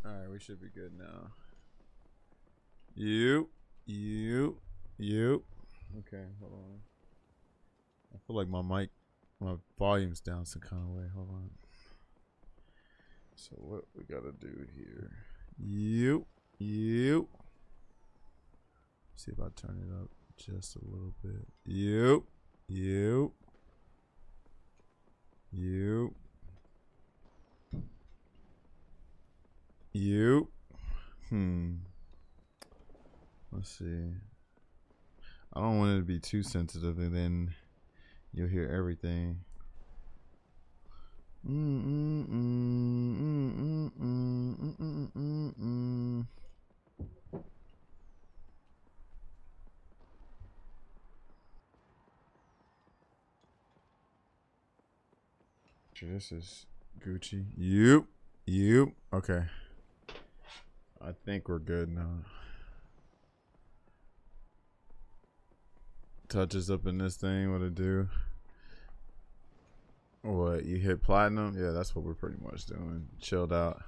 Alright, we should be good now. You. Okay, hold on. I feel like my volume's down some kind of way. Hold on. So what we gotta do here? You. See if I turn it up just a little bit. You. Let's see. I don't want it to be too sensitive, and then you'll hear everything. This is Gucci. You. Okay. I think we're good now. Touches up in this thing. What it do? What, you hit platinum? Yeah, that's what we're pretty much doing. Chilled out.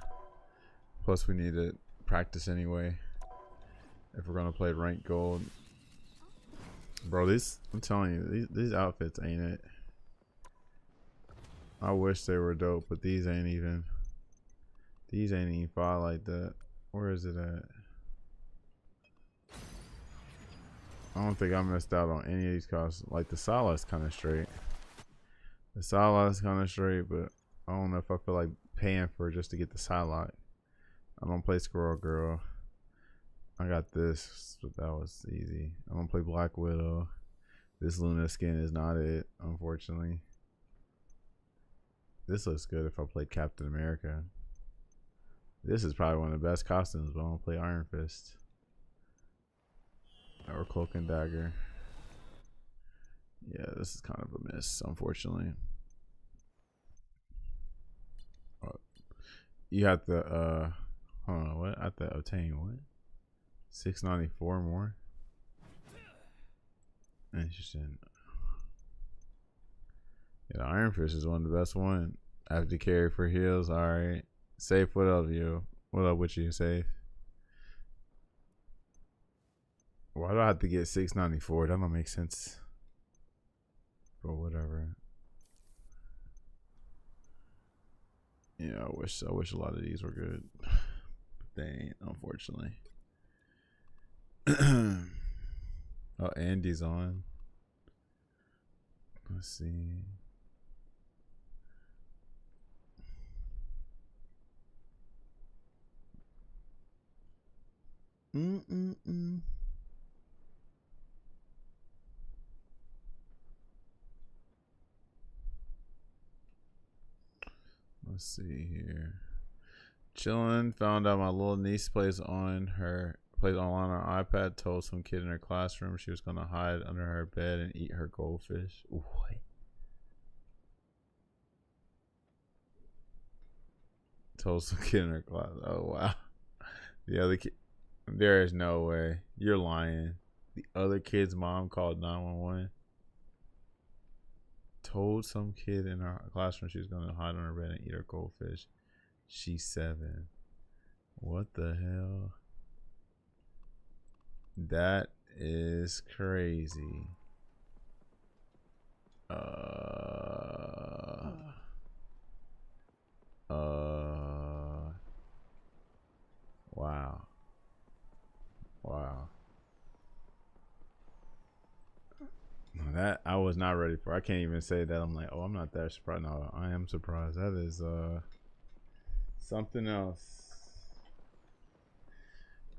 Plus, we need to practice anyway if we're gonna play ranked gold. Bro, I'm telling you, these outfits ain't it. I wish they were dope, but these ain't even fire like that. Where is it at? I don't think I missed out on any of these costs. Like the Salah's kind of straight. But I don't know if I feel like paying for it just to get the Psylocke. I don't play Squirrel Girl. I got this, but that was easy. I don't play Black Widow. This Luna skin is not it, unfortunately. This looks good if I played Captain America. This is probably one of the best costumes, but I don't play Iron Fist. Or Cloak and Dagger. Yeah, this is kind of a miss, unfortunately. You have to, hold on, what? I have to obtain what? 694 more? Interesting. Yeah, the Iron Fist is one of the best one. I have to carry for heals. Alright. Safe, what up, you? What up with you, Safe? Why do I have to get 694? That don't make sense. But whatever. Yeah, I wish a lot of these were good. But they ain't, unfortunately. Oh, Andy's on. Let's see. Let's see here. Chilling. Found out my little niece plays online on her iPad. Told some kid in her classroom she was gonna hide under her bed and eat her goldfish. What? Told some kid in her class. Oh wow. The other kid. There is no way. You're lying. The other kid's mom called 911. Told some kid in her classroom she was gonna hide on her bed and eat her goldfish. She's 7. What the hell? That is crazy. Wow. That I was not ready for. I can't even say that. I'm like, oh, I'm not that surprised. No, I am surprised. That is something else.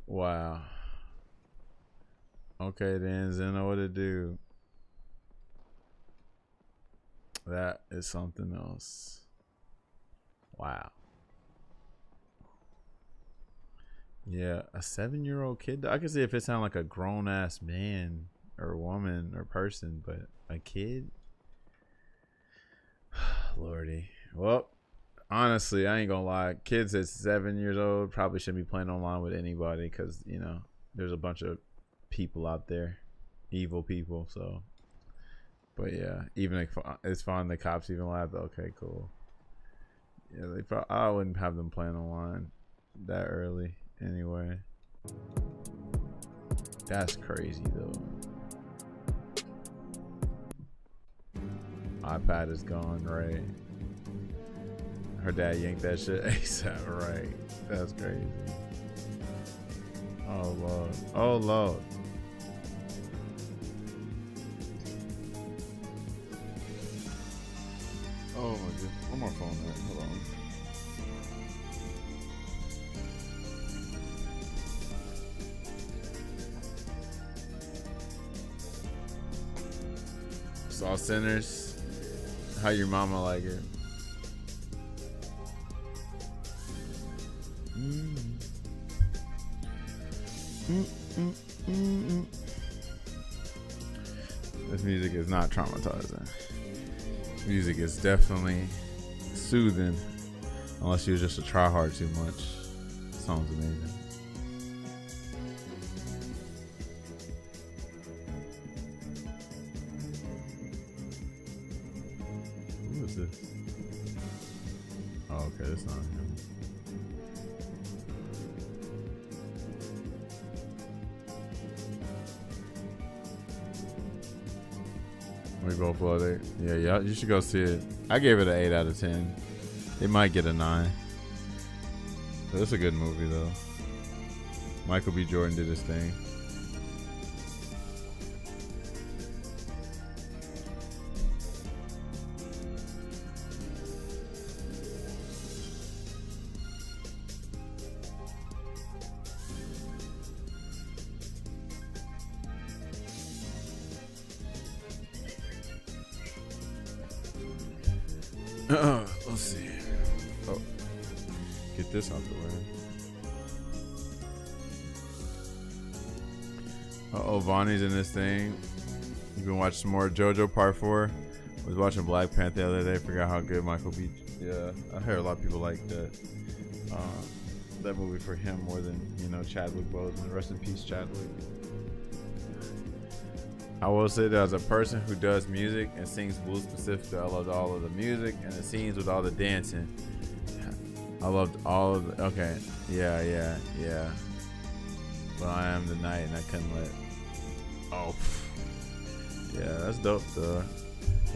Wow. Okay, then Zeno, what to do? That is something else. Wow. Yeah, a 7-year-old kid. I can see if it sounded like a grown ass man or woman or person, but a kid. Lordy. Well, honestly, I ain't gonna lie. Kids at 7 years old probably shouldn't be playing online with anybody because you know there's a bunch of people out there, evil people. So, but yeah, even if it's fine. The cops even laughed. Okay, cool. Yeah, I wouldn't have them playing online. that early anyway. That's crazy though. iPad is gone, right? Her dad yanked that shit ASAP, right? That's crazy. Oh Lord. Oh Lord. Oh my god. One more phone there. Hold on. Saw Sinners. How your mama like it? This music is not traumatizing. Music is definitely soothing, unless you're just a try hard too much. Sounds amazing. Who is this? Oh, okay, that's not him. We both loved it. Yeah, you should go see it. I gave it an 8 out of 10. It might get a 9. But it's a good movie though. Michael B. Jordan did his thing. Let's see. Oh, get this out the way. Uh-oh, Vonnie's in this thing. You can watch some more JoJo Part 4. I was watching Black Panther the other day. Forgot how good Michael B. Yeah, I heard a lot of people like that movie for him more than, you know, Chadwick Boseman. Rest in peace, Chadwick. I will say that as a person who does music and sings blues specifically, I loved all of the music and the scenes with all the dancing. I loved all of the, okay, yeah. But I am the night and I couldn't let, oh, yeah, that's dope though.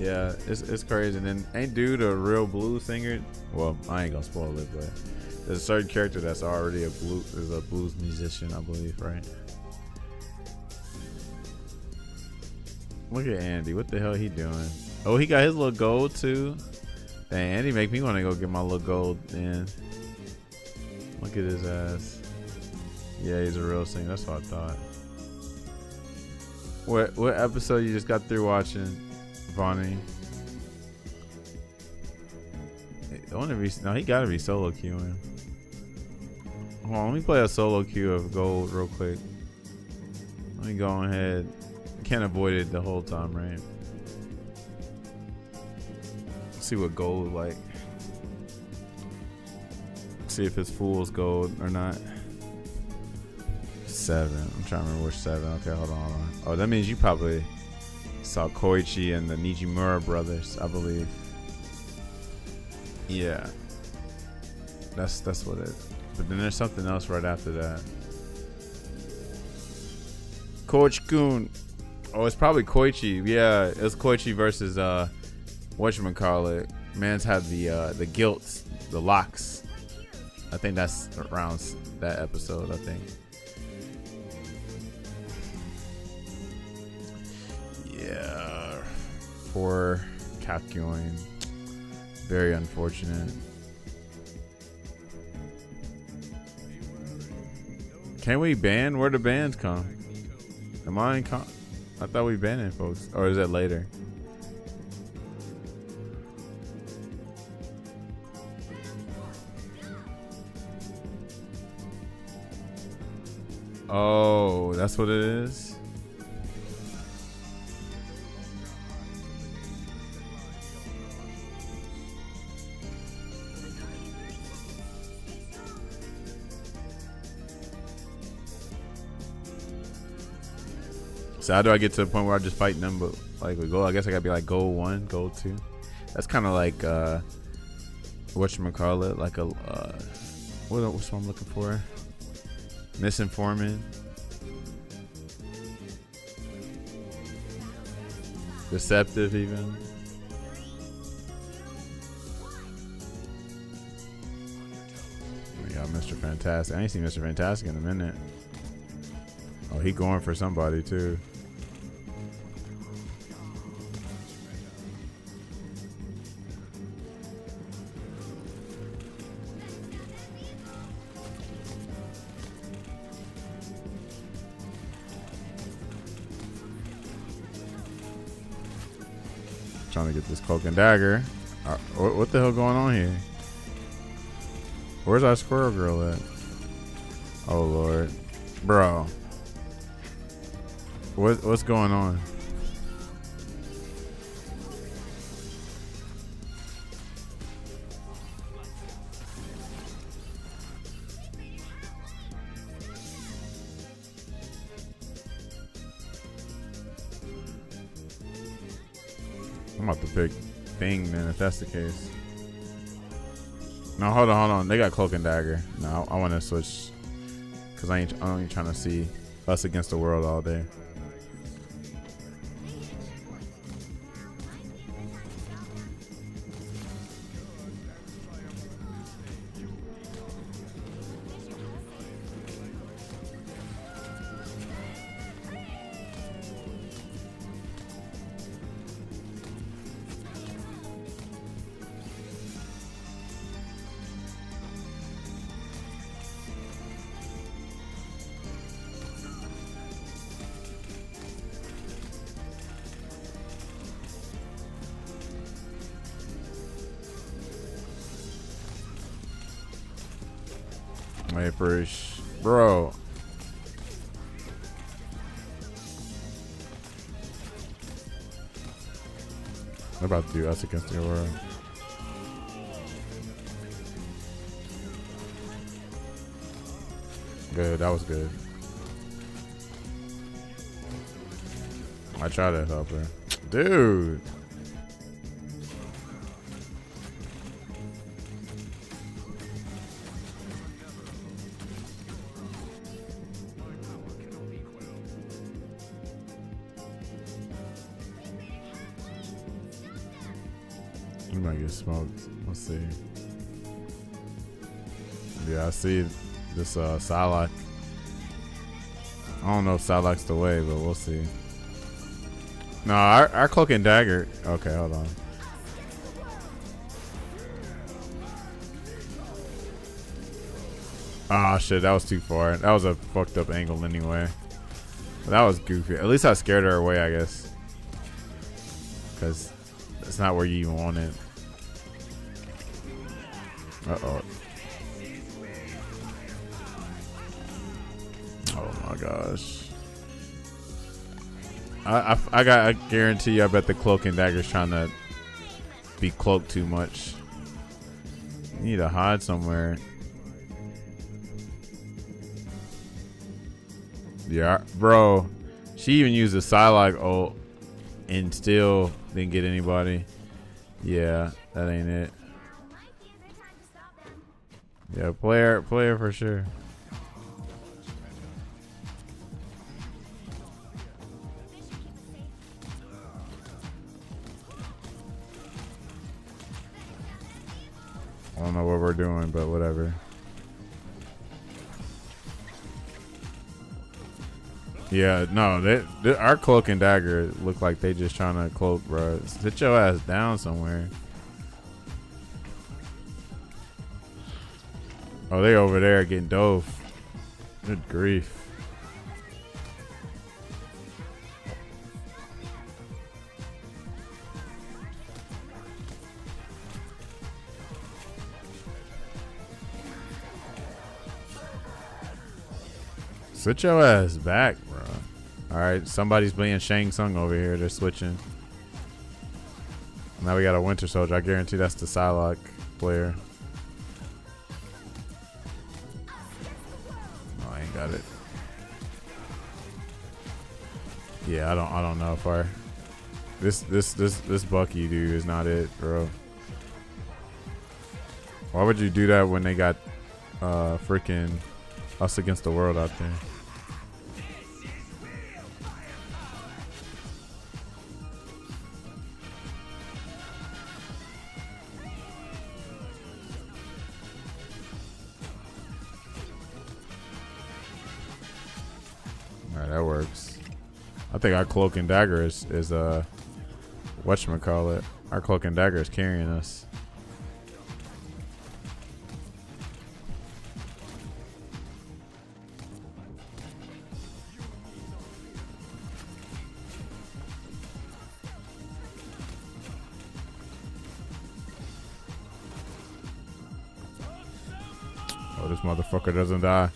Yeah, it's crazy. And then ain't dude a real blues singer? Well, I ain't gonna spoil it, but there's a certain character that's already a blues musician, I believe, right? Look at Andy. What the hell he doing? Oh, he got his little gold too. Dang, Andy make me want to go get my little gold in. Look at his ass. Yeah, he's a real singer. That's what I thought. What episode you just got through watching, Vonnie? No, he gotta be solo queuing. Hold on, let me play a solo queue of gold real quick. Let me go ahead. Can't avoid it the whole time, right? Let's see what gold is like. See if it's fool's gold or not. 7. I'm trying to remember which 7. Okay, hold on. Oh, that means you probably saw Koichi and the Nijimura brothers, I believe. Yeah. That's what it is. But then there's something else right after that. Koichi-kun. Oh, it's probably Koichi. Yeah, it's Koichi versus whatchamacallit. Man's had the gilts, the locks. I think that's around that episode, I think. Yeah. Poor Kakyoin. Very unfortunate. Can we ban? Where the bans come? Am I in I thought we banned it, folks. Or is that later? Oh, that's what it is? So how do I get to the point where I just fight them? But like with gold, I guess I gotta be like gold 1, gold 2. That's kind of like whatchamacallit, like a What's what I'm looking for? Misinforming. Deceptive even. We got Mr. Fantastic. I ain't seen Mr. Fantastic in a minute. Oh, he going for somebody too. Trying to get this cloak and dagger. What the hell going on here? Where's our squirrel girl at? Oh Lord, bro. What's going on? I'm about to pick Bing then if that's the case. No, hold on. They got cloak and dagger. No, I want to switch because I ain't trying to see us against the world all day. Vaporish, bro. They're about to do us against the world. Good, that was good. I tried to help her, dude. You might get smoked. Let's see. Yeah, I see this Psylocke. I don't know if Psylocke's the way, but we'll see. No, our cloak and dagger. Okay, hold on. Ah, shit, that was too far. That was a fucked up angle anyway. But that was goofy. At least I scared her away, I guess. Because that's not where you even want it. Uh-oh. Oh my gosh. I guarantee you, I bet the cloak and dagger's trying to be cloaked too much. You need to hide somewhere. Yeah, bro. She even used a Psylocke ult and still didn't get anybody. Yeah, that ain't it. Yeah, player for sure. I don't know what we're doing, but whatever. Yeah, no, our cloak and dagger look like they just trying to cloak, bro. Sit your ass down somewhere. Oh, they over there getting dove. Good grief. Sit your ass back, bro. Alright, somebody's playing Shang Tsung over here. They're switching. Now we got a Winter Soldier. I guarantee that's the Psylocke player. Oh, I ain't got it. Yeah, I don't know if our this Bucky dude is not it, bro. Why would you do that when they got freaking us against the world out there. Alright, that works. I think our cloak and dagger is whatchamacallit. Our cloak and dagger is carrying us. Oh, this motherfucker doesn't die.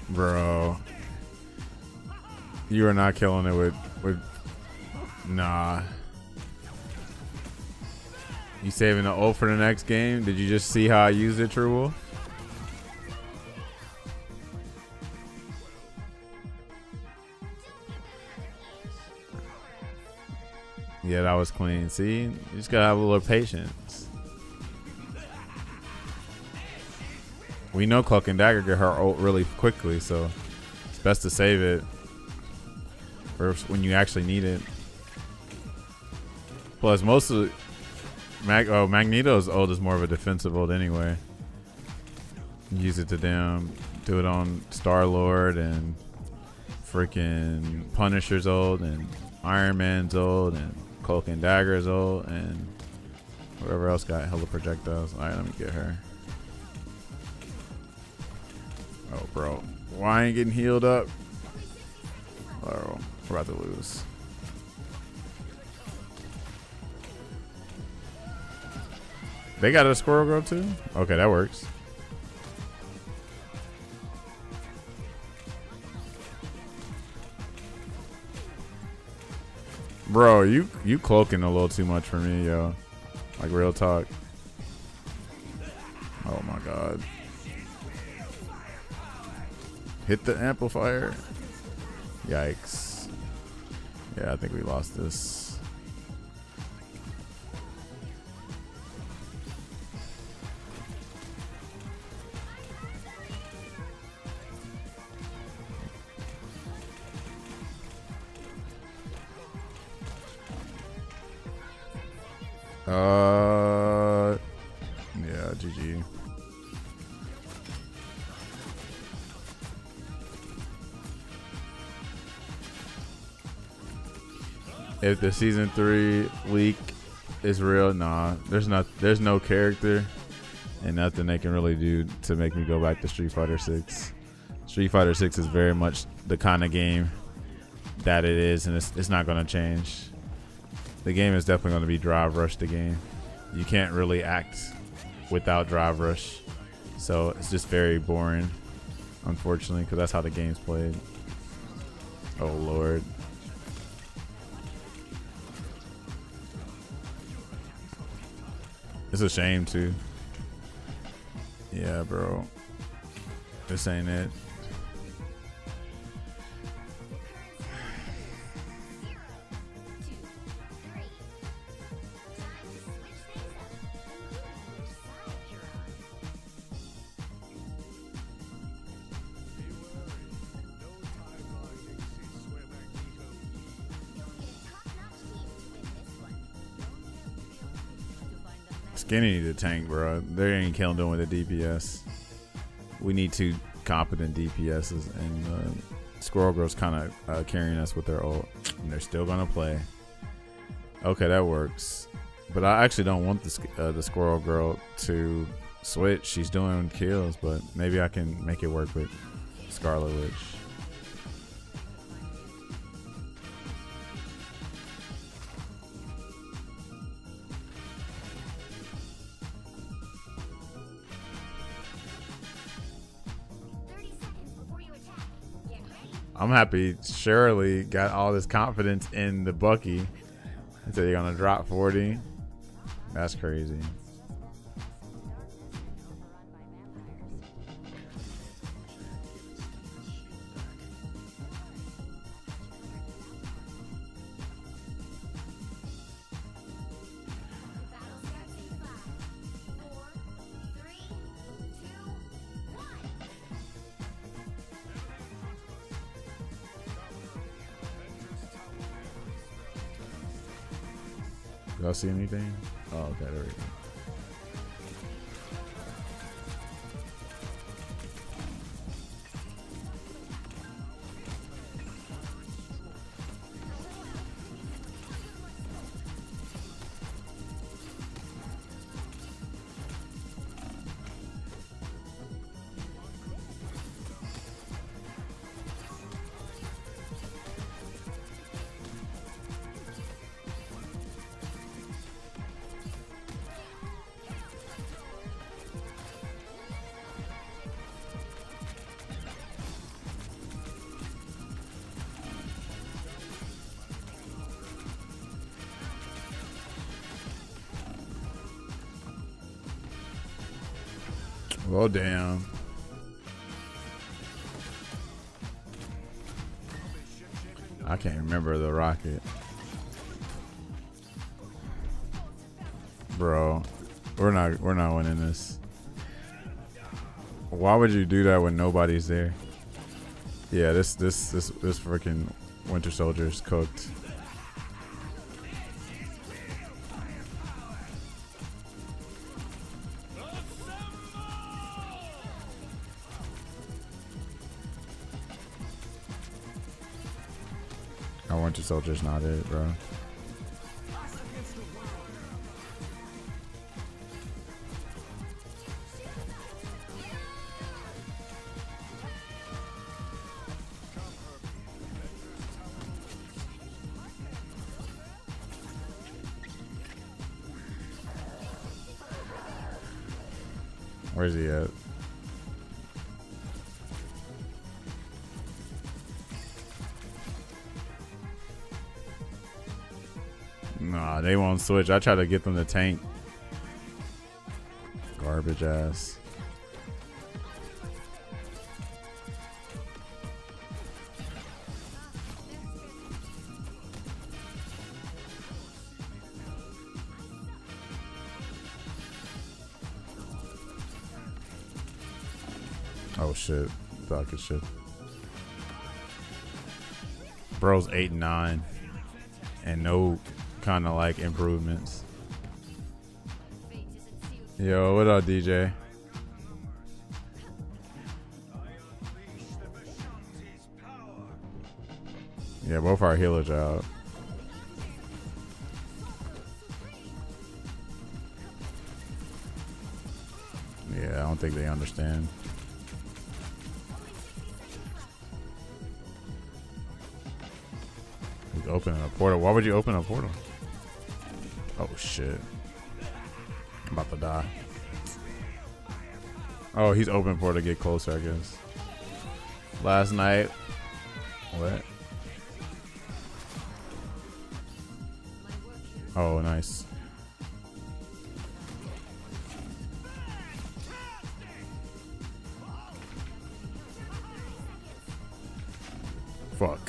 Bro, you are not killing it with nah. You saving the ult for the next game? Did you just see how I used it, True Wolf? Yeah, that was clean. See, you just gotta have a little patience. We know Cloak and Dagger get her ult really quickly, so it's best to save it for when you actually need it. Plus, most of Magneto's ult is more of a defensive ult anyway. Use it to do it on Star-Lord and freaking Punisher's ult and Iron Man's ult and Cloak and Dagger's ult and whoever else got hella projectiles. Alright, let me get her. Oh, bro. Why I ain't getting healed up? Oh, we're about to lose. They got a squirrel girl too? Okay, that works. Bro, you cloaking a little too much for me, yo. Like, real talk. Oh my god. Hit the amplifier. Yikes. Yeah, I think we lost this. Yeah, GG. If the season 3 leak is real, nah, there's no character and nothing they can really do to make me go back to Street Fighter 6. Street Fighter 6 is very much the kind of game that it is, and it's not going to change. The game is definitely going to be Drive Rush the game. You can't really act without Drive Rush, so it's just very boring, unfortunately, because that's how the game's played. Oh lord. It's a shame too. Yeah, bro. This ain't it. Skinny need to tank, bro. They ain't killing them with the DPS. We need 2 competent DPSs, and Squirrel Girl's kind of carrying us with their ult, and they're still gonna play. Okay, that works. But I actually don't want the Squirrel Girl to switch. She's doing kills, but maybe I can make it work with Scarlet Witch. I'm happy Shirley got all this confidence in the Bucky. And so you're gonna drop 40. That's crazy. Y'all see anything? Oh, okay, there we go. Well, damn. I can't remember the rocket. Bro, we're not winning this. Why would you do that when nobody's there? Yeah, this freaking Winter Soldier's cooked. Our Winter Soldier's not it, bro. Where's he at? Nah, they won't switch. I try to get them to tank. Garbage ass. Oh shit. Thought I could shit. Bro's 8 and 9. And no kind of like improvements. Yo, what up, DJ? Yeah, both our healers are out. Yeah, I don't think they understand. He's opening a portal. Why would you open a portal? Oh shit. I'm about to die. Oh, he's open for it to get closer, I guess. Last night. What? Oh, nice. Fuck.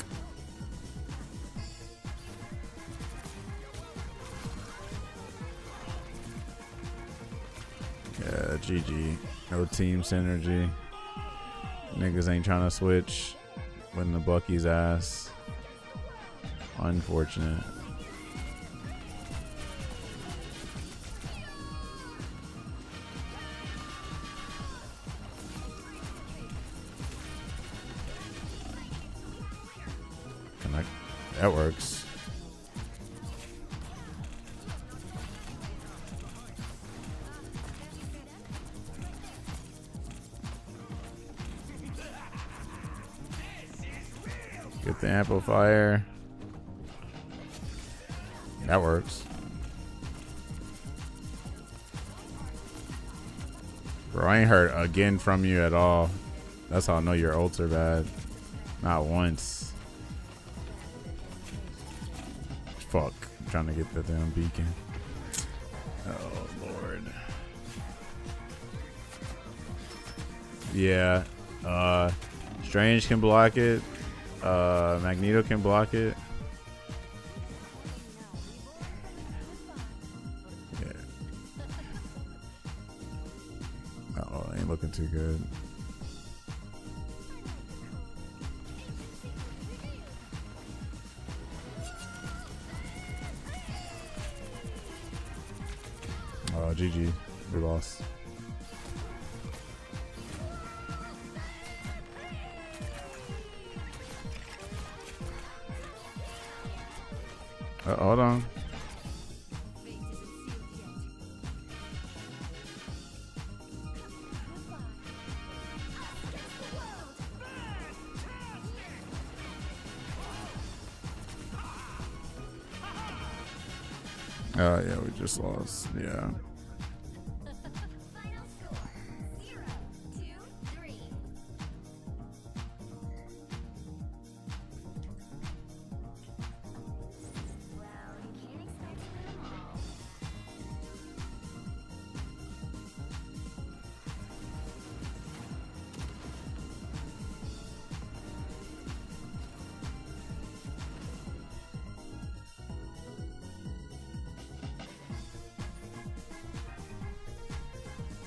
Yeah, GG. No team synergy. Niggas ain't trying to switch. Winning the Bucky's ass. Unfortunate. Connect. That works. Get the amplifier. That works. Bro, I ain't heard again from you at all. That's how I know your ults are bad. Not once. Fuck. I'm trying to get that damn beacon. Oh, Lord. Yeah. Strange can block it. Magneto can block it. Yeah. Uh-oh, ain't looking too good. GG. We lost. Hold on. Yeah, we just lost. Yeah.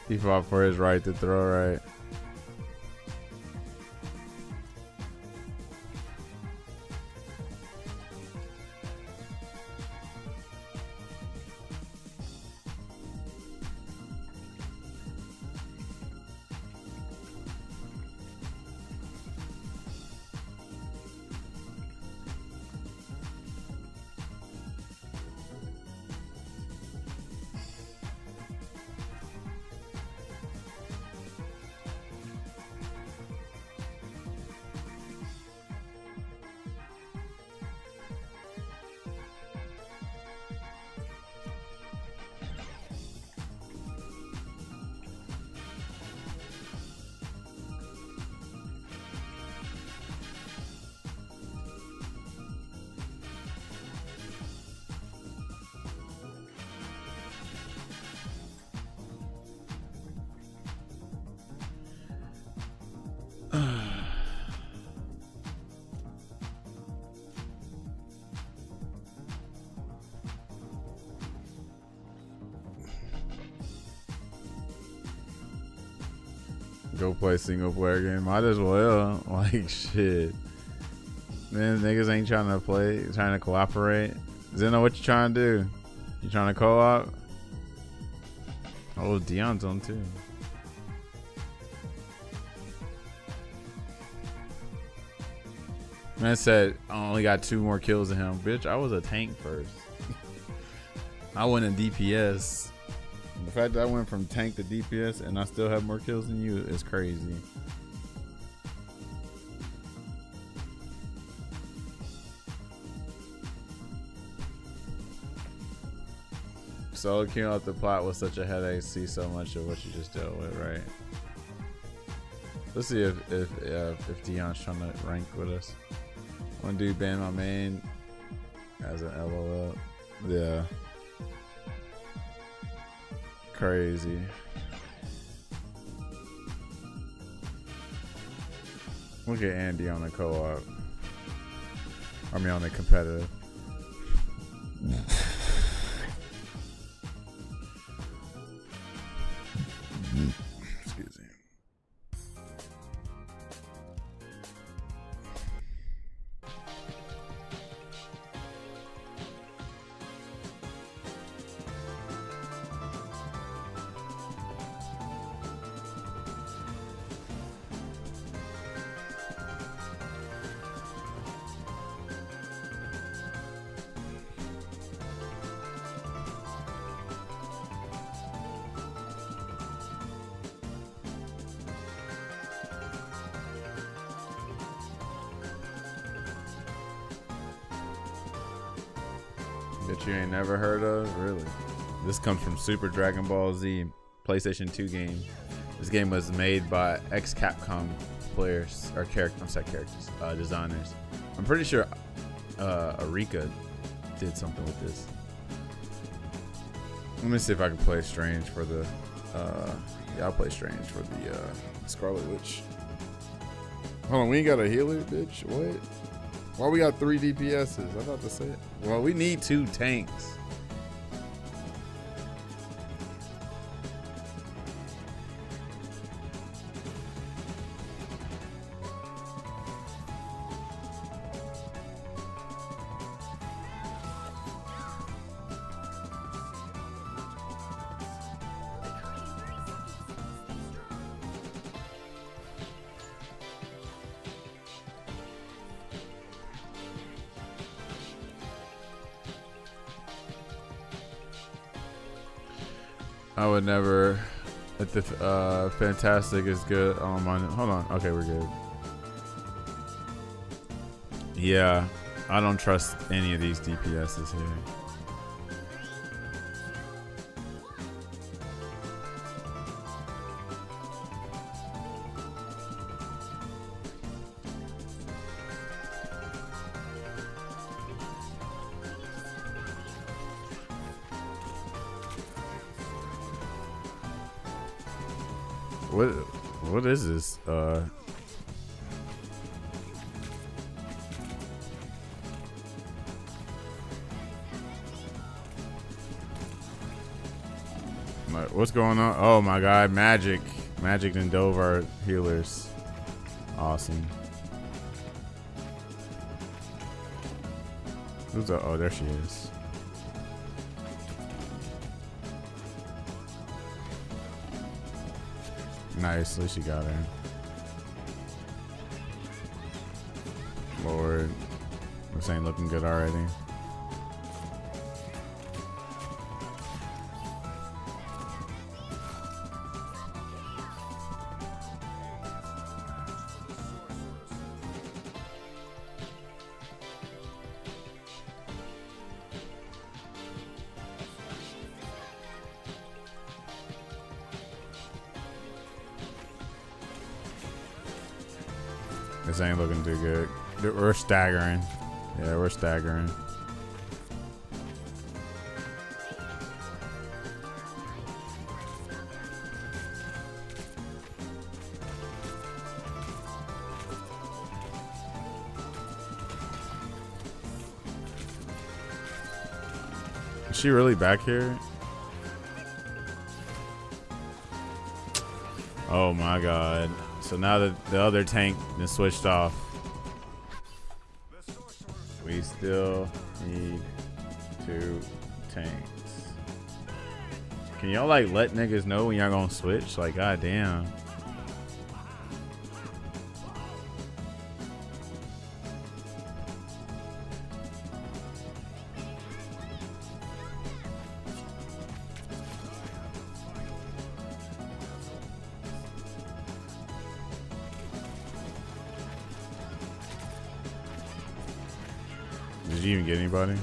He fought for his right to throw, right? Go play single player game. Might as well. Like shit. Man, niggas ain't trying to play, trying to cooperate. Zeno, what you trying to do? You trying to co-op? Oh, Dion's on too. Man said I only got 2 more kills than him. Bitch, I was a tank first. I went in DPS. The fact that I went from tank to DPS and I still have more kills than you is crazy. Solo queuing up the plot was such a headache. See so much of what you just dealt with, right? Let's see if Dion's trying to rank with us. One dude banned my main as an LOL. Yeah. Crazy. Look at Andy on the co-op. I mean on the competitive. Excuse me. That you ain't never heard of? Really? This comes from Super Dragon Ball Z, PlayStation 2 game. This game was made by ex-Capcom players or character. I'm sorry, characters, designers. I'm pretty sure Arika did something with this. Let me see if I can play Strange for the. Yeah, I'll play Strange for the Scarlet Witch. Hold on, we ain't got a healer, bitch. What? Why we got 3 DPSs? I thought to say it. Well, we need 2 tanks. I would never. If the Fantastic is good. Oh my. Hold on. Okay, we're good. Yeah, I don't trust any of these DPSs here. What is this? What's going on? Oh my god, Magic and Dove are healers. Awesome. Who's that? Oh, there she is. Nice, at least she got her. Lord, this ain't looking good already. This ain't looking too good. We're staggering. Yeah, we're staggering. Is she really back here? Oh my god. So now that the other tank is switched off, we still need 2 tanks. Can y'all like let niggas know when y'all gonna switch? Like, goddamn. Did you even get anybody?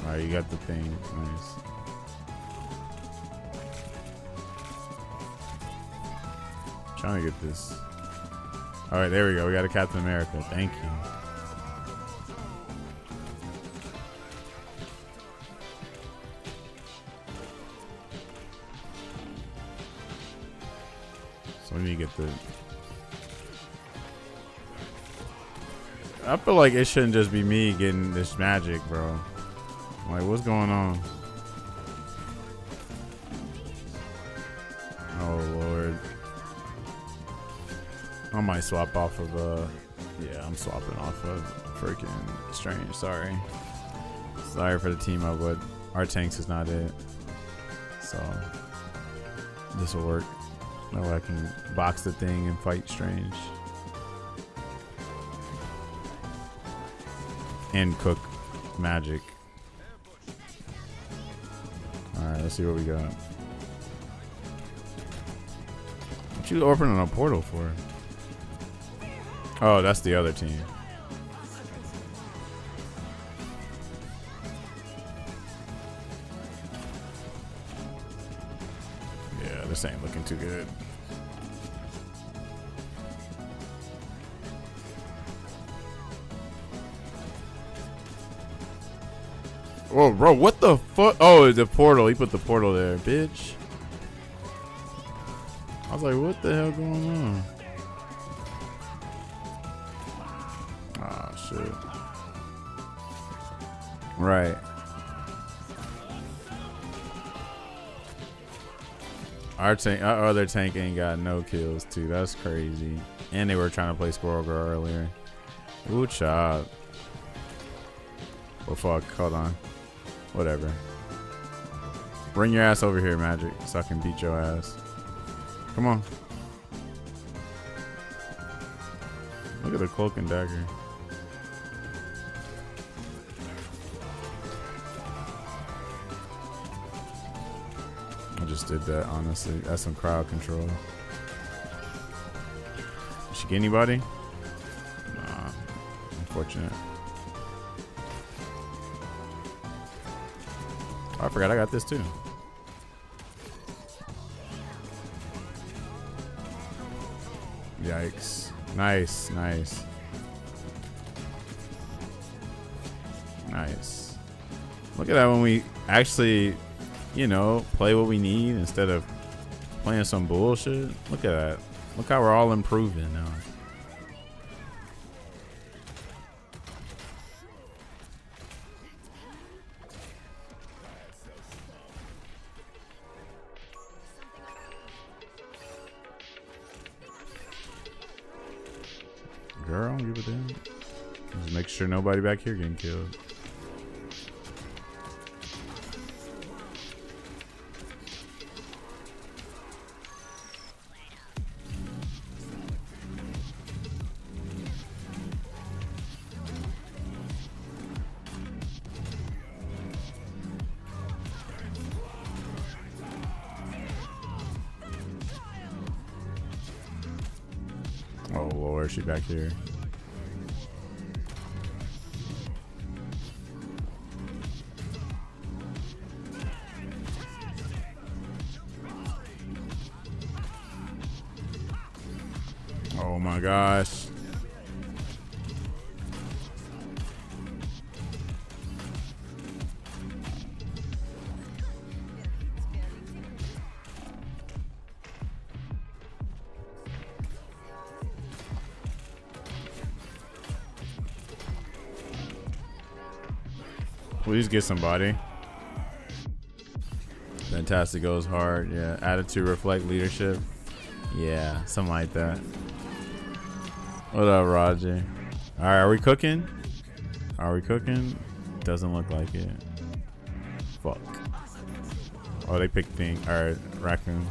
Alright, you got the thing. Nice. Trying to get this. Alright, there we go. We got a Captain America. Thank you. So we need to get the. I feel like it shouldn't just be me getting this magic, bro. Like, what's going on? Oh, Lord. I might swap off of, yeah, I'm swapping off of freaking Strange. Sorry. Sorry for the team up, but our tanks is not it. So, this will work. That way I can box the thing and fight Strange. And cook magic. Alright, let's see what we got. What you opening a portal for? Oh, that's the other team. Yeah, this ain't looking too good. Oh, bro, what the fuck? Oh, the portal. He put the portal there, bitch. I was like, what the hell going on? Oh, shit. Right. Our other tank ain't got no kills, too. That's crazy. And they were trying to play Squirrel Girl earlier. Good job. Oh, fuck. Hold on. Whatever. Bring your ass over here, Magic, so I can beat your ass. Come on. Look at the cloak and dagger. I just did that, honestly. That's some crowd control. Did she get anybody? Nah. Unfortunate. Oh, I forgot I got this too. Yikes. Nice, nice. Nice. Look at that when we actually, you know, play what we need instead of playing some bullshit. Look at that. Look how we're all improving now. Girl, I don't give a damn. Just make sure nobody back here getting killed. Oh Lord, she back here. Oh my gosh. Please get somebody. Fantastic goes hard. Yeah. Attitude reflect leadership. Yeah. Something like that. What up, Roger? Alright, are we cooking? Are we cooking? Doesn't look like it. Fuck. Oh, they picked thing. Alright, raccoon.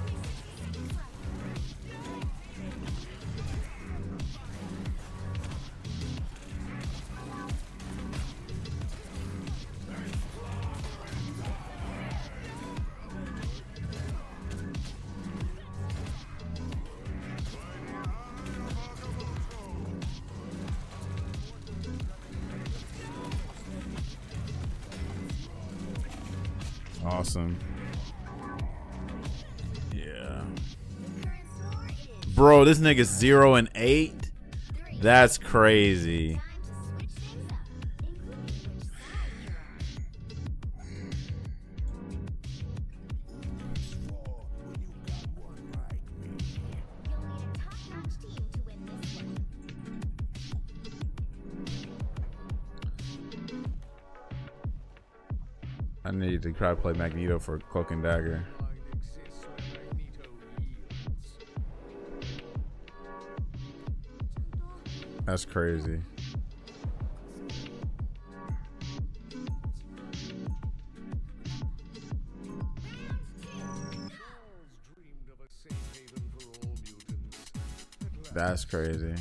Awesome. Yeah. Bro, this nigga's 0 and 8. That's crazy. I need to try to play Magneto for Cloak and Dagger. That's crazy. That's crazy.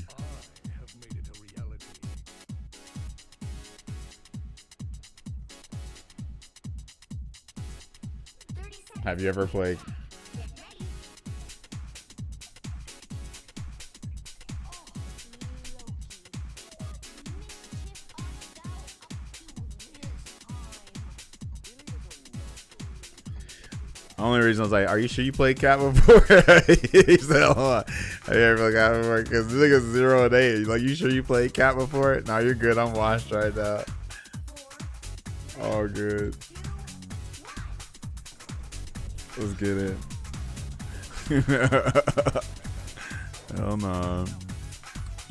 Have you ever played? Only reason I was like, are you sure you played Cat before? He said, hold on. Have you ever played Cat before? Because this nigga's 0 and 8. He's like, you sure you played Cat before? No, you're good. I'm washed right now. All good. Let's get it. Hell no.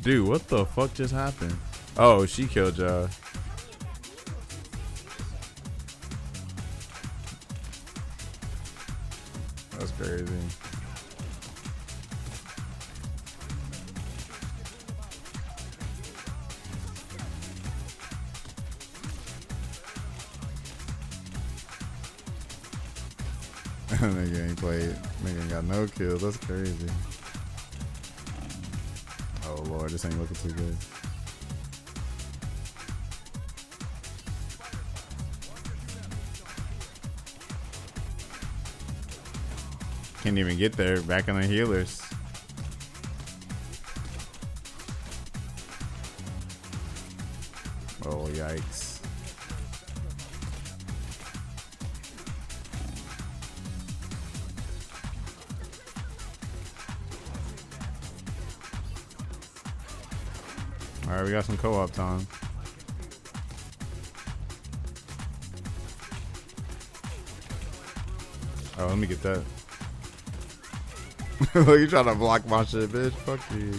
Dude, what the fuck just happened? Oh, she killed y'all. That's crazy. Nigga ain't played. Nigga ain't got no kills. That's crazy. Oh lord, this ain't looking too good. Can't even get there. Back on the healers. Oh yikes. Alright, we got some co-op time. Oh, let me get that. Look, you trying to block my shit, bitch. Fuck you.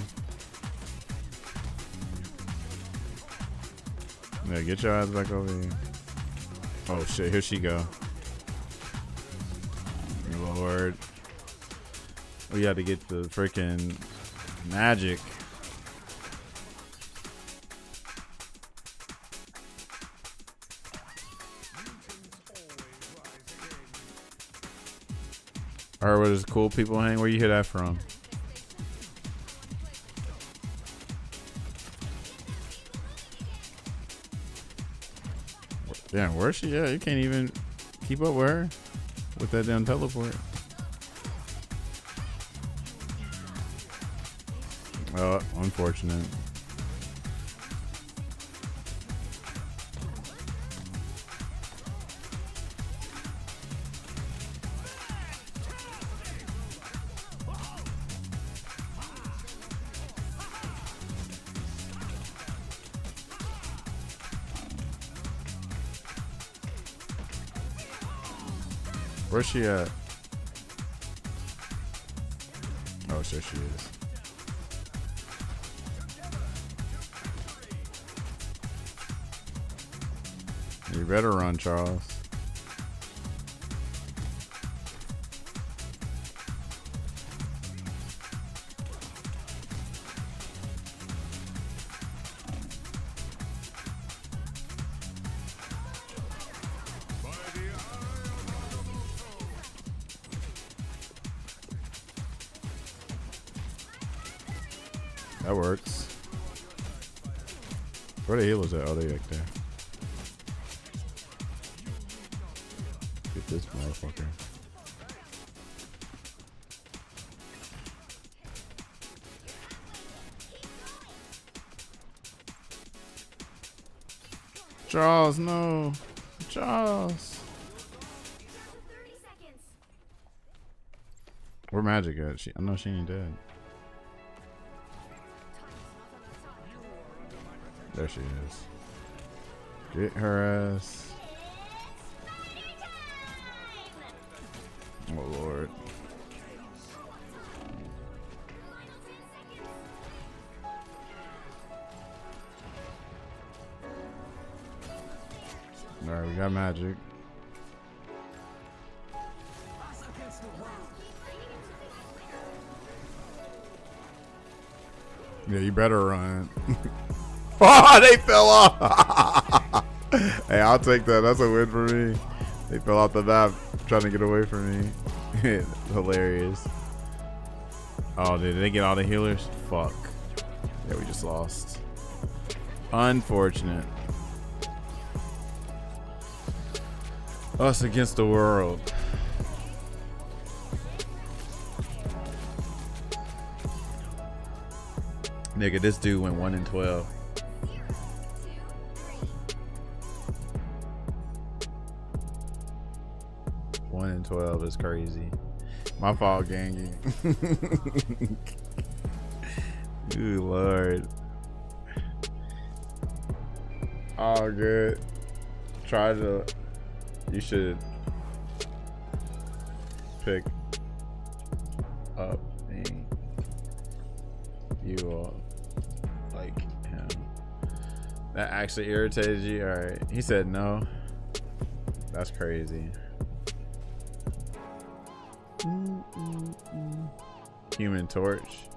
Yeah, get your ass back over here. Oh shit, here she go. Lord. We had to get the freaking magic. I heard where there's cool people hang. Where you hear that from? Damn, where's she at? You can't even keep up with her with that damn teleport. Oh, unfortunate. Where's she at? Oh, there she is. You better run, Charles. That works. Where the healers at? Oh, they back there. Get this motherfucker. Charles, no. Charles. Where Magic at? I know she ain't dead. There she is. Get her ass. Oh Lord. Alright, we got Magic. Yeah, you better run. Oh, they fell off. Hey, I'll take that. That's a win for me. They fell off the map trying to get away from me. Hilarious. Oh, did they get all the healers? Fuck. Yeah, we just lost. Unfortunate. Us against the world. Nigga, this dude went 1-12. One in 12 is crazy. My fault, gangy. Good Lord. All good. try to. You should pick up and you like him. That actually irritated you. All right. He said no. That's crazy. Human Torch.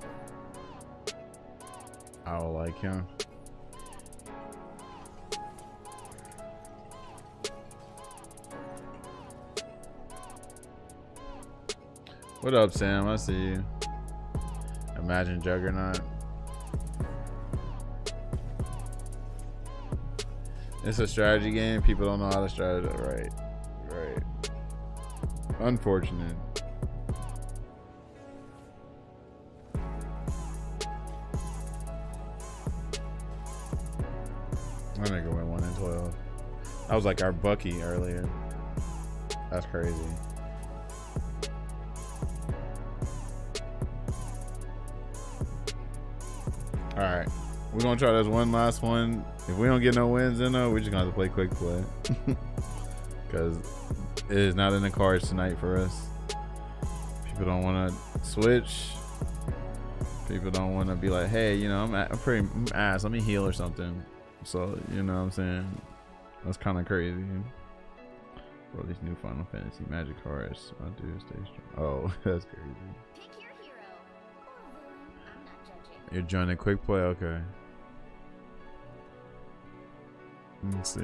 I will like him. What up, Sam? I see you. Imagine Juggernaut. It's a strategy game. People don't know how to strategize. Right. Right. Unfortunate. That nigga went 1-12. That was like our Bucky earlier. That's crazy. Alright. We're gonna try this one last one. If we don't get no wins in though, we're just gonna have to play quick play. Because it is not in the cards tonight for us. People don't wanna switch. People don't wanna be like, hey, you know, I'm ass, let me heal or something. So, you know what I'm saying? That's kinda crazy. Bro, these new Final Fantasy Magic cards. My dude, stay strong. Oh, that's crazy. Pick your hero. Or villain. I'm not judging. You're joining quick play? Okay. Let's see.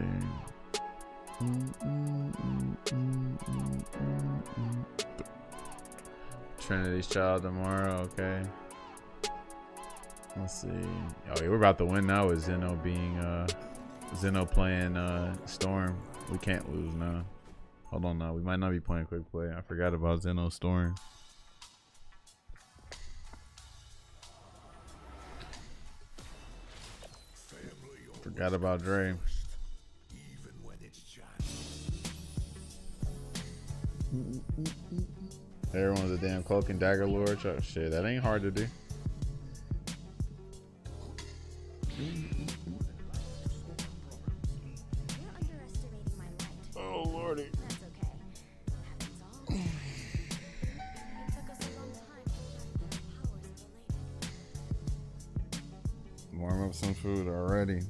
Trinity's Child tomorrow, okay. Let's see. Oh, yeah, we're about to win now with Zeno being Zeno playing Storm. We can't lose now. Hold on now. We might not be playing quick play. I forgot about Zeno Storm. Forgot about Dre. Everyone's a damn cloak and dagger lord. Shit, that ain't hard to do. You're underestimating my might. Oh lordy. That's okay. Happens all the time. It took us a long time to learn that our powers are related. Warm up some food already.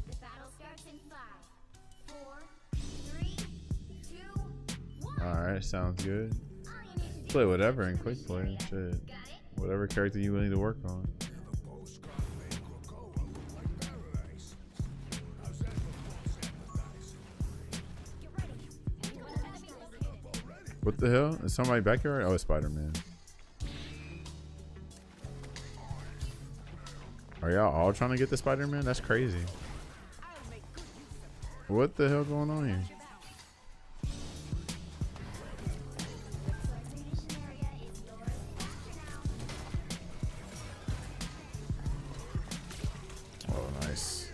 The battle starts in 5, 4, 3, 2, 1. Alright, sounds good. All you need to do Play is whatever get in to quick this play. area. Shit. Got it? Whatever character you willing to work on. Get ready. Enemy located. What the hell? Is somebody back here? Oh, it's Spider-Man. Are y'all all trying to get the Spider-Man? That's crazy. What the hell going on here? Station area is yours. Faster now. Oh, nice.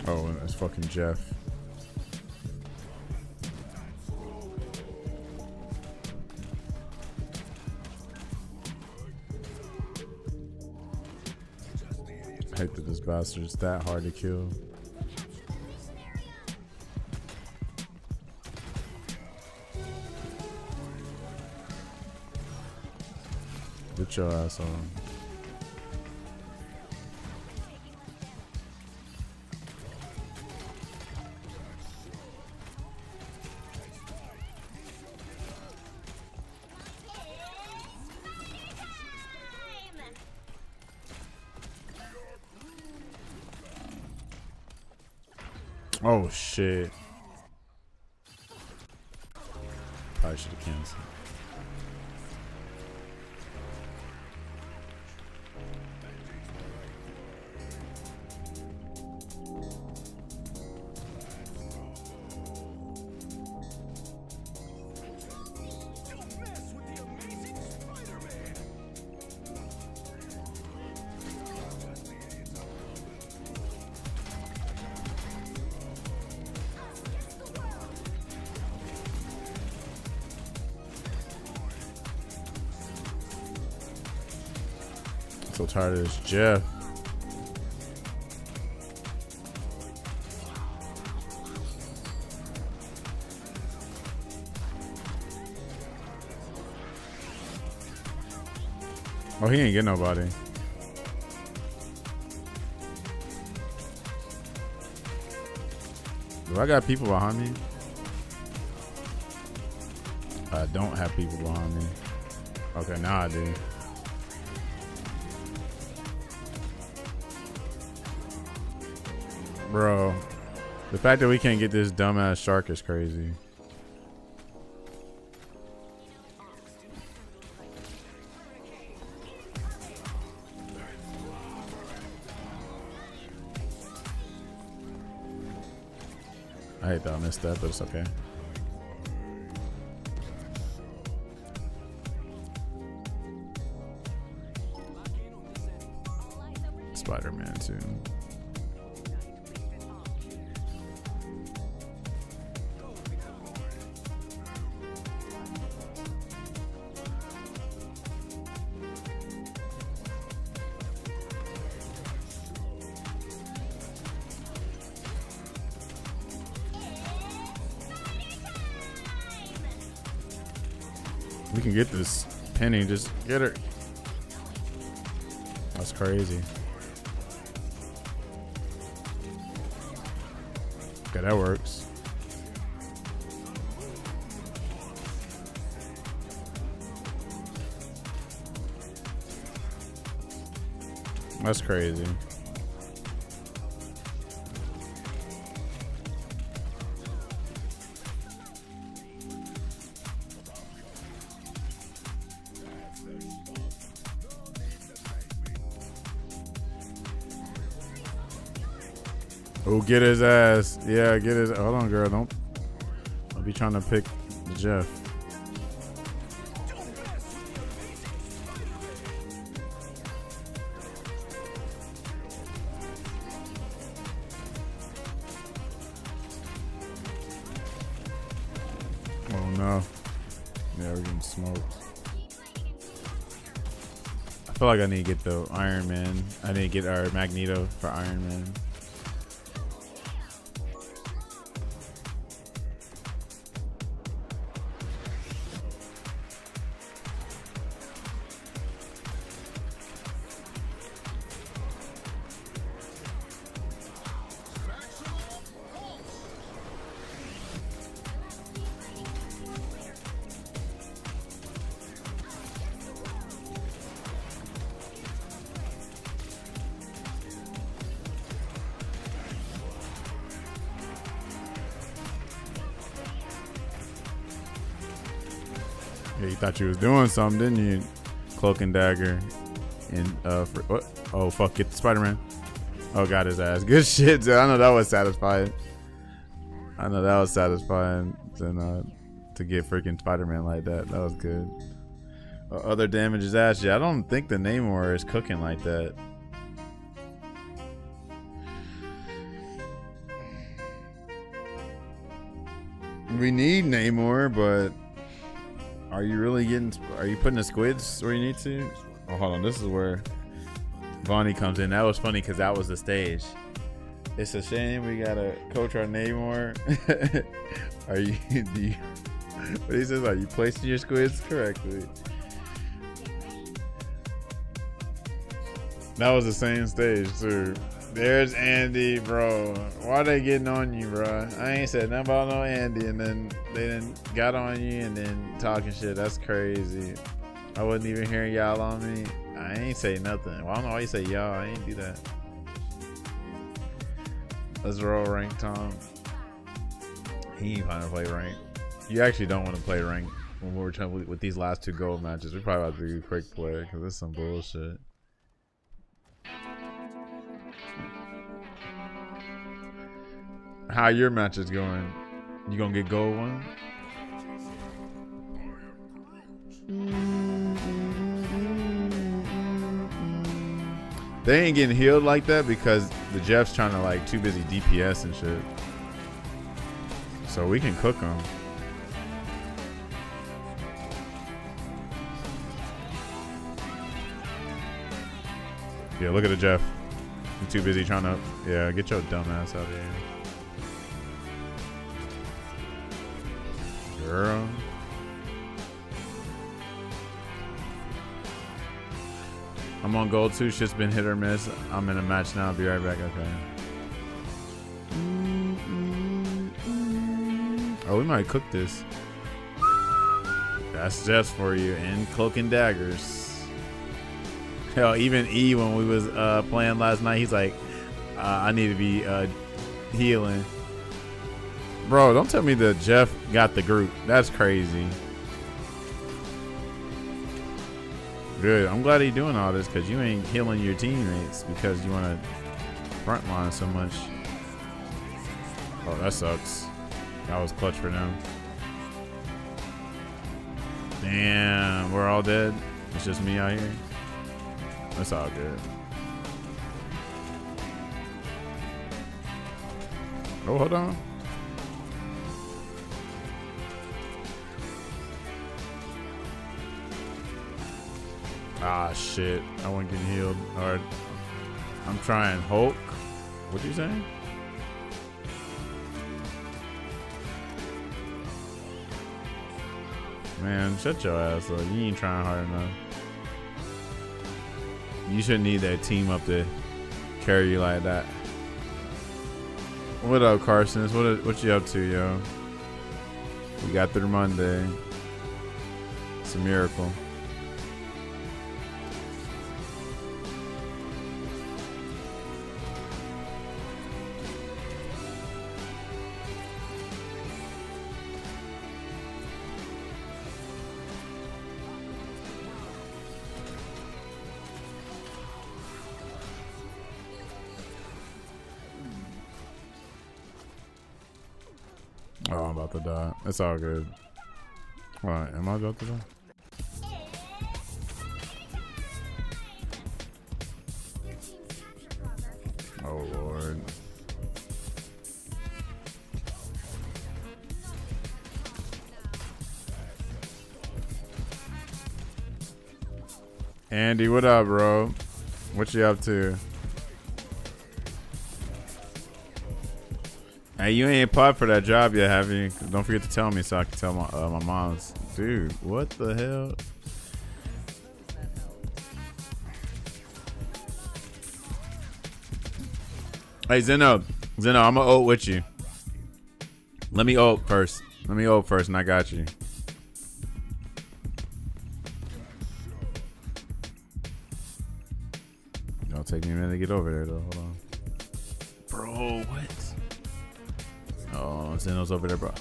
Oh, and it's fucking Jeff. I hate that this bastard's that hard to kill. Get your ass on. Oh shit. Probably should have canceled. so tired of this Jeff. Oh, he ain't get nobody. Do I got people behind me? I don't have people behind me. Okay, now I do. Bro, the fact that we can't get this dumbass shark is crazy. I hate that I missed that, but it's okay. Spider-Man too. We can get this penny. Just get her. That's crazy. Okay, that works. That's crazy. Oh, get his ass. Yeah, get his. Hold on, girl. Don't be trying to pick Jeff. Oh no. Yeah, we're getting smoked. I feel like I need to get the Iron Man. I need to get our Magneto for Iron Man. Yeah, you thought you was doing something, didn't you? Cloak and dagger. And what? Oh fuck! Get the Spider-Man. Oh, got his ass. Good shit, dude. I know that was satisfying. I know that was satisfying to get freaking Spider-Man like that. That was good. Other damage is ass. Yeah, I don't think the Namor is cooking like that. We need Namor, but are you really getting? Are you putting the squids where you need to? Oh, hold on. This is where Vonnie comes in. That was funny because that was the stage. It's a shame we gotta coach our Namor. Are you? Do you? What he says? Are you placing your squids correctly? That was the same stage too. There's Andy, bro. Why they getting on you, bro? I ain't said nothing about no Andy, and then they done got on you and then talking shit. That's crazy. I wasn't even hearing y'all on me. I ain't say nothing. Well, I don't know why you say y'all. I ain't do that. Let's roll rank, Tom. He ain't trying to play rank. You actually don't want to play rank when we're trying with these last two gold matches. We probably have to do quick play because this is some bullshit. How your match is going? You gonna get gold one? They ain't getting healed like that because the Jeff's trying to like too busy DPS and shit. So we can cook them. Yeah, look at the Jeff. I'm too busy trying to. Yeah, get your dumb ass out of here. Girl. I'm on gold too. Shit's been hit or miss. I'm in a match now. I'll be right back. Okay. Oh, we might cook this. That's just for you. And Cloak and Daggers. Hell, even E when we was playing last night, he's like, I need to be healing. Bro, don't tell me that Jeff got the group. That's crazy. Good. I'm glad he's doing all this because you ain't healing your teammates because you want to frontline so much. Oh, that sucks. That was clutch for them. Damn, we're all dead. It's just me out here. That's all good. Oh, hold on. Ah, shit. I wasn't getting healed. All right. I'm trying Hulk. What you saying? Man, shut your ass up. You ain't trying hard enough. You shouldn't need that team up to carry you like that. What up, Carson? What you up to, yo? We got through Monday. It's a miracle. Oh, I'm about to die. It's all good. Alright, am I about to die? Oh, Lord. Andy, what up, bro? What you up to? Hey, you ain't applied for that job yet, have you? Don't forget to tell me so I can tell my mom's. Dude, what the hell? Hey, Zeno, I'm gonna ult with you. Let me ult first, and I got you. It'll take me a minute to get over there, though. Hold on. Bro, what? Oh, Zeno's over there, bro.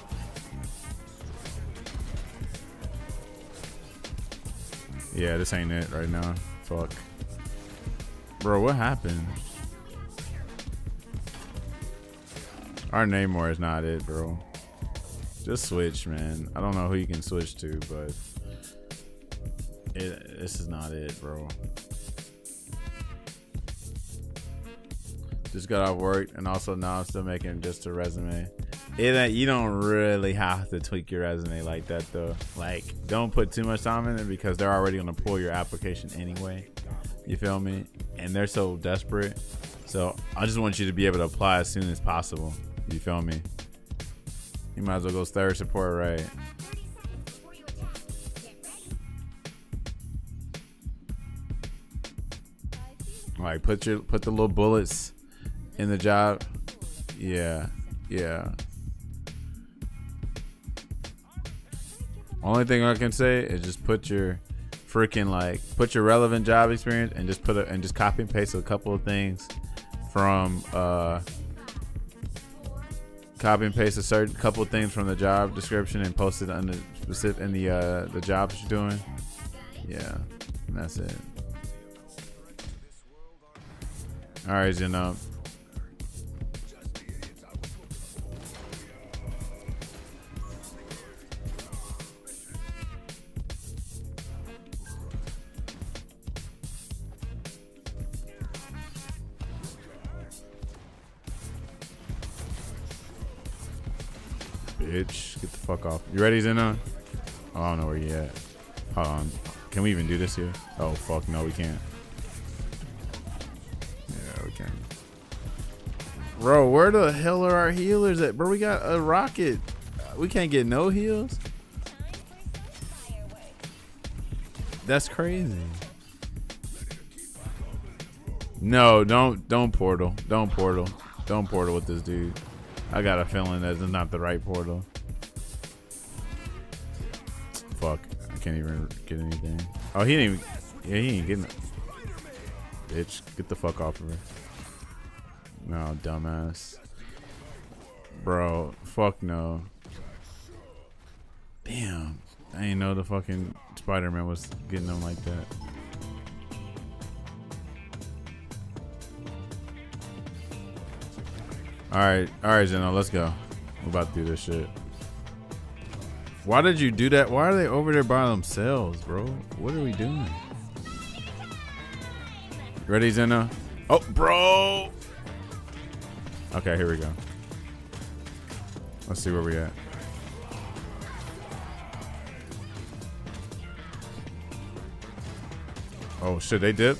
Yeah, this ain't it right now. Fuck. Bro, what happened? Our Namor is not it, bro. Just switch, man. I don't know who you can switch to, but this is not it, bro. Just got off work, and also now I'm still making just a resume. You don't really have to tweak your resume like that, though. Like, don't put too much time in it because they're already gonna pull your application anyway. You feel me? And they're so desperate. So I just want you to be able to apply as soon as possible. You feel me? You might as well go third support, right? Like, put the little bullets in the job. Yeah. Only thing I can say is just put your relevant job experience and just copy and paste a couple of things from copy and paste a certain couple of things from the job description and post it under specific in the job that you're doing. Yeah, and that's it. All right, Zeno. Bitch, get the fuck off. You ready, Zeno? Oh, I don't know where you at. Hold on. Can we even do this here? Oh, fuck. No, we can't. fucking. Bro, where the hell are our healers at? Bro, we got a rocket. We can't get no heals. That's crazy. No, don't portal. Don't portal. Don't portal with this dude. I got a feeling that is not the right portal. Fuck. I can't even get anything. Oh, he didn't even. Yeah, he ain't getting it. Bitch, get the fuck off of her. No, dumbass. Bro, fuck no. Damn. I didn't know the fucking Spider-Man was getting them like that. Alright, Zeno, let's go. We're about to do this shit. Why did you do that? Why are they over there by themselves, bro? What are we doing? Ready, Zeno? Oh, bro! Okay, here we go. Let's see where we at. Oh shit, they did.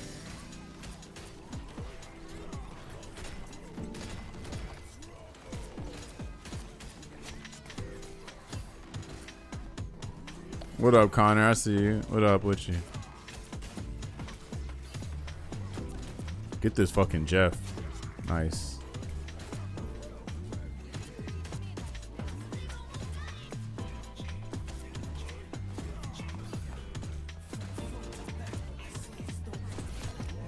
What up, Connor? I see you. What up with you? Get this fucking Jeff. Nice.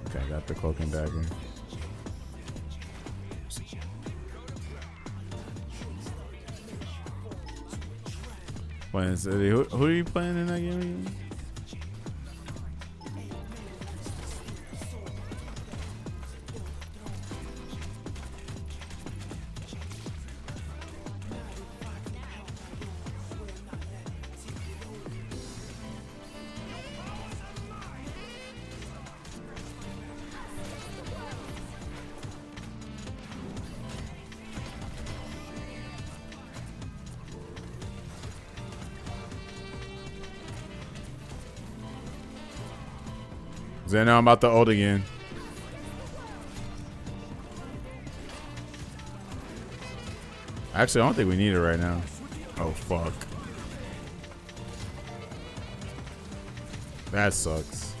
Okay, I got the cloak and dagger. Playing City. Who are you playing in that game again? Now I'm about to ult again. Actually, I don't think we need it right now. Oh, fuck. That sucks.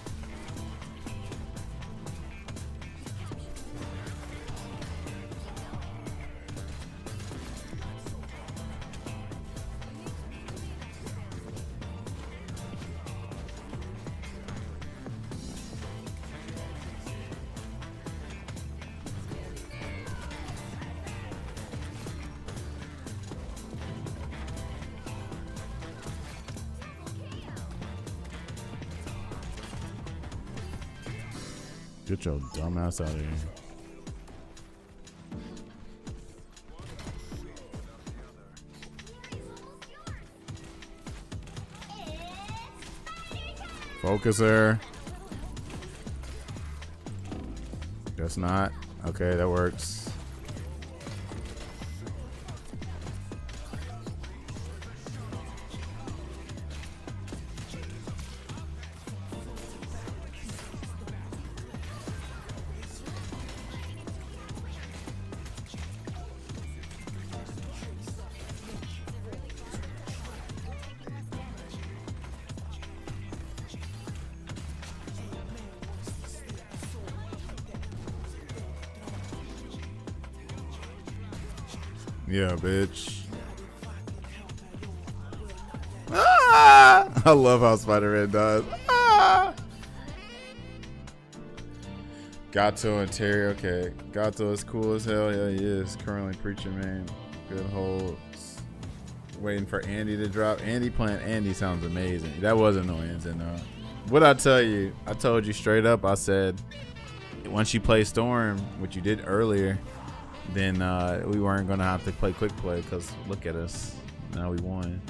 Get your dumb ass out of here. Focuser. Guess not. Okay, that works. Yeah, bitch. Ah! I love how Spider-Man does. Ah! Gato and Terry, okay. Gato is cool as hell. Yeah, he is. Currently preaching, man. Good holds. Waiting for Andy to drop. Andy playing Andy sounds amazing. That was annoying, though. What I tell you? I told you straight up. I said, once you play Storm, which you did earlier, then we weren't gonna have to play quick play because look at us. Now we won.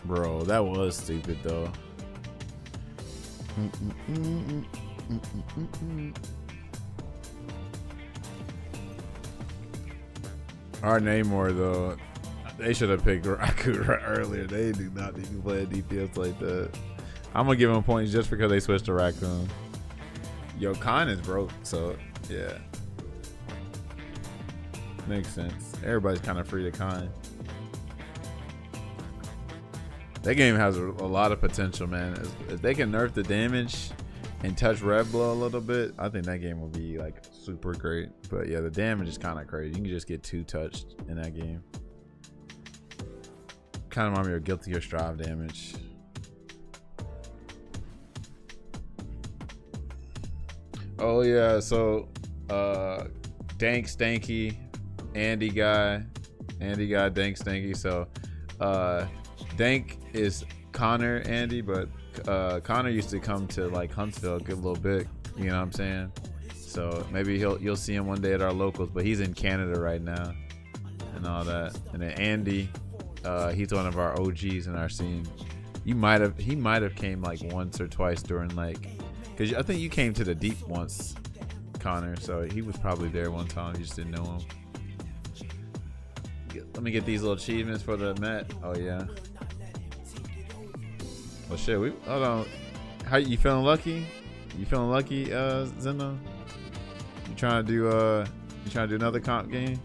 Bro, that was stupid though. Our Namor though, they should have picked Raku earlier. They do not need to play a DPS like that. I'm gonna give them points just because they switched to Raccoon. Yo, Khan is broke, so yeah. Makes sense. Everybody's kind of free to Khan. That game has a lot of potential, man. If they can nerf the damage and touch red blow a little bit, I think that game will be like super great. But yeah, the damage is kind of crazy. You can just get 2 touched in that game. Kind of remind me of Guilty Gear Strive damage. Oh yeah, so Dank Stanky, Andy guy, Dank Stanky. So Dank is Connor Andy, but Connor used to come to like Huntsville a good little bit, you know what I'm saying? So maybe you'll see him one day at our locals, but he's in Canada right now and all that. And then Andy, he's one of our OGs in our scene. He might have came like once or twice during like, because I think you came to the deep once, Connor, so he was probably there one time. You just didn't know him. Let me get these little achievements for the Met. Oh yeah. Oh shit, hold on. How you feeling lucky? You feeling lucky, Zeno? You trying to do another comp game?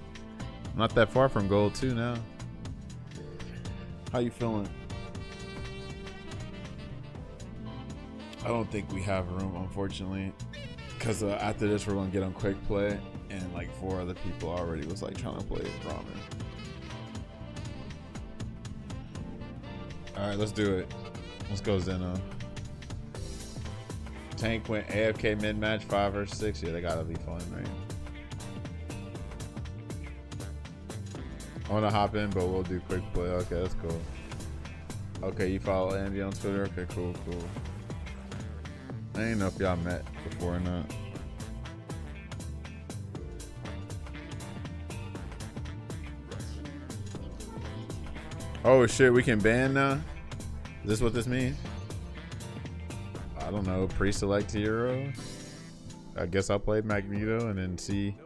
I'm not that far from gold 2 now. How you feeling? I don't think we have room, unfortunately, because after this we're gonna get on quick play, and like 4 other people already was like trying to play ramen. All right, let's do it. Let's go, Zeno. Tank went AFK mid match 5 versus 6. Yeah, they gotta be fun, right? I wanna hop in, but we'll do quick play. Okay, that's cool. Okay, you follow Andy on Twitter. Okay, cool. I didn't know if y'all met before or not. Oh shit, we can ban now? Is this what this means? I don't know, pre-select hero? I guess I'll play Magneto and then see.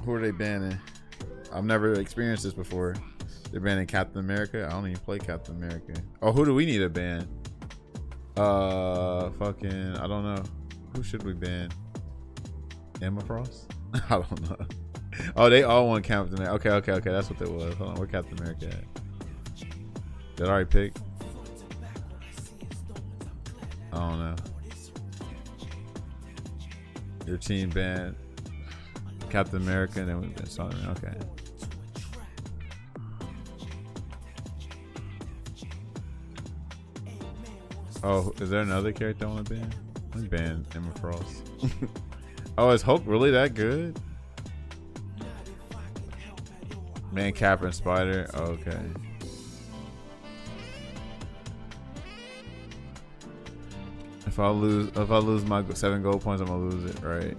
Who are they banning? I've never experienced this before. They're banning Captain America. I don't even play Captain America. Oh, who do we need to ban? Fucking, I don't know. Who should we ban? Emma Frost? I don't know. Oh, they all want Captain America. Okay. That's what it was. Hold on, where Captain America at? Did I already pick? I don't know. Your team banned Captain America, and then we've been starting. Okay. Oh, is there another character I want to ban? Let me ban Emma Frost. Oh, is Hulk really that good? Man, Cap and Spider. Oh, okay. If I lose my 7 gold points, I'm gonna lose it, right?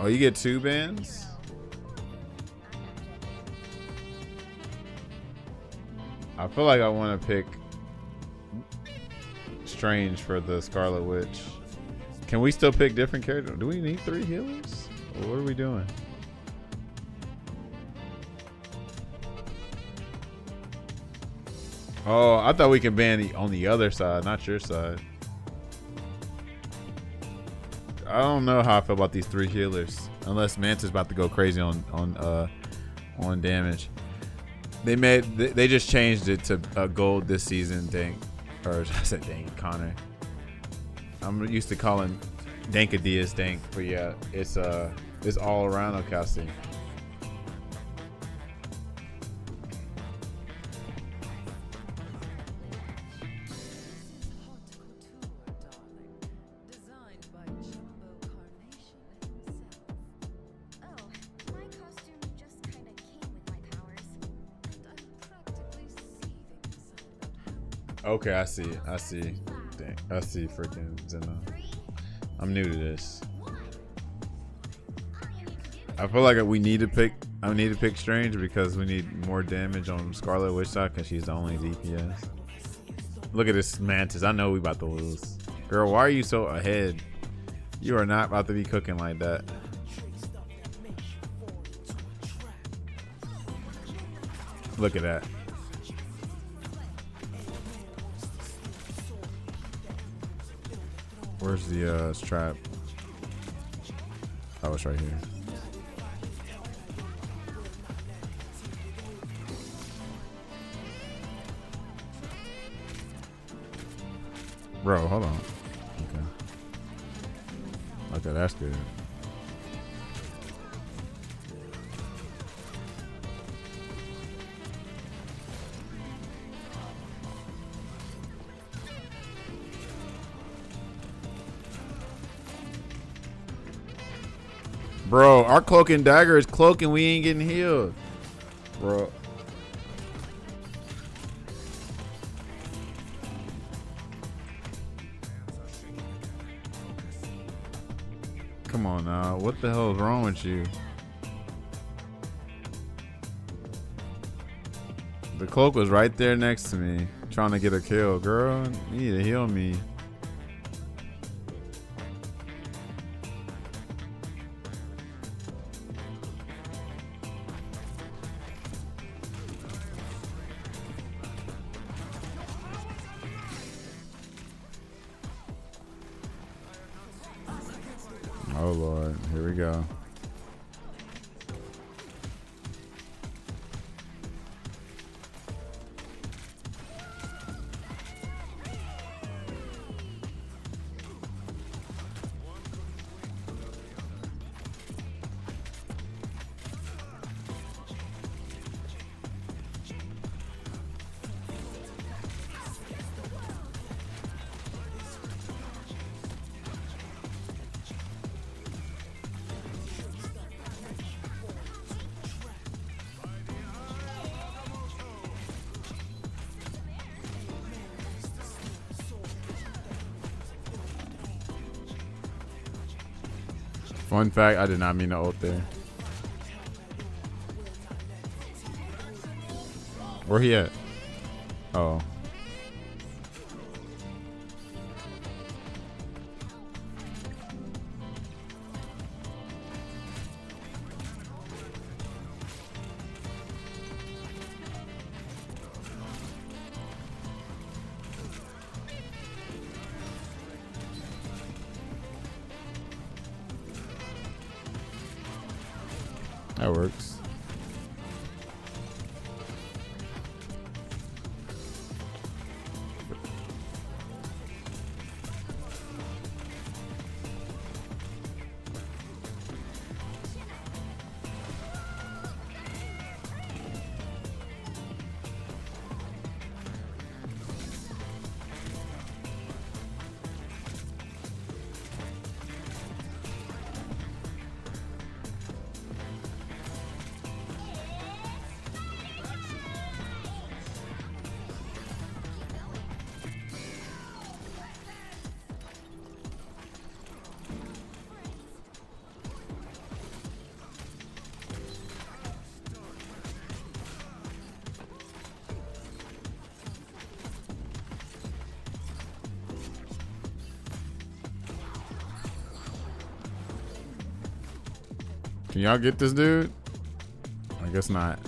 Oh, you get 2 bans? I feel like I want to pick Strange for the Scarlet Witch. Can we still pick different characters? Do we need 3 healers? Or what are we doing? Oh, I thought we can ban on the other side, not your side. I don't know how I feel about these 3 healers, unless Manta's about to go crazy on damage. They just changed it to a gold this season, Dank, or I said Dank, Connor. I'm used to calling Dankadias Dank, but yeah, it's all around Okasi. Okay, I see. Dang, I see freaking Zeno. I'm new to this. I feel like we need to pick. I need to pick Strange because we need more damage on Scarlet Witch side because she's the only DPS. Look at this Mantis. I know we about to lose. Girl, why are you so ahead? You are not about to be cooking like that. Look at that. Where's the strap? Oh, it's right here. Bro, hold on. Okay. Okay, that's good. Bro, our cloak and dagger is cloaking. We ain't getting healed. Bro. Come on now. What the hell is wrong with you? The cloak was right there next to me. Trying to get a kill. Girl, you need to heal me. Oh Lord, here we go. Fun fact, I did not mean to ult there. Where he at? Oh. That works. Can y'all get this dude? I guess not.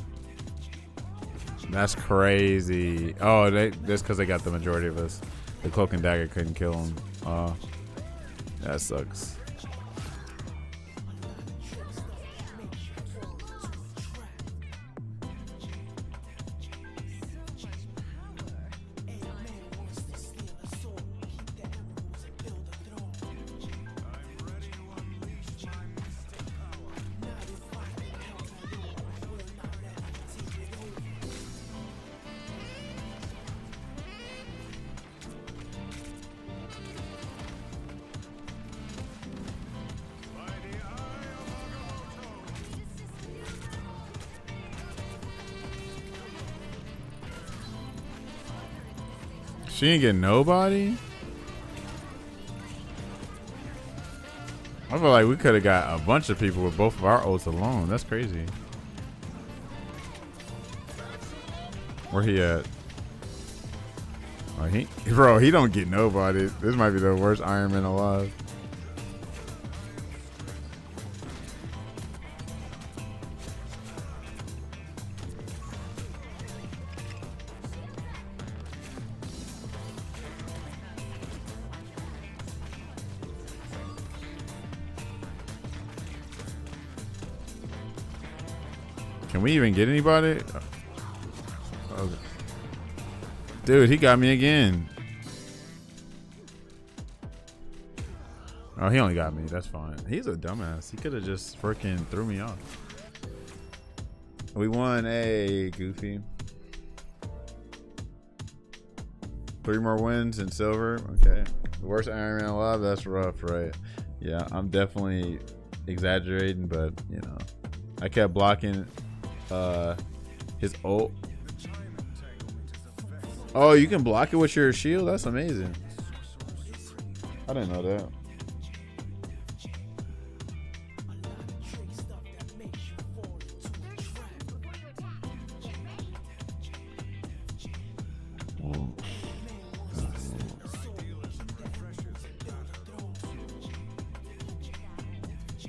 That's crazy. Oh, that's because they got the majority of us. The cloak and dagger couldn't kill him. That sucks. She ain't getting nobody? I feel like we could have got a bunch of people with both of our ults alone. That's crazy. Where he at? Oh, bro, he don't get nobody. This might be the worst Iron Man alive. Can we even get anybody? Okay. Dude, he got me again. Oh, he only got me. That's fine. He's a dumbass. He could have just freaking threw me off. We won a Goofy. 3 more wins in silver. Okay. The worst Iron Man alive. That's rough, right? Yeah, I'm definitely exaggerating, but you know, I kept blocking his ult. Oh, you can block it with your shield? That's amazing. I didn't know that.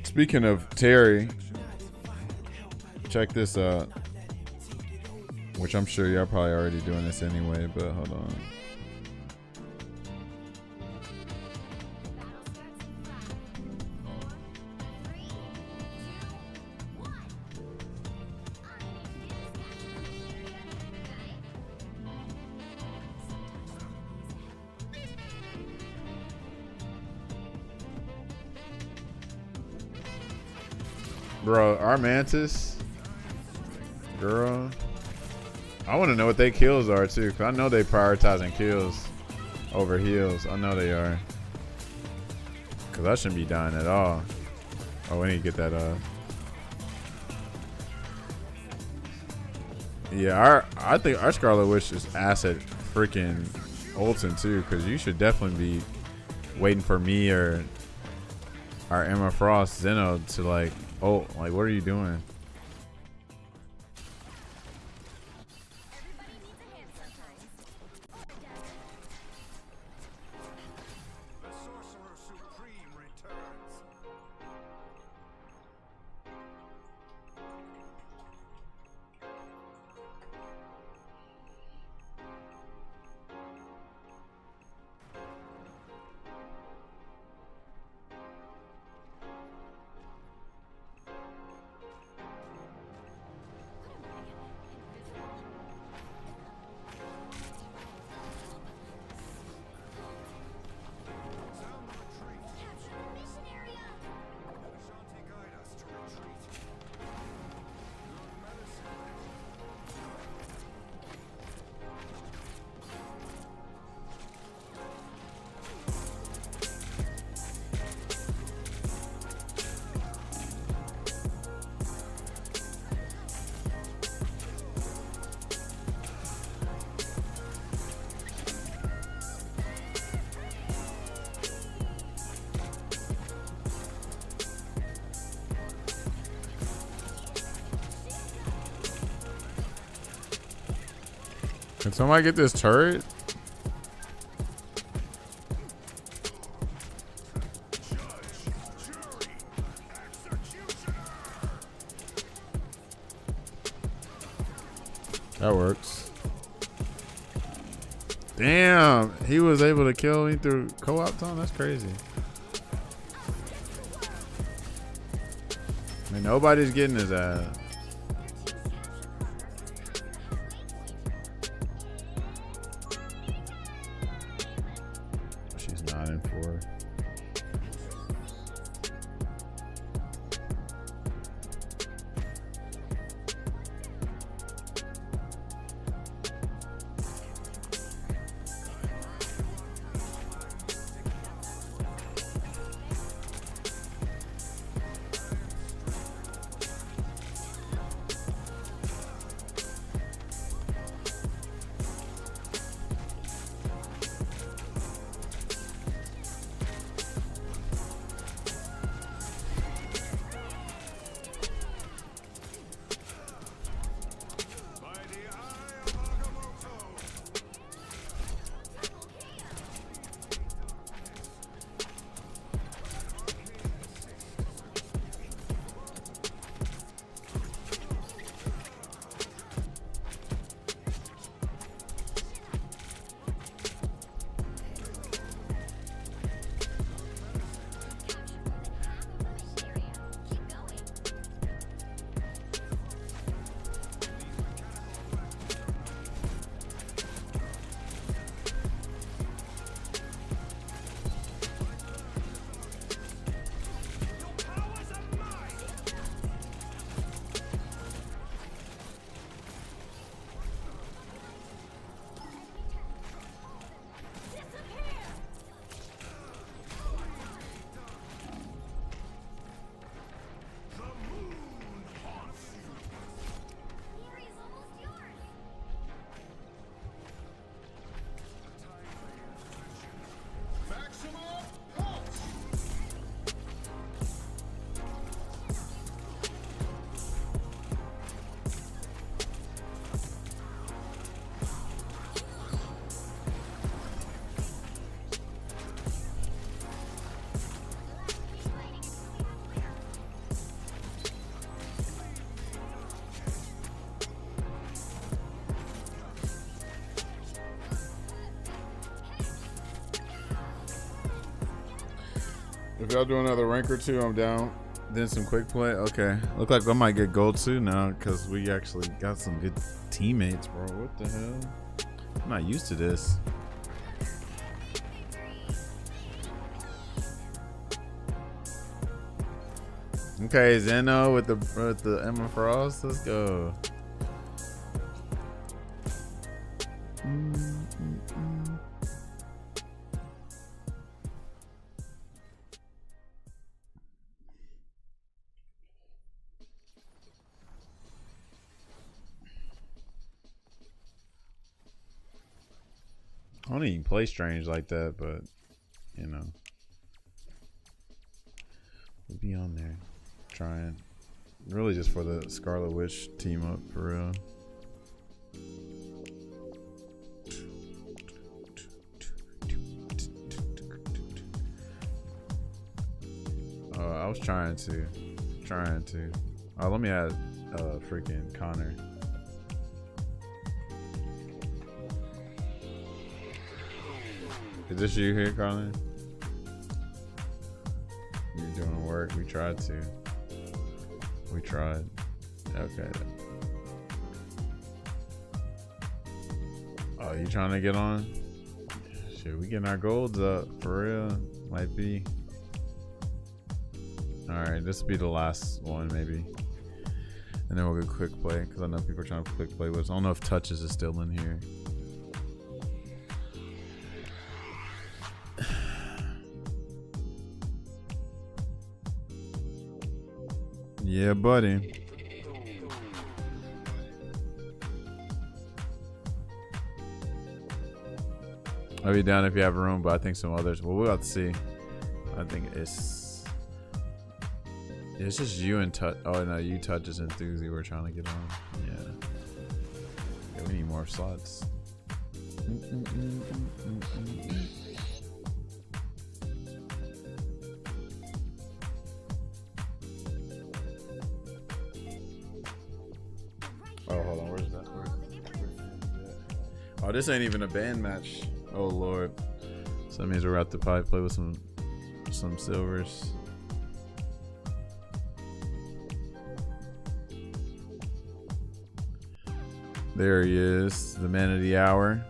Speaking of Terry, check this out. Which I'm sure y'all probably already doing this anyway, but hold on. Bro, our Mantis, girl, I want to know what their kills are too, because I know they prioritizing kills over heals. I know they are, because I shouldn't be dying at all. Oh, we need to get that yeah, I think our Scarlet Witch is asset freaking ulting too, because you should definitely be waiting for me or our Emma Frost Zeno to like, oh, like what are you doing? Can somebody get this turret? That works. Damn, he was able to kill me through co-op time? That's crazy. I mean, nobody's getting his ass. She's 9-4. If y'all do another rank or two, I'm down. Then some quick play. Okay. Look like I might get gold too now because we actually got some good teammates, bro. What the hell? I'm not used to this. Okay, Zeno with the Emma Frost. Let's go. I don't even play Strange like that, but you know, we'll be on there trying. Really, just for the Scarlet Witch team up for real. I was trying to. Oh, let me add freaking Connor. Is this you here, Connor? You're doing work. We tried to. We tried. Okay. Oh, you trying to get on? Shit, we getting our golds up for real. Might be. Alright, this will be the last one maybe. And then we'll go quick play because I know people are trying to quick play with us. I don't know if Touches is still in here. Yeah, buddy. I'll be down if you have room, but I think some others. Well, we'll have to see. I think it's just you and Touch. Oh no, you Touches and Thuzy we're trying to get on. Yeah, we need more slots. Oh, hold on. Where's that? Oh, this ain't even a band match. Oh lord. So that means we're about to probably play with some silvers. There he is, the man of the hour.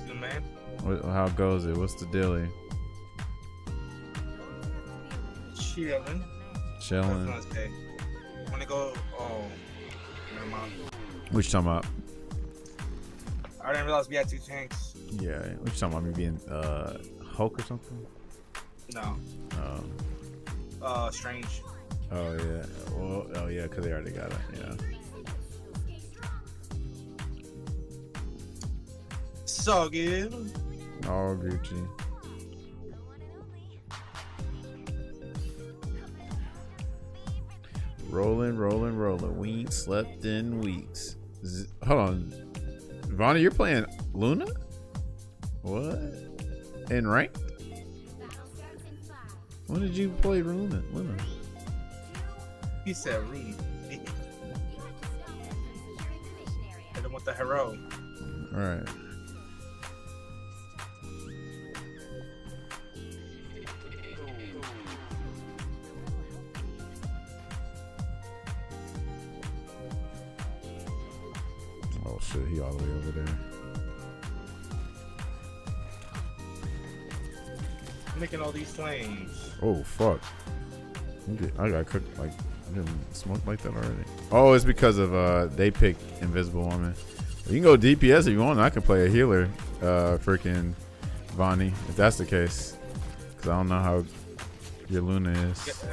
The man. How goes it? What's the dilly? Chilling. Chilling. Wanna go? Oh, never mind. What you talking about? I didn't realize we had 2 tanks. Yeah, what you talking about? Me being Hulk or something? No. Strange. Oh yeah. Well, oh yeah, because they already got it. Yeah. So good. All Gucci. Rolling. We ain't slept in weeks. Hold on. Vonnie, you're playing Luna? What? In ranked? When did you play Luna? He said Rune. Hit him with the hero. Alright. Oh shit, he all the way over there. Making all these flames. Oh fuck. I got cooked like I didn't smoke like that already. Oh, it's because of they picked Invisible Woman. You can go DPS if you want. I can play a healer, freaking Vonnie, if that's the case. Cause I don't know how your Luna is.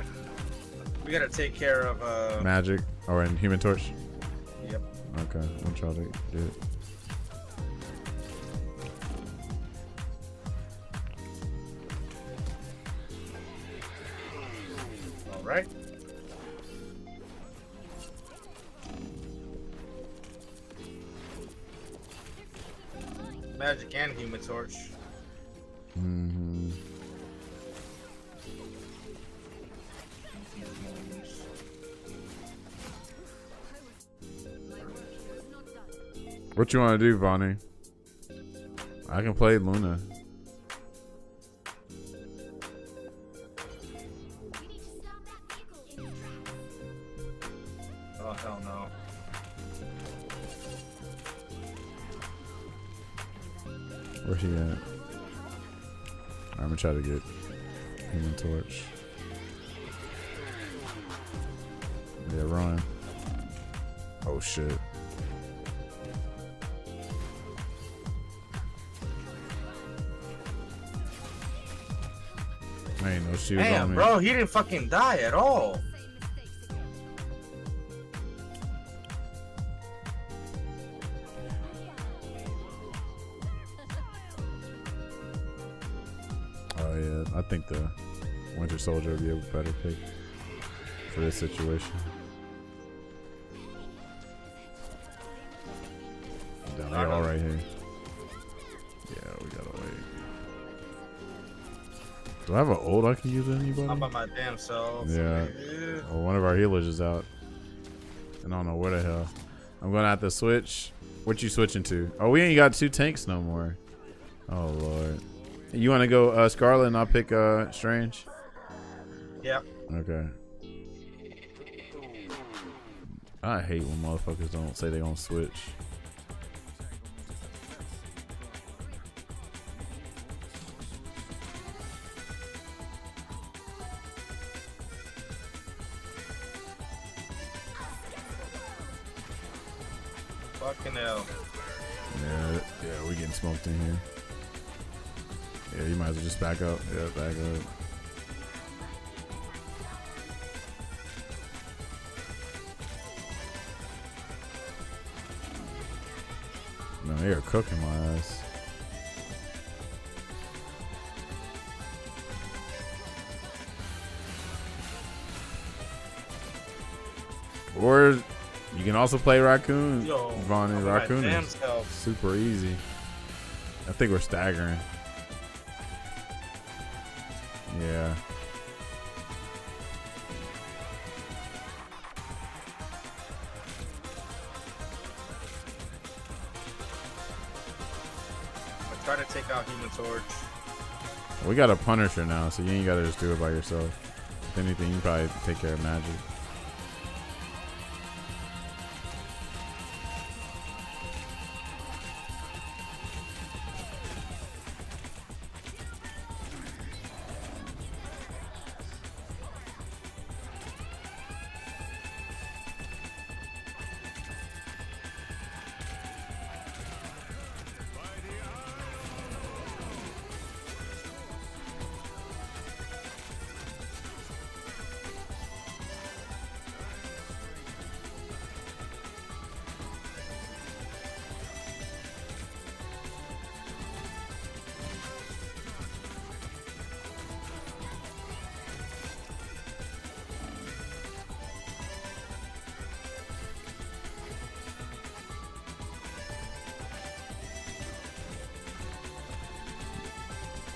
We gotta take care of Magic or in Human Torch. Yep. Okay, I'll try to do it. All right. Magic and Human Torch. Mm-hmm. What you want to do, Vonnie? I can play Luna. Where's he at? I'm gonna try to get Human Torch. Yeah, run. Oh shit. I ain't no shield on Damn, me. bro, he didn't fucking die at all. Oh yeah, I think the Winter Soldier would be a better pick for this situation. Down here, all right here. Yeah, we gotta wait. Do I have an ult I can use with anybody? I'm by my damn self. Yeah. Well, one of our healers is out. And I don't know where the hell. I'm gonna have to switch. What you switching to? Oh, we ain't got 2 tanks no more. Oh lord. You wanna go Scarlet and I'll pick Strange? Yeah. Okay. I hate when motherfuckers don't say they gonna switch. Fucking hell. Yeah, we getting smoked in here. Yeah, you might as well just back up. Yeah, back up. No, they are cooking my ass. Or you can also play Raccoon. Yo, Vaughn and I'm by my Raccoon damn is self. super easy. I think we're staggering. Yeah. I try to take out Human Torch. We got a Punisher now, so you ain't gotta just do it by yourself. If anything, you probably take care of magic.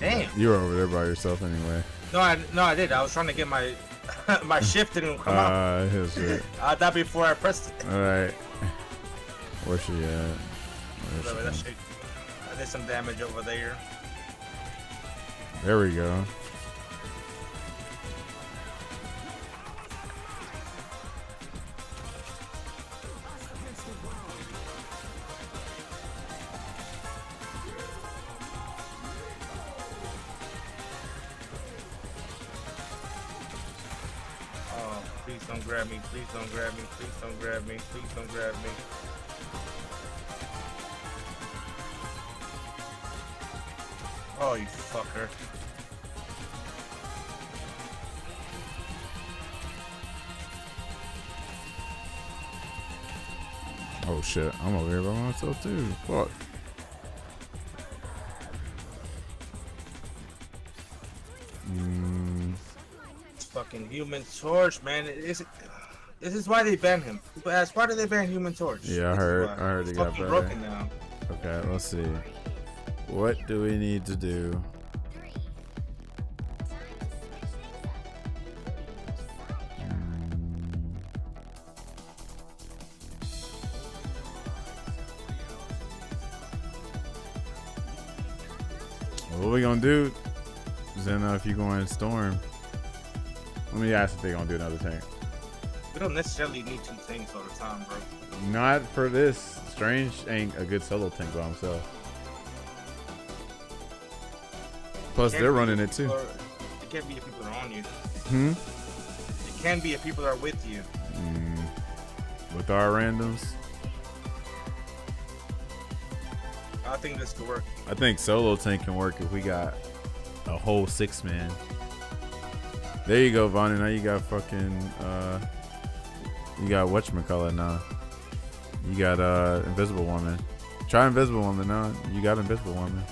Damn. You were over there by yourself anyway. No, I did. I was trying to get my my shift didn't come out. His shit. I thought before I pressed it. Alright. Where's she at? Where's Whatever, that she shit. I did some damage over there. at? There we go. Oh, please don't grab me. Please don't grab me. Please don't grab me. Please don't grab me. Oh, you fucker. Oh shit, I'm over here by myself too. Fuck. It's fucking Human Torch, man. This is why they banned him. That's why did they ban Human Torch? Yeah, I This is heard. why. I heard It's it got fucking better. broken now. Okay, let's see. What do we need to do? What we gonna do? Zena, if you go in Storm. Let me ask if they gonna do another tank. We don't necessarily need 2 tanks all the time, bro. Not for this. Strange ain't a good solo tank by himself. Plus, Can't they're be running if it too. people are- It can't be if people are on you. Hmm. It can be if people are with you. With our randoms, I think this could work. I think solo tank can work if we got a whole 6-man. There you go, Vonnie. Now you got fucking you got whatchamacallit now. You got Invisible Woman. Try Invisible Woman now. You got Invisible Woman.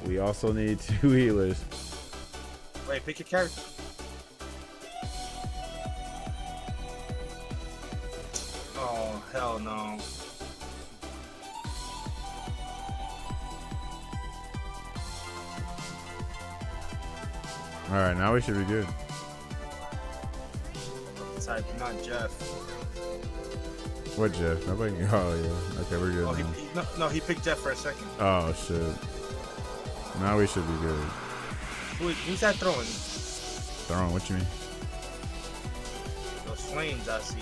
We also need 2 healers. Wait, pick your character. Oh, hell no. Alright, now we should be good. Sorry, not Jeff. What, Jeff? Nobody. Oh, yeah. Okay, we're good Oh, now. no, he picked Jeff for a second. Oh, shit. Now we should be good. Who's that throwing? Throwing, what you mean? Those flames I see.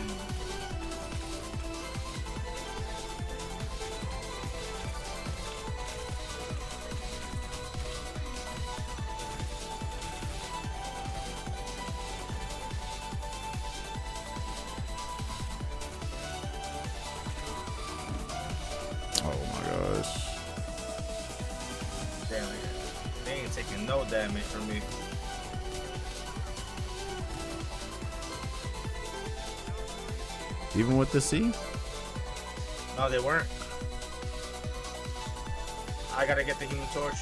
Oh my gosh. Damn it. They ain't taking no damage from me. Even with the C? No, they weren't. I gotta get the Human Torch.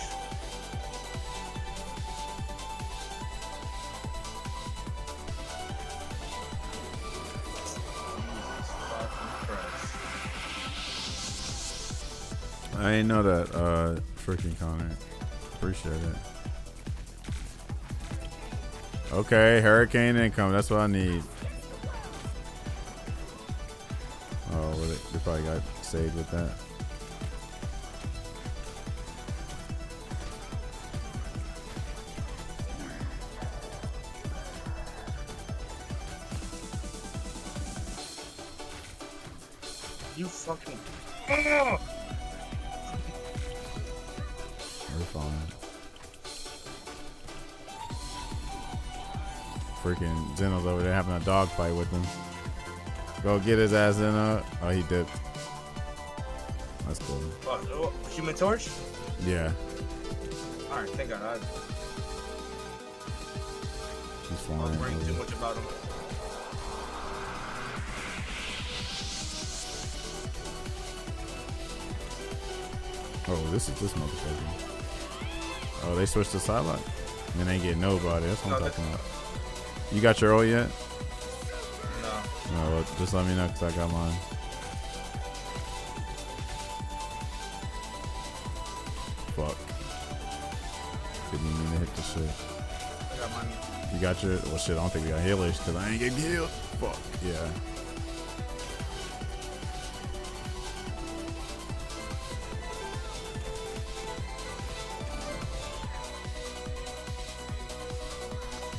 Jesus fucking Christ. I didn't know that, freaking Connor. Appreciate it. Okay, hurricane income. That's what I need. Oh, well, they probably got saved with that. You fucking. We're fine. Freaking Zeno's over there having a dog fight with him. Go get his ass in. Oh, he dipped. That's cool. Oh, Human Torch? Yeah, Alright, thank God. he's I flying. was worrying too much about him. Oh, this is this motherfucker. Oh, they switched to Psylocke. And they ain't get nobody. That's what I'm No, talking about. You got your ult yet? No. No, well, just let me know because I got mine. Fuck. Didn't even mean to hit the shit. I got mine. You got your. Well, shit, I don't think we got healers because I ain't getting healed. Fuck. Yeah.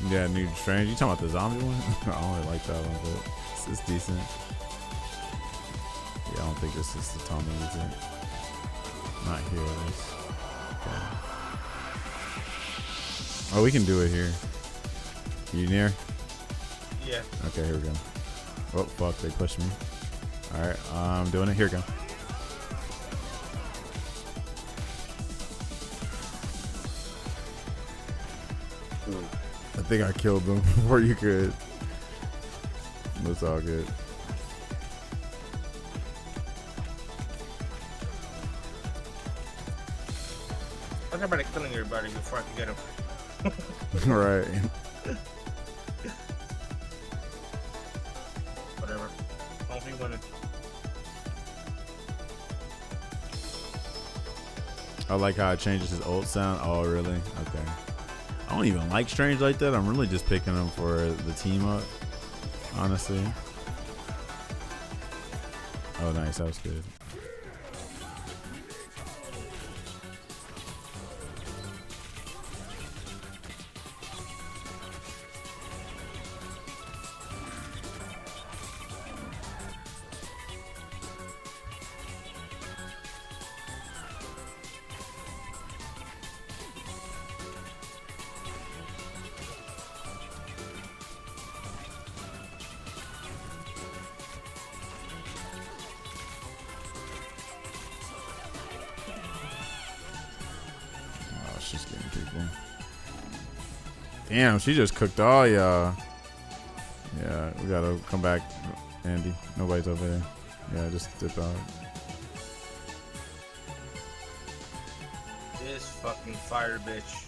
Yeah, New Strange. You talking about the zombie one? I don't really like that one, but it's decent. Yeah, I don't think this is the time to use it. Not here, at least. Okay. Oh, we can do it here. You near? Yeah. Okay, here we go. Oh, fuck, they pushed me. Alright, I'm doing it. Here we go. I think I killed them before you could. That's all good. I was about to killing everybody before I could get him. Right. Whatever. Don't be winning. I like how it changes his ult sound. Oh, really? Okay. I don't even like Strange like that. I'm really just picking him for the team up, honestly. Oh, nice. That was good. just getting people. Damn, she just cooked all y'all. Yeah, we gotta come back, Andy. Nobody's over there. Yeah, just dip out. This fucking fire bitch.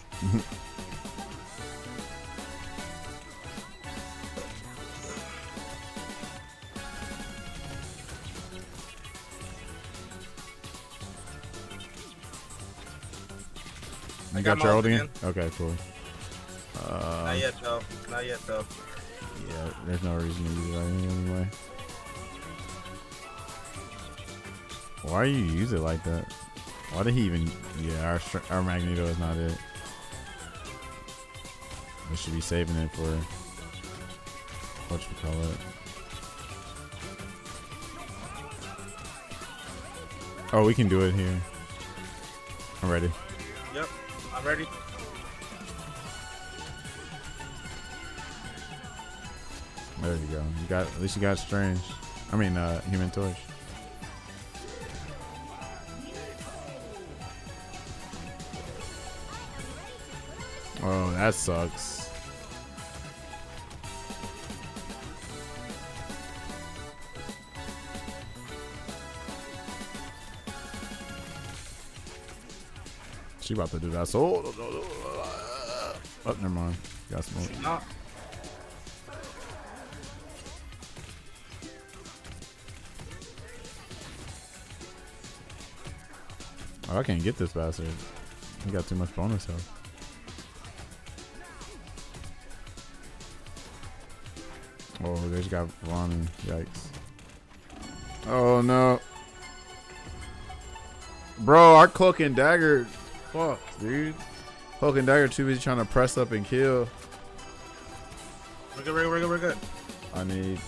You got your my ult ult again? Okay, cool. Not yet though. Not yet though. Yeah, there's no reason to use it anyway. Why you use it like that? Why did he even? Yeah, our Magneto is not it. We should be saving it for what you call it. Oh, we can do it here. I'm ready. Yep, I'm ready. There you go. You got at least you got Strange. I mean, Human Torch. Oh, that sucks. She about to do that. So, oh, never mind. Got smoke. No. Oh, I can't get this bastard. He got too much bonus health. Oh, they just got Ronnie. Yikes. Oh, no. Bro, our Cloak and Dagger. Fuck, dude. Cloak and Dagger too busy trying to press up and kill. We're good, we're good, we're good. I need.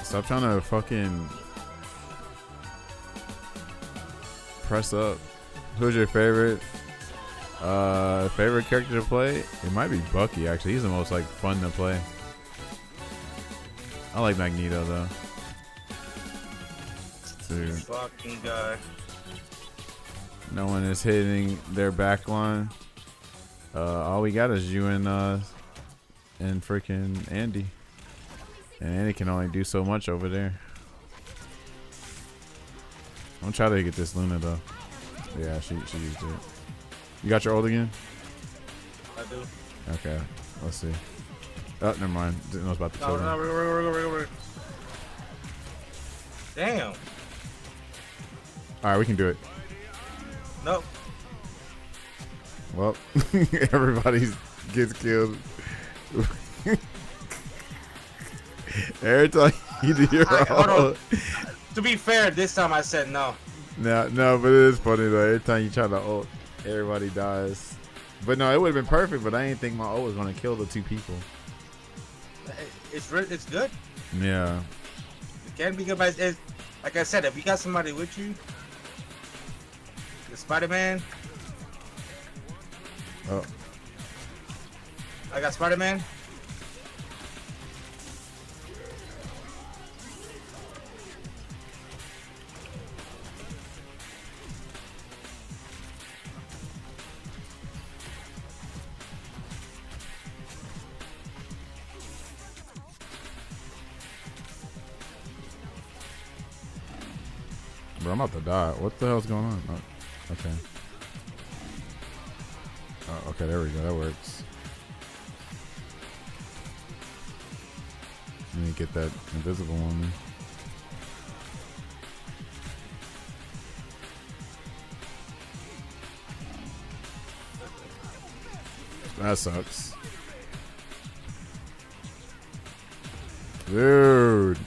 Stop trying to fucking press up. Who's your favorite? Favorite character to play? It might be Bucky actually. He's the most like fun to play. I like Magneto though. Dude. Fucking guy. No one is hitting their back line. All we got is you and freaking Andy. And Andy can only do so much over there. I'm trying to get this Luna though. Yeah, she used it. You got your ult again? I do. Okay, let's see. Oh, never mind. Didn't know I was about to kill No, no, him. we're. Damn. Alright, we can do it. Nope. Well, everybody gets killed. Every time you do your Hold ult. on. To be fair, this time I said no. No, but it is funny though. Every time you try to ult, everybody dies. But no, it would have been perfect, but I didn't think my ult was going to kill the two people. It's good. Yeah. It can be good, but it's, like I said, if you got somebody with you, the Spider-Man. Oh. I got Spider-Man. Bro, I'm about to die. What the hell's going on? Oh, okay. Oh, okay, there we go. That works. Let me get that invisible one. That sucks. Dude.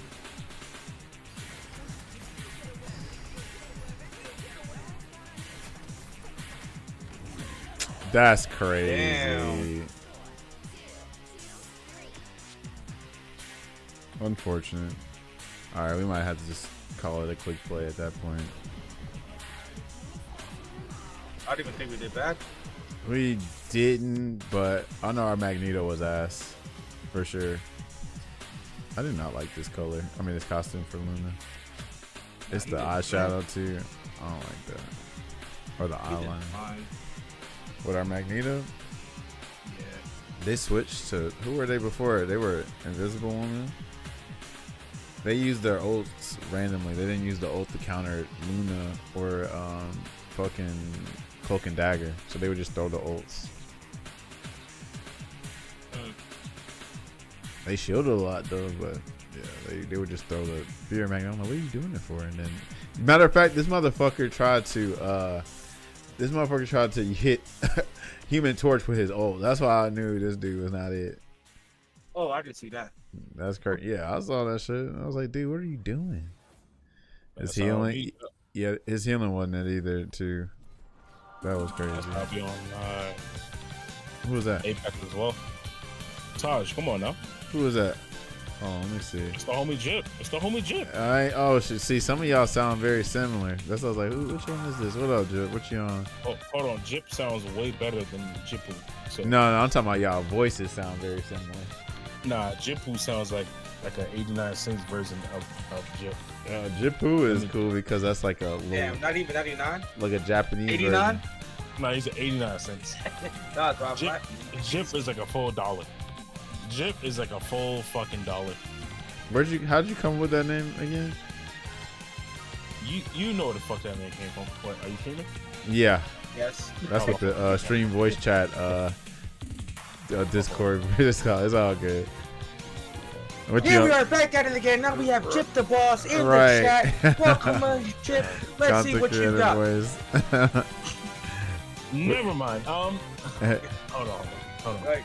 That's crazy. Damn. Unfortunate. Alright, we might have to just call it a quick play at that point. I don't even think we did bad. We didn't, but I know our Magneto was ass. For sure. I do not like this color. I mean, this costume for Luna. It's He the did eyeshadow too. I don't like that. Or the He did eyeliner. fine. With our Magneto, Yeah. they switched to who were they before? They were Invisible Woman. They used their ults randomly. They didn't use the ult to counter Luna or fucking Cloak and Dagger. So they would just throw the ults. They shielded a lot though, but yeah, they would just throw the fear magnet. I'm like, what are you doing it for? And then, matter of fact, this motherfucker tried to hit Human Torch with his ult. That's why I knew this dude was not it. Oh, I can see that. That's crazy. Yeah, I saw that shit. I was like, dude, what are you doing? His That's how healing, he- yeah, his healing wasn't it either. Too. That was crazy. That's probably on Who was that? Apex as well. Taj, come on now. Who was that? Oh, let me see. It's the homie Jip. It's the homie Jip. See, some of y'all sound very similar. That's why I was like, which one is this? What up, Jip? What you on? Oh, hold on. Jip sounds way better than Jipu. So, No, I'm talking about y'all voices sound very similar. Nah, Jipu sounds like an 89 cents version of Jip. Jipu is cool because that's like a little, Damn, not even 99. like a Japanese 89. version. Nah, he's at 89 cents. Nah, bro, Jip, Jip is like a full $1. Jip is like a full fucking $1. How'd you come with that name again? You know where the fuck that name came from. What, are you streaming? Yeah, Yes. that's what the stream voice chat Discord it's all good. What Here you we on? are back at it again. Now we have Chip the boss in Right. the chat. Welcome, Chip. Let's see Content what you creator got. voice. Never mind. Hold on.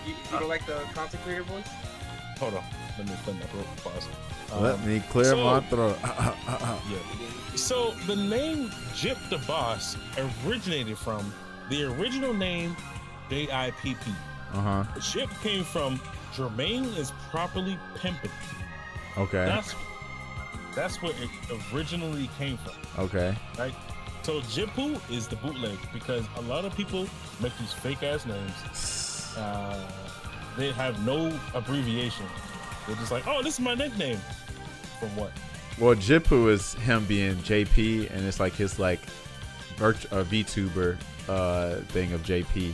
You don't like the content creator voice? Hold on. Let me clear my throat. Pause. Let me clear so- my throat. Yeah. So the name Jip the Boss originated from the original name JIPP. Jip came from Jermaine is properly pimping. Okay. That's where it originally came from, Okay. right? So Jipu is the bootleg because a lot of people make these fake ass names. They have no abbreviation. They're just like, oh, this is my nickname. From what? Well, Jipu is him being JP, and it's like his like VTuber thing of JP.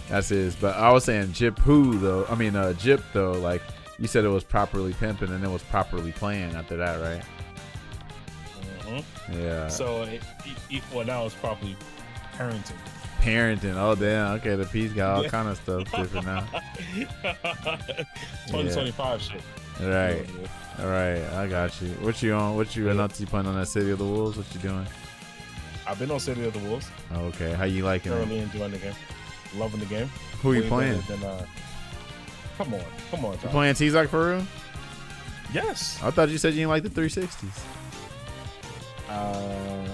That's his. But I was saying Jipu though. I mean Jip though. Like you said, it was properly pimping, and it was properly playing after that, right? Mm-hmm. Yeah. So well, now it's probably parenting. Parenting. Oh damn. Okay, the P's got all kind of stuff different now. 2025 shit. Right. All right. I got you. What you on? What you up to? You playing on that City of the Wolves? What you doing? I've been on City of the Wolves. Okay. How you liking Thoroughly it? enjoying the game. Loving the game. Who you Way playing? better Than, come on, You Tom. playing T-Zoc for real? Yes. I thought you said you didn't like the 360s.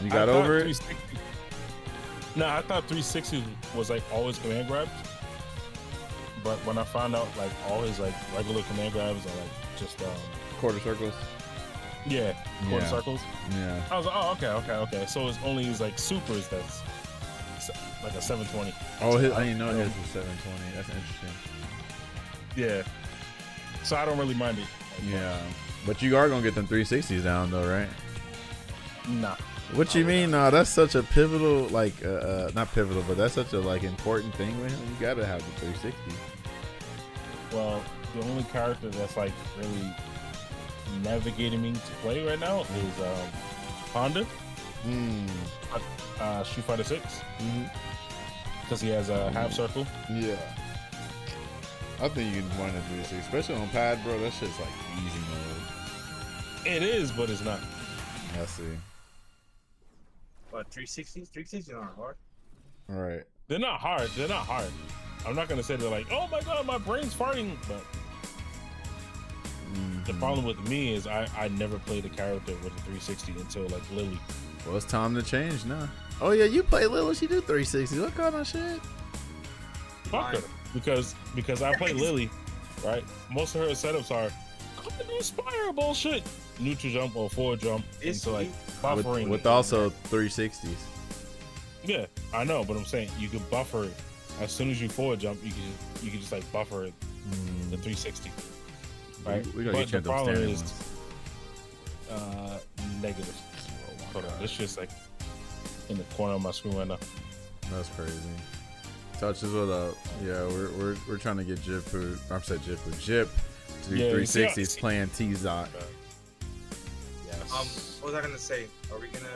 You got I thought over it? 360 Nah, I thought 360 was like always command grabs. But when I found out like all his like regular command grabs are like just Quarter circles. quarter Yeah. circles. Yeah. I was like, oh, okay. So it's only his like supers that's like a 720. Oh, I didn't know his was 720. That's interesting. Yeah. So I don't really mind it. Yeah. But you are gonna get them 360s down though, right? Nah. What you mean? No, that's such a pivotal, like, not pivotal, but that's such a like important thing with him. You gotta have the 360. Well, the only character that's like really navigating me to play right now is Honda, Street Fighter 6, because he has a half circle. Yeah. I think you can run a 360, especially on pad, bro. That shit's like easy mode. It is, but it's not. I see. What, 360s? 360s aren't hard. All right. They're not hard. I'm not gonna say they're like, oh my god, my brain's farting. But the problem with me is I never played a character with a 360 until like Lily. Well, it's time to change now. Oh yeah, you play Lily. She do 360s. What kind of shit? Fuck her. Because I play Lily, right? Most of her setups are Spire bullshit. Neutral jump or forward jump It's into like buffering. With also 360s. Yeah, I know, but I'm saying you can buffer it. As soon as you forward jump, you can just like buffer it, the 360. right? We gotta But get you the those problem standing is ones. negative. Hold on, this shit's like in the corner of my screen right now. That's crazy. Touches what up? Yeah, we're trying to get Jip who I'm saying Jip to do Yeah, you see 360s playing T-Zot. Yes. What was I gonna say? Are we gonna?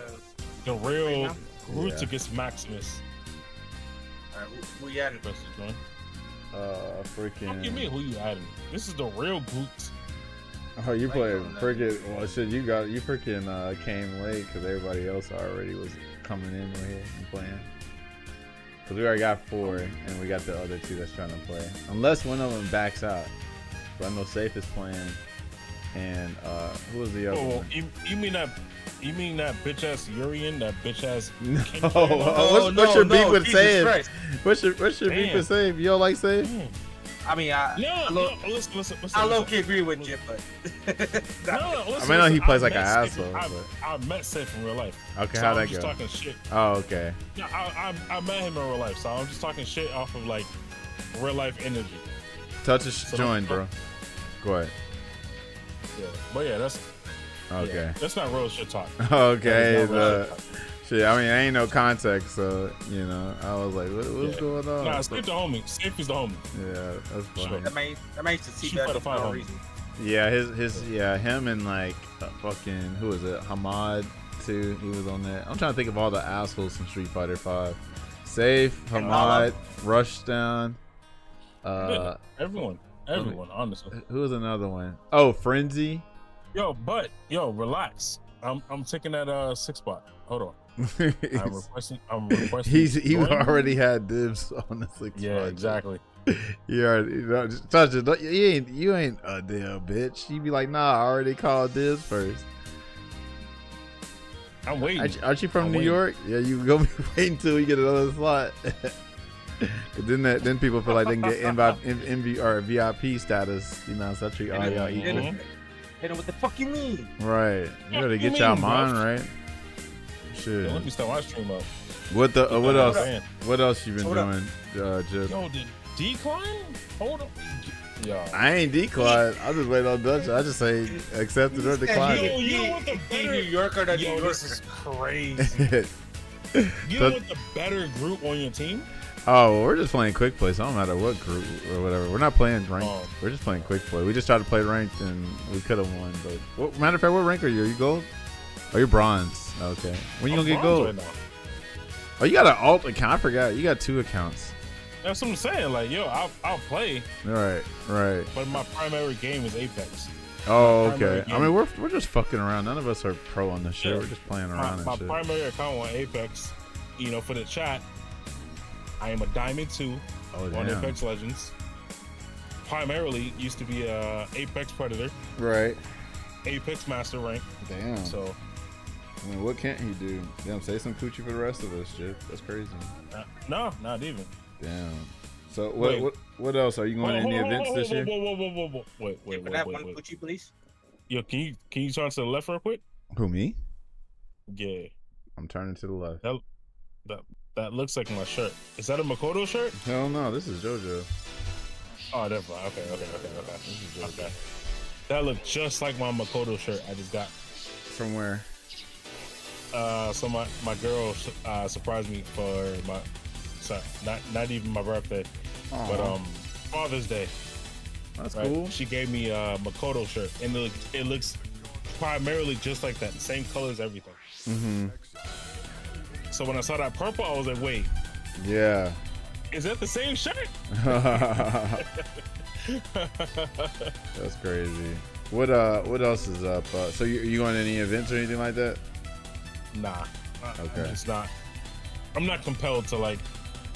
The real now? Groot Yeah. against Maximus. Alright, who you adding? Press the join. Freaking. What do you mean? Who you adding? This is the real Groot. Oh, you Like, played on that freaking. Well, shit, you freaking came late because everybody else already was coming in right here and playing. Because we already got 4 and we got the other 2 that's trying to play. Unless one of them backs out. But I know Safe is playing. And who was the other Oh, one? you mean that? You mean that bitch ass Urian? That bitch ass? No, Oh, what's your beef with Jesus Safe? Christ. What's your beef Damn. with Safe? You don't like Safe? I mean, No, listen. I low-key agree with Jip, but No, listen, I know he plays like met an Safe- asshole, I met Safe in real life. Okay, So how'd I'm that just go? talking shit. Oh, okay. No, I met him in real life, so I'm just talking shit off of like real life energy. Touch is So- joined, bro. Go ahead. Yeah, but yeah, that's Okay. yeah, that's not real shit talk. Okay. That's not real shit talk. Shit, I mean, ain't no context, so, you know, I was like, what's Yeah. going on? Nah, Safe the homie. Safe is the homie. Yeah, that's funny. Sure. that makes the She seat better put a for five no on. reason. Yeah, him and like fucking, who was it? Hamad, too. He was on there. I'm trying to think of all the assholes from Street Fighter 5. Safe, Hamad, Rushdown. Everyone, honestly. Who was another one? Oh, Frenzy. Yo, relax. I'm taking that 6 spot. Hold on. I'm requesting. He join. already had dibs on the 6. Yeah, exactly. You already, just touch it. You ain't a damn bitch. You be like, nah, I already called dibs first. I'm waiting. Aren't you from I'm New waiting. York? Yeah, you gonna be waiting till we get another slot. then people feel like they can get MV or VIP status. You know, so I treat all y'all equal. Mhm. Hey, what the fuck you mean? Right. You gotta you get y'all mean, mind bro? right. Yo, Shit. let me start my stream up. What else? Man. What else you been Hold up. doing, Jib? Yo, the decline? Hold up. Yo. I ain't declined. I just wait on Dutch. I just say accepted or declined. Yo, you know what the He better? New Yorker than New Yo, Yorker. this is crazy. You know what the better group on your team? Oh, well, we're just playing quick play, so I don't matter what group or whatever. We're not playing ranked. Oh. We're just playing quick play. We just tried to play ranked and we could have won. But matter of fact, what rank are you? Are you gold? Oh, you're bronze. Okay. When you I'm gonna get bronze gold? right now. Oh, you got an alt account. I forgot. You got 2 accounts. That's what I'm saying. Like, yo, I'll play, Right. but my primary game is Apex. Oh, My primary okay. I mean, we're just fucking around. None of us are pro on this shit. Yeah. We're just playing My, around my and shit. primary account on Apex, you know, for the chat, I am a Diamond 2 Oh, on damn. Apex Legends. Primarily used to be a Apex Predator, Right. Apex Master rank. Damn. So, I mean, what can't he do? Damn, say some coochie for the rest of us, shit. That's crazy. no, not even. Damn. So Wait. what else? Are you going to any events this year? Whoa. Wait. For that one, Gucci, please. Yo, can you turn to the left real quick? Who, me? Yeah, I'm turning to the left. that looks like my shirt. Is that a Makoto shirt? Hell no, this is JoJo. Oh, never mind. Okay. This is JoJo. Okay. That looked just like my Makoto shirt I just got. From where? So my girl surprised me for my, sorry, not even my birthday, but Aw, Father's Day. that's Right? cool. She gave me a Makoto shirt, and it looks primarily just like that, same colors, everything. Mm-hmm. So when I saw that purple, I was like, wait, Yeah. is that the same shirt? That's crazy. What else is up? So you going to any events or anything like that? Nah. Okay. I'm not compelled to like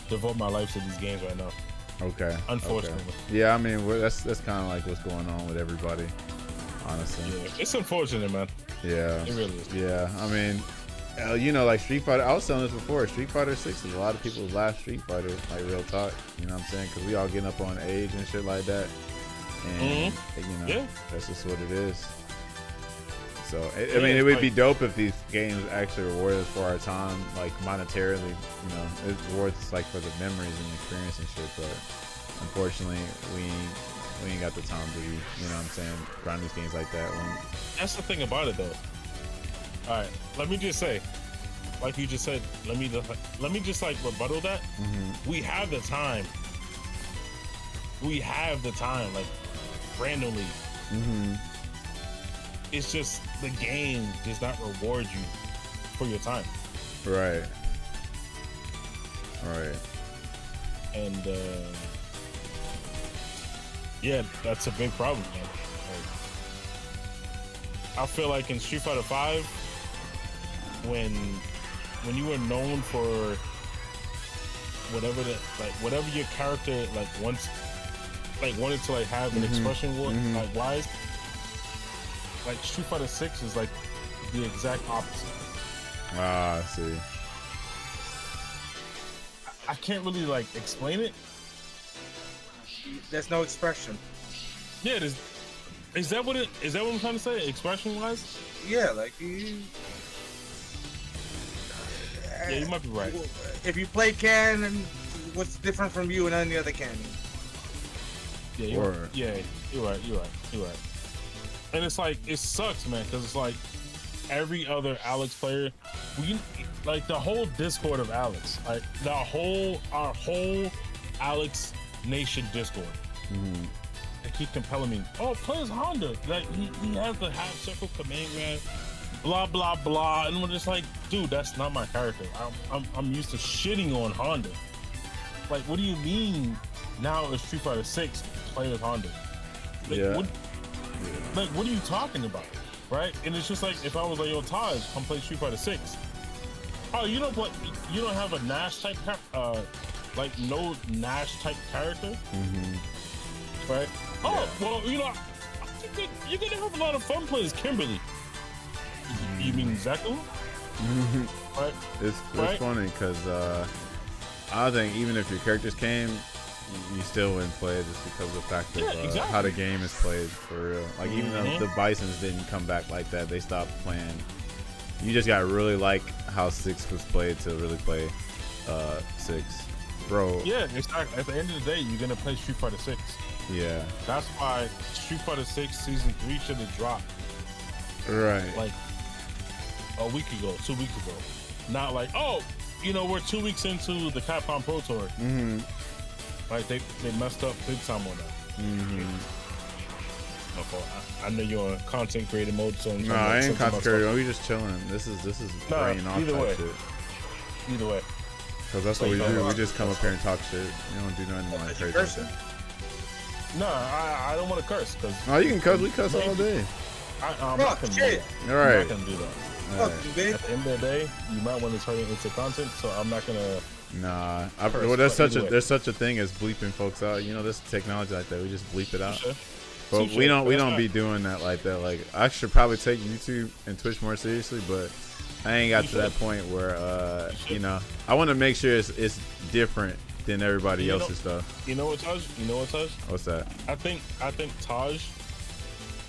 devote my life to these games right now. Okay. Unfortunately. Okay. Yeah, I mean that's kind of like what's going on with everybody, honestly. Yeah, it's unfortunate, man. Yeah. It really is. Yeah. I mean, you know, like Street Fighter. I was telling this before. Street Fighter 6 is a lot of people's last Street Fighter. Like real talk. You know what I'm saying? Because we all getting up on age and shit like that. And you know, Yeah. that's just what it is. So I mean, it would be dope if these games actually reward us for our time, like monetarily. You know, it rewards us like for the memories and experience and shit. But unfortunately, we We ain't got the time to be, you know what I'm saying, grind these games like that. That's the thing about it, though. All right, let me just say, like you just said, let me just like rebuttal that. We have the time. We have the time, like randomly. It's just the game does not reward you for your time. Right. Right. And yeah, that's a big problem, man. Like, I feel like in Street Fighter 5, when you were known for whatever your character wanted to like have an expression like wise, like Street Fighter 6 is like the exact opposite. Ah, I see. I can't really like explain it. There's no expression. Yeah, is that what I'm trying to say? Expression wise? Yeah, like you. Yeah, you might be right. If you play Ken, what's different from you and any other Ken? Yeah, you're right. And it's like, it sucks, man, because it's like every other Alex player, like the whole Discord of Alex, like our whole Alex Nation Discord. They keep compelling me. Oh, play as Honda. Like he has the half circle command grab, blah blah blah, and we're just like, dude, that's not my character. I'm used to shitting on Honda. Like, what do you mean? Now it's Street Fighter 6, play as Honda. Like, what are you talking about, right? And it's just like, if I was like, yo, Taj, come play Street Fighter 6. Oh, you don't have a Nash type, like no Nash type character, right? Oh, well, you're gonna have a lot of fun playing as Kimberly. You mean Zeku? Right? It's funny because I think even if your characters came, you still wouldn't play it just because of the fact of how the game is played for real. Like even though the Bisons didn't come back like that, they stopped playing. You just got really like how 6 was played to really play 6, bro. Yeah, exactly. At the end of the day, you're gonna play Street Fighter 6. Yeah. That's why Street Fighter 6 Season 3 should have dropped. Right. Like a week ago, 2 weeks ago. Not like, oh, we're 2 weeks into the Capcom Pro Tour. Like they messed up big time on that. I know you're on content creator mode, so no, I ain't content creator. We just chilling. This is brain off type shit. Either way, because that's what we do. We just come up here and talk shit. We don't do nothing like crazy. Like that. No, I don't want to curse. Oh, you can cuss. We cuss all day. I'm not gonna do that. All right. I'm not gonna do that. At the end of the day, you might want to turn it into content, so I'm not gonna. Nah, well, there's such a thing as bleeping folks out. There's technology like that. We just bleep it out. Sure. But we don't be doing that like that. Like, I should probably take YouTube and Twitch more seriously, but I ain't got to that point where I want to make sure it's different than everybody else's stuff. You know what, Taj? What's that? I think Taj,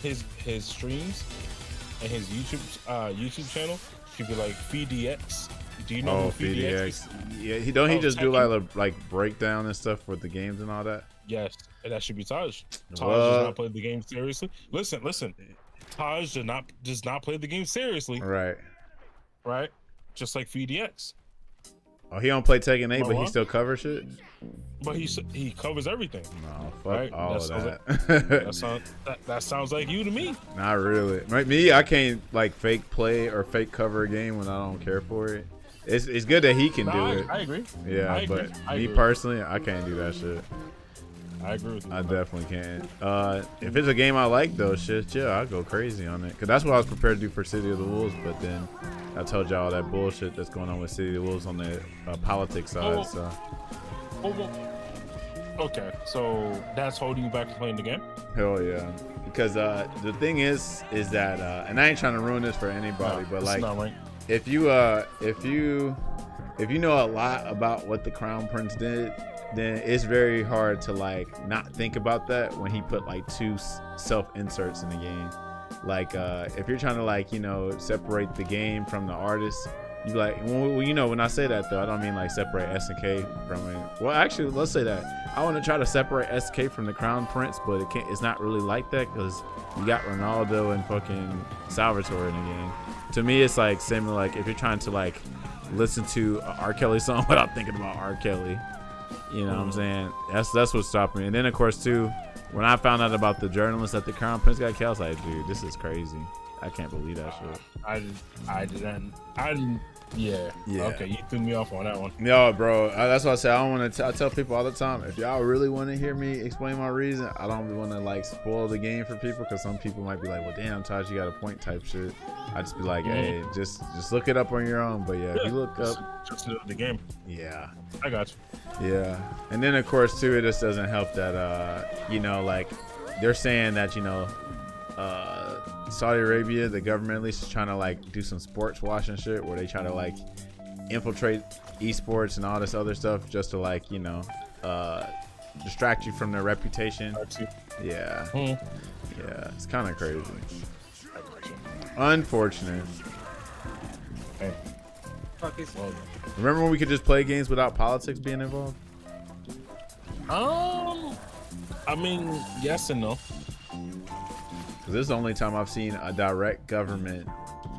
his streams and his YouTube channel should be like VDX. Do you know who VDX is? Yeah, he just do like breakdown and stuff for the games and all that. Yes, and that should be Taj. Taj does not play the game seriously. Listen. Taj does not play the game seriously. Right. Just like VDX. Oh, he don't play Tekken 8, but he still covers shit. But he covers everything. No, fuck all of that. That sounds like you to me. Not really. Like me, I can't like fake play or fake cover a game when I don't care for it. It's good that he can do it. I agree. Yeah, me personally, I can't do that shit. I agree with you. I definitely can't. If it's a game I like though, I'll go crazy on it. Cause that's what I was prepared to do for City of the Wolves, but then I told y'all all that bullshit that's going on with City of the Wolves on the politics side. Okay, so that's holding you back from playing the game? Hell yeah. Because the thing is that, and I ain't trying to ruin this for anybody, but like, right. if you know a lot about what the Crown Prince did, then it's very hard to like not think about that when he put like 2 self inserts in the game. Like if you're trying to like separate the game from the artist, You like, well, you know, when I say that though, I don't mean like separate SNK from it. Well, actually, let's say that I want to try to separate SNK from the Crown Prince, but it's not really like that because you got Ronaldo and fucking Salvatore in the game. To me, it's like similar. Like if you're trying to like listen to a R. Kelly song without thinking about R. Kelly, you know what I'm saying? That's what's stopping me. And then of course too, when I found out about the journalist that the Crown Prince got killed, I was like, dude, this is crazy. I can't believe that shit. I didn't. Yeah. Okay, you threw me off on that one. No, bro. That's why I say I don't want to. I tell people all the time, if y'all really want to hear me explain my reason, I don't want to like spoil the game for people because some people might be like, "Well, damn, Taj, you got a point," type shit. I just be like, "Hey, just look it up on your own." But yeah, if you look up, just the game. Yeah, I got you. Yeah, and then of course too, it just doesn't help that you know, like they're saying that Saudi Arabia, the government at least, is trying to like do some sports washing shit where they try to like infiltrate esports and all this other stuff just to like distract you from their reputation. Yeah, yeah, it's kind of crazy. Unfortunate. Hey. Remember when we could just play games without politics being involved? I mean, yes and no. This is the only time I've seen a direct government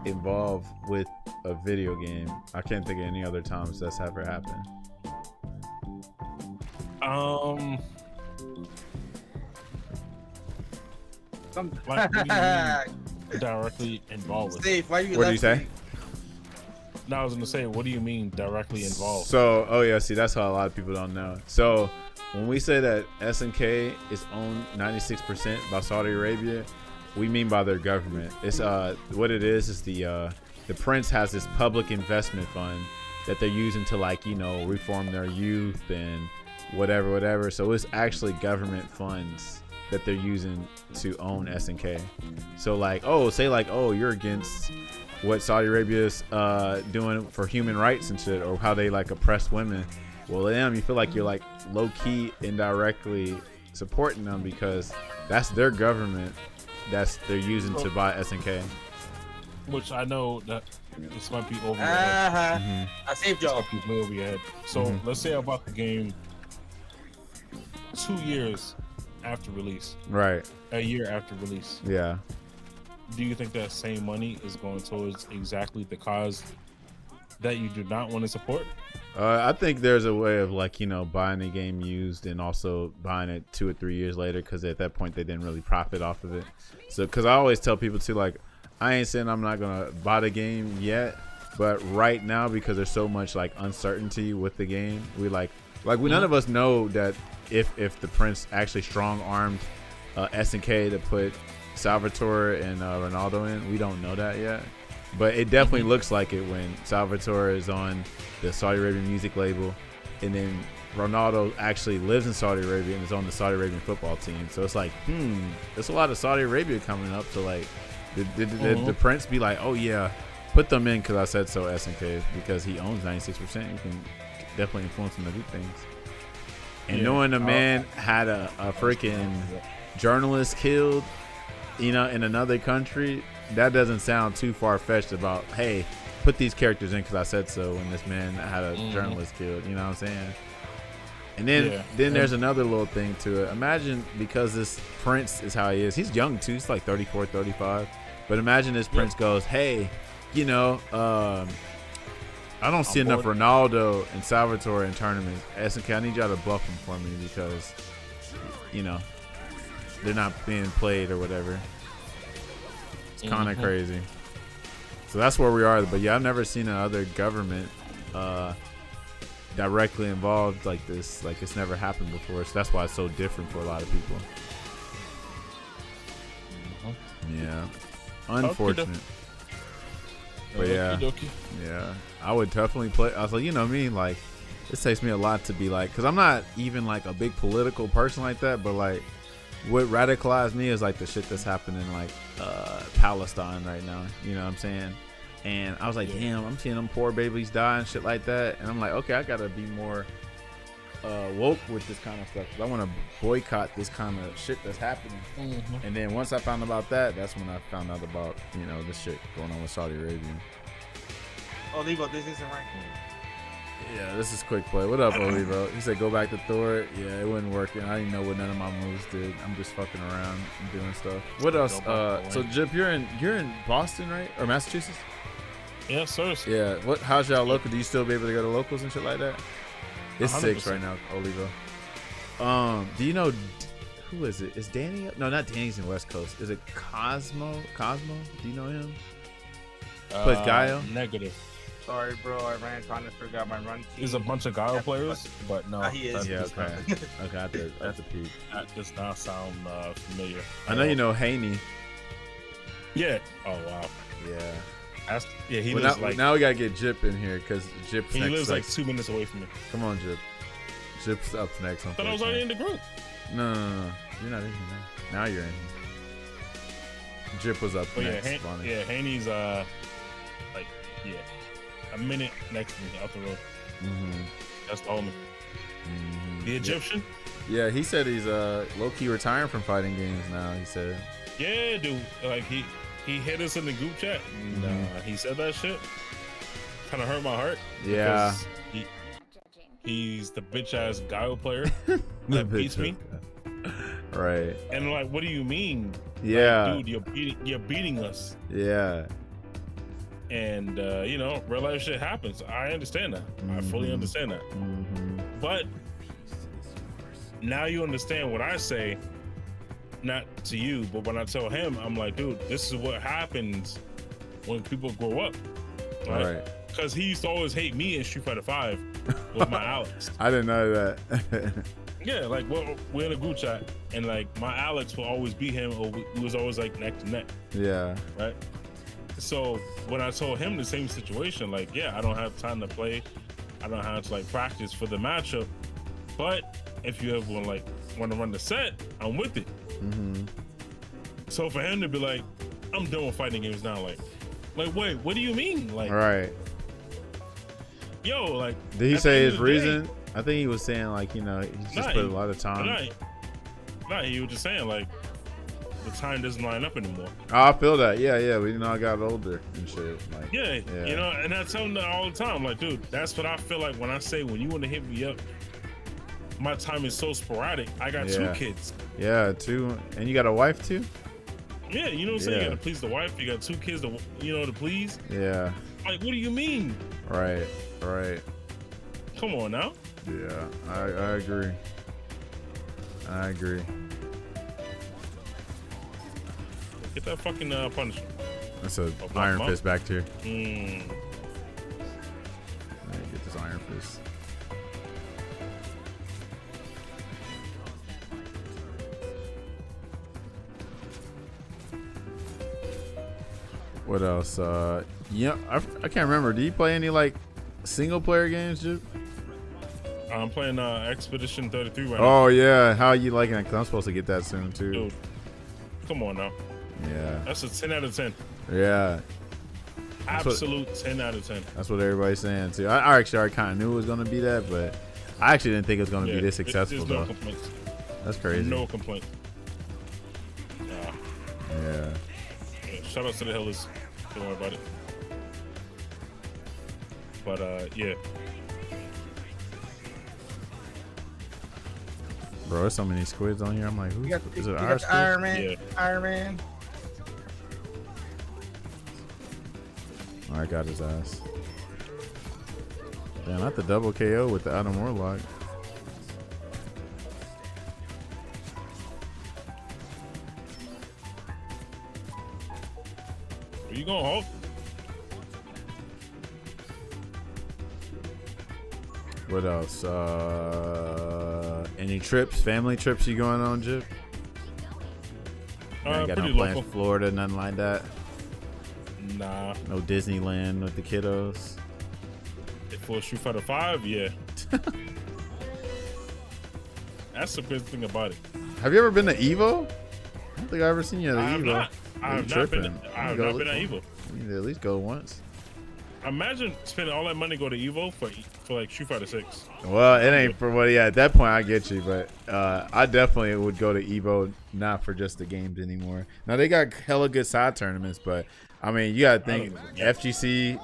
involved with a video game. I can't think of any other times that's ever happened. Like, what do you mean directly involved with? Steve, why you What do you say? No, I was gonna say, what do you mean directly involved? So, oh yeah, see, that's how a lot of people don't know. So, when we say that SNK is owned 96% by Saudi Arabia, we mean by their government. It's what it is the prince has this public investment fund that they're using to like, you know, reform their youth and whatever. So it's actually government funds that they're using to own SNK. So like, you're against what Saudi Arabia's doing for human rights and shit, or how they like oppress women. Well, them, you feel like you're like low key indirectly supporting them because that's their government they're using to buy SNK. Which I know that this might be over your head. I saved y'all. This might be way over your head. So let's say about the game 2 years after release. Right. A year after release. Yeah. Do you think that same money is going towards exactly the cause that you do not want to support? I think there's a way of like, you know, buying the game used and also buying it 2 or 3 years later, because at that point they didn't really profit off of it. So because I always tell people too, like, I ain't saying I'm not gonna buy the game yet, but right now, because there's so much like uncertainty with the game, we none of us know that if the prince actually strong-armed SNK to put Salvatore and Ronaldo in. We don't know that yet, but it definitely looks like it when Salvatore is on the Saudi Arabian music label, and then Ronaldo actually lives in Saudi Arabia and is on the Saudi Arabian football team. So it's like, there's a lot of Saudi Arabia coming up. So like, did the prince be like, oh yeah, put them in because I said so, SNK, because he owns 96%. You can definitely influence him to do things. And knowing the man had a freaking journalist killed, you know, in another country, that doesn't sound too far-fetched about, hey, put these characters in because I said so, when this man had a journalist killed. You know what I'm saying? And then there's another little thing to it. Imagine, because this prince is how he is. He's young too. He's like 34, 35. But imagine this prince goes, hey, you know, I don't see enough Ronaldo and Salvatore in tournaments. SNK, I need y'all to buff them for me because, you know, they're not being played or whatever. It's kind of crazy. So that's where we are. But yeah, I've never seen another government directly involved like this. Like, it's never happened before. So that's why it's so different for a lot of people. Yeah. Unfortunate. But yeah, I would definitely play. I was like, you know me, like, it takes me a lot to be like, because I'm not even like a big political person like that, but like what radicalized me is like the shit that's happening like Palestine right now, you know what I'm saying? And I was like, damn, I'm seeing them poor babies die and shit like that, and I'm like, okay, I gotta be more woke with this kind of stuff, because I want to boycott this kind of shit that's happening. And then once I found about that, that's when I found out about, you know, this shit going on with Saudi Arabia. Olivo, this isn't right. Yeah, this is quick play. What up, Olivo? He said go back to Thor. Yeah, it wasn't working. I didn't know what none of my moves did. I'm just fucking around and doing stuff. What else? So Jip, you're in Boston, right? Or Massachusetts? Yeah, sir. Yeah. How's y'all local? Do you still be able to go to locals and shit like that? It's 6 right now, Olivo. Do you know who is it? Is Danny? No, not Danny's in West Coast. Is it Cosmo? Do you know him? Plays Gaio? Negative. Sorry, bro. I ran trying to figure out my run team. There's a bunch of Gaio players, but no. He is. Yeah, okay. Okay, that's a peep. That does not sound familiar. I know you know Haney. Yeah. Oh wow. Yeah. He lives now we gotta get Jip in here because Jip's next. He lives like 2 minutes away from me. Come on, Jip. Jip's up next. I thought I was already in the group. No. You're not in here now. Now you're in here. Jip was up next. Haney's a minute next to me out the road. Mm-hmm. That's the homie. Mm-hmm. The Egyptian? Yeah, he said he's low-key retiring from fighting games now, he said. Yeah, dude. Like he hit us in the group chat. And, he said that shit. Kind of hurt my heart. Yeah. He's the bitch-ass Gaio player that beats me. Right. And like, what do you mean? Yeah. Like, dude, you're beating us. Yeah. And real life shit happens. I understand that. I fully understand that. Mm-hmm. But now you understand what I say, not to you, but when I tell him, I'm like, dude, this is what happens when people grow up, right? Because he used to always hate me in Street Fighter 5 with my Alex. I didn't know that. Yeah, like we're in a group chat, and like my Alex will always beat him, or we was always like neck to neck. Yeah. Right. So when I told him the same situation, like, yeah, I don't have time to play, I don't have to like practice for the matchup, but if you ever want to run the set, I'm with it. Mm-hmm. So for him to be like, I'm done with fighting games now, like wait, what do you mean? Like, right. Yo, like, did he say his reason? I think he was saying like, he just put a lot of time. Nah, he was just saying like the time doesn't line up anymore. Oh, I feel that. Yeah. We I got older and shit. Like, yeah, and I tell him that all the time. Like, dude, that's what I feel like when I say when you want to hit me up, my time is so sporadic. I got 2 kids. Yeah, 2, and you got a wife too. Yeah, you know what I'm saying. You got to please the wife. You got 2 kids to to please. Yeah. Like, what do you mean? Right. Come on now. Yeah, I agree. Get that fucking punishment. That's a Iron Fist back here. Let me get this Iron Fist. What else? Yeah, I can't remember. Do you play any like single player games, Jip? I'm playing Expedition 33 right now. Oh yeah, how are you liking it? 'Cause I'm supposed to get that soon too. Dude, come on now. Yeah. That's a 10 out of 10. Yeah. Absolute 10 out of 10. That's what everybody's saying too. I actually already kind of knew it was gonna be that, but I actually didn't think it was gonna be this successful there's no though. complaints. That's crazy. No complaints. Yeah. Shout out to the Hellers. Don't worry about it. But yeah. Bro, there's so many squids on here. I'm like, who is it? Iron Man. Yeah. Iron Man. I got his ass. Damn, not the double KO with the Adam Warlock. Where you going, Hulk? What else? Any trips? Family trips you going on, Jip? You ain't got no Pretty plans local. for Florida, nothing like that? Nah. No Disneyland with the kiddos? For Street Fighter 5, yeah. That's the best thing about it. Have you ever been to Evo? I don't think I've ever seen you at I have Evo. not. I have not been at Evo. You need to at least go once. imagine spending all that money go to Evo for like Street Fighter 6. Well, it ain't for what. Yeah, at that point, I get you, but I definitely would go to Evo not for just the games anymore. Now they got hella good side tournaments, but I mean, you gotta think FGC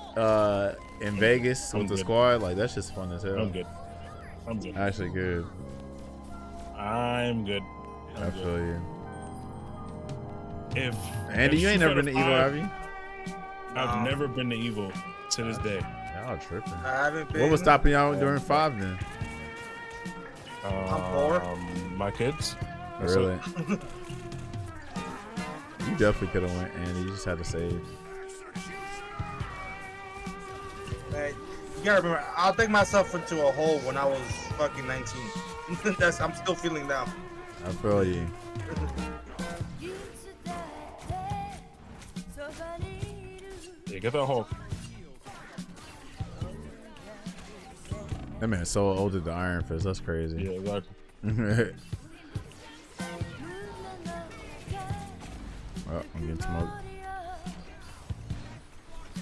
in Vegas with the squad, like that's just fun as hell. I'm good. Actually good. I'm good. I feel you. If Andy, you ain't never been to Evo, have you? I've never been to Evo to this day. Y'all tripping. I haven't been. What was stopping y'all during 5 then? I'm poor. My kids. Really? You definitely could have went, Andy. You just had to save. Man, you gotta remember, I'll dig myself into a hole when I was fucking 19. I'm still feeling now. I feel you. Yeah, get that hole. That man's so old at the Iron Fist. That's crazy. Yeah, exactly. Oh, I'm getting smoked.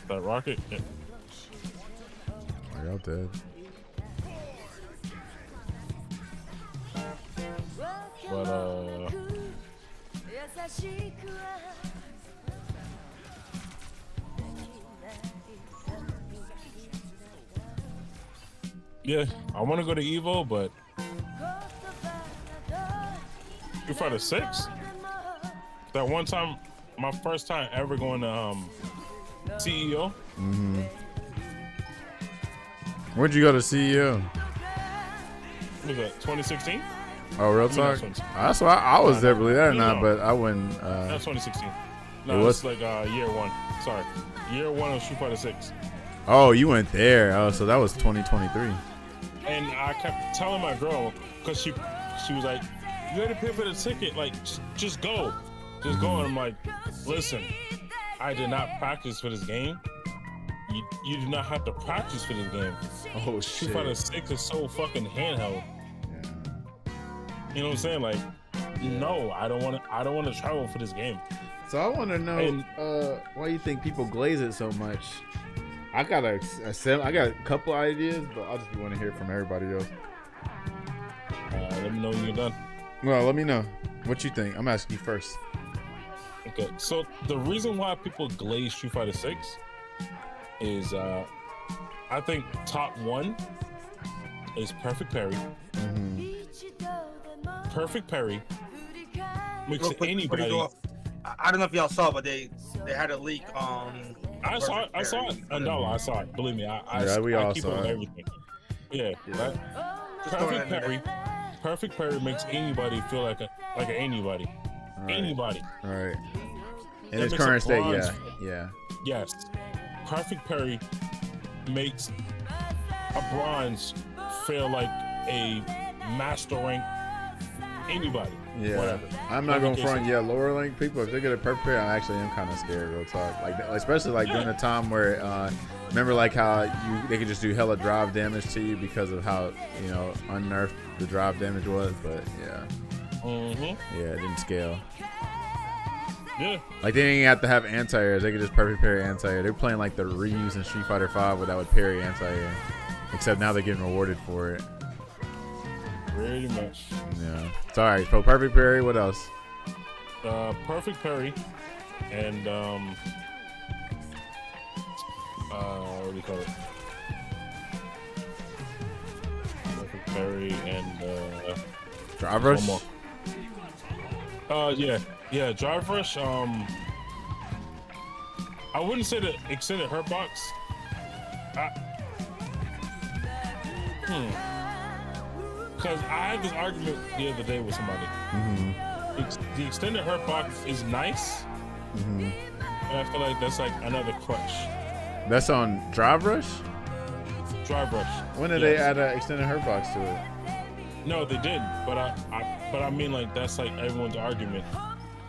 That rocket. Yeah. Are y'all dead? But yeah, I want to go to Evo, but Street Fighter 6. That one time, my first time ever going to CEO. Mm-hmm. Where'd you go to CEO? What was that, 2016? Oh, real talk? That's why I was there, believe that or not, but I wouldn't. That's 2016. No, it was like year one. Sorry, year one of Street Fighter 6. Oh, you went there. Oh, so that was 2023. And I kept telling my girl, because she was like, you had to pay for the ticket, like just go. Just go. And I'm like, listen, I did not practice for this game. You do not have to practice for this game. Oh, Street shit. Fighter 6 is so fucking handheld. Yeah. You know what I'm saying? Like, no, I don't want to travel for this game. So I want to know why you think people glaze it so much. I got a couple ideas, but I just want to hear from everybody else. Let me know when you're done. Well, let me know what you think. I'm asking you first. Okay, so the reason why people glaze Street Fighter 6 is, I think top one is Perfect Parry. Mm-hmm. Perfect Parry makes Real quick, before you anybody. go off, I don't know if y'all saw, but they had a leak on. I saw it. No, I saw it. Believe me, Yeah, we all keep saw up with it. everything. Yeah, right? Just throwing Perfect that in there. Parry. Perfect Parry makes anybody feel like an anybody. Right. Anybody. All right. In That its makes a current state, bronze. yeah. Yes. Perfect Parry makes a bronze feel like a master rank anybody. Yeah, Whatever. I'm not gonna Whatever front. case Yeah, lower rank people, if they get a perfect pair, I actually am kind of scared. Real talk, like especially like during the time where, remember like how they could just do hella drive damage to you because of how unnerfed the drive damage was. But yeah, Mm-hmm. yeah, it didn't scale. Yeah. Like they didn't even have to have anti-airs; they could just perfect parry anti-air. They're playing like the reuse in Street Fighter 5 where that would parry anti-air, except now they're getting rewarded for it. Pretty much. Yeah. It's all right. So perfect parry. What else? Perfect Parry and what do you call it? Perfect Parry and Drive rush. one more. Yeah, Drive Rush. I wouldn't say the extended hurt box. Because I had this argument the other day with somebody. Mm-hmm. The extended hurt box is nice, Mm-hmm. but I feel like that's like another crutch. That's on Drive Rush. Drive Rush. When did they add an extended hurt box to it? No, they did, but I mean like that's like everyone's argument.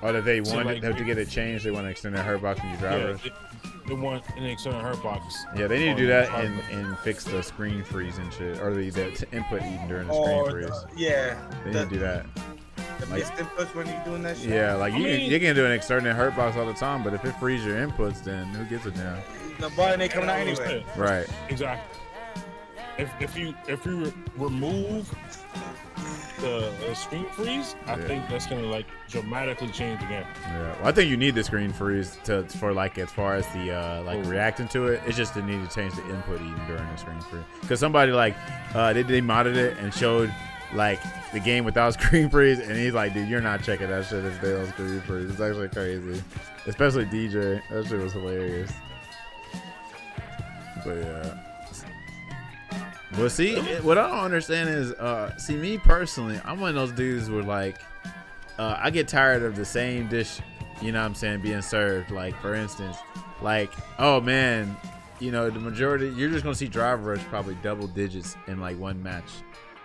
Oh, that they So, wanted like, to get it changed. They want to extend their hurt box when you drive Yeah, rush. they want an extended hurt box. Yeah, they need to do that on- and fix the screen freeze and shit, or the input even during the screen Or freeze. yeah, They need to do that. the missed inputs when you're doing that shit. Yeah, like I mean- you can do an extended hurt box all the time, but if it frees your inputs, then who gives a damn? The button ain't coming out anyway. Right. Exactly. If you remove the screen freeze, I think that's gonna like dramatically change the game. Yeah, well, I think you need the screen freeze for like as far as the reacting to it. It's just they need to change the input even during the screen freeze. Because somebody like they modded it and showed like the game without screen freeze, and he's like, dude, you're not checking that shit if they don't screen freeze. It's actually crazy, especially DJ. That shit was hilarious. But yeah. Well, see, what I don't understand is, see, me personally, I'm one of those dudes where, like, I get tired of the same dish, you know what I'm saying, being served. Like, for instance, like, oh, man, you know, the majority, you're just going to see Drive Rush probably double digits in, like, one match.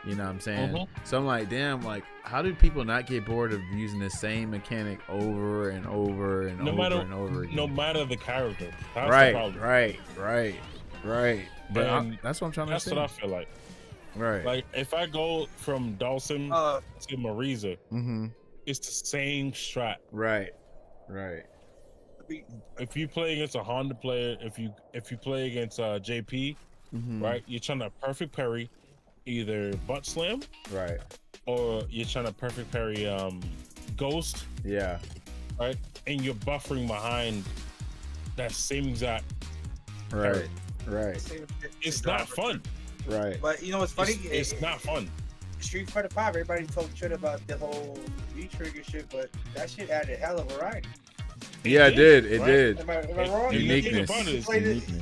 You know what I'm saying? So I'm like, damn, like, how do people not get bored of using the same mechanic over and over and and over again? No matter the character. That's Right. But that's what I'm trying to say. That's what I feel like. Right. Like, if I go from Dawson to Marisa, it's the same strat. Right. If you play against a Honda player, if you play against JP, right, you're trying to perfect parry either butt slam, right, or you're trying to perfect parry Ghost, yeah, right, and you're buffering behind that same exact right. Parry. It's not fun. Right. But you know what's funny? It's not fun. Street Fighter 5, everybody talking shit about the whole V-trigger shit, but that shit added hell of a variety. Yeah, it did. It did. Am I wrong? Uniqueness.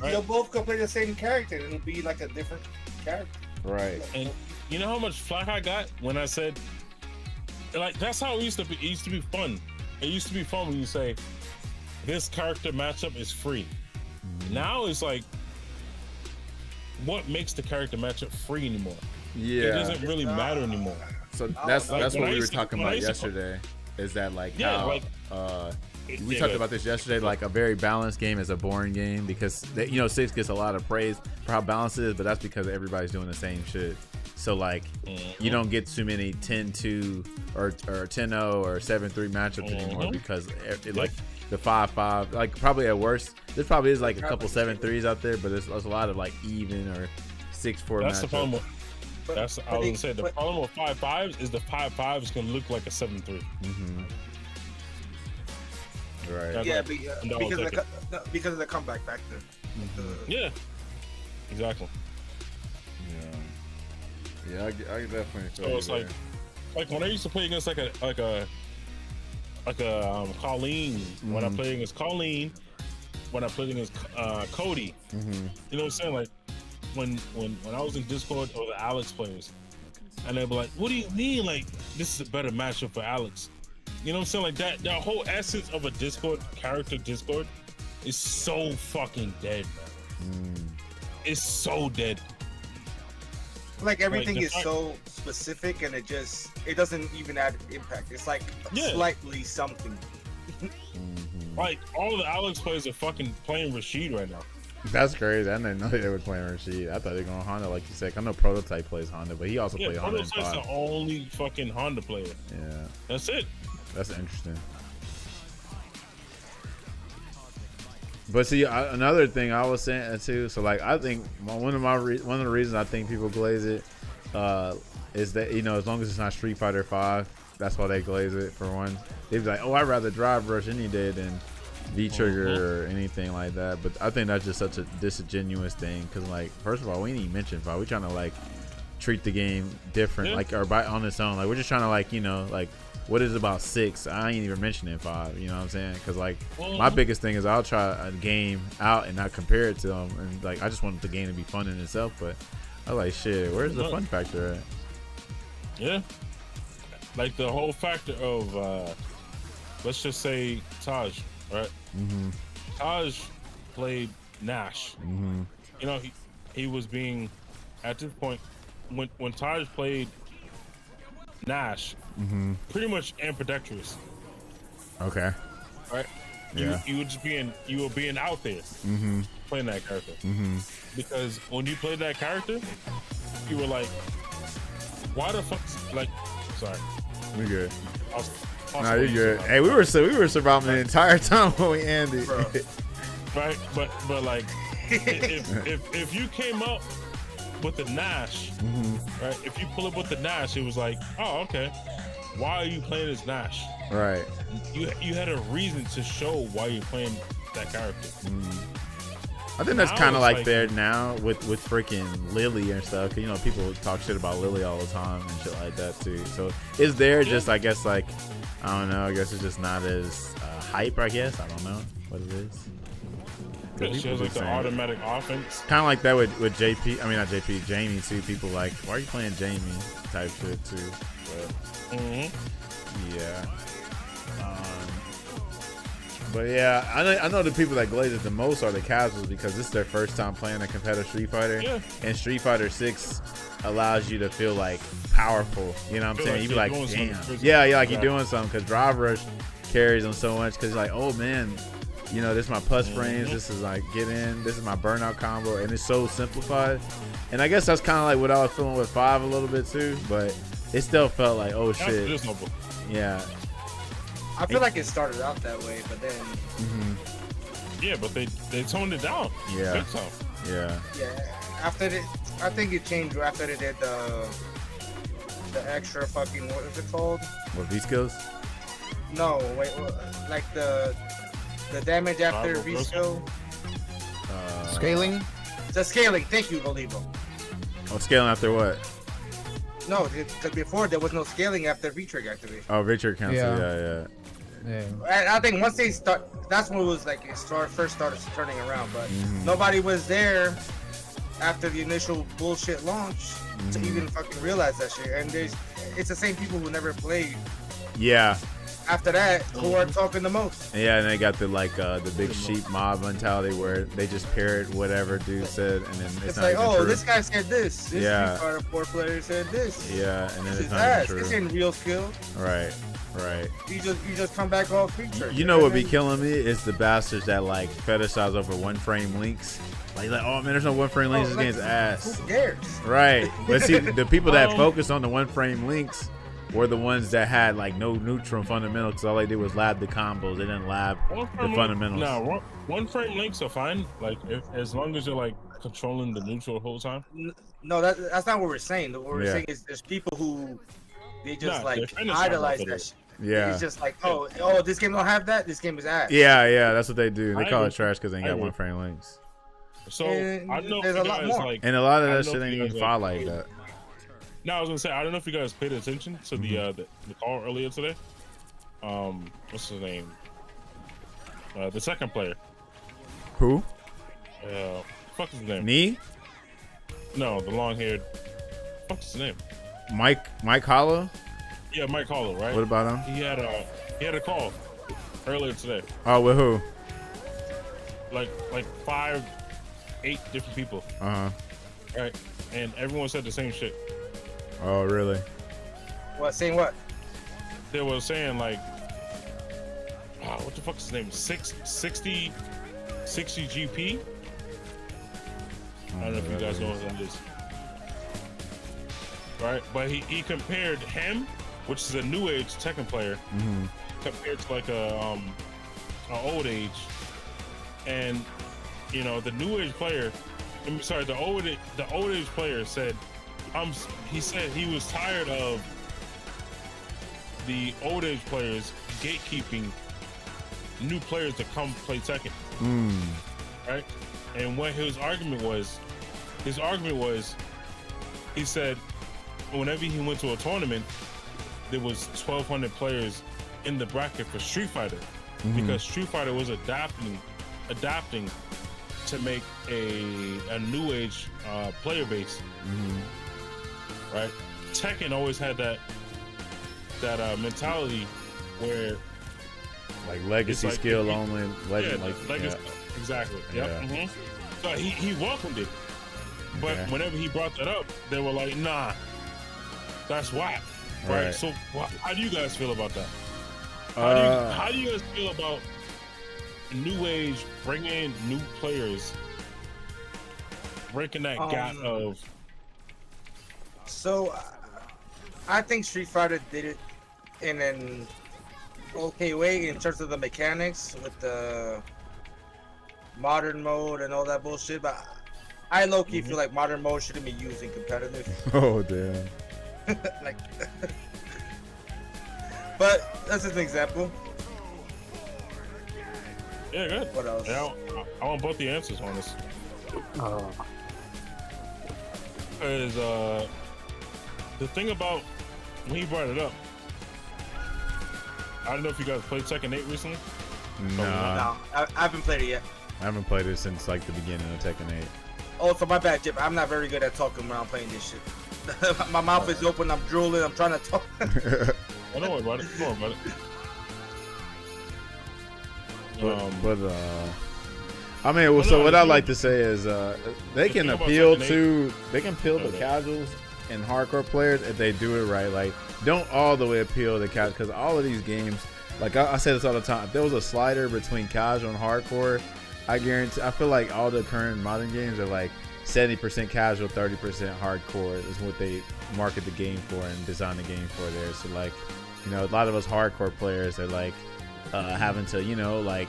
You'll both can play the same character, and it'll be like a different character. Right. And you know how much flack I got when I said, like, that's how it used to be. It used to be fun. It used to be fun when you say, this character matchup is free. Now it's like, what makes the character matchup free anymore? Yeah. It doesn't really matter anymore. So that's what we were talking about yesterday. yesterday. Is that like Yeah, how like- we talked about this yesterday? Like a very balanced game is a boring game because you know 6 gets a lot of praise for how balanced it is, but that's because everybody's doing the same shit. So like you don't get too many 10-2 or 10-0 or 7-3 matchups anymore because like the 5-5, like probably at worst there probably is like a couple 7-3s out there, but there's a lot of like even or 6-4 matchups. That's the problem. I was gonna say the problem with 5-5s is the 5-5s can look like a 7-3. Right. Yeah, because of the comeback factor. Yeah. Exactly. Yeah, I definitely feel So it's like when I used to play against like a Colleen, when I played against Colleen, when I played against Cody, you know what I'm saying? Like when I was in Discord or the Alex players, and they'd be like, "What do you mean? Like this is a better matchup for Alex?" You know what I'm saying? Like that whole essence of a Discord character Discord is so fucking dead, man. It's so dead. Like everything is so specific, and it doesn't even add impact. It's like slightly something. Like all the Alex players are fucking playing Rashid right now. That's crazy. I didn't know they were playing Rashid. I thought they were going Honda, like you said. I know Prototype plays Honda, but he also played Honda in 5. Prototype's the only fucking Honda player. Yeah. That's it. That's interesting. But see, another thing I was saying too. So like, I think one of the reasons I think people glaze it is that, you know, as long as it's not Street Fighter 5, that's why they glaze it. For one, they'd be like, "Oh, I'd rather Drive Rush any day than V-Trigger or anything like that." But I think that's just such a disingenuous thing because, like, first of all, we ain't even mention 5. We're trying to like treat the game different, like, or on its own. Like, we're just trying to, like, you know, like, what is about 6? I ain't even mentioning 5. You know what I'm saying? Because like my biggest thing is I'll try a game out and not compare it to them, and like I just want the game to be fun in itself. But I was like, shit, where's the fun factor at? Yeah, like the whole factor of let's just say Taj, right? Taj played Nash. You know, he was being at this point when Taj played Nash, pretty much ambidextrous. Okay. Right. Yeah. You were being out there playing that character. Because when you played that character, you were like, why the fuck? Like, sorry. We good. Nah, you good. Hey, we were surviving the entire time when we ended. Right, but like if you came up with the Nash, right? If you pull up with the Nash, it was like, oh, okay. Why are you playing as Nash? Right. You had a reason to show why you're playing that character. I think that's Now kind of it's like there now with freaking Lily and stuff. 'Cause, you know, people talk shit about Lily all the time and shit like that too. So is there just, I guess, like, I don't know. I guess it's just not as hype. I guess I don't know what it is. It shows like the automatic offense. Kind of like that with JP. I mean, not JP, Jamie too. People like, why are you playing Jamie? Type shit too. But, yeah. But yeah, I know the people that glaze it the most are the casuals because this is their first time playing a competitive Street Fighter. Yeah. And Street Fighter 6 allows you to feel like powerful. You know what I'm saying? Like you be like, damn. Yeah, like you're doing something because Drive Rush carries them so much because you're like, oh man, you know, this is my plus frames. This is like get in. This is my burnout combo, and it's so simplified. And I guess that's kind of like what I was feeling with 5 a little bit too, but it still felt like, oh shit. Yeah. I feel like it started out that way, but then. Yeah, but they toned it down. Yeah. Yeah. After it, I think it changed after they did the extra fucking, what is it called? What, V-skills? No, wait, like the damage after V-skill. Scaling. The scaling. Thank you, Olivo. Oh, scaling after what? No, because before there was no scaling after V-trigger activation. Oh, V-trigger cancel. Yeah. And I think once they start, that's when it was like it first started turning around. But nobody was there after the initial bullshit launch to even fucking realize that shit. And it's the same people who never played. Yeah. After that, who are talking the most. Yeah, and they got the the big sheep mob mentality where they just parrot whatever dude said, and then it's not like, even oh, true. this guy said this. This Yeah. Street Fighter 4 player said this. Yeah, and then This it's is not ass. even This true. ain't real skill. Right. You just come back off feature. You know what be killing me is the bastards that like fetishize over one frame links. Like, oh man, there's no one frame links. This game's ass. Who cares? Right. But see, the people that focus on the one frame links were the ones that had like no neutral fundamentals. Cause all they did was lab the combos. They didn't lab the fundamentals. No, one frame links are fine. Like as long as you're like controlling the neutral the whole time. No, that's not what we're saying. What we're saying is there's people who they just like idolize that shit. Yeah. It's just like, oh, this game don't have that. This game is ass. Yeah, that's what they do. They call it trash because they ain't got one frame links. So I know there's a lot more. like, and a lot of that shit ain't even file like that. No, I was gonna say I don't know if you guys paid attention to the call earlier today. What's his name? The second player. Who? Fuck's his name? Me? No, the long-haired. What's his name? Mike Hollow? Yeah, Mike Hollow, right? What about him? He had a call earlier today. Oh, with who? Like 5, 8 different people. Right, and everyone said the same shit. Oh, really? What? Saying what? They were saying like, what the fuck is his name? 60 GP. I don't know if you guys know what that is. Right, but he compared him, which is a new age Tekken player, compared to like a old age, and you know the new age player. I'm sorry, the old age player said, he said he was tired of the old age players gatekeeping new players to come play Tekken. Right, and what his argument was, he said, whenever he went to a tournament, there was 1,200 players in the bracket for Street Fighter because Street Fighter was adapting to make a new age player base. Right? Tekken always had that mentality where like legacy like, skill only, legend, legacy. Exactly. Yep. So he welcomed it, but whenever he brought that up, they were like, "Nah, that's whack." Right. So how do you guys feel about that? How do you guys feel about new age bringing in new players, breaking that gap of? So, I think Street Fighter did it in an okay way in terms of the mechanics with the modern mode and all that bullshit, but I low-key feel like modern mode shouldn't be used in competitive. Oh damn. Like, but that's just an example. Yeah, good. What else? Yeah, I want both the answers on this. Because the thing about when he brought it up, I don't know if you guys played Tekken 8 recently. Nah, No, I haven't played it yet. I haven't played it since like the beginning of Tekken 8. Oh, so my bad, Jip. I'm not very good at talking when I'm playing this shit. My mouth is open. I'm drooling. I'm trying to talk. Oh, don't worry about it. Don't worry about it. But I mean, well, so what I like to say is they can appeal to the casuals and hardcore players if they do it right. Like, don't all the way appeal to casuals, because all of these games, like I say this all the time, if there was a slider between casual and hardcore, I guarantee, I feel like all the current modern games are like 70% casual, 30% hardcore is what they market the game for and design the game for there. So like, you know, a lot of us hardcore players are like having to, you know, like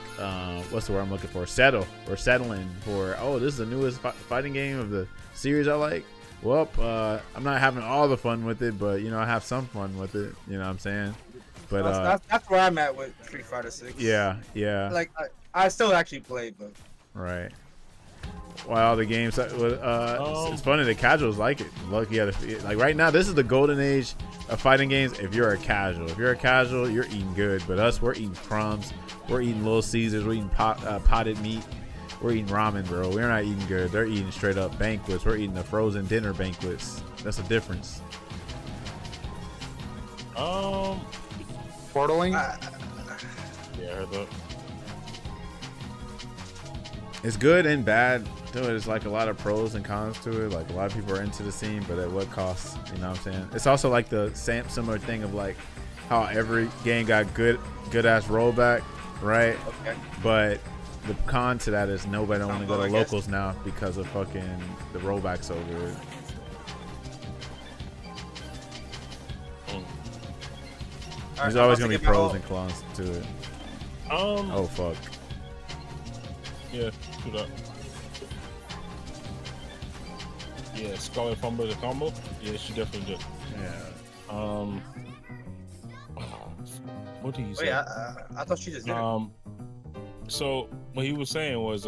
what's the word I'm looking for? Settling for, oh, this is the newest fighting game of the series I like. Well, I'm not having all the fun with it, but you know, I have some fun with it. You know what I'm saying? But that's where I'm at with Street Fighter 6. yeah. Like I still actually play, but Right. Wow, the games. It's funny. The casuals like it. Lucky, like right now, this is the golden age of fighting games. If you're a casual, you're eating good. But us, we're eating crumbs. We're eating Little Caesars. We're eating potted meat. We're eating ramen, bro. We're not eating good. They're eating straight up banquets. We're eating the frozen dinner banquets. That's the difference. Portaling? Yeah, I heard that. It's good and bad. There's like a lot of pros and cons to it. Like a lot of people are into the scene, but at what cost? You know what I'm saying? It's also like the same similar thing of like how every game got good ass rollback, right? okay. But the con to that is nobody don't want to go to I guess. locals now because of fucking the rollbacks over it. There's always gonna be pros and cons to it. Oh fuck. Yeah, do that. Yeah, Scarlet Fumble the combo. Yeah, she definitely did. Yeah. What did he Wait, say? I thought she just did it. So what he was saying was,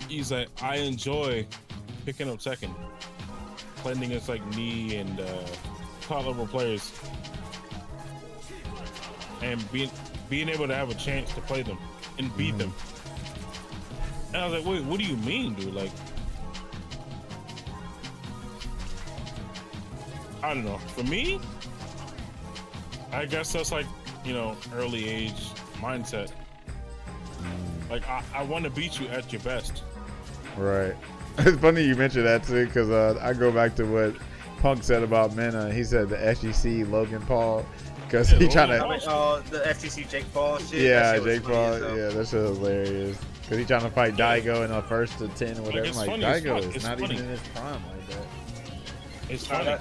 he's like, I enjoy picking up Tekken, playing against like me and top level players, and being able to have a chance to play them and beat them. And I was like, wait, what do you mean, dude? Like, I don't know. For me, I guess that's like, you know, early age mindset. Like, I want to beat you at your best. Right. It's funny you mentioned that too, because I go back to what Punk said about Mena. He said the SGC Logan Paul, because he trying to. The FTC Jake Paul shit. Yeah, that shit was Jake funny Paul. as hell. Yeah, that shit was hilarious. Because he trying to fight Daigo in the first to 10 or whatever. It's I'm like, funny as Daigo fuck. is It's not funny. even in his prime like that. It's funny.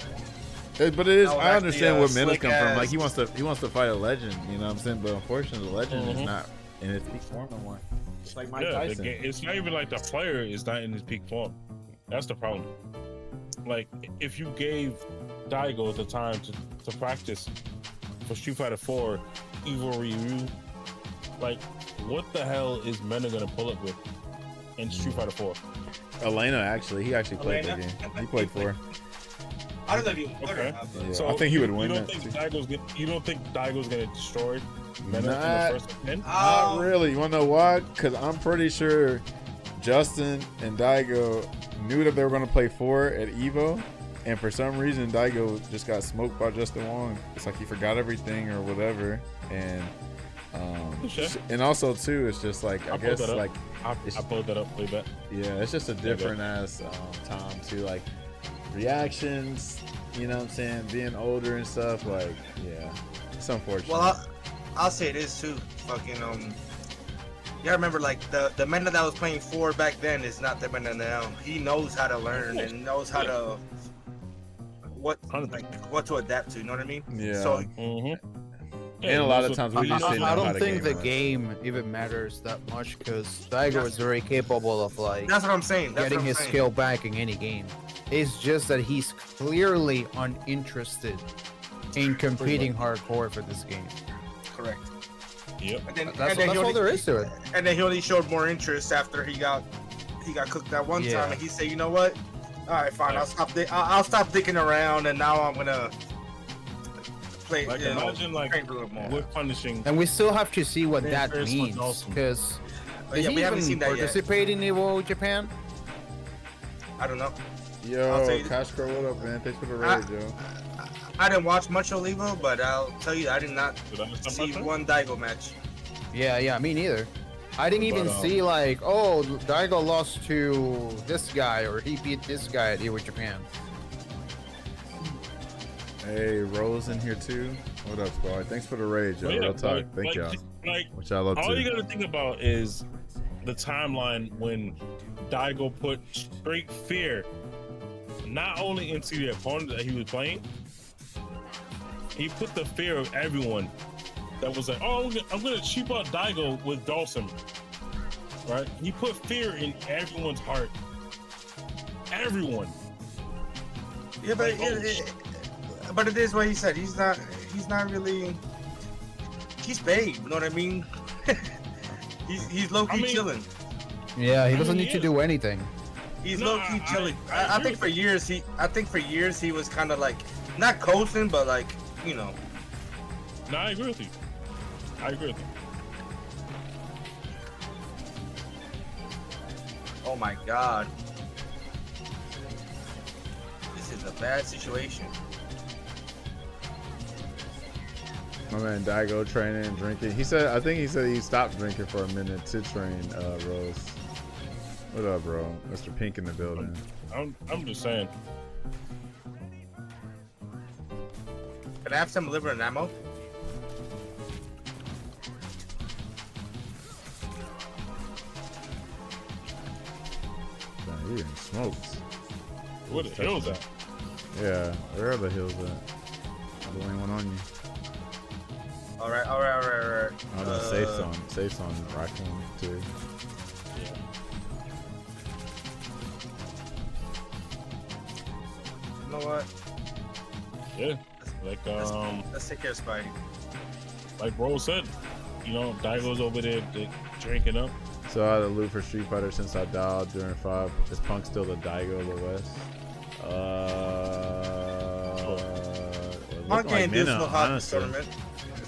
But it is. That was I understand actually, where Mena's slick come from. ass. Like he wants to fight a legend. You know what I'm saying? But unfortunately, the legend is Mhm. not in his peak form no more. It's like Mike Yeah, Tyson. it's not even like the player is not in his peak form. That's the problem. Like, if you gave Daigo the time to practice for Street Fighter 4, Evil Ryu, like, what the hell is Mena gonna pull up with in Street Fighter 4? Elena he actually played that Elena? game. He played 4. I don't know if you would Okay. or not, but- Yeah, So I think he would you win don't that. think too. you don't think Daigo's gonna destroy Mena in Not- the first 10? Not really. You want to know why? Because I'm pretty sure Justin and Daigo knew that they were going to play 4 at Evo. And for some reason, Daigo just got smoked by Justin Wong. It's like he forgot everything or whatever. And Okay. and also, too, it's just like, I I'll pull guess, that up. like, I pulled that up way back. yeah, it's just a different ass time, too. Like, reactions, you know what I'm saying? Being older and stuff. Like, yeah, it's unfortunate. Well, I'll say this too. Fucking you remember like the Mena that was playing 4 back then is not the Mena now. He knows how to learn and knows how to what to adapt to. You know what I mean? Yeah. So Mm-hmm. Yeah, And a lot that's of times what- we just didn't know I how don't the think game the works. game even matters that much because Daigo is very capable of like That's what I'm saying. That's getting what I'm his saying. skill back in any game. It's just that he's clearly uninterested in competing hardcore for this game. Correct. Yep. And then, That's he all only, there is to it. and then he only showed more interest after he got cooked that one Yeah. time, and he said, "You know what? All right, fine. I'll stop. I'll stop dicking around, and now I'm gonna play. Like, you know, imagine, like, train for a little more." with punishing. And we still have to see what Man, that Ferris was means awesome. because But is yeah, he we haven't even seen that yet. participating in Evo Japan? I don't know. I'll Yo, tell you- Cash Crow, what up, man? Thanks for the I- raid, Joe. I didn't watch much of Evo, but I'll tell you, I did not Did I miss see something? one Daigo match. Yeah, me neither. I didn't even But, see like, oh, Daigo lost to this guy or he beat this guy at Evo Japan. Hey, Rose in here too. What up, squad? Thanks for the raid, Joe. But yeah, Real talk. like- Thank y'all. Like, Which I love all you too. gotta think about is the timeline when Daigo put straight fear not only into the opponent that he was playing, he put the fear of everyone that was like, oh, I'm gonna cheap out Daigo with Dawson. Right? He put fear in everyone's heart. Everyone. Yeah, but Like, oh, but it is what he said. He's not really. He's babe. You know what I mean? he's low key I mean- chilling. Yeah, he I doesn't mean, need to yeah. do anything. He's No, low key I- chilling. I I agree think for years he was kind of like not coasting, but like you know. No, I agree with you. I agree with you. Oh my god. This is a bad situation. My man Daigo training and drinking. I think he said he stopped drinking for a minute to train Rose. What up, bro? Mr. Pink in the building. I'm just saying. Can I have some liver and ammo? Damn, he getting smoked. Where the hell's at? Yeah, where are the hills at? The only one on you. All right. Oh, no, safe zone, Raccoon too. Yeah. You know what? Yeah. Like Let's take care of Spidey. like Bro said, you know, Daigo's over there drinking up. So I had a loot for Street Fighter since I dialed during 5. Is Punk still the Daigo of the West? It Punk looked like ain't do Minna, so hot in the honestly. tournament.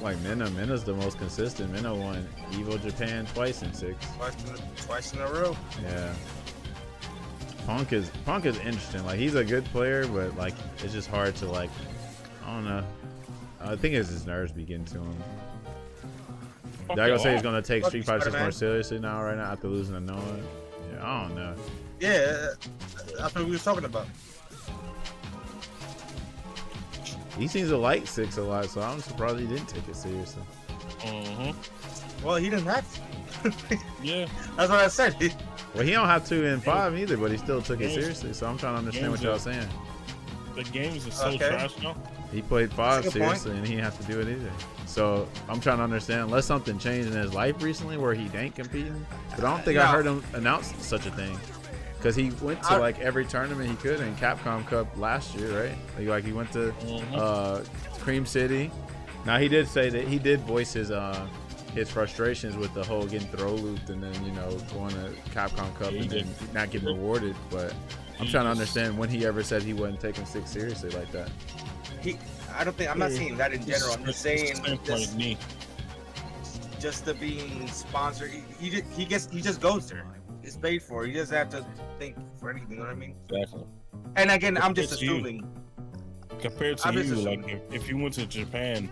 Like Minna's the most consistent. Minna won Evo Japan twice in 6. Twice in a row. Yeah. Punk is interesting. Like he's a good player, but like it's just hard to like. I don't know. I think it's his nerves begin to him. Fuck Daigo y'all. say he's gonna take Fuck Street you, Fighter 6 more Spider-Man. seriously now, right now after losing to Noah. Yeah, I don't know. Yeah, that's what we was talking about. He seems to like 6 a lot, so I'm surprised he didn't take it seriously. Well, he didn't have to. Yeah. That's what I said. Well, he don't have to in 5 either, but he still took it Games- seriously. So I'm trying to understand what games y'all are- saying. The games are so Okay. trash now. He played 5 That's a good point. seriously, and he didn't have to do it either. So I'm trying to understand, unless something changed in his life recently where he ain't competing. But I don't think I No. heard him announce such a thing. Because he went to I- like every tournament he could in Capcom Cup last year, right? Like he went to Cream City. Now he did say that he did voice his frustrations with the whole getting throw looped and then going to Capcom Cup Yeah, he and then did. not getting rewarded. But I'm He trying to just- understand when he ever said he wasn't taking 6 seriously like that. I'm not saying that in general. I'm just saying Like me. just the being sponsored. He just goes there. It's paid for. He doesn't have to think for anything. You know what I mean? Exactly. And again, I'm just It's you. assuming. Compared to I'm you, just like assuming. if you went to Japan,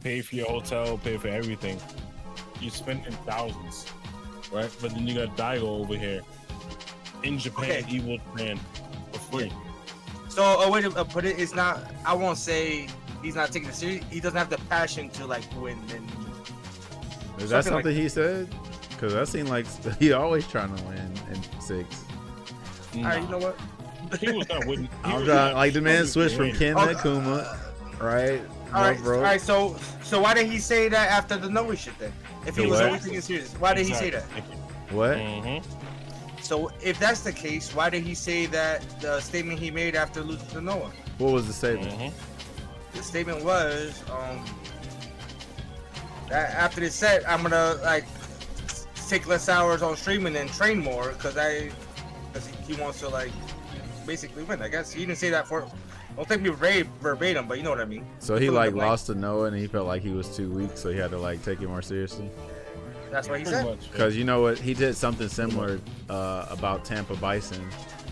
pay for your hotel, pay for everything, you're spending thousands, right? But then you got Daigo over here in Japan, Okay. Evil Japan, for free. So a way to put it is not. I won't say he's not taking it serious. He doesn't have the passion to like win. And Is that Something like- something he said? Because that seemed like he always trying to win in 6. all right, you know what? He was not winning. I'm trying, like the man switched from Ken Oh, to Kuma. right? All right, bro. all right. So why did he say that after the Noah shit then? If he The was what? always taking it serious, why did he say that? What? So if that's the case, why did he say that the statement he made after losing to Noah? What was the statement? The statement was, that after this set, I'm gonna like take less hours on streaming and train more because he wants to like basically win. I guess he didn't say that for. Don't take me verbatim, but you know what I mean. So he like lost to Noah and he felt like he was too weak, so he had to like take it more seriously. That's what he said. Because you know what, he did something similar about Tampa Bison.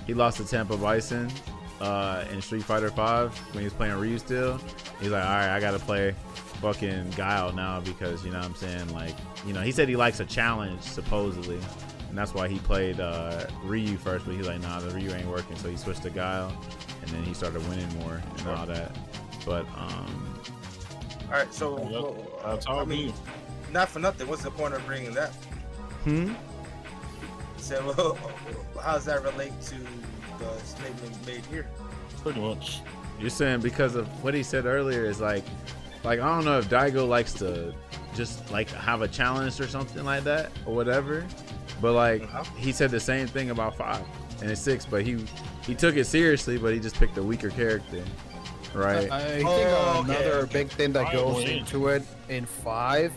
He lost to Tampa Bison in Street Fighter 5 when he was playing Ryu still. He's like, all right, I gotta play fucking Guile now because you know what I'm saying, like, you know, he said he likes a challenge supposedly, and that's why he played Ryu first, but he's like, nah, the Ryu ain't working, so he switched to Guile, and then he started winning more and all that. But all right, so I mean, not for nothing. What's the point of bringing that? So, well, how does that relate to the statement made here? Pretty much. You're saying because of what he said earlier is like I don't know if Daigo likes to just like have a challenge or something like that or whatever, but like he said the same thing about 5 and 6, but he took it seriously, but he just picked a weaker character, right? I think another big thing that goes into it in 5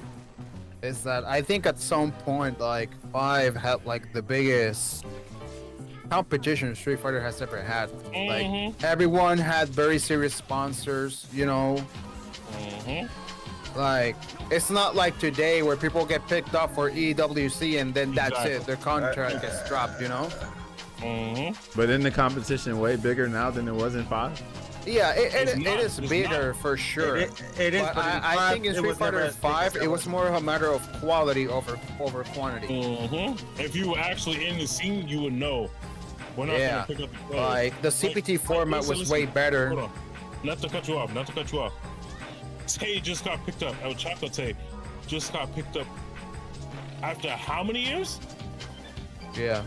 is that I think at some point like 5 had like the biggest competition Street Fighter has ever had. Like everyone had very serious sponsors, you know. Like it's not like today where people get picked up for EWC and then that's it. Their contract gets dropped, you know. But isn't the competition way bigger now than it was in 5? Yeah, it is bigger for sure. It is, but but I think in Street Fighter 5, it was more of a matter of quality over quantity. If you were actually in the scene, you would know. We're not gonna pick up the players. Like the CPT format was way better. Hold on. Not to cut you off. Tay just got picked up. El Chaco Tay just got picked up after how many years? Yeah.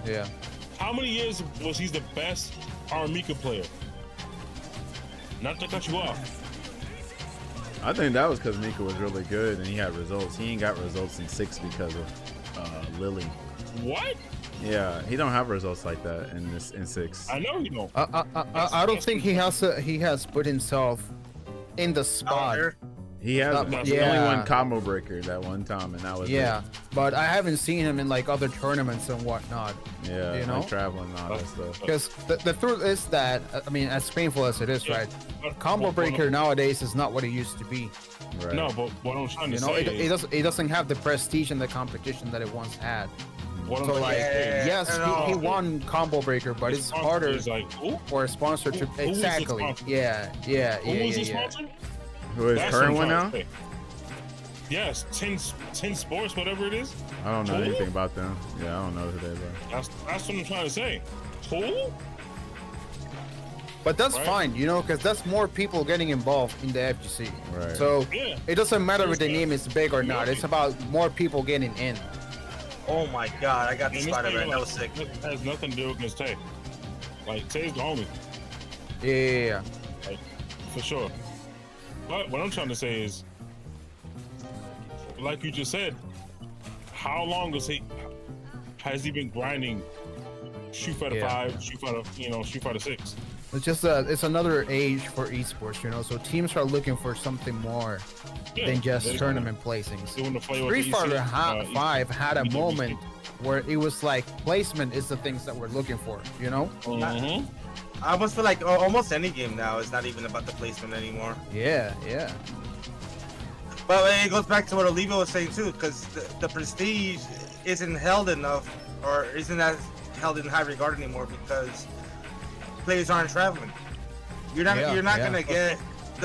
How many years was he the best Armika player? Not to cut you off. I think that was because Mika was really good and he had results. He ain't got results in 6 because of Lily. What? Yeah, he don't have results like that in 6. I know you don't. I don't think he has put himself in the spot. He has only one combo breaker that one time, and that was it. But I haven't seen him in like other tournaments and whatnot. Yeah, you know, like traveling and all that stuff. Because the truth is that, I mean, as painful as it is, right? Combo breaker nowadays is not what it used to be. Right. No, but what I'm trying to say is, it doesn't have the prestige and the competition that it once had. So like, yes, he won combo breaker, but it's harder for a sponsor to exactly. Yeah. Who was the sponsor? Who is current one now? Yes, 10 Sports, whatever it is. I don't know anything about them. Yeah, I don't know who they are. That's what I'm trying to say. Who? But that's fine, you know, because that's more people getting involved in the FGC. Right. So it doesn't matter if the name is big or not. It's about more people getting in. Oh my god, I got the Spider-Man. That was sick. It has nothing to do with Tay. Like, Tay's the homie. Yeah. Like, for sure. But what I'm trying to say is, like you just said, how long has he been grinding Street Fighter 5, Street Fighter 6? It's just it's another age for esports, you know. So teams are looking for something more than just tournament placings. Street Fighter 5 had a moment where it was like placement is the things that we're looking for, you know. I almost feel like almost any game now is not even about the placement anymore. Yeah. But it goes back to what Olivia was saying too, because the prestige isn't held enough, or isn't as held in high regard anymore because players aren't traveling. You're not gonna get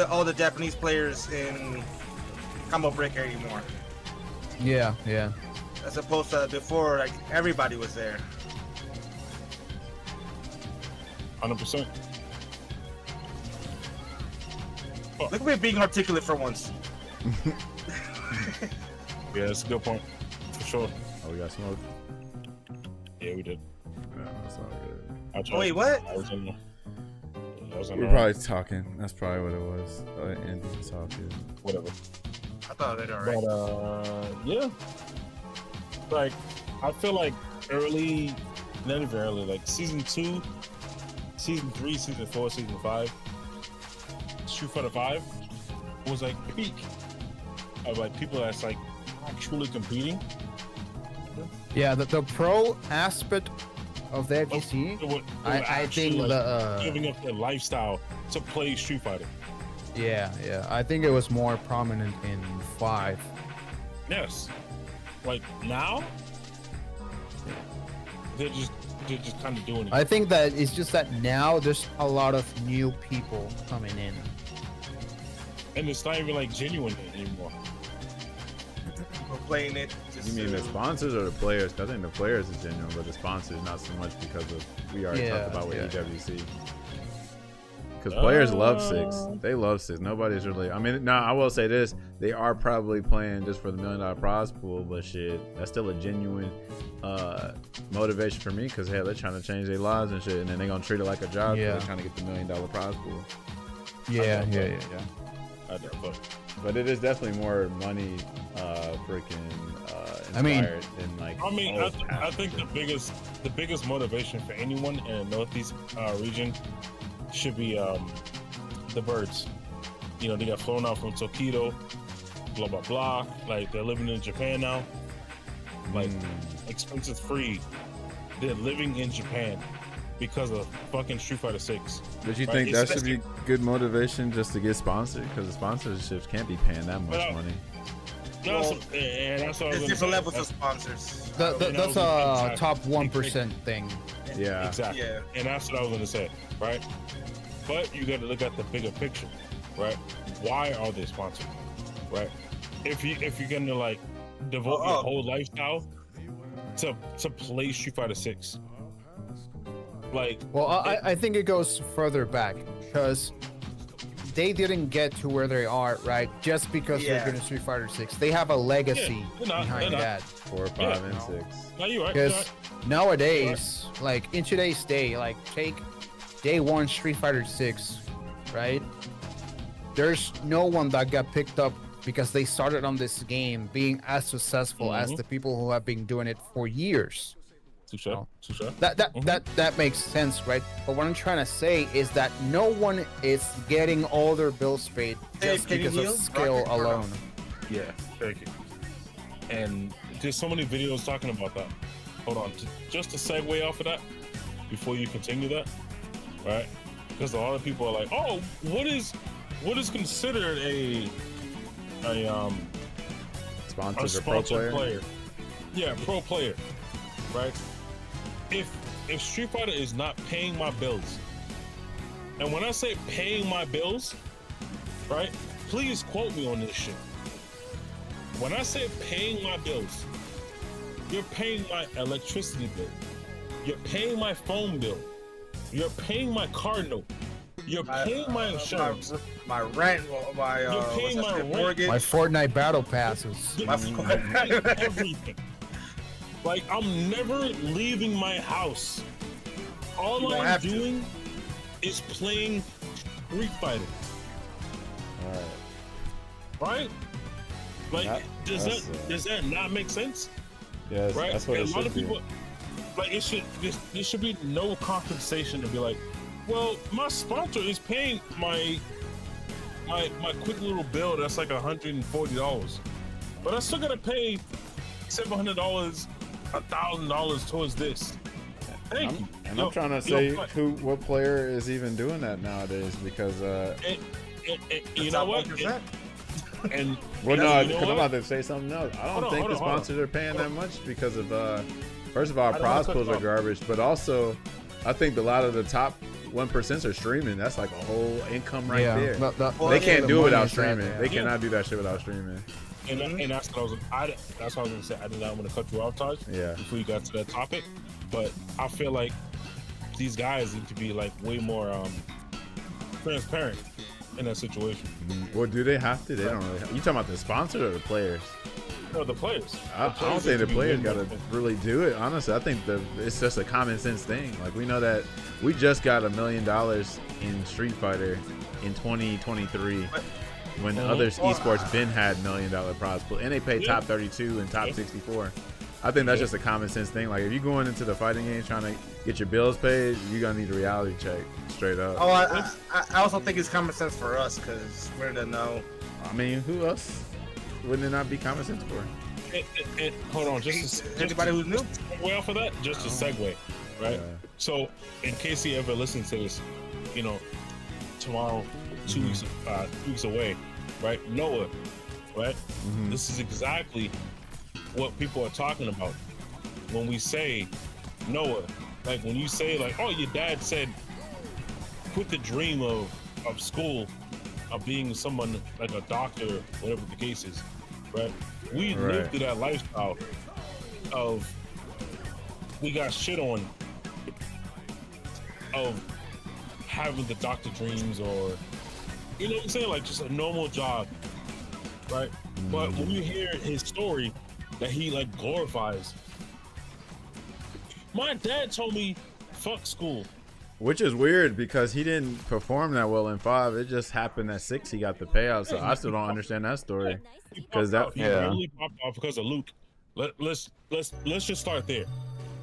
all the Japanese players in combo breaker anymore. Yeah. As opposed to before, like everybody was there. 100%. Look at me being articulate for once. Yeah, that's a good point. For sure. Oh, we got smoked. Yeah, we did. Yeah, that's all good. Wait, what? We're probably talking. That's probably what it was. Andy was talking. Whatever. I thought it alright. But yeah, like I feel like early, not even early, like season 2, season 3, season 4, season 5, Street Fighter 5 was like peak of like people that's like truly competing. Yeah, the pro aspect of the FGC, I think like, giving up their lifestyle to play Street Fighter. Yeah, I think it was more prominent in 5. Yes, like now, they're just kind of doing it. I think that it's just that now there's a lot of new people coming in, and it's not even like genuine anymore. We're playing it. You mean the sponsors or the players? 'Cause I think the players is genuine, but the sponsors not so much because of we already talked about with EWC. Because players love 6. They love 6. Nobody's really. I mean, now I will say this: they are probably playing just for the $1 million prize pool, but shit, that's still a genuine motivation for me. Because hell, they're trying to change their lives and shit, and then they're gonna treat it like a job. Yeah. They're trying to get the $1 million prize pool. Yeah. I don't know. But it is definitely more money, inspired than like. I mean, I think the biggest motivation for anyone in the Northeast region should be the birds. You know, they got flown out from Tokido, blah blah blah. Like they're living in Japan now. Like expenses free. They're living in Japan because of fucking Street Fighter 6. But you think that should be good motivation just to get sponsored? Because the sponsorships can't be paying that much money. That's what there's different levels of sponsors. That's a top 1% thing. Yeah, exactly. Yeah. And that's what I was gonna say, right? But you got to look at the bigger picture, right? Why are they sponsored, right? If you're gonna like devote your whole lifestyle to play Street Fighter 6, like, well, I think it goes further back because they didn't get to where they are, right? Just because they're good in Street Fighter 6. They have a legacy behind that. 4, 5, and 6. No, you're right. Because nowadays, like in today's day, like take day 1 Street Fighter 6, right? There's no one that got picked up because they started on this game being as successful as the people who have been doing it for years. That makes sense, right? But what I'm trying to say is that no one is getting all their bills paid just because of skill alone. Yeah, thank you. And there's so many videos talking about that. Hold on, just to segue off of that, before you continue that, right? Because a lot of people are like, "Oh, what is considered a sponsored pro player?" Yeah, pro player, right? If Street Fighter is not paying my bills, and when I say paying my bills, right? Please quote me on this shit. When I say paying my bills, you're paying my electricity bill, you're paying my phone bill, you're paying my car note, you're paying my insurance, my rent, you're paying my mortgage, my Fortnite battle passes, everything. Like, I'm never leaving my house. All I'm doing is playing Street Fighter. Right? Like, does that not make sense? Yes, right? That's what it should be. Like, there should be no compensation to be like, well, my sponsor is paying my quick little bill that's like $140, but I still gotta pay $700, $1,000 towards this. Thank you. And I'm trying to say what player is even doing that nowadays because you know what? And well, no, because I'm about to say something else. I don't think the sponsors are paying that much because of first of all, prize pools are garbage, but also I think a lot of the top 1% are streaming. That's like a whole income right there. They can't do it without streaming. They cannot do that shit without streaming. And that's what I was gonna say. I did not want to cut you off, Taj. Yeah. Before you got to that topic, but I feel like these guys need to be like way more transparent in that situation. Well, do they have to? They don't really. You talking about the sponsors or the players? No, the players. I don't think the players gotta really do it. Honestly, I think it's just a common sense thing. Like, we know that we just got $1 million in Street Fighter in 2023, when other esports been had $1 million prize pool, and they pay top 32 and top 64. I think that's just a common sense thing. Like, if you're going into the fighting game trying to get your bills paid, you're gonna need a reality check straight up. Oh, I also think it's common sense for us because we're in the know. I mean, who else wouldn't it not be common sense for? Hold on, just anybody who's new. Well, for that, just a segue, right? Yeah. So, in case he ever listens to this, you know, tomorrow, 2 weeks away, right? Noah, right? This is exactly what people are talking about when we say Noah. Like, when you say, like, oh, your dad said quit the dream of school, of being someone like a doctor, whatever the case is, right? We lived through that lifestyle of, we got shit on of having the doctor dreams, or, you know what I'm saying, like just a normal job, right? But when you hear his story that he like glorifies, my dad told me fuck school. Which is weird because he didn't perform that well in 5. It just happened at 6 he got the payout. So I still don't understand that story. Because He really popped off because of Luke. Let's just start there.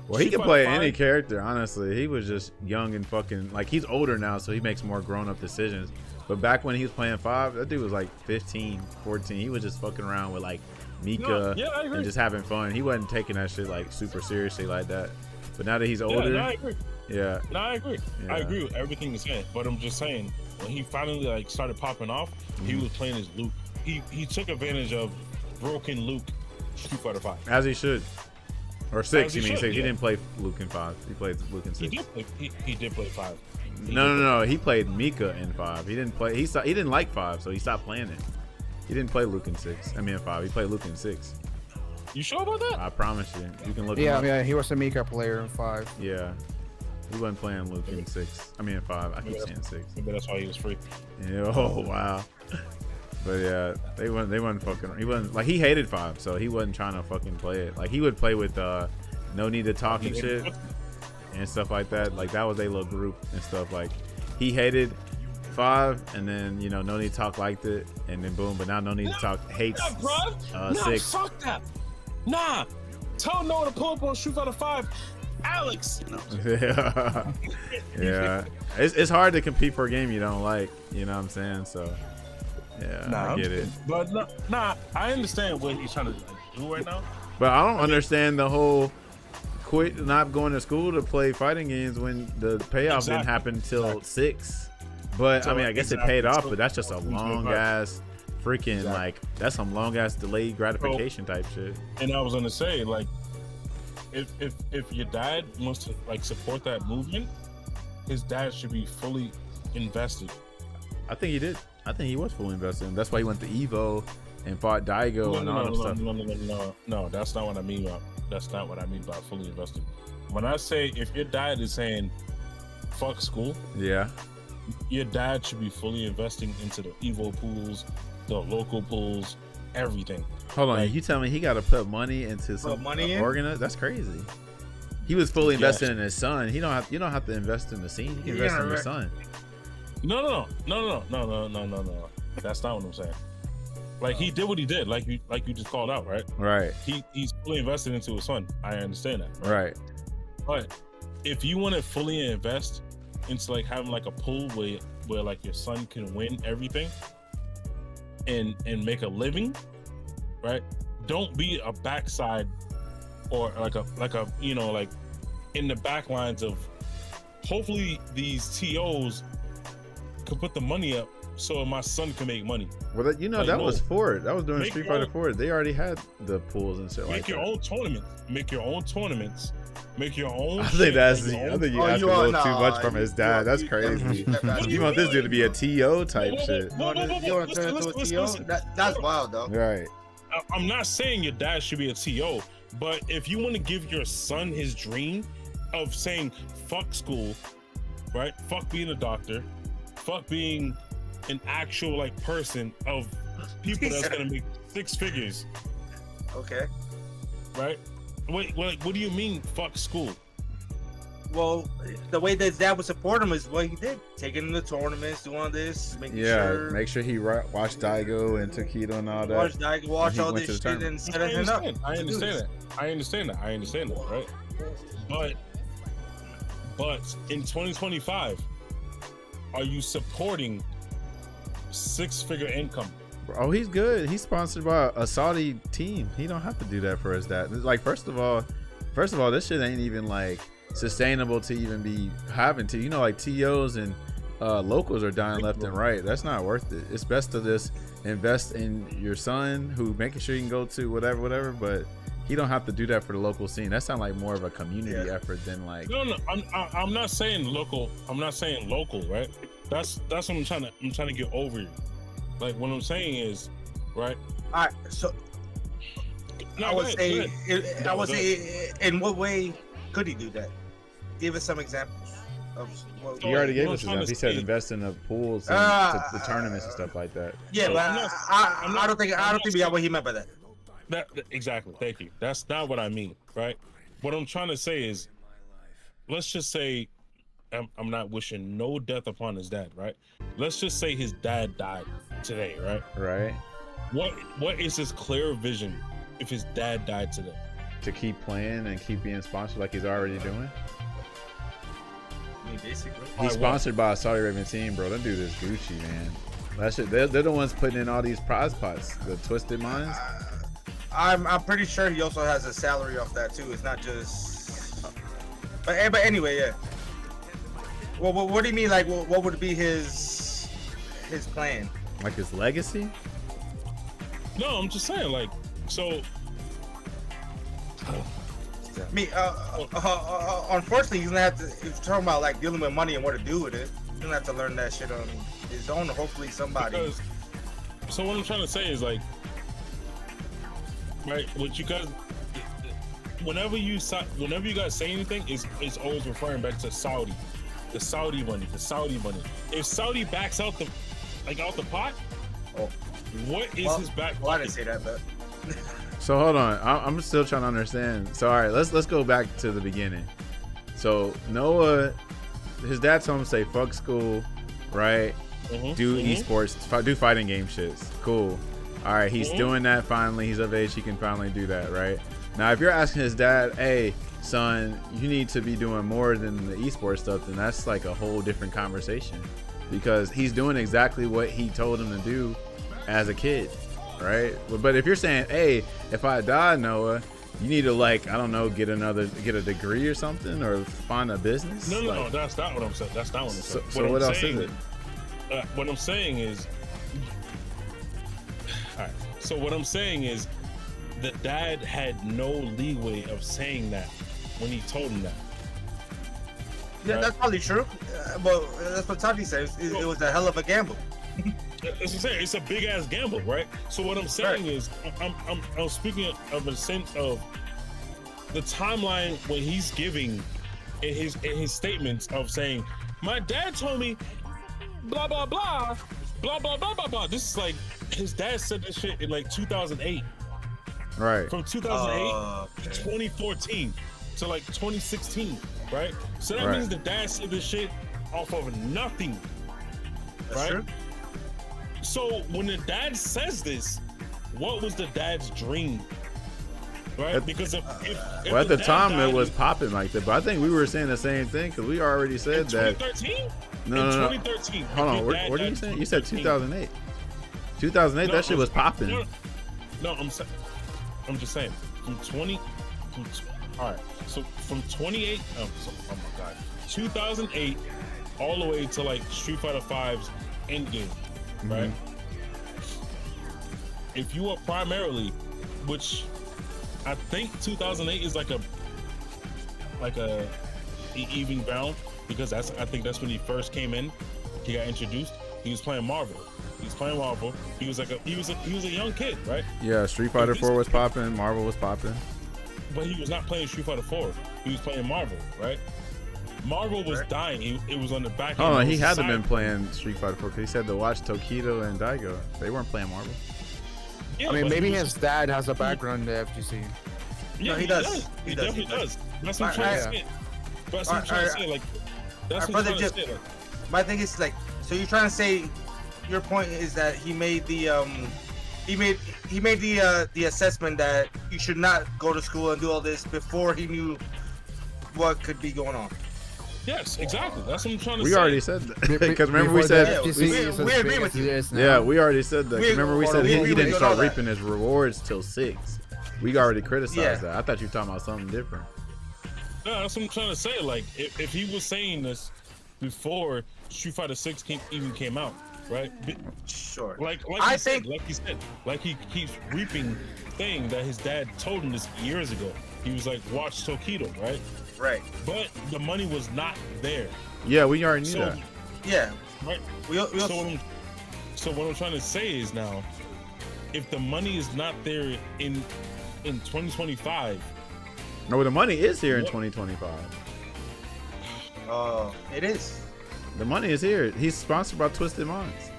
Well, he can play any character, honestly. He was just young and fucking, like, he's older now, so he makes more grown-up decisions. But back when he was playing 5, that dude was like 15, 14. He was just fucking around with like Mika and just having fun. He wasn't taking that shit like super seriously like that. But now that he's older, I agree. Yeah. No, I agree. Yeah. I agree with everything you're saying. But I'm just saying, when he finally like started popping off, he was playing as Luke. He took advantage of broken Luke Street Fighter 5. As he should. Or 6, you mean 6. Yeah. He didn't play Luke in 5. He played Luke in 6. He did play 5. No. He played Mika in 5. He didn't play. He didn't like 5, so he stopped playing it. He didn't play Luke in 6. I mean in 5. He played Luke in 6. You sure about that? I promise you. You can look. Yeah, him up. yeah, he was a Mika player in 5. Yeah. He wasn't playing Luke in 6. I mean in 5. I keep saying 6. Maybe that's why he was free. Yeah, oh wow. But yeah, they wasn't fucking. He wasn't like, he hated 5, so he wasn't trying to fucking play it. Like, he would play with no need to talk and shit and stuff like that. Like, that was a little group and stuff. Like, he hated 5, and then, you know, no need to talk liked it, and then boom. But now no need to talk hates 6. Fuck that. Nah, tell Noah to pull up on Street Fighter 5. Alex. Yeah, yeah. It's hard to compete for a game you don't like. You know what I'm saying? So yeah, I get it. But I understand what he's trying to do right now. But I don't understand the whole quit not going to school to play fighting games when the payoff didn't happen till 6. But I mean, I guess it paid off, but that's just a long ass freaking like, that's some long ass delayed gratification type shit. And I was gonna say, like, if your dad wants to like support that movement, his dad should be fully invested. I think he did. I think he was fully invested. That's why he went to Evo and fought Daigo and all that stuff. No, that's not what I mean. That's not what I mean by fully invested. When I say, if your dad is saying fuck school, yeah, your dad should be fully investing into the Evo pools, the local pools, everything. Hold on, you tell me he got to put money into some organize? That's crazy. He was fully invested in his son. You don't have to invest in the scene. You can invest in your son. No. That's not what I'm saying. Like, he did what he did, like you just called out, right? Right. He's fully invested into his son. I understand that. Right. But if you want to fully invest into like having like a pool where like your son can win everything and make a living, right? Don't be a backside or like a you know, like in the back lines of, hopefully these TOs could put the money up so my son can make money. Well, that, you know, like, that was Ford. That was during Street Fighter 4. They already had the pools and shit like that. Make your own tournaments. Make your own. I think that's I think you asked a little too much from his dad. That's crazy. You want this dude to be a TO type shit. You want to turn into a TO? That's wild, though. Right. I'm not saying your dad should be a TO, but if you want to give your son his dream of saying fuck school, right? Fuck being a doctor, fuck being an actual like person of people that's gonna make 6 figures. Okay. right? Wait, what do you mean fuck school? Well, the way that his dad would support him is what he did, taking him to tournaments, doing all this, making Yeah, sure. make sure he watched Daigo and Taquito and all that. Watch he all went this to the shit and tournament. setting him up. I understand that, right? But in 2025, are you supporting six-figure income? Oh, he's good. He's sponsored by a Saudi team. He don't have to do that for his dad. Like, first of all, this shit ain't even like sustainable to even be having to. You know, like TOs and locals are dying left and right. That's not worth it. It's best to just invest in your son, who making sure you can go to whatever. But he don't have to do that for the local scene. That sounds like more of a community effort than like. No, I'm not saying local. I'm not saying local, right? That's what I'm trying to get over you. Like, what I'm saying is, right? All right, so No, I would go ahead. say, in what way could he do that? Give us some examples of what. He already gave what us I'm trying examples. to He said say- invest in the pools and the tournaments and stuff like that. Yeah, So but I'm not- I don't think we got what he meant by that. That exactly. Thank you. That's not what I mean, right? What I'm trying to say is, let's just say, I'm not wishing no death upon his dad, right? Let's just say his dad died today, right? Right. What is his clear vision if his dad died today? To keep playing and keep being sponsored like he's already doing. I mean, basically. He's sponsored by a Saudi Arabian team, bro. That dude is Gucci, man. That shit, they're the ones putting in all these prize pots. The Twisted Minds. I'm pretty sure he also has a salary off that too. It's not just. But anyway, yeah. Well, what do you mean? Like, what would be his plan? Like his legacy. No, I'm just saying, like, so. I mean, unfortunately, he's gonna have to. If you're talking about like dealing with money and what to do with it, he's gonna have to learn that shit on his own. Or hopefully, somebody. Because, so what I'm trying to say is, like, right, what you guys, whenever you guys say anything, is always referring back to Saudi, the Saudi money. If Saudi backs out out the pot, Oh. what is his back Well, I pocket? didn't say that, but. So hold on, I'm still trying to understand. So all right, let's go back to the beginning. So Noah, his dad told him to say fuck school, right? Do esports, do fighting game shits. Cool. All right, he's doing that finally. He's of age. He can finally do that, right? Now, if you're asking his dad, hey, son, you need to be doing more than the esports stuff, then that's like a whole different conversation, because he's doing exactly what he told him to do as a kid, right? But if you're saying, hey, if I die, Noah, you need to, like, I don't know, get a degree or something, or find a business. No, that's not what I'm saying. That's not what I'm saying. So what else is it? What I'm saying is, all right. So what I'm saying is, the dad had no leeway of saying that when he told him that. Yeah, Right. that's probably true. But that's what Tati says. It was a hell of a gamble. As I say, it's a big ass gamble, right? So what I'm saying is, I'm speaking of a sense of the timeline when he's giving in his statements of saying, my dad told me, blah blah blah, blah blah blah blah blah. This is like his dad said this shit in like 2008. Right. From 2008 to 2014 to like 2016, right? So that means the dad said this shit off of nothing, That's right? true. So when the dad says this, what was the dad's dream? Right? Because if Well, at the dad time died it was popping like that, but I think we were saying the same thing, because we already said in that. 2013. No. 2013. Hold on, what are you saying? You said 2008. 2008, No, that shit was popping. No, I'm just saying. All right. So from 28. Oh my god. 2008 all the way to like Street Fighter 5's Endgame, right? If you are primarily, which I think 2008 is like a even ground, because I think that's when he first came in. He got introduced. He was playing Marvel. He was a young kid, right? Yeah, Street Fighter 4 was popping, Marvel was popping. But he was not playing Street Fighter 4. He was playing Marvel, right? Marvel was dying. It was on the back end. Hold on, of he had to society. been playing Street Fighter 4, because he said to watch Tokido and Daigo. They weren't playing Marvel. Yeah, I mean, but maybe he was- his dad has a background in the FGC. Yeah, No, he does. He He does, definitely he does. does. That's what I'm trying to say. That's what I'm trying to say. Like, that's what I'm brother trying to Jip, say. Like, my thing is like, so you're trying to say, your point is that he made the the assessment that you should not go to school and do all this before he knew what could be going on. yes, exactly. That's what I'm trying to We say. already said that because remember we Before said the FGC we- is as we agree big with as it you. is now. yeah, we already said that. We- Remember we hold said on, he, we he agree didn't with start all that. reaping his rewards till 6. We already criticized Yeah. that. I thought you were talking about something different. No, that's what I'm trying to say. Like, if he was saying this before Street Fighter 6 even came out, right? Sure. Like I he said, think- like he keeps reaping thing that his dad told him this years ago. He was like, watch Tokido, right? Right. But the money was not there. Yeah, we already knew So, that. Yeah. right? We So what I'm trying to say is now, if the money is not there in 2025, No, the money is here in What? 2025. it is. The money is here. He's sponsored by Twisted Minds.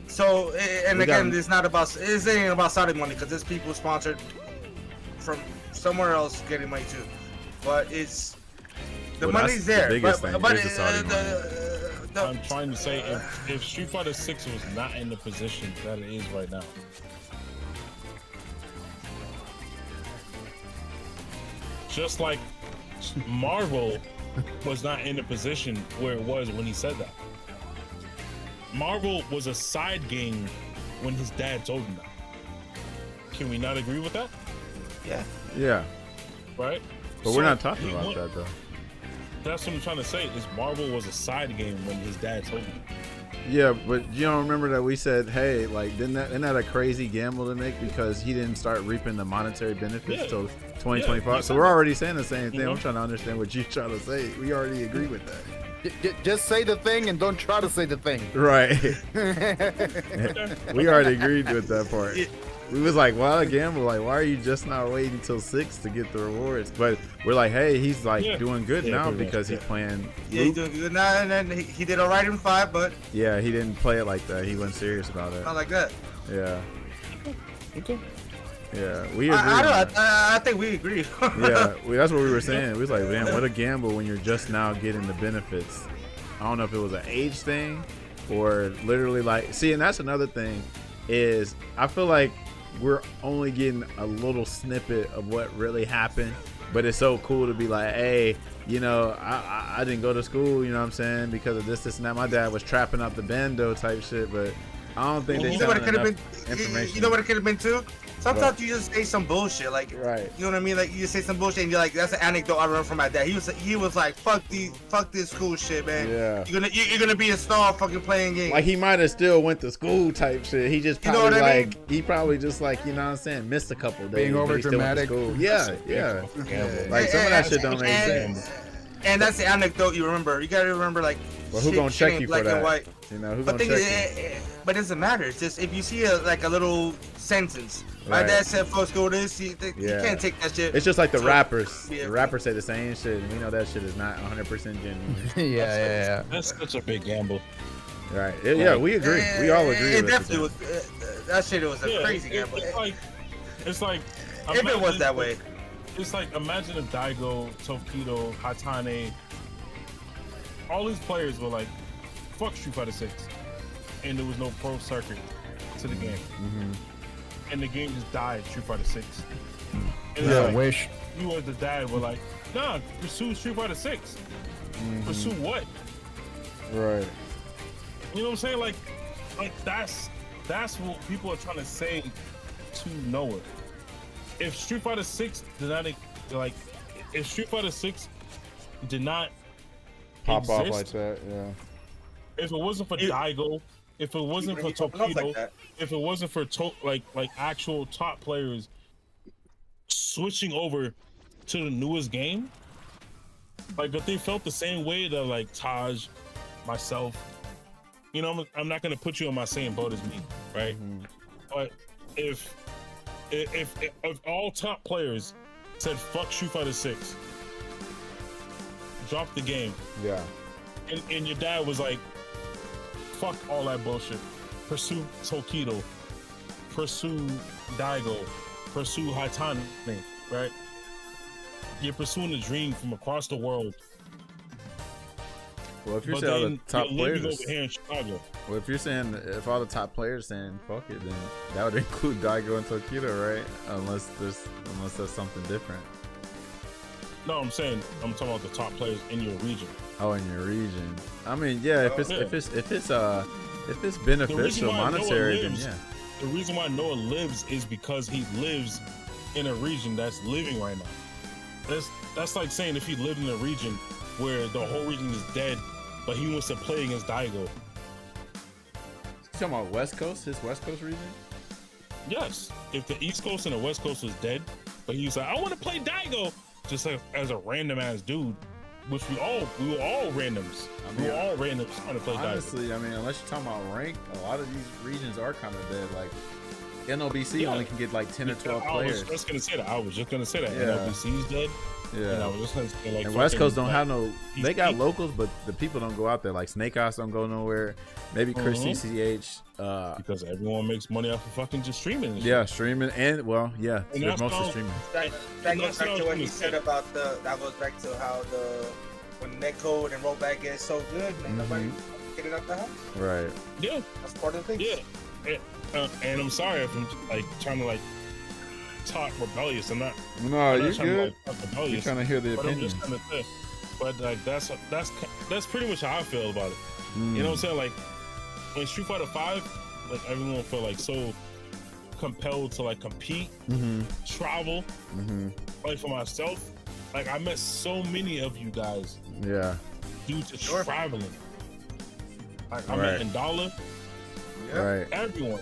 So, and We again, got- it's not about, it ain't about Saudi money because there's people sponsored from somewhere else getting money too. But it's, the Well, that's money's the there. biggest but, thing, but is the Saudi I'm trying to say if Street Fighter 6 was not in the position that it is right now, just like Marvel was not in the position where it was when he said that. Marvel was a side game when his dad told him that. Can we not agree with that? yeah. Yeah, Right? but So, we're not talking he about went- that though. That's what I'm trying to say. Is Marvel was a side game when his dad told him. Yeah, but you don't remember that we said, hey, like, isn't that a crazy gamble to make because he didn't start reaping the monetary benefits Yeah. till 2025? Yeah, So we're already saying the same thing. Mhm. I'm trying to understand what you're trying to say. We already agree with that. Just say the thing and don't try to say the thing. Right. We already agreed with that part. We was like, why a gamble? Like, why are you just not waiting till 6 to get the rewards? But we're like, hey, he's like Yeah. doing good Yeah, now pretty much, because he's yeah. playing. Yeah, he's Luke. doing good now, and then he did all right in 5, but Yeah, he didn't play it like that. He wasn't serious about it. not like that. Yeah, Okay. yeah, we agree. I on don't that. know. I think we agree. Yeah, that's what we were saying. We was like, man, what a gamble when you're just now getting the benefits. I don't know if it was an age thing or literally like, see, and that's another thing is I feel like we're only getting a little snippet of what really happened, but it's so cool to be like, hey, you know, I didn't go to school, you know what I'm saying, because of this, and that. My dad was trapping up the bando type shit, but I don't think they You know what it telling could have enough been? information. You know what it could have been too? Sometimes What? you just say some bullshit, like, Right. you know what I mean? Like, you just say some bullshit and you're like, that's an anecdote I remember from my dad. He was like, fuck this school shit, man. Yeah. You're gonna be a star fucking playing games. Like he might have still went to school type shit. He just You know probably what I like he probably just like, you know what I'm saying, missed a couple days. Being but he still went to overdramatic. school. Yeah, yeah. Yeah. Like some of that shit don't make and, sense. and that's the anecdote you remember. You gotta remember, like, But who shit gonna check ain't you for black and that? white. You know, who But gonna thing check you? but it doesn't matter. It's just if you see a little sentence. My Right. dad said fuck school this. You Yeah. can't take that shit. It's just like the So, rappers. yeah. The rappers say the same shit, and we know that shit is not 100% genuine. yeah. That's such a big gamble. Right? Yeah, we agree. We all agree. It with definitely you. was. That shit was a crazy gamble. It's like If it was imagine- that way. It's like imagine if Daigo, Tokido, Hatane, all these players were like, "Fuck Street Fighter 6," and there was no pro circuit to the game, and the game just died. Street Fighter 6. And it's Yeah, like, wish. you as the dad were like, "Nah, pursue Street Fighter 6. Pursue what?" Right. You know what I'm saying? Like that's what people are trying to say to Noah. If Street Fighter 6 did not like, if Street Fighter 6 did not Pop off exist, like that. Yeah. if it wasn't for You- Daigo, if it wasn't for You popping off Tokido, like that. if it wasn't for like actual top players switching over to the newest game, like if they felt the same way that like Taj, myself, you know, I'm not gonna put you on my same boat as me, right? But if all top players said fuck Street Fighter 6, drop the game, Yeah. and your dad was like, fuck all that bullshit, pursue Tokido, pursue Daigo, pursue Haitane, right? You're pursuing a dream from across the world. Well, if you're But saying all the then top you're living players, over here in Chicago. well, if you're saying if all the top players saying fuck it, then that would include Daigo and Tokido, right? Unless there's something different. No, I'm talking about the top players in your region. Oh, in your region. I mean, yeah. If it's The beneficial, reason why monetary, Noah then lives, yeah. The reason why Noah lives is because he lives in a region that's living right now. That's like saying if he lived in a region where the whole region is dead, but he wants to play against Daigo. You talking about West Coast? His West Coast region? Yes, if the East Coast and the West Coast was dead, but he was like, I want to play Daigo, just like as a random ass dude, which we were all randoms. We were all randoms trying to play Daigo. Honestly, I mean, unless you're talking about rank, a lot of these regions are kind of dead. Like NLBC only can get like 10 or 12 players. I was just gonna say that. Yeah. NLBC's dead. Yeah. And I was just gonna say, like, And West Coast don't like, have no. They got PC. locals, but the people don't go out there. Like Snake Eyes don't go nowhere. Maybe Chris Mhm. CCH. Because everyone makes money off of fucking just streaming. And shit. Yeah, streaming and yeah, And they're that's mostly how- streaming. That And goes that's back what I to was what he gonna said say. about that goes back to how when netcode and rollback is so good, man, nobody get it out the house. Right. Yeah, That's part of the thing. yeah. And I'm sorry if I'm like trying to like talk rebellious. I'm not. No, I'm you're not trying to, good. like, talk You're rebellious. trying to hear the But I'm opinions. just trying to say. But like that's pretty much how I feel about it. You know what I'm saying? Like when Street Fighter 5, like everyone felt like so compelled to like compete, travel. Like for myself, like I met so many of you guys Yeah. due to Sure. traveling. Like I Right. met Indala, Right. everyone,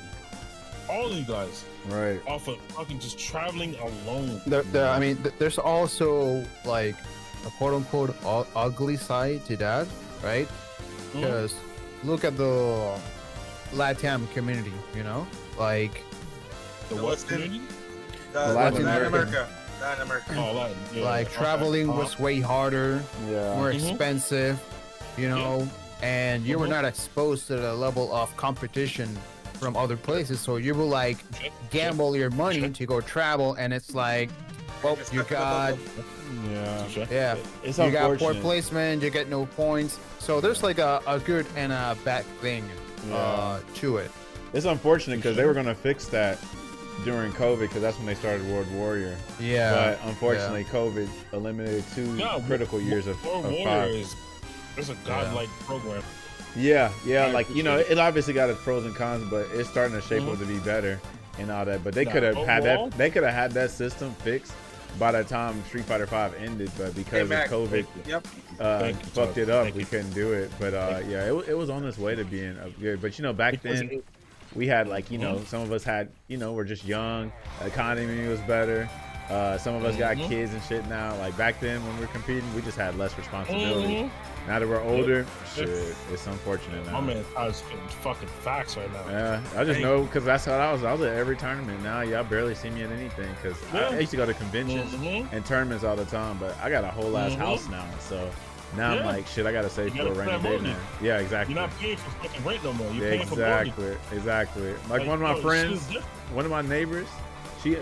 all of you guys, Right. off of fucking just traveling alone. I mean, there's also like a quote unquote ugly side to that, right? Mhm. Because look at the LATAM community, you know, like The The what Western- community? Latin Latin America. Latin America. Oh, Latin. Yeah, like okay. traveling Uh-huh. was way harder, Yeah. more Mhm. expensive, you know, and you were Mhm. not exposed to the level of competition from other places, so you will like Sure, gamble your money to go travel, and it's like, well, you got Yeah. sure. yeah, It's you got poor unfortunate. placement, you get no points, so there's like a good and a bad thing to it. It's unfortunate because they were gonna fix that during COVID because that's when they started World Warrior. Yeah, But unfortunately, COVID eliminated two Yeah, critical years of World Warrior 5. is a godlike program. Yeah, I like you know, appreciate it obviously got its pros and cons, but it's starting to shape up to be better and all that. But they Nah, could have had overall- that. They could have had that system fixed by the time Street Fighter 5 ended, but because of Mac. COVID, Yep. Thank you, fucked Todd. it up. Thank We you. couldn't do it. But yeah, it was on its way to being good. But you know, back Because then we had like some of us had we're just young. The economy was better. Some of us got kids and shit now. Like back then when we were competing, we just had less responsibility. Now that we're older, shit, it's unfortunate now. My man Todd's spitting fucking facts right now. Yeah, I just Hey. know because that's how I was. I was at every tournament. Now y'all barely see me at anything because Yeah. I used to go to conventions and tournaments all the time. But I got a whole ass house now, so now I'm Yeah. like, shit, I gotta save You for a gotta rainy put day that now. money. Yeah, exactly. You're not paying for fucking rent no more. You're Yeah, paying for mortgage. exactly. Like one of my yo, friends, shit is different. one of my neighbors, she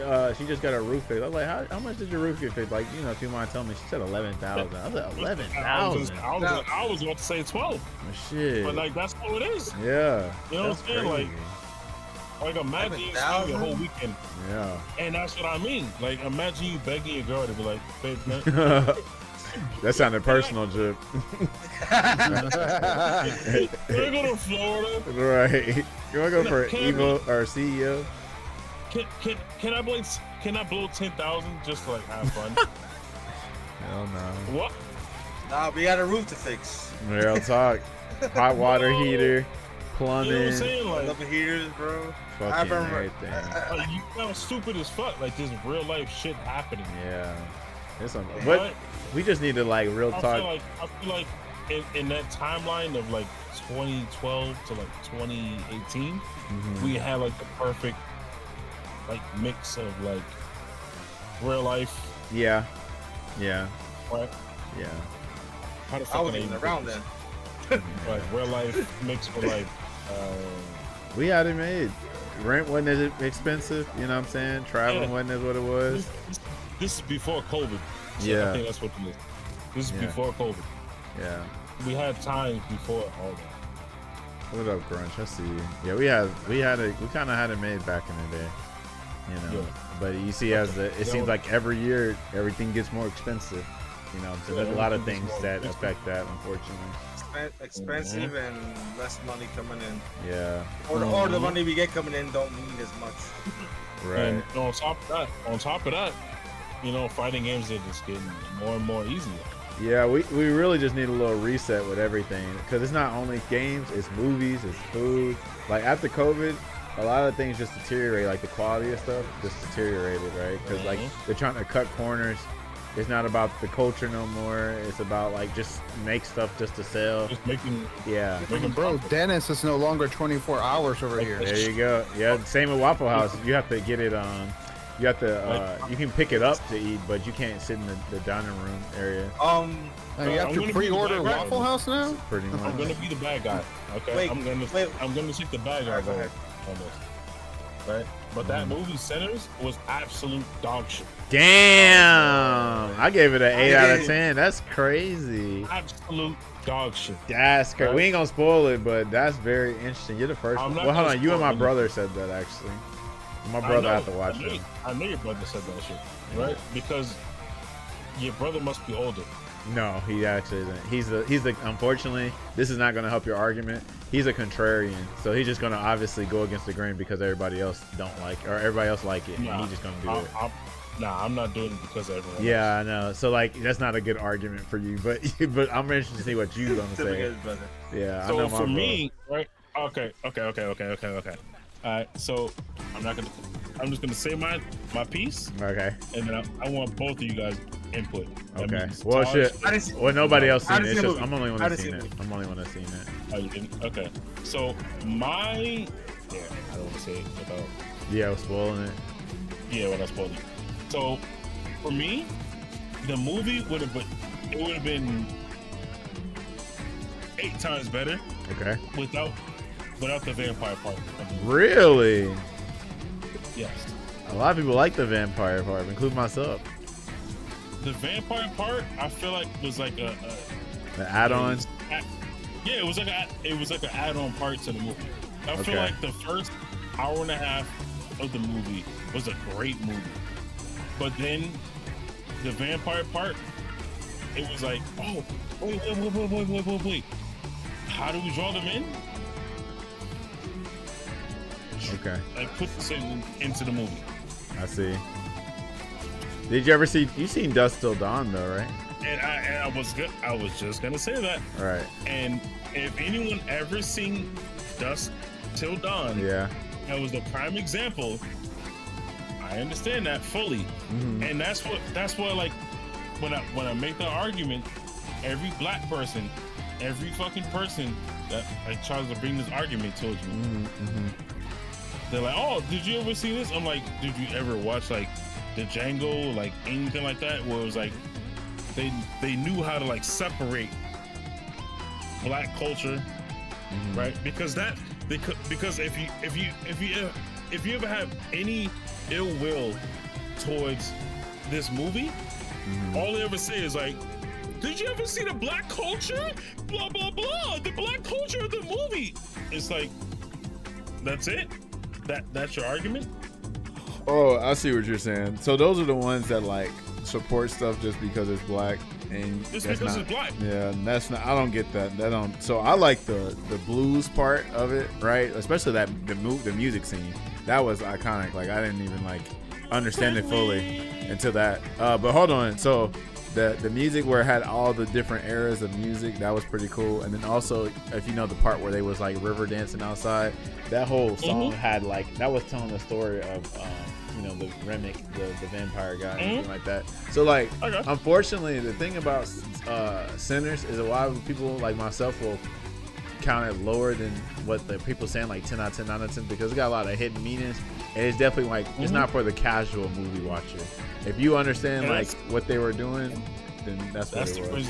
just got her roof fixed. I was like, how much did your roof get fixed? Like, if you mind telling me, she said 11,000. I was like, 11,000. I was about to say 12, Shit. but like that's how it is. Yeah. You know what that's I'm saying? Like- crazy. Like imagine you spend your 11,000? whole weekend, Yeah. and that's what I mean. Like imagine you begging your girl to be like, babe, man, That sounded personal, Jip. can we go to Florida? Right. You want to go for Can I Evo or CEO? Can I blow 10,000 just to like have fun? Hell no. What? Nah, we got a roof to fix. Real talk. Hot water No. heater, You know plumbing, what I'm saying? I Like, love the heaters, bro. fucking remember- everything. like you sound stupid as fuck. Like there's real life shit happening. Yeah. It's some, But but we just need to like real I talk. feel like in that timeline of like 2012 to like 2018, Mhm. we had like the perfect like mix of like real life, Yeah. Yeah. right? Yeah. How the fuck I can wasn't even even around put then. this? Like real life mixed with like We had it made. rent wasn't as expensive. You know what I'm saying? Traveling wasn't as what it was. This is before COVID. So Yeah. I think that's what it is. This is Yeah. before COVID. Yeah. We had times before all that. What up, Grunch? I see you. Yeah, we kind of had it made back in the day. You know, Yeah. but you see, it seems like every year everything gets more expensive. You know, so there's a lot of things that affect that, unfortunately. Expensive and less money coming in. Yeah. Or the money we get coming in don't mean as much. Right. And on top of that, you know, fighting games are just getting more and more easier. Yeah, we really just need a little reset with everything, because it's not only games, it's movies, it's food. Like after COVID, a lot of things just deteriorate, like the quality of stuff just deteriorated, right? Because like they're trying to cut corners. It's not about the culture no more. It's about like just make stuff just to sell. Just making Bro, Dennis is no longer 24 hours over here. There you go. Yeah, same with Waffle House. You have to get it you have to you can pick it up to eat, but you can't sit in the dining room area. You have to pre-order Waffle House now? Pretty much. I'm gonna be the bad guy. Okay, Wait, I'm gonna take the bad guy Alright, go role ahead. on this. Right, but that movie Sinners was absolute dog shit. Damn, I gave it an 8 out of 10. That's crazy. Absolute dog shit. That's crazy. Right. We ain't gonna spoil it, but that's very interesting. You're the first I'm one. not Well, hold gonna on. You and my spoil brother said that actually. My brother had to watch it. I know your brother said that shit, right? Because your brother must be older. No, he actually isn't. He's the. Unfortunately, this is not gonna help your argument. He's a contrarian, so he's just gonna obviously go against the grain because everybody else don't like, or everybody else like it, and he's just gonna do it. I'm not doing it because of everyone. Yeah, I know. So like, that's not a good argument for you, but I'm interested to see what you're gonna say. Yeah, So I know my for me, right? Okay. All right. So I'm just gonna say my piece, Okay. and then I want both of you guys input. That Okay. means Well, Taj- shit. Well, nobody else I seen it. didn't It's see the just, movie. I'm the only one I that's didn't seen see it. I'm the only one that's seen it. Oh, you didn't? Okay. So I don't want to say it without. Yeah, I was spoiling it. Yeah, without spoiling. So for me, the movie would have been 8 times better Okay. without the vampire part. Really? Yes. A lot of people like the vampire part, including myself. The vampire part, I feel like was like a The add-on. yeah, it was like an add-on part to the movie. I Okay. feel like the first hour and a half of the movie was a great movie, but then the vampire part, it was like, oh, wait. How do we draw them in? Okay. Like put this into the movie. I see. Did you ever see? You seen Dust Till Dawn though, right? And I was just gonna say that. All right. And if anyone ever seen Dusk Till Dawn, Yeah. that was the prime example. I understand that fully, and that's what like when I make the argument, every black person, every fucking person that like tries to bring this argument towards me, they're like, oh, did you ever see this? I'm like, did you ever watch like the Django, like anything like that, where it was like they knew how to like separate black culture, right? Because if you ever have any ill will towards this movie, all they ever say is like, did you ever see the black culture? Blah blah blah. The black culture of the movie. It's like, that's it. That's your argument. Oh, I see what you're saying. So those are the ones that like support stuff just because it's black, and Just that's because not, it's black. Yeah, and that's not. I don't get that. That don't. So I like the blues part of it, right? Especially the music scene. That was iconic. Like I didn't even like understand it fully until that. But hold on. So the music where it had all the different eras of music, that was pretty cool. And then also, if you know the part where they was like river dancing outside, that whole song had like, that was telling the story of the Remick, the vampire guy, and everything like that. So like, unfortunately, the thing about Sinners is a lot of people like myself will count it lower than what the people saying, like 10 out of 10, 9 out of 10, because it got a lot of hidden meanings, and it's definitely like it's not for the casual movie watcher. If you understand like what they were doing, then that's what it was.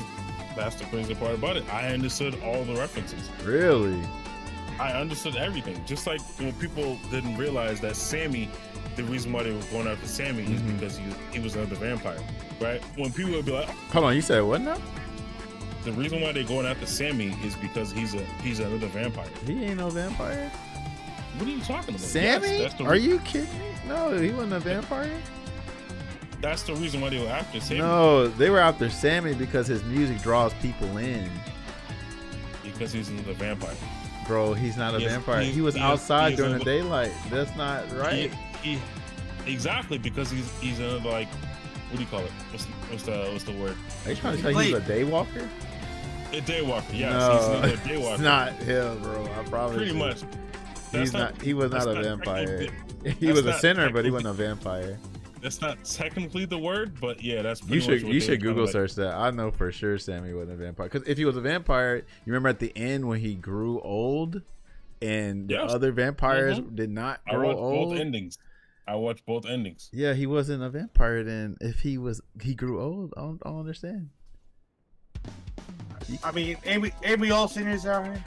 That's the crazy part about it. I understood all the references. Really? I understood everything. Just like when people didn't realize that Sammy, the reason why they were going after Sammy is because he was another vampire, right? When people would be like, Hold on, you said what now? the reason why they're going after Sammy is because he's another vampire. He ain't no vampire. What are you talking about? Sammy? Yes, Are you kidding me? No, he wasn't a vampire. That's the reason why they were after Sammy. No, they were after Sammy because his music draws people in. Because he's another vampire. Bro, he's not a He is- vampire. he is- He was he is- outside he is during the a- daylight. That's not right. Exactly, because he's another, like, what do you call it? What's the word? Are you trying to say he's a daywalker? A daywalker. Yes, No, he's another daywalker. it's not him, bro. I promise. Pretty you. much. He's That's not. He was not a that's vampire. technically- He that's was a not sinner, but he technically- wasn't a vampire. That's not technically the word, but yeah, that's pretty You much should what you they should were Google trying to, search that. I know for sure Sammy wasn't a vampire. Because if he was a vampire, you remember at the end when he grew old, and the Yes. other vampires did not I grow watched old. both endings. I watched both endings. Yeah, he wasn't a vampire then. If he grew old. I don't understand. I mean, ain't we all sinners out here?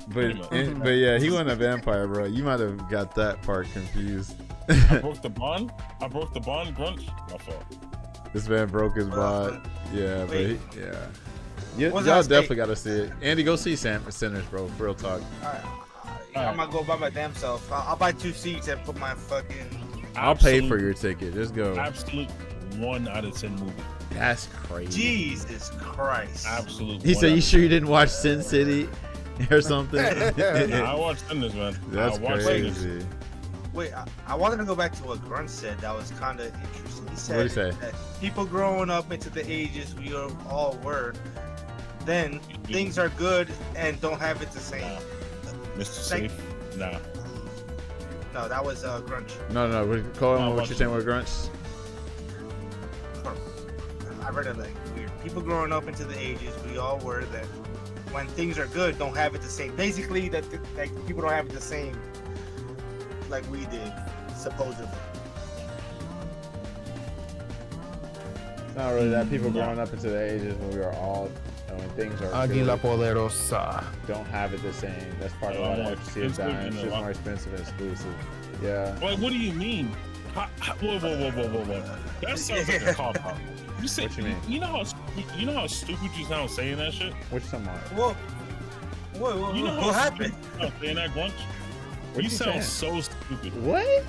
Pretty much. But yeah, he wasn't a vampire, bro. You might have got that part confused. I broke the bond. Grunch. My fault. This man broke his bond. Yeah, but Wait. y'all What's that definitely state? got to see it. Andy, go see Sinners, bro. Real talk. I'm gonna go by my damn self. I'll buy 2 seats and put my fucking. I'll pay for your ticket. Just go. Absolute 1 out of 10 movie. That's crazy. Jesus Christ. Absolute. He 1 said, out "You of sure you didn't watch Sin City or something?" Nah, I watched Sinners, man. That's I watched Sinners. crazy. Wait, I wanted to go back to what Grunt said. That was kind of interesting. He said What'd he say? that people growing up into the ages we all were, then things are good and don't have it the same. Mr. Safe. Nah. No, that was Grunch. No. Call No, him what watch you it. saying with grunts. I read it like weird. People growing up into the ages we all were, that when things are good, don't have it the same. Basically, that like people don't have it the same like we did, supposedly. It's not really that. People growing up into the ages when we are all, when things are Águila good, Poderosa. don't have it the same. That's part of Yeah, why more I like to see it expensive dying. and It's a just lot- more expensive and exclusive. Yeah. Like, what do you mean? Whoa. That sounds like a cop out. You say, What you mean? You know how stupid you sound saying that shit? Which someone? Whoa, You know what how happened? stupid you sound saying that, Grunch? What You you sound saying? so stupid, What?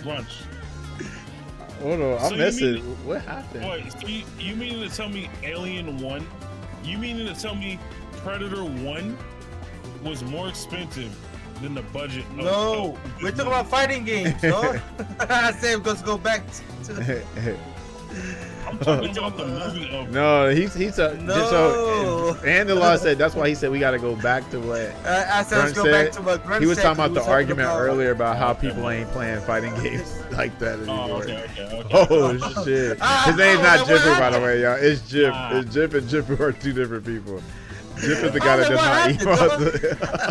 Grunch. Hold on, I'm So you missing. mean- What happened? Boy, so you mean to tell me Alien 1? You mean to tell me Predator 1 was more expensive than the budget of No, we're talking about fighting games, dog. I said let's go back to. I'm talking about the movie of No, he's a No. so Angela said that's why he said we got to go back to what I said let's Grunt go said. back to what Grunt he was said, talking about 'cause the he was argument talking about- earlier about how people ain't playing fighting games like that Oh, anymore. okay. Oh shit! His name's not what Jipper, by the happened? way, y'all. It's Jip. Nah. It's Jip and Jipper are two different people. Jip is the guy that does What not happened, eat.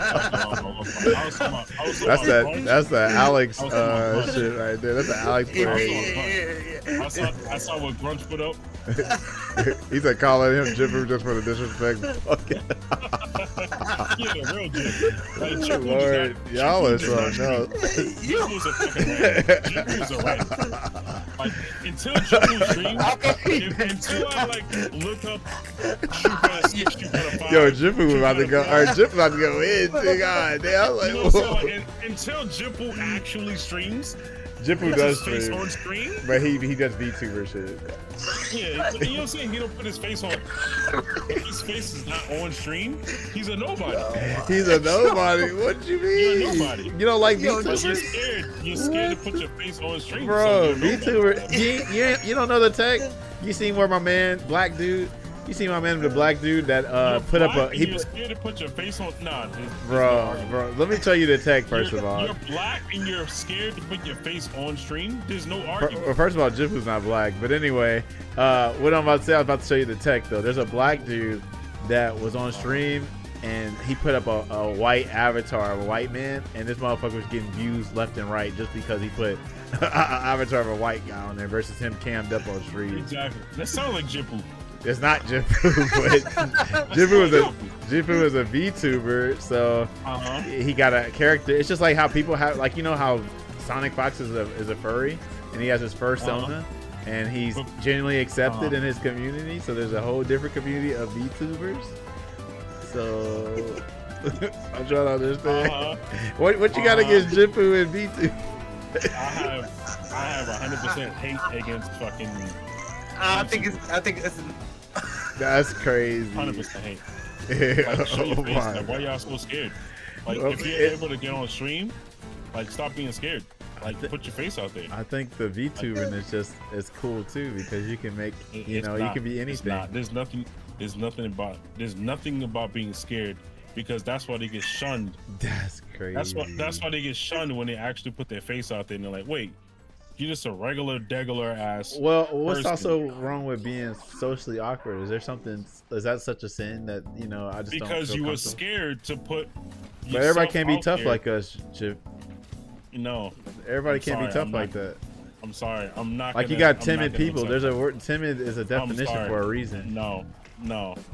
That's the Alex shit right there. That's the Alex play. I saw what Grunch put up. He said calling him Jipper just for the disrespect. Fucking Yeah, the real Jip. Like, Jip was Lord, just- y'all are Jip was something just- else. Jip was a fucking rat. Jip was a rat. Like, until Jip was streamed, until I like look up Shoot for the Fire. Yo, Jipper was about to go. Or Jip about to go in. God damn! I was You know like, what I'm whoa. saying? Like, until Jipple actually streams, Jipper puts does his face stream, on screen. but he does VTuber shit. Yeah, you know what I'm saying? He don't put his face on. If his face is not on stream, he's a nobody. He's a nobody. What you mean? You're a nobody. You don't like Because you're VTubers, scared. You're scared to put your face on stream. bro? so you're a nobody. VTuber. You don't know the tech. You seen where my man, black dude. You seen my man, the black dude that You're put up black a and he. You're scared to put your face on. Nah, there's no Bro, argument. bro. Let me tell you the tech first of all. You're black and you're scared to put your face on stream. There's no argument. Well, first of all, Jip was not black. But anyway, what I'm about to say, I was about to show you the tech though. There's a black dude that was on stream and he put up a white avatar of a white man, and this motherfucker was getting views left and right just because he put an avatar of a white guy on there versus him cammed up on stream. Exactly. That sounds like Jipple. It's not Jifu, but Jifu was a VTuber, so he got a character. It's just like how people have, like, you know how Sonic Fox is a furry, and he has his fur Sona, and he's genuinely accepted in his community. So there's a whole different community of VTubers. So I'm trying to understand what you got against Jifu and VTuber. I have 100% hate against fucking. I think it's. That's crazy. 100% hate. Like, show your face. Like, why y'all so scared? Like, if you're able to get on stream, like, stop being scared. Like, put your face out there. I think the VTubing is cool too, because you can make, you can be anything. There's nothing about being scared, because that's why they get shunned. That's crazy. That's why they get shunned when they actually put their face out there and they're like, wait, you're just a regular ass. Well, what's person. also wrong with being socially awkward? Is that such a sin that, I just because don't you were comfortable? Scared to put. But everybody can't be tough like us, Chip. No, everybody can't be tough like that. I'm sorry, I'm not. Like, you got timid people. There's a word. Timid is a definition for a reason. No,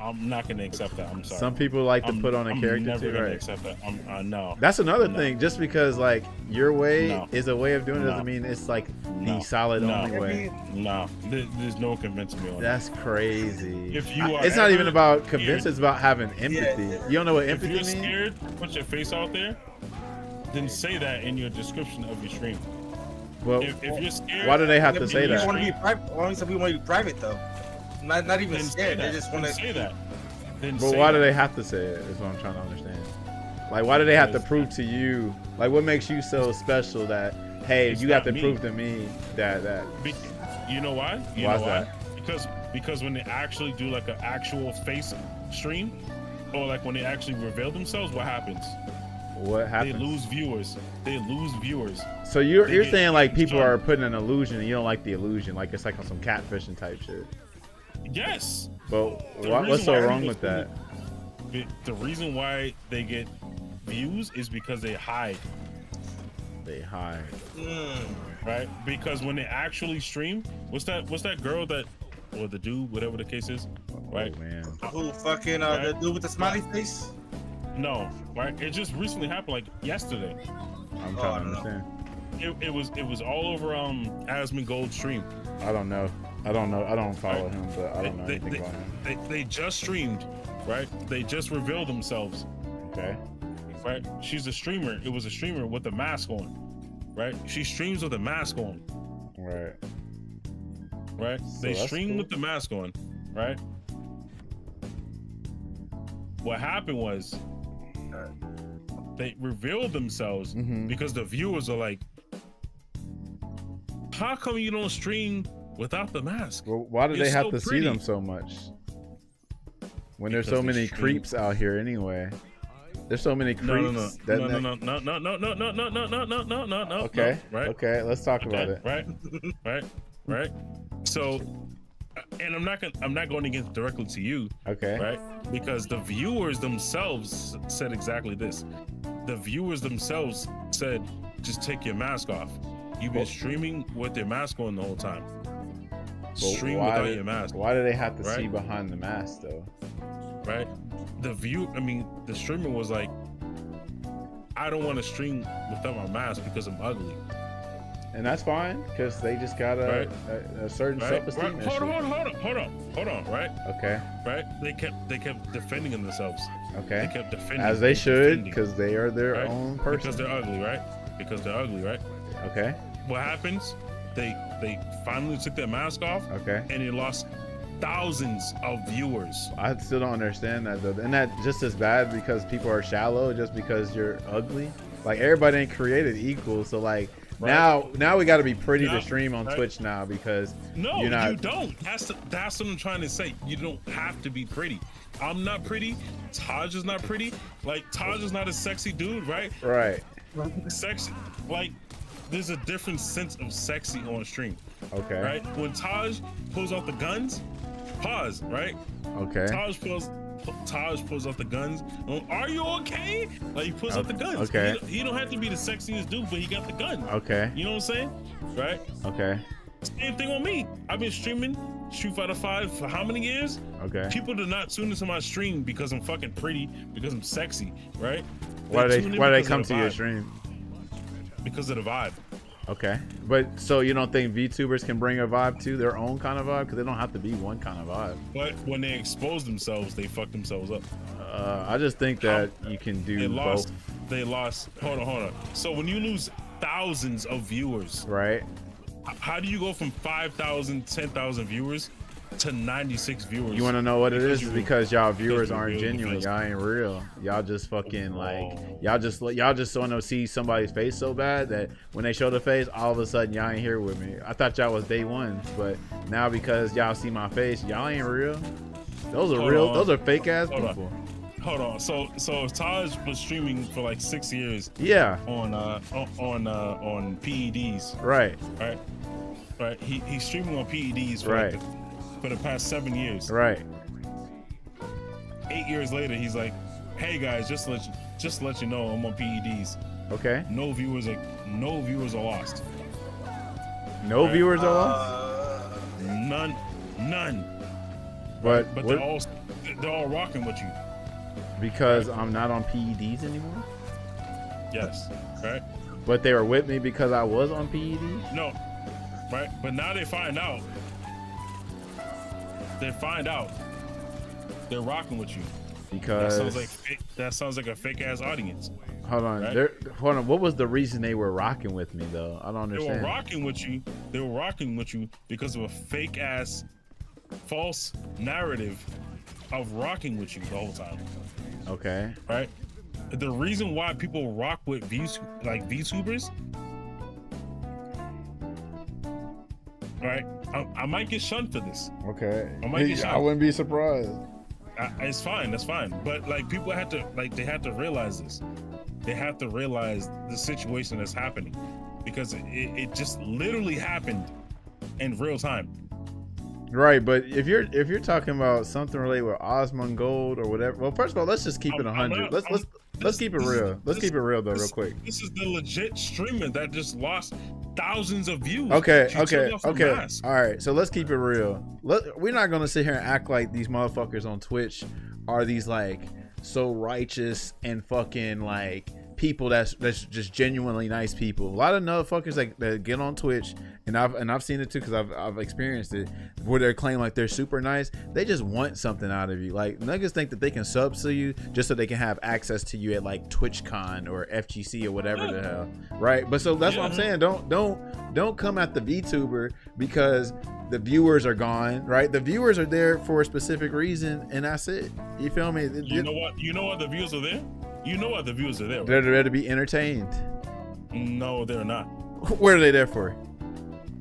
I'm not gonna accept that. I'm sorry. Some people like to put on a character never too, gonna right? accept that. No. That's another thing. Just because like your way is a way of doing it No. doesn't mean it's like the solid only way. No, there's no convincing me on that. That's crazy. If you are, it's not even about convincing. It's about having empathy. You don't know what empathy means? If you're scared, put your face out there. Then say that in your description of your stream. Well, if you're scared, why do they have to say that? Want to be private? Why some people want to be private though? Not even scared. They just want to say that. But why do they have to say it? Is what I'm trying to understand. Like, why do they have to prove to you? Like, what makes you so special that, hey, you have to prove to me that? You know why? Why's that? Because when they actually do like an actual face stream, or like when they actually reveal themselves, what happens? What happens? They lose viewers. So you're saying like people are putting an illusion, and you don't like the illusion, like it's like on some catfishing type shit. Yes. But what's so wrong with that? The reason why they get views is because they hide. Right? Because when they actually stream, what's that girl that, or the dude, whatever the case is, right? Oh, man. Who fucking the dude with the smiley face? No, right? It just recently happened, like yesterday. I'm trying to understand. It was all over Asmon Gold's stream. I don't know. I don't follow him, but I don't know anything about him. They just streamed, right? They just revealed themselves. Okay. Right? She's a streamer. It was a streamer with a mask on. Right? She streams with a mask on. Right. Right? So They that's stream cool. with the mask on. Right? What happened was they revealed themselves because the viewers are like, how come you don't stream without the mask? Well, why do You're they have so to see pretty. them so much? When there's Because so they many stream. creeps out here anyway. There's so many creeps. No. Okay. Right. Okay. Let's talk about it. Right. So, and I'm not going against directly to you. Okay. Right. Because the viewers themselves said exactly this. The viewers themselves said, just take your mask off. You've been streaming with your mask on the whole time. Stream without your mask. Why do they have to see behind the mask though? Right? The streamer was like, I don't want to stream without my mask because I'm ugly. And that's fine, because they just got a certain self-esteem issue. Hold on, right? Okay. Right? They kept defending themselves. Okay. They kept defending. As they should, because they are their right? own person. Because they're ugly, right? Okay. What happens? They finally took their mask off. Okay. And they lost thousands of viewers. I still don't understand that though. Isn't that just as bad because people are shallow just because you're ugly? Like, everybody ain't created equal, so like now we got to be pretty to stream on Twitch now because you're not. You don't. That's what I'm trying to say. You don't have to be pretty. I'm not pretty. Taj is not pretty. Like, Taj is not a sexy dude, right? Right. Sexy, like, there's a different sense of sexy on stream. Okay. Right? When Taj pulls out the guns, pause, right? Okay. Taj pulls out the guns. Are you okay? Like, he pulls out the guns. Okay. He don't have to be the sexiest dude, but he got the gun. Okay. You know what I'm saying? Right? Okay. Same thing on me. I've been streaming Street Fighter 5 for how many years? Okay. People do not tune into my stream because I'm fucking pretty, because I'm sexy, right? Why do tune in they because come of to the your vibe. stream? Because of the vibe. Okay, but so you don't think VTubers can bring a vibe to their own kind of vibe, because they don't have to be one kind of vibe. But when they expose themselves, they fuck themselves up. I just think that you can do They lost. both. They lost. Hold on. So when you lose thousands of viewers, Right. how do you go from 5,000, 10,000 viewers to 96 viewers? You want to know what it is? you- Because y'all viewers you aren't really genuine. feel- Y'all ain't real. Y'all just fucking like Oh. y'all just want to see somebody's face so bad that when they show the face, all of a sudden y'all ain't here with me. I thought y'all was day one, but now because y'all see my face, y'all ain't real. Those are Hold real. on. Those are fake ass Hold on. people. Hold on. So Taj was streaming for like 6 years Yeah. on PEDs, Right. right? Right. He's streaming on PEDs for Right. for the past 7 years. Right. 8 years later, he's like, "Hey guys, just to let you know, I'm on PEDs. Okay. No viewers are lost. No Right. viewers are lost. None. But But what, they're all rocking with you. because I'm not on PEDs anymore. Yes. Right. But they were with me because I was on PEDs. No. Right. But now they find out. They're rocking with you. Because That sounds like a fake ass audience. hold on, right? hold on. What was the reason they were rocking with me though? I don't They were understand. rocking with you. They were rocking with you because of a fake ass, false narrative of rocking with you the whole time. Okay. Right. The reason why people rock with VTubers, right? I might get shunned for this. Okay. I might get shot. wouldn't be surprised. It's fine. That's fine. But like people had to they have to realize this. They have to realize the situation that's happening because it just literally happened in real time. Right, but if you're talking about something related with Osmond Gold or whatever, well, first of all, let's just keep it I'm 100. not- Let's keep it real. Let's keep it real though, real quick. This is the legit streamer that just lost thousands of views. Okay, She took off her okay. mask. All right, so let's keep it real. We're not gonna sit here and act like these motherfuckers on Twitch are these like so righteous and fucking like people that's just genuinely nice people. A lot of motherfuckers that get on Twitch, and I've seen it too because I've experienced it, where they claim like they're super nice. They just want something out of you. Like niggas think that they can sub to you just so they can have access to you at like TwitchCon or FGC or whatever the hell, right? But so that's what I'm saying. Don't come at the VTuber because the viewers are gone, right? The viewers are there for a specific reason, and that's it. You feel me? You know what? You know why the views are there? You know why the views are there? Right? They're there to be entertained. No, they're not. What are they there for?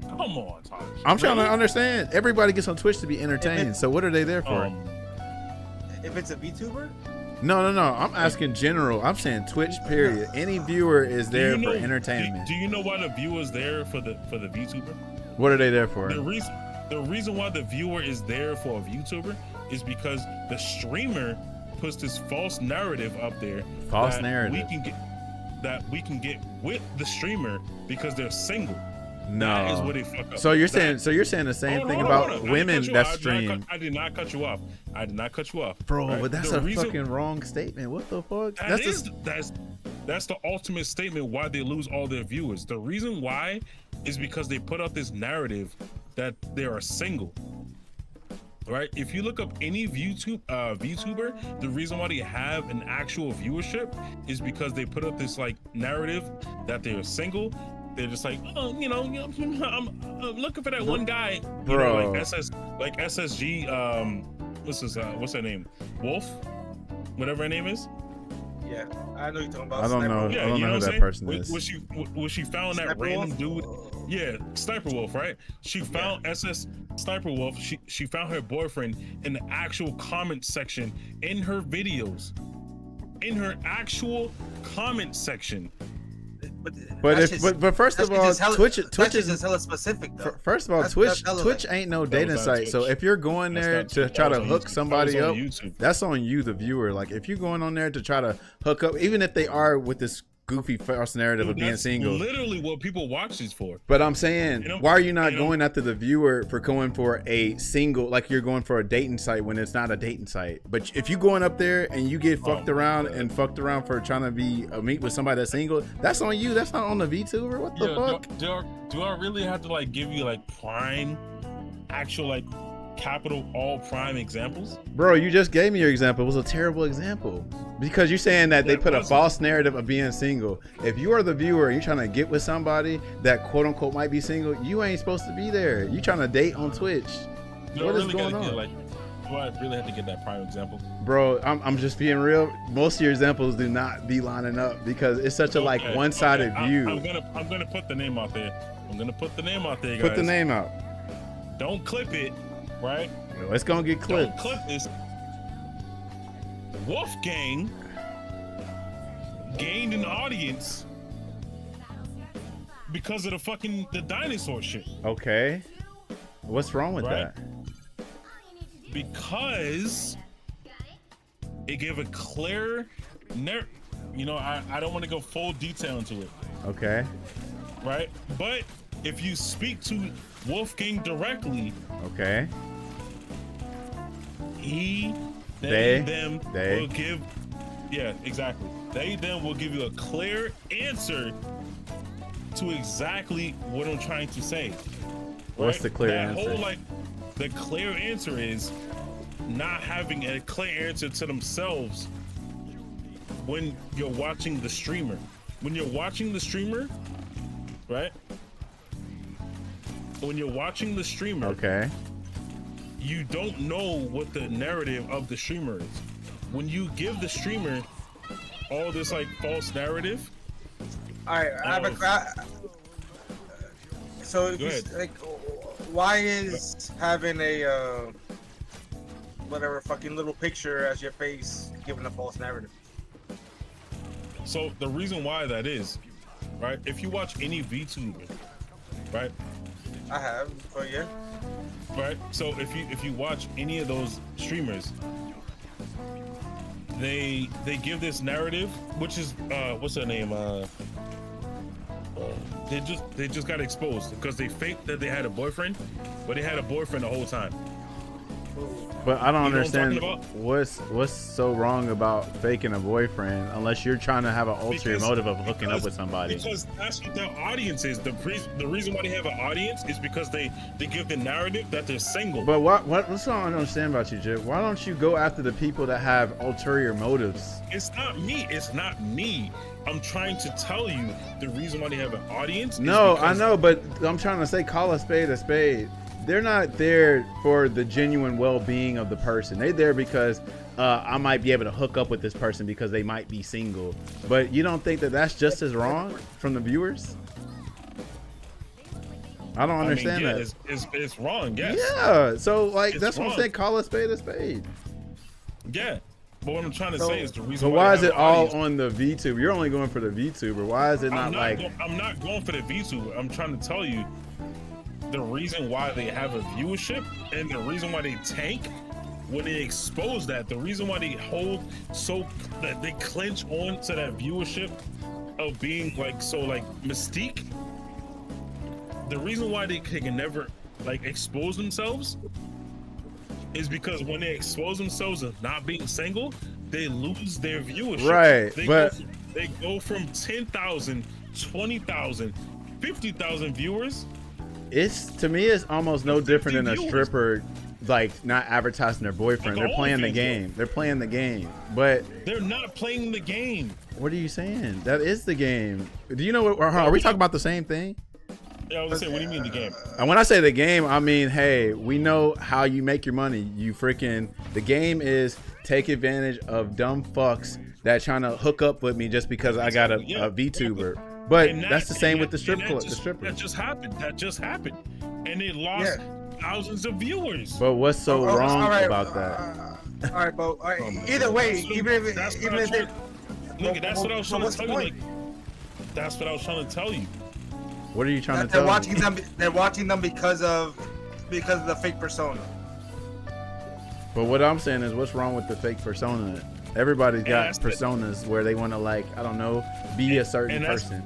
Come on, Taj. I'm trying to Really? understand. Everybody gets on Twitch to be entertained. So what are they there for? If it's a VTuber, No. I'm asking general. I'm saying Twitch. Period. Any viewer is Do there you know- for entertainment. Do you know why the viewer's there for the VTuber? What are they there for? The reason why the viewer is there for a VTuber is because the streamer puts this false narrative up there. False that narrative. we can get with the streamer because they're single. No. That is what they fuck up. So you're That- saying the same Hold thing on, about hold on. I women didn't cut you that off. stream, I did not cut you off. I did not cut you off. bro. right? But that's The a reason- fucking wrong statement. What the fuck? That's the ultimate statement why they lose all their viewers. The reason why is because they put out this narrative that they are single. Right? If you look up any VTuber, the reason why they have an actual viewership is because they put up this like narrative that they are single. They're just like, oh, I'm looking for that one guy, Bro. like SSG. What's her name? Wolf, whatever her name is. yeah, I know you're talking about. I don't Sniper know. Wolf. I don't know who what that I'm saying? person is. Was she found that Sniper random Wolf? dude? Yeah, Sniper Wolf, right? She found SS Sniper Wolf. She found her boyfriend in the actual comment section in her videos. In her actual comment section. But that's if just- but first that's of all, just hella- Twitch that's is just hella specific though. First of all, That's hella Twitch like- ain't no That dating was on site. So Twitch. if you're going That's there not to Twitch. try That to was on hook YouTube. somebody That up, was on YouTube. that's on you, the viewer. Like if you're going on there to try to hook up, even if they are with this goofy false narrative of being That's single. literally what people watch this for. But I'm saying, You know, why are you not you know- going after the viewer for going for a single, like you're going for a dating site when it's not a dating site? But if you going up there and you get fucked around and fucked around for trying to be meet with somebody that's single, that's on you. That's not on the VTuber. What the fuck? Do I really have to like give you like prime, actual like capital all prime examples? Bro, you just gave me your example. It was a terrible example because you're saying that they put a false narrative of being single. If you are the viewer and you're trying to get with somebody that quote unquote might be single, you ain't supposed to be there. You trying to date on Twitch. What is going on? Do I really have to get that prime example? Bro, I'm just being real. Most of your examples do not be lining up because it's such a like one-sided view. I'm gonna put the name out there. I'm gonna put the name out there, guys. Put the name out. Don't clip it, right? No, it's gonna get clipped. Don't clip this. Wolfgang gained an audience because of the dinosaur shit. Okay. What's wrong with Right. that? Because it gave a clear I don't want to go full detail into it, Okay. right? But if you speak to Wolfgang directly, Okay. they will give, yeah, exactly. They then will give you a clear answer to exactly what I'm trying to say. What's right? the clear That answer? whole, the clear answer is not having a clear answer to themselves when you're watching the streamer. When you're watching the streamer, right? When you're watching the streamer, Okay. you don't know what the narrative of the streamer is. When you give the streamer all this like false narrative, All right, I have so if Go you, ahead. like, why is having a whatever fucking little picture as your face giving a false narrative? so the reason why that is, right? If you watch any VTuber, right? I have, but yeah. Right. So if you watch any of those streamers, they give this narrative, which is what's their name? They just got exposed because they faked that they had a boyfriend, but they had a boyfriend the whole time. But I don't You know what I'm understand talking what's so wrong about faking a boyfriend unless you're trying to have an ulterior motive of hooking up with somebody. Because that's what their audience is. The reason why they have an audience is because they give the narrative that they're single. But what's what I don't understand about you, Jip? Why don't you go after the people that have ulterior motives? It's not me. It's not me. I'm trying to tell you the reason why they have an audience. No, is I because know, but I'm trying to say call a spade a spade. They're not there for the genuine well-being of the person. They're there because I might be able to hook up with this person because they might be single. But you don't think that that's just as wrong from the viewers? I don't understand yeah, that. It's wrong. Yes. Yeah, so like It's that's what I'm wrong. saying. Call a spade a spade. Yeah. But what I'm trying to say is the reason So why why they is have it an all audience- on the VTuber? You're only going for the VTuber. Why is it not like? I'm not going for the VTuber. I'm trying to tell you the reason why they have a viewership and the reason why they tank when they expose that. The reason why they hold so that they clinch on to that viewership of being like so like mystique. The reason why they can never like expose themselves is because when they expose themselves as not being single, they lose their viewership. Right, They go from 10,000, 20,000, 50,000 viewers. It's to me, it's almost no different than a viewers. stripper, like not advertising their boyfriend. Like They're all playing the fans game. They're playing the game. But They're not playing the game. what are you saying? That is the game. Do you know what? Are we talking about the same thing? Yeah, I was gonna say, what do you mean the game? And when I say the game, I mean, hey, we know how you make your money. You freaking, the game is take advantage of dumb fucks that trying to hook up with me just because I got a VTuber. But And that's the same with the and that strippers. That just happened. That just happened, and it lost thousands of viewers. But what's so wrong all right, about that? All right, but either way, So even if that's even what if I'm it, trying- Look, that's what I was trying to what's tell the you. point? Like, that's what I was trying to tell you. What are you trying that to they're tell watching me? them. They're watching them because of the fake persona. But what I'm saying is, what's wrong with the fake persona? Everybody's got that's personas where they want to, like, I don't know, be a certain person.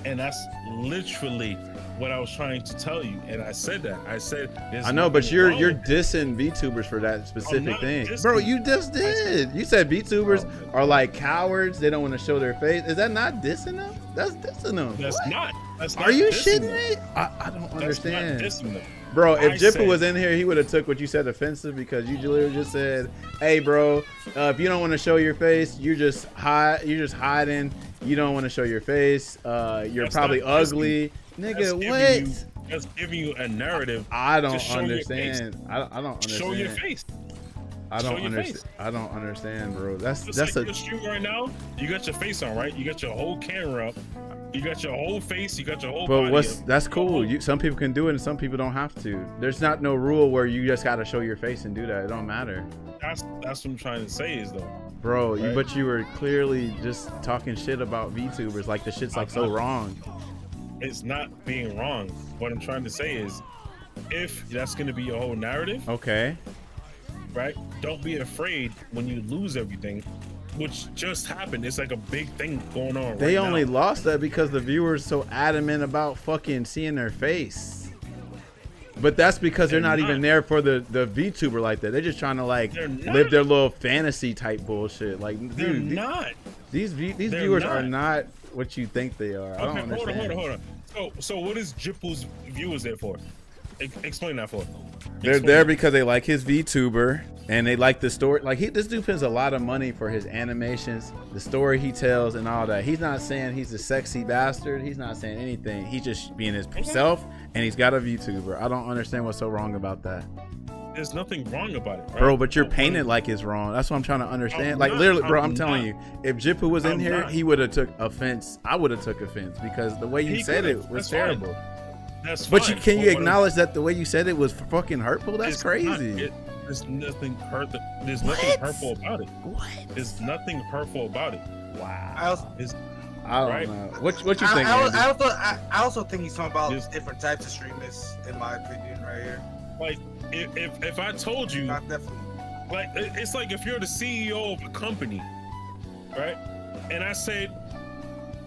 And that's literally what I was trying to tell you. And I said that. I said, I know, but you're dissing VTubers for that specific thing, bro. You just did. You said VTubers are like cowards. They don't want to show their face. Is that not dissing them? That's dissing them. That's what? not. That's not. Are you dissing shitting them. me? I don't understand. That's not dissing them. Bro, if Jippa said- was in here, he would have took what you said offensive, because you literally just said, "Hey, bro, if you don't want to show your face, you're just hiding. You don't want to show your face. You're That's probably not ugly, nigga. What? That's giving you a narrative. I don't to show your understand. I don't understand. Show your face. I don't Show your understand. face. I don't understand, bro. That's Like a you're streaming right now. You got your face on, right? You got your whole camera up. You got your whole face. You got your whole. But body that's up. cool. Some people can do it and some people don't have to. There's not no rule where you just got to show your face and do that. It don't matter. That's what I'm trying to say is though. Bro, Right. but you were clearly just talking shit about VTubers, like the shit's like so wrong. It's not being wrong. What I'm trying to say is, if that's going to be your whole narrative, Okay. right? Don't be afraid when you lose everything, which just happened. It's like a big thing going on. They right only now. lost that because the viewers so adamant about fucking seeing their face. But that's because they're not even there for the VTuber like that. They're just trying to like They're not. live their little fantasy type bullshit. Like, They're dude, not. these They're viewers are not. not what you think they are. I don't Okay, understand. hold on. So what is Jippo's viewers there for? Explain that for us. They're Explain there that. because they like his VTuber and they like the story. Like this dude spends a lot of money for his animations, the story he tells, and all that. He's not saying he's a sexy bastard. He's not saying anything. He's just being himself, and he's got a VTuber. I don't understand what's so wrong about that, There's nothing wrong about it, right? bro. But you're painted like it's wrong. That's what I'm trying to understand. Like literally, bro. I'm telling you, if Jippo was in here, he would have took offense. I would have took offense because the way you He said could've. it was That's fine. terrible. That's But fine. can you what I'm- acknowledge that the way you said it was fucking hurtful? That's It's not- crazy. There's nothing There's nothing What? hurtful about it. What? There's nothing hurtful about it. Wow. I also, I don't Right? know. What you think? I also think he's talking about Yes. different types of streamers, in my opinion, right here. Like if I told you, Not definitely. like it's like if you're the CEO of a company, right? And I said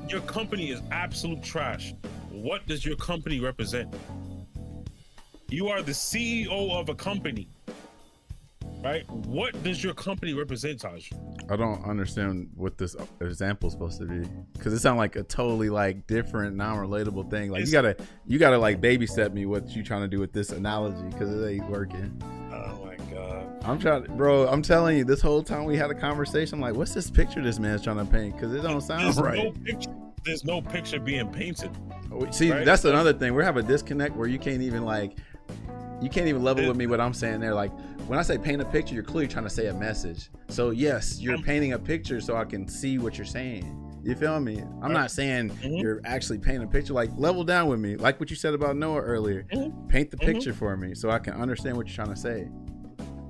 your company is absolute trash. What does your company represent? You are the CEO of a company, right? What does your company represent, Taj? I don't understand what this example is supposed to be, because it sounds like a totally like different, non-relatable thing. Like you gotta like baby step me what you trying to do with this analogy, because it ain't working. Oh my god. I'm trying, bro. I'm telling you, this whole time we had a conversation, like, what's this picture this man's trying to paint? Because it don't sound right. There's no picture being painted. See, right? that's another thing. We're having a disconnect where you can't even level with me what I'm saying there. Like when I say paint a picture, you're clearly trying to say a message. So yes, you're painting a picture so I can see what you're saying. You feel me? I'm not saying you're actually painting a picture. Like level down with me, like what you said about Noah earlier. Paint the picture for me so I can understand what you're trying to say.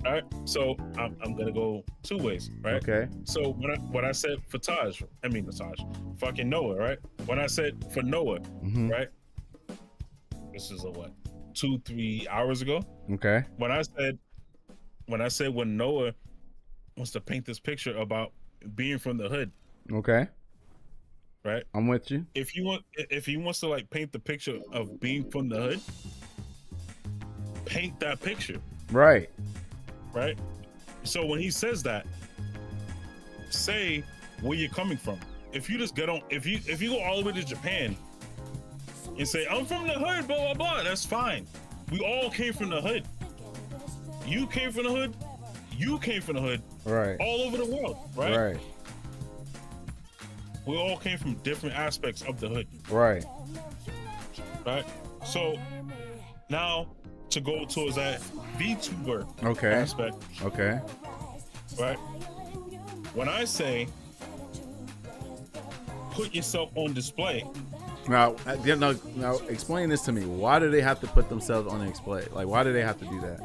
All right, so I'm gonna go two ways, right? Okay. So when I said for fucking Noah, right? When I said for Noah, right? This is 2-3 hours ago. Okay. When I said when Noah wants to paint this picture about being from the hood, Okay. right? I'm with you. If he wants to like paint the picture of being from the hood, paint that picture. Right. Right? So when he says that, say where you're coming from. If you just get on, if you go all the way to Japan and say, I'm from the hood, blah, blah, blah, that's fine. We all came from the hood. You came from the hood. You came from the hood. Right. All over the world, right? Right. We all came from different aspects of the hood, Right. right? So now to go towards that VTuber Okay. aspect, Okay. right? When I say put yourself on display, Now explain this to me. Why do they have to put themselves on display? Like, why do they have to do that?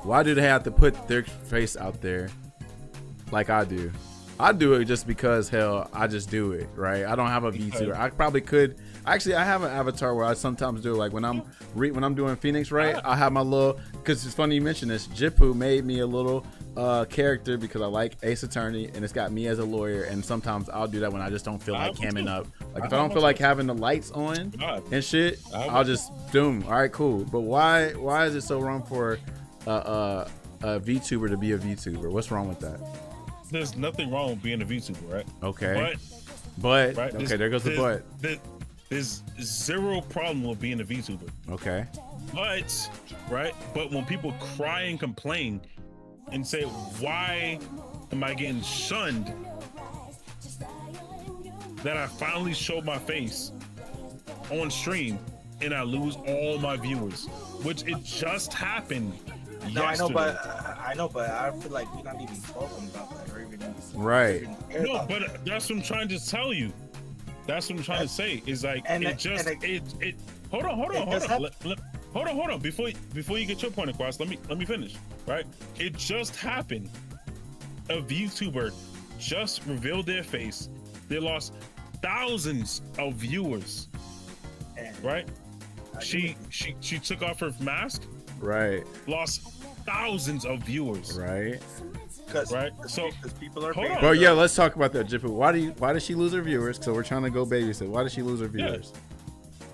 Why do they have to put their face out there like I do? I do it just because, hell, I just do it, right? I don't have a VTuber. I probably could. Actually, I have an avatar where I sometimes do it. Like when I'm doing Phoenix, right? I have my little, because it's funny you mentioned this. Jippo made me a little character because I like Ace Attorney, and it's got me as a lawyer. And sometimes I'll do that when I just don't feel like camming up. Like if I don't feel like having the lights on and shit, I'll just doom. All right, cool. But why is it so wrong for a VTuber to be a VTuber? What's wrong with that? There's nothing wrong with being a VTuber, right? Okay. But right? Okay, there goes the but. There's zero problem with being a VTuber. Okay. But when people cry and complain and say, why am I getting shunned that I finally showed my face on stream and I lose all my viewers, which it just happened yesterday. I know, but I feel like we're not even talking about that or even right. No, but that's what I'm trying to tell you. That's what I'm trying to say. Is like hold on. Before you get your point across, let me finish. Right? It just happened. A VTuber just revealed their face. They lost thousands of viewers. Right? She took off her mask. Right. Lost thousands of viewers. Right. Right. So people are. Bro, yeah, let's talk about that, Jipu. Why did she lose her viewers? So we're trying to go babysit. Why did she lose her viewers?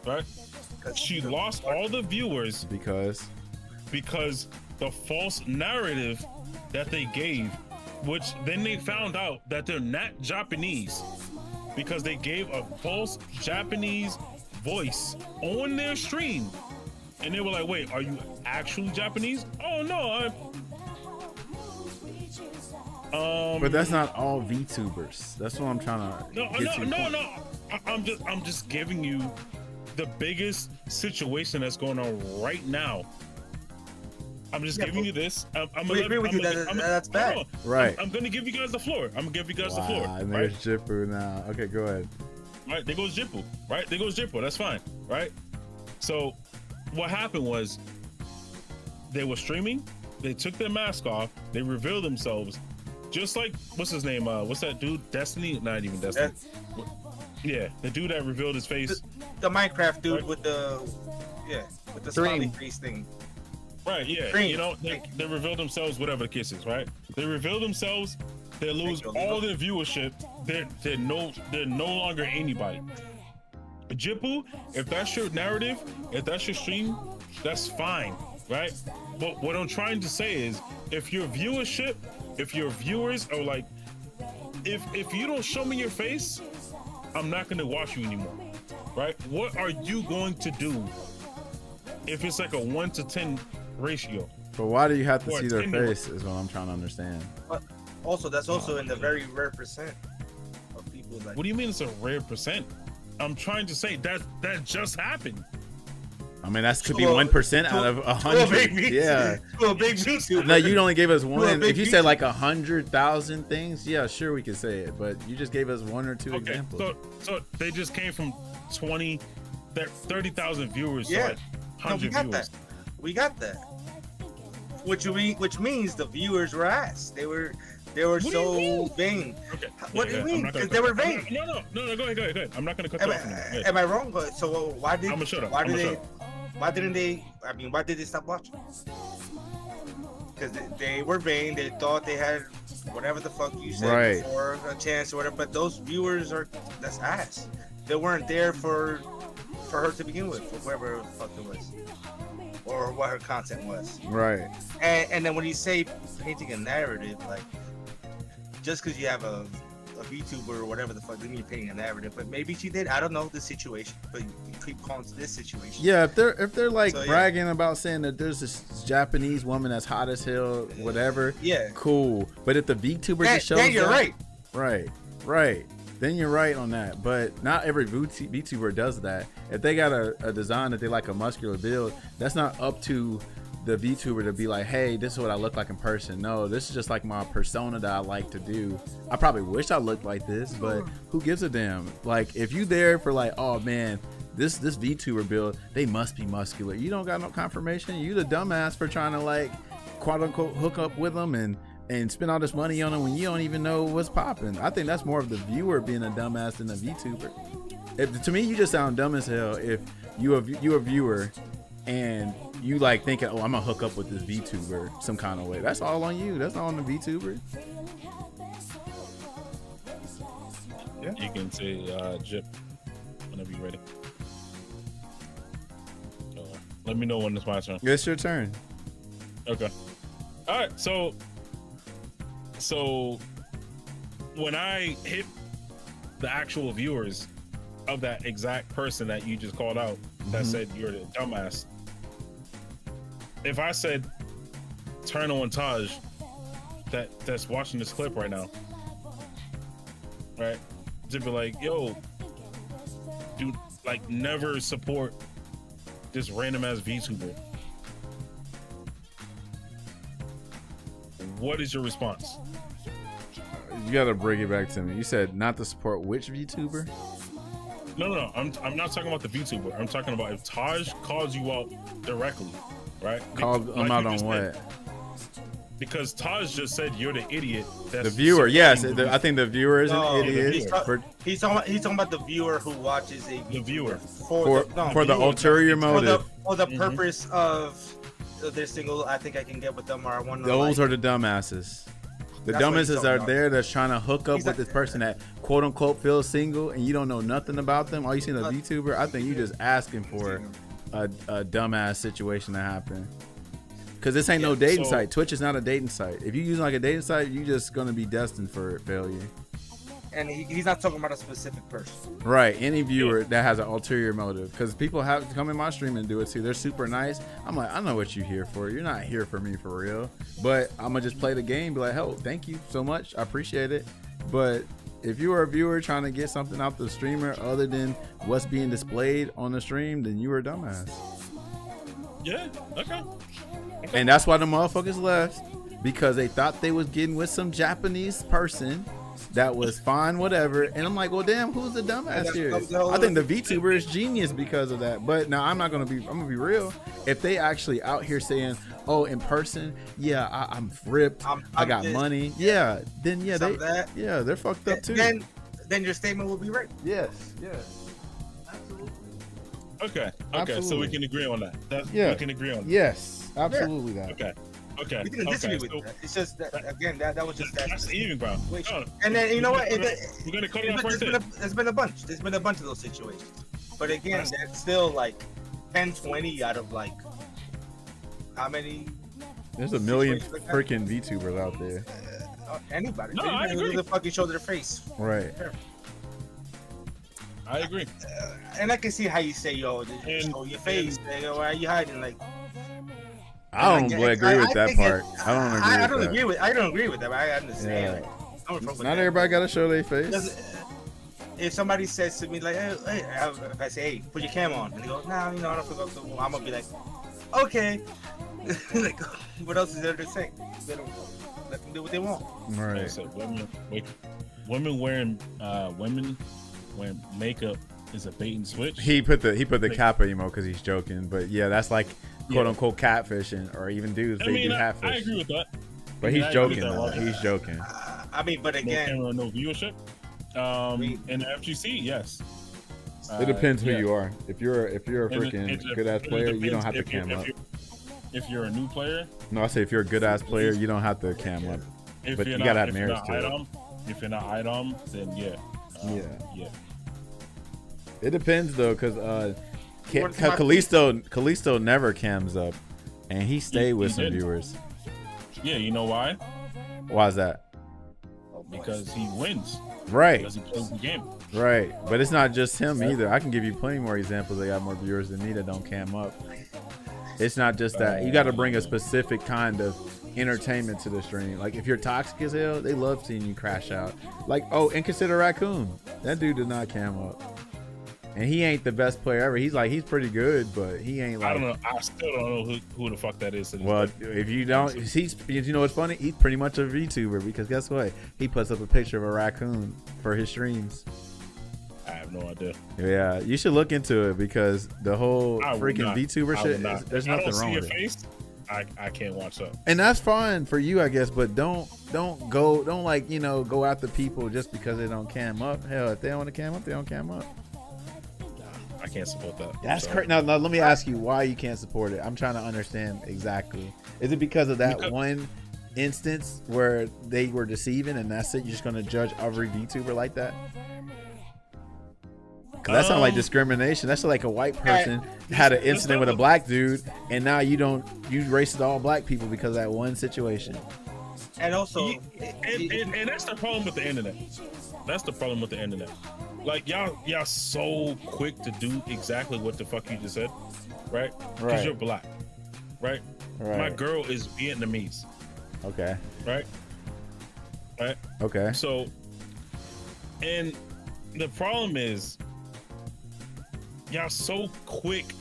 Yeah. Right. She lost all the viewers because the false narrative that they gave, which then they found out that they're not Japanese because they gave a false Japanese voice on their stream, and they were like, "Wait, are you actually Japanese?" Oh no, but that's not all VTubers. That's what I'm trying to. No. I'm just giving you the biggest situation that's going on right now. I'm just giving you this. We agree with you that's bad. Right. I'm gonna give you guys the floor. And there's Jipu now. Okay, go ahead. Right, there goes Jipu. Right, there goes Jipu. That's fine. Right. So, what happened was they were streaming. They took their mask off. They revealed themselves. Just like, what's his name? What's that dude? Destiny? Not even Destiny. Yeah, the dude that revealed his face. The Minecraft dude with the smiley face thing. Right, yeah. Dream. You know, they revealed themselves, whatever the case is, right? They reveal themselves, they lose all their viewership, they're no longer anybody. Jipu, if that's your narrative, if that's your stream, that's fine, right? But what I'm trying to say is, if your viewership, if your viewers are like, if you don't show me your face, I'm not gonna watch you anymore, right? What are you going to do if it's like a 1 to 10 ratio? But why do you have to see their face is what I'm trying to understand. But also, that's also in the very rare percent of people. Like, what do you mean it's a rare percent? I'm trying to say that just happened. I mean, that could be 1% out of 100. Yeah. To a big VTuber. No, you only gave us one. If you said like 100,000 things, yeah, sure, we could say it. But you just gave us 1 or 2 examples. So they just came from 30,000 viewers to like 100 viewers. We got that. Which means the viewers were ass. They were so vain. Okay. What do you mean? Because they were vain. No. Go ahead. I'm not gonna cut you off. Am I wrong? So why did? I'm gonna shut up. Why didn't they? I mean, why did they stop watching? Because they were vain. They thought they had whatever the fuck you said before, a chance or whatever. But those viewers that's ass. They weren't there for her to begin with, for whoever the fuck it was, or what her content was. Right. And then when you say painting a narrative, like just because you have a VTuber or whatever the fuck, then you're painting a narrative. But maybe she did. I don't know the situation, but you keep calling to this situation. Yeah, if they're like bragging about saying that there's this Japanese woman that's hot as hell, whatever. Yeah. Cool. But if the VTuber just shows, then you're right. Right. Then you're right on that. But not every VTuber does that. If they got a design that they like a muscular build, that's not up to the VTuber to be like, hey, this is what I look like in person. No, this is just like my persona that I like to do. I probably wish I looked like this, but who gives a damn? Like, if you there for like, oh man, this VTuber build, they must be muscular. You don't got no confirmation. You the dumbass for trying to like, quote unquote, hook up with them and spend all this money on them when you don't even know what's popping. I think that's more of the viewer being a dumbass than the VTuber. To me, you just sound dumb as hell if you a viewer and you like thinking, oh, I'm gonna hook up with this VTuber some kind of way. That's all on you. That's not on the VTuber. Yeah. You can say Jip whenever you're ready. Let me know when it's my turn. It's your turn. Okay. All right. So when I hit the actual viewers of that exact person that you just called out that said you're the dumbass, if I said turn on Taj that's watching this clip right now, right, to be like, yo, dude, like never support this random ass VTuber, what is your response? You gotta bring it back to me. You said not to support which VTuber? No. I'm not talking about the VTuber. I'm talking about if Taj calls you out directly, right? Called Like him out you on just what? said, because Taj just said you're the idiot. That's The viewer, yes. supporting I think the viewer is No, an idiot. He's talking about the viewer who watches a the viewer. For the ulterior motive. for the purpose of their single. I think I can get with them, or I want to. Those are the dumbasses. The That's what he's dumbasses talking are about. there that's trying to hook up He's with like- this person that quote unquote feels single and you don't know nothing about them. All you seen a VTuber, I think you just asking for a dumbass situation to happen. Cause this ain't no dating so- site. Twitch is not a dating site. If you use like a dating site, you just gonna be destined for failure. And he's not talking about a specific person. Right. Any viewer that has an ulterior motive. Because people have to come in my stream and do it too. They're super nice. I'm like, I know what you're here for. You're not here for me for real. But I'm going to just play the game. Be like, oh, thank you so much. I appreciate it. But if you are a viewer trying to get something out the streamer other than what's being displayed on the stream, then you are a dumbass. Yeah. Okay. And that's why the motherfuckers left. Because they thought they was getting with some Japanese person that was fine, whatever. And I'm like, well, damn, who's the dumbass here? I think the VTuber is genius because of that. But now I'm gonna be real. If they actually out here saying, oh, in person, yeah, I'm ripped, I got this, money, yeah, then yeah, some of that. they're fucked up too. Then your statement will be right. Yes. Okay. So we Absolutely. can agree on that. We can agree on that. Yes, absolutely that. Okay. We didn't disagree with that. It's just that, again, that was just that. That's the even ground. No, And then you know what? we're gonna cut it off right there. There's been a bunch. There's been a bunch of those situations. But again, that's still like 10, 20 out of like how many? There's a million situations like that? freaking VTubers out there. Anybody. No, I Anybody who agree. doesn't fucking show their face. Right. I agree. And I can see how you say, yo, did you show your face? Yo, why are you hiding? Like, I don't agree with that think part. I don't agree with that. I don't agree with that. But I understand. Yeah. Like, I'm from with Not that. everybody got to show their face. Because if somebody says to me like, hey, if I say, hey, put your cam on, and they go, nah, you know, I don't feel comfortable, I'm gonna be like, okay. Like, what else is there to say? They don't let them do what they want. Right. So women wearing makeup is a bait and switch. He put the kappa emo because he's joking, but yeah, that's like quote unquote catfishing, or even dudes they do catfish. I agree with that. But he's joking though. He's joking. I mean, but No again, camera, no viewership. In the FGC, yes. It depends who yeah. you are. If you're a It freaking good ass it player, you depends don't have to if cam up. If you're a new player, No, I say if you're a good ass player, you don't have to cam up. if But you're you not, gotta have if you're merits not to it. item, if you're not item, then yeah. Yeah. It depends though, because What's my- Kalisto never cams up, and he stayed with he some didn't. viewers. Yeah, you know why? Why is that? Because he wins. Right, Because he plays the game. right. But it's not just him either. I can give you plenty more examples. They got more viewers than me that don't cam up. It's not just that. You got to bring a specific kind of entertainment to the stream. Like if you're toxic as hell, they love seeing you crash out. Like, oh, and consider Raccoon. That dude did not cam up. And he ain't the best player ever. He's pretty good, but he ain't like. I don't know. I still don't know who the fuck that is. To this Well, day. if you don't, you know what's funny? He's pretty much a VTuber because guess what? He puts up a picture of a raccoon for his streams. I have no idea. Yeah, you should look into it because the whole I would freaking not. VTuber I shit, would not. there's If I nothing don't wrong see with your it. face, I can't watch up. And that's fine for you, I guess, but don't like, go after people just because they don't cam up. Hell, if they don't want to cam up, they don't cam up. I can't support that. That's So, crazy. Now, let me ask you why you can't support it. I'm trying to understand exactly. Is it because of that one instance where they were deceiving and that's it? You're just going to judge every VTuber like that? Because that sounds like discrimination. That's like a white person had an incident with a black dude, and now you racist all black people because of that one situation. And also, and that's the problem with the internet. That's the problem with the internet. Like y'all so quick to do exactly what the fuck you just said, right? Because you're black, right? My girl is Vietnamese. Okay. Right. Okay. So, and the problem is, y'all so quick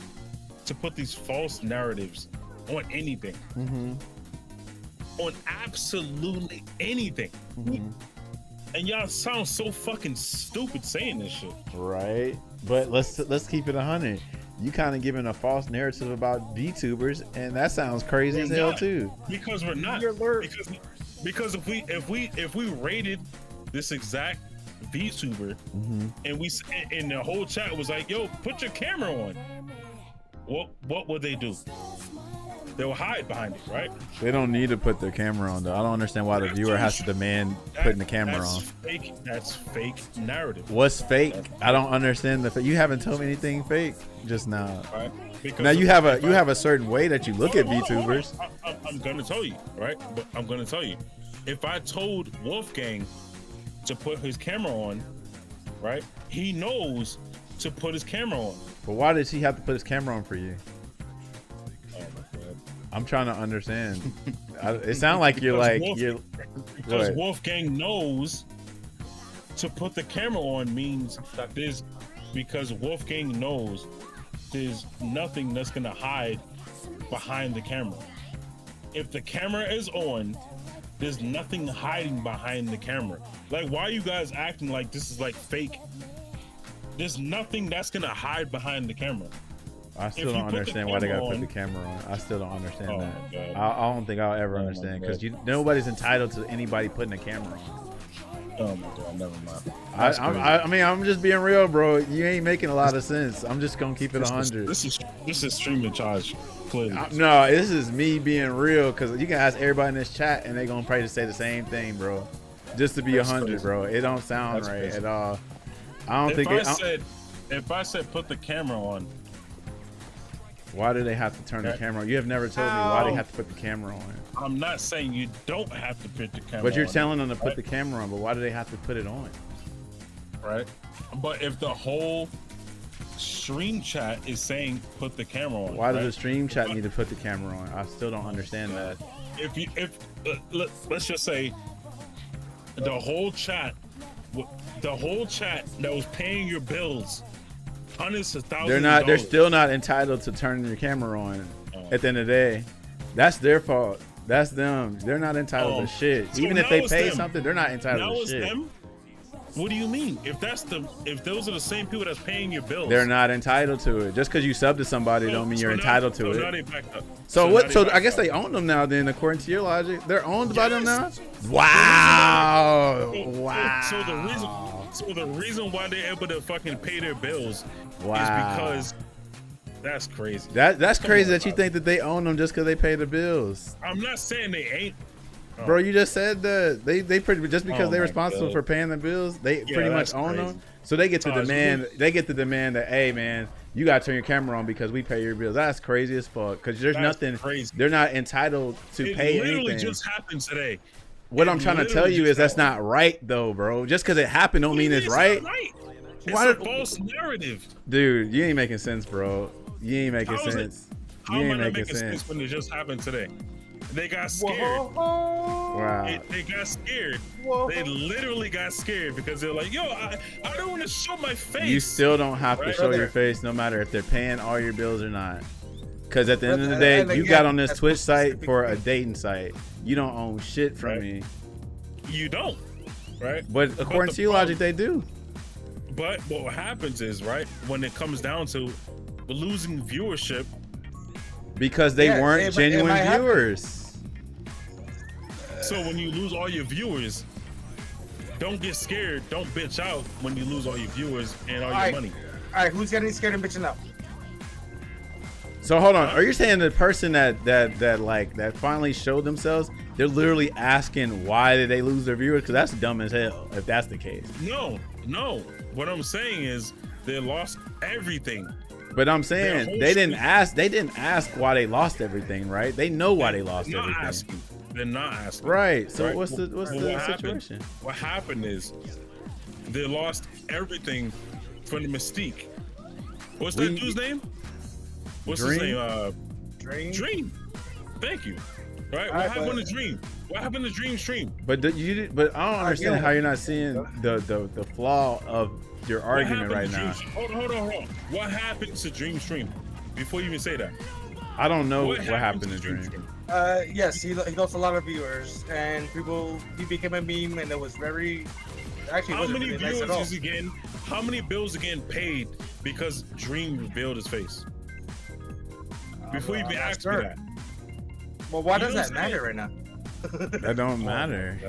to put these false narratives on anything. Mm-hmm. On absolutely anything. Mm-hmm. And y'all sound so fucking stupid saying this shit. Right. But let's keep it 100. You kind of giving a false narrative about VTubers, and that sounds crazy as hell too. Because we're not. Because if we rated this exact VTuber, and the whole chat was like, "Yo, put your camera on," what would they do? They'll hide behind it, right? They don't need to put their camera on though. I don't understand why the viewer has to demand putting the camera on. That's fake narrative. What's fake? I don't understand you haven't told me anything fake just now. Right? Now you have a certain way that you look at VTubers. I'm gonna tell you, right? But I'm gonna tell you, if I told Wolfgang to put his camera on, right? He knows to put his camera on. But why does he have to put his camera on for you? Oh my God. I'm trying to understand. It sounds like because Wolfgang knows to put the camera on means that because Wolfgang knows there's nothing that's gonna hide behind the camera. If the camera is on, there's nothing hiding behind the camera. Like, why are you guys acting like this is like fake? There's nothing that's gonna hide behind the camera. I still don't understand why they gotta put the camera on. I still don't understand that. I don't think I'll ever understand because nobody's entitled to anybody putting a camera on. Oh my God, never mind. I mean, I'm just being real, bro. You ain't making a lot of sense. I'm just gonna keep it 100. This is streaming charge. Clearly. No, this is me being real because you can ask everybody in this chat and they gonna probably say the same thing, bro. Just to be 100, bro. It don't sound right at all. I don't think. If I said put the camera on, why do they have to turn the camera on? You have never told me why they have to put the camera on. I'm not saying you don't have to put the camera on. But you're telling them to put the camera on, but why do they have to put it on? Right. But if the whole stream chat is saying put the camera on, why does the stream chat need to put the camera on? I still don't understand that. Let's just say the whole chat that was paying your bills, hundreds of thousands. They're still not entitled to turning your camera on. At the end of the day, that's their fault. That's them. They're not entitled to shit. Even if they pay something, they're not entitled to shit. Them? What do you mean? If those are the same people that's paying your bills, they're not entitled to it. Just because you sub to somebody don't mean you're entitled to it. Now they backed up. So what? So I guess they own them now. Then, according to your logic, they're owned by them now. Wow! Wow! So the reason why they're able to fucking pay their bills is because that's crazy. That's crazy that you think that they own them just because they pay the bills. I'm not saying they ain't. Bro, you just said that they pretty just because they're responsible for paying the bills, they pretty much own them. So they get to demand. They get to demand that, hey man, you gotta turn your camera on because we pay your bills. That's crazy as fuck. Because there's nothing. Crazy. They're not entitled to pay anything. It literally just happened today. What I'm trying to tell you is that's not right though, bro. Just because it happened don't mean it's right. It's a false narrative. Dude, you ain't making sense, bro. You ain't making sense. How am I not making sense when it just happened today? They got scared. Wow. They got scared. They literally got scared because they're like, yo, I don't want to show my face. You still don't have to show your face no matter if they're paying all your bills or not. Because at the end of the day, you got on this Twitch site for a dating site. You don't own shit from me. You don't, right? But according to your logic, they do. But what happens is, right, when it comes down to losing viewership, because they weren't genuine viewers. So when you lose all your viewers, don't get scared. Don't bitch out when you lose all your viewers and all your money. right, who's getting scared and bitching out? So hold on, are you saying the person that finally showed themselves, they're literally asking why did they lose their viewers? Because that's dumb as hell if that's the case. No. What I'm saying is they lost everything. But I'm saying they didn't ask why they lost everything, right? They know why they lost everything. They're not asking. Right. So right? what's the situation? Happened, what happened is they lost everything from the mystique. What's that dude's name? What's his name? Dream. Thank you. Right? What happened to Dream? What happened to Dream Stream? But I don't understand how you're not seeing the flaw of your argument right now. Hold on. What happened to Dream Stream? Before you even say that. I don't know what happened to Dream. Yes, he lost a lot of viewers, and he became a meme, and it was very. Actually, how many really viewers nice at all. is again? How many bills again paid because Dream revealed his face? Before you even ask me that. Well, why does that matter right now? That don't matter.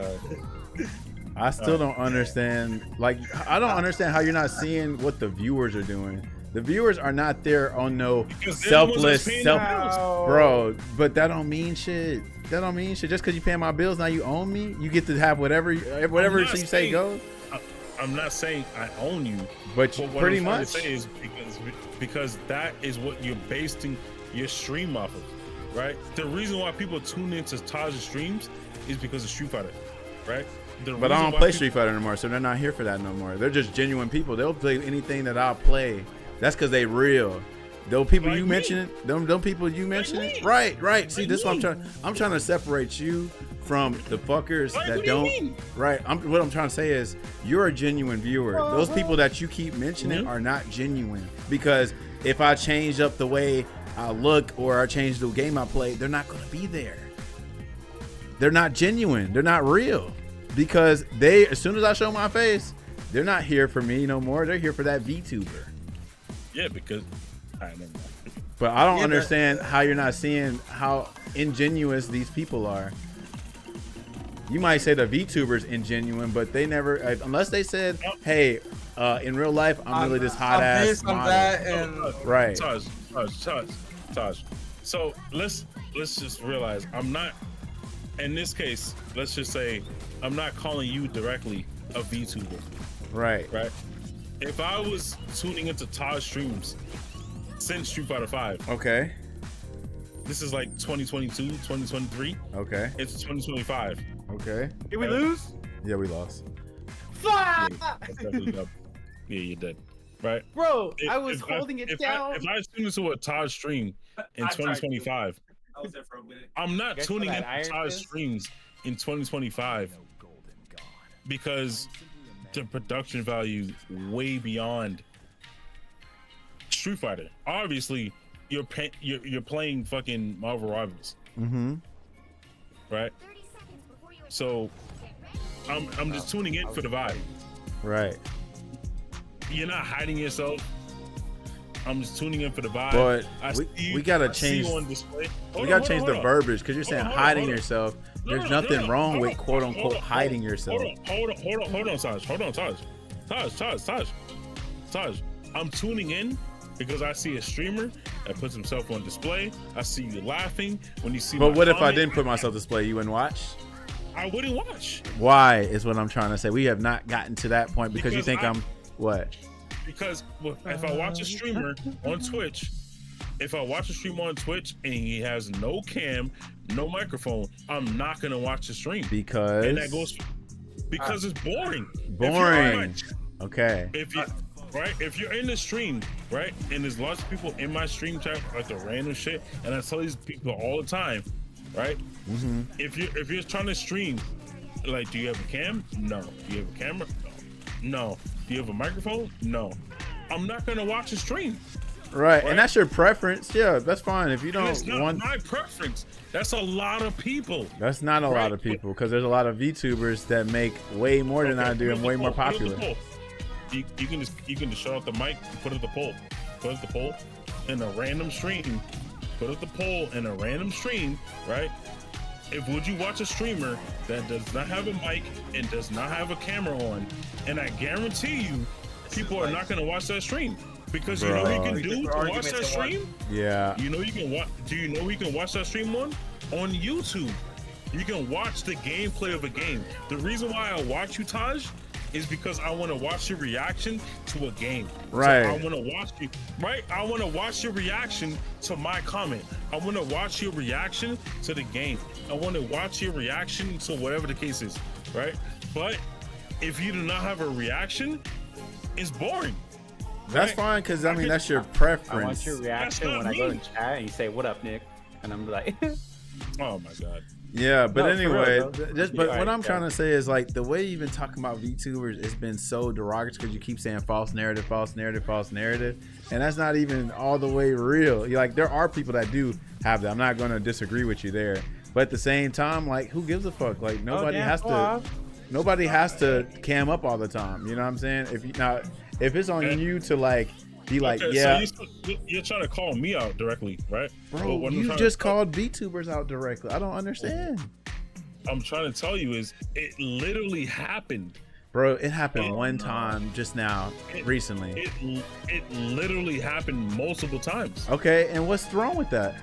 I still don't understand. Like, I don't understand how you're not seeing what the viewers are doing. The viewers are not there on no selfless, bro. But that don't mean shit. That don't mean shit. Just because you paying my bills, now you own me. You get to have whatever you say goes. I'm not saying I own you, but what pretty I'm much. To say is because that is what you're basing your stream off of, right? The reason why people tune into Taj's streams is because of Street Fighter, right? But I don't play Street Fighter anymore, so they're not here for that no more. They're just genuine people. They'll play anything that I'll play. That's because they real. Those people like you mentioned, them people you mentioned, like right. See, this is what I'm trying to separate you from the fuckers that don't. Right. What I'm trying to say is you're a genuine viewer. Those people that you keep mentioning are not genuine, because if I change up the way I look or I change the game I play, they're not going to be there. They're not genuine. They're not real, because as soon as I show my face, they're not here for me no more. They're here for that VTuber. Yeah, because I never mind. But I don't understand how you're not seeing how ingenuous these people are. You might say the VTubers ingenuine, but they never, unless they said, "Hey, in real life, I'm really this hot ass model." Right. Taj. So let's just realize I'm not. In this case, let's just say I'm not calling you directly a VTuber. Right. If I was tuning into Taj streams since Street Fighter 5, okay, this is like 2022, 2023. Okay, it's 2025. Okay, did we lose? Yeah, we lost. Fuck! Yeah, you did. Right, bro. I was holding it down. If I tune into a Taj stream in 2025, I'm not tuning into Taj streams in 2025 because the production value way beyond Street Fighter. Obviously, you're playing fucking Marvel Rivals. Mm-hmm. Right. So I'm just tuning in for the vibe. Right. You're not hiding yourself. I'm just tuning in for the vibe. But we gotta change. We gotta change the verbiage, because you're saying hiding yourself. There's nothing wrong with quote unquote hiding yourself. Hold on, Taj. I'm tuning in because I see a streamer that puts himself on display. I see you laughing when you see. But what if I didn't put myself on display? You wouldn't watch? I wouldn't watch. Why is what I'm trying to say. We have not gotten to that point because you think I'm what? Because if I watch a streamer on Twitch, and he has no cam, no microphone, I'm not gonna watch the stream. Because it's boring. Okay. If you're in the stream, right, and there's lots of people in my stream chat, like the random shit, and I tell these people all the time, right? Mm-hmm. If you're trying to stream, like, do you have a cam? No. Do you have a camera? No. Do you have a microphone? No. I'm not gonna watch a stream. Right, and that's your preference. Yeah, that's fine. If you don't want my preference, that's a lot of people. That's not a lot of people, because there's a lot of VTubers that make way more than I do and way more popular. You can just shut off the mic, put up the poll. Put up the poll in a random stream. Put up the poll in a random stream, right? Would you watch a streamer that does not have a mic and does not have a camera on? And I guarantee you, people are not going to watch that stream. Because you know what you can do to watch Arguments that in one. stream? Yeah. You know you can watch. Do you know where you can watch that stream on? On YouTube. You can watch the gameplay of a game. The reason why I watch you, Taj, is because I want to watch your reaction to a game. Right. So I want to watch you. Right. I want to watch your reaction to my comment. I want to watch your reaction to the game. I want to watch your reaction to whatever the case is. Right. But if you do not have a reaction, it's boring. That's Right. fine, because I mean that's your I preference. want your reaction not when I go me. in chat and you say, "What up, Nick?" And I'm like, Oh my god. Yeah, but No, for real, anyway, bro. just Yeah, but alright, what I'm yeah. trying to say is like the way you've been talking about VTubers, it's been so derogatory because you keep saying false narrative, false narrative, false narrative, and that's not even all the way real. You're like there are people that do have that. I'm not going to disagree with you there, but at the same time, like who gives a fuck? Like nobody damn, has go to. off. Nobody has to cam up all the time. You know what I'm saying? If you now, if it's on Okay. you to like be like, Okay, yeah, so you're trying to call me out directly, right? bro, Well, what I'm you trying just to- called VTubers out directly. I don't understand. I'm trying to tell you is it literally happened. Bro, it happened Oh, one no. time just now, recently. It literally happened multiple times. Okay, and what's wrong with that?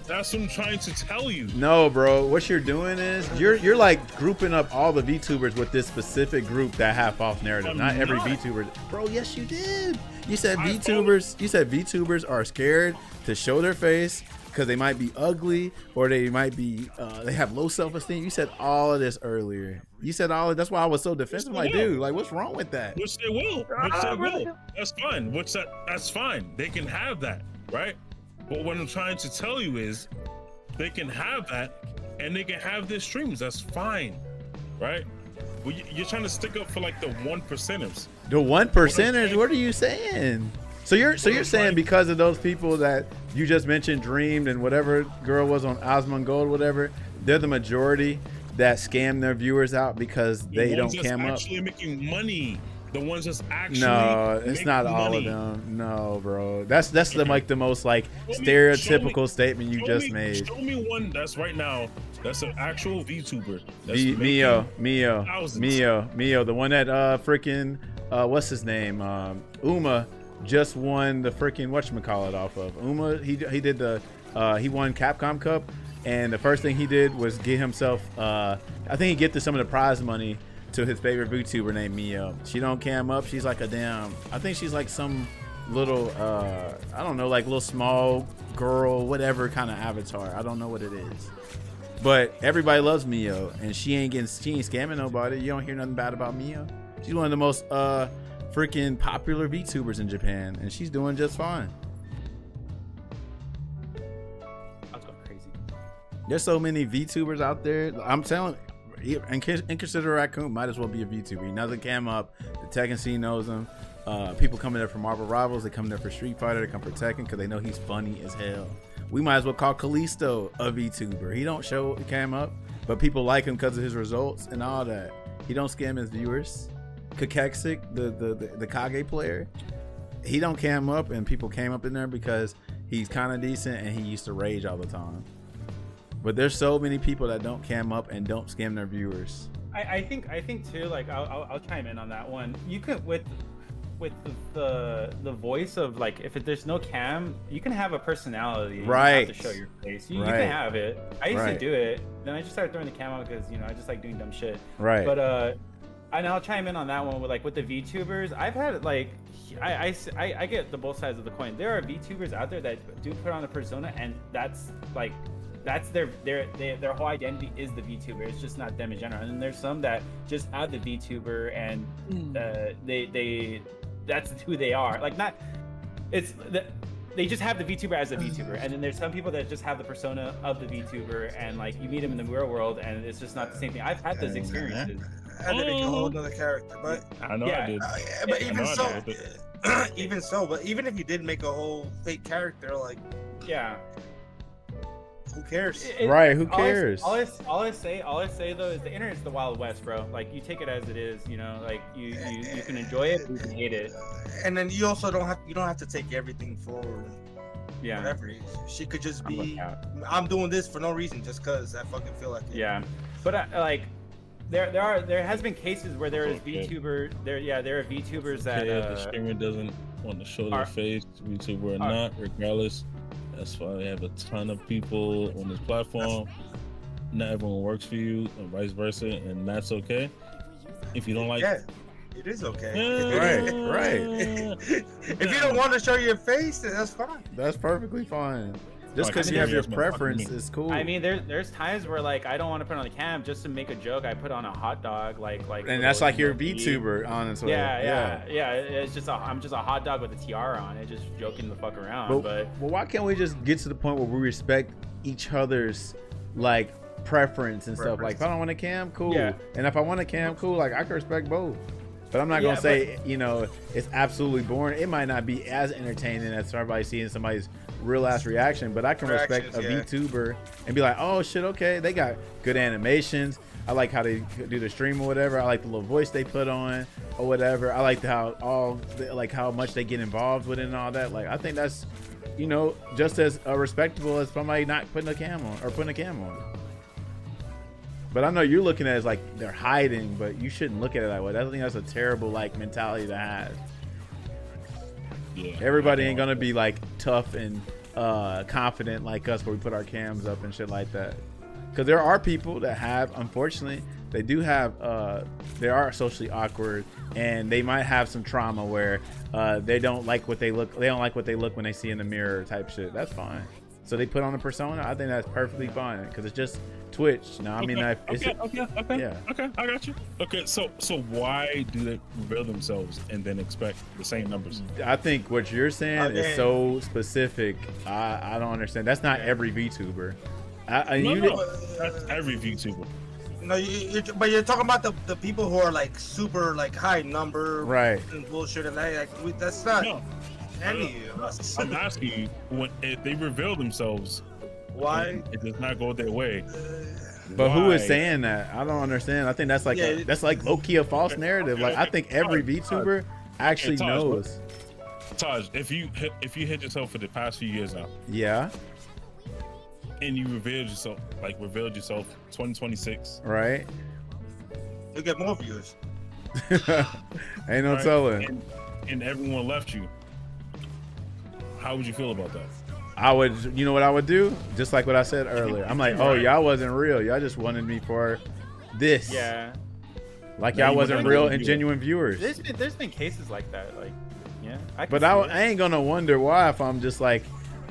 That's what I'm trying to tell you. No, bro. What you're doing is you're like grouping up all the VTubers with this specific group that have false narrative. I'm Not every not. VTuber. Bro, yes you did. You said I VTubers. You said VTubers are scared to show their face because they might be ugly or they might be they have low self-esteem. You said all of this earlier. You said all of that's why I was so defensive. Like, dude, like what's wrong with that? Which they will. Which they will. That's fine. That's fine. They can have that, right? But what I'm trying to tell you is they can have that and they can have their streams. That's fine, right? Well, you're trying to stick up for like the 1%ers. The 1%ers, what are you saying? So you're saying because of those people that you just mentioned, Dreamed and whatever girl was on Osmond Gold, whatever, they're the majority that scam their viewers out because they don't cam up. Actually making money. The ones that's actually No, it's making not all money. of them. No, bro. That's the like the most like Show me- stereotypical statement you show just me- made. Show me one that's right now. That's an actual VTuber. That's Mio, thousands. the one that freaking what's his name? Uma just won the freaking whatchamacallit off of. Uma, he did the he won Capcom Cup, and the first thing he did was get himself I think he gifted some of the prize money to his favorite VTuber named Mio. She don't cam up. She's like a damn, I think she's like some little I don't know, like little small girl, whatever kind of avatar. I don't know what it is. But everybody loves Mio, and she ain't scamming nobody. You don't hear nothing bad about Mio. She's one of the most freaking popular VTubers in Japan, and she's doing just fine. I was going crazy. There's so many VTubers out there. I'm telling and Consider Raccoon might as well be a VTuber. He doesn't cam up. The Tekken scene knows him. People coming there for Marvel Rivals. They come there for Street Fighter. They come for Tekken because they know he's funny as hell. We might as well call Kalisto a VTuber. He don't show cam up, but people like him because of his results and all that. He don't scam his viewers. Kakexic, the Kage player, he don't cam up, and people came up in there because he's kind of decent and he used to rage all the time. But there's so many people that don't cam up and don't scam their viewers. I think too. Like I'll chime in on that one. You could with the voice of like if there's no cam, you can have a personality. You don't Right. have to show your face. You Right. can have it. I used Right. to do it. Then I just started throwing the cam out because I just like doing dumb shit. Right. But and I'll chime in on that one with like with the VTubers. I've had like I get the both sides of the coin. There are VTubers out there that do put on a persona, and that's their whole identity is the VTuber. It's just not them in general. And then there's some that just have the VTuber and they that's who they are. Like not they just have the VTuber as a VTuber. And then there's some people that just have the persona of the VTuber, and like you meet them in the real world and it's just not the same thing. I've had those experiences. And then make a whole other character, but I know Yeah. I did. yeah, but I even know I so, did, even so, but even if you did make a whole fake character, like Yeah. who cares? Right, who all I- cares? All I say though is the internet's the Wild West, bro. Like you take it as it is, like you can enjoy it, or you can hate it. And then you also don't have to take everything forward. Yeah. Whatever it is. She could just I'm be, looking out. I'm doing this for no reason, just cause I fucking feel like it. Yeah. But there has been cases where there is Okay. there are VTubers that Yeah, the streamer doesn't want to show their are- face, YouTuber or not, regardless. That's why we have a ton of people on this platform. Not everyone works for you, and vice versa, and that's okay. If you don't like, Yeah, it is okay. Right. If you don't want to show your face, then that's fine. That's perfectly fine. Just Like, because I you have mean, your that's my preference fucking- is cool. I mean, there's times where like I don't want to put on the cam just to make a joke. I put on a hot dog, like. and that's little like your emoji. VTuber, honestly. Yeah. It's just I'm just a hot dog with a tiara on it, just joking the fuck around. But Well, why can't we just get to the point where we respect each other's like preference and stuff? Like, if I don't want a cam, cool. Yeah. And if I want a cam, cool. Like, I can respect both. But I'm not Yeah, gonna say, you know, it's absolutely boring. It might not be as entertaining as everybody seeing somebody's real ass reaction, but I can respect a Reactions, VTuber and be like, oh shit, okay, they got good animations. I like how they do the stream or whatever. I like the little voice they put on or whatever. I like how much they get involved with it and all that. Like, I think that's, you know, just as respectable as somebody not putting a cam on or putting a cam on. But I know you're looking at it as like they're hiding, but you shouldn't look at it that way. I think that's a terrible like mentality to have. yeah, Everybody ain't gonna be like tough and confident like us where we put our cams up and shit like that. Because there are people that have, unfortunately, they are socially awkward and they might have some trauma where they don't like what they look. They don't like what they look when they see in the mirror type shit. That's fine. So they put on a persona. I think that's perfectly fine because it's just Twitch. Now, I mean, Okay, it's, yeah. Okay, I got you. Okay, so why do they reveal themselves and then expect the same numbers? I think what you're saying is so specific. I don't understand. That's not every VTuber. That's every VTuber. No, but you're talking about the people who are like super like high number, Right. And bullshit, and that's not No, any of us. I'm asking you if they reveal themselves. Why? It does not go their way. But who is Why? saying that? I don't understand. I think that's like that's like low key a false narrative. Like I think every VTuber actually Taj, knows. Taj, if you hit yourself for the past few years now, Yeah. and you revealed yourself 2026, Right. You get more views. Ain't no right? telling. And everyone left you, how would you feel about that? I would, you know what I would do? Just like what I said earlier. I'm like, oh, y'all wasn't real. Y'all just wanted me for this. yeah, Like Now y'all you wasn't wanna real be and a genuine viewers. there's been cases like that. Like, yeah, I can But see it. I ain't gonna wonder why if I'm just like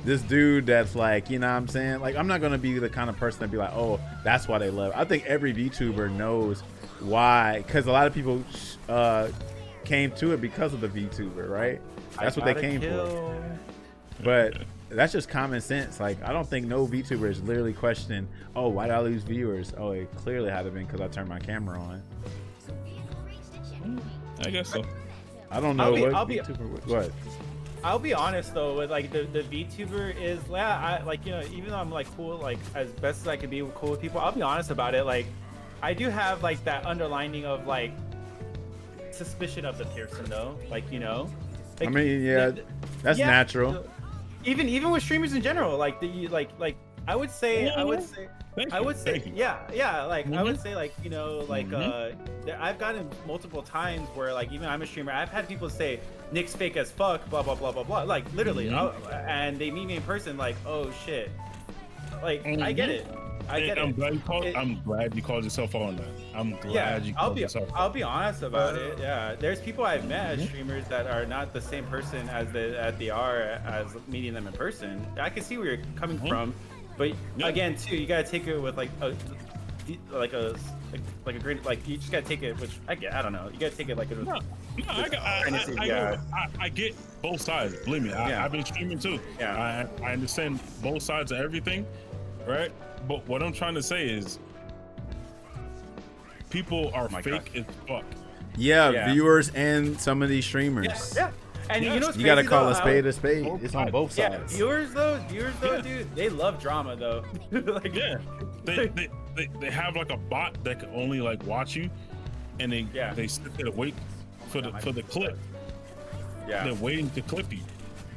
this dude that's like, you know what I'm saying? Like, I'm not gonna be the kind of person to be like, oh, that's why they love. I think every VTuber knows why, because a lot of people came to it because of the VTuber, right? That's what they came for. But that's just common sense. Like, I don't think no VTuber is literally questioning, oh, why did I lose viewers? Oh, it clearly had to been because I turned my camera on. I guess so. I don't know I'll be- what. I'll be honest though, with like the VTuber is, yeah, I like, you know, even though I'm like cool, like as best as I can be cool with people, I'll be honest about it. Like, I do have like that underlining of like suspicion of the person though, like, you know. Like, I mean, yeah, that's yeah, natural. Even with streamers in general, like like I would say Thank you. yeah, like I would Mhm. say, like, you know, like I've gotten multiple times where like even I'm a streamer, I've had people say Nick's fake as fuck, blah blah blah blah blah, like literally, and they meet me in person, like, oh shit, like I get it, I'm glad you called yourself on that. I'm glad you called yourself. I'll be honest about it. Yeah, there's people I've met as streamers that are not the same person as they are as meeting them in person. I can see where you're coming from, but again, too, you gotta take it with like a great, like, you just gotta take it, which I don't know, you gotta take it like it was. I get both sides. Believe me, I've been streaming too. Yeah. I understand both sides of everything, right? But what I'm trying to say is, people are fake as fuck. Yeah, viewers and some of these streamers. Yeah. And Yes. you know what's You gotta crazy, call though? a spade a spade. It's on both Yeah, sides. viewers though, Yeah. dude, they love drama though. Like, Yeah, they have like a bot that can only like watch you, and they sit there to wait for the clip. yeah. They're waiting to clip you.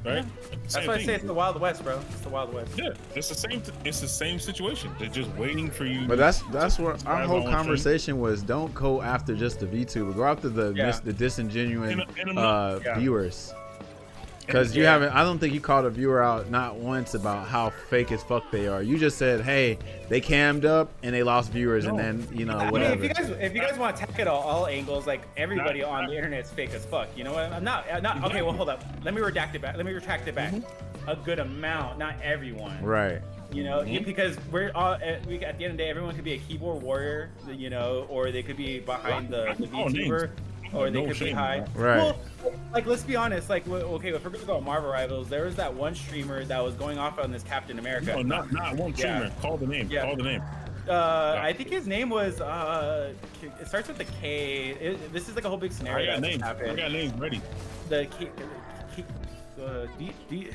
right? That's Same why I thing. say it's the Wild West, bro. It's the Wild West. Yeah, it's the same. It's the same situation. They're just waiting for you. But that's what our drive whole on train. conversation was. Don't go after just the VTuber. Go after the Yeah. the disingenuous Yeah. viewers. Because you haven't. I don't think you called a viewer out not once about how fake as fuck they are. You just said, "Hey, they cammed up and they lost viewers," and then I mean, whatever. if you guys want to attack it all angles, like everybody on the internet is fake as fuck. You know what? I'm not. Okay, well, hold up. Let me retract it back. A good amount, not everyone. Right. You know, because we're all at the end of the day, everyone could be a keyboard warrior, you know, or they could be behind the VTuber, or they could be high. Right. Well, like, let's be honest. Like, okay, if we're gonna go Marvel Rivals, there was that one streamer that was going off on this Captain America. No, not one streamer. Call the name. Yeah. Call the name. I think his name was. It starts with the K. This is like a whole big scenario. I got that names. happened. I got names ready. The K.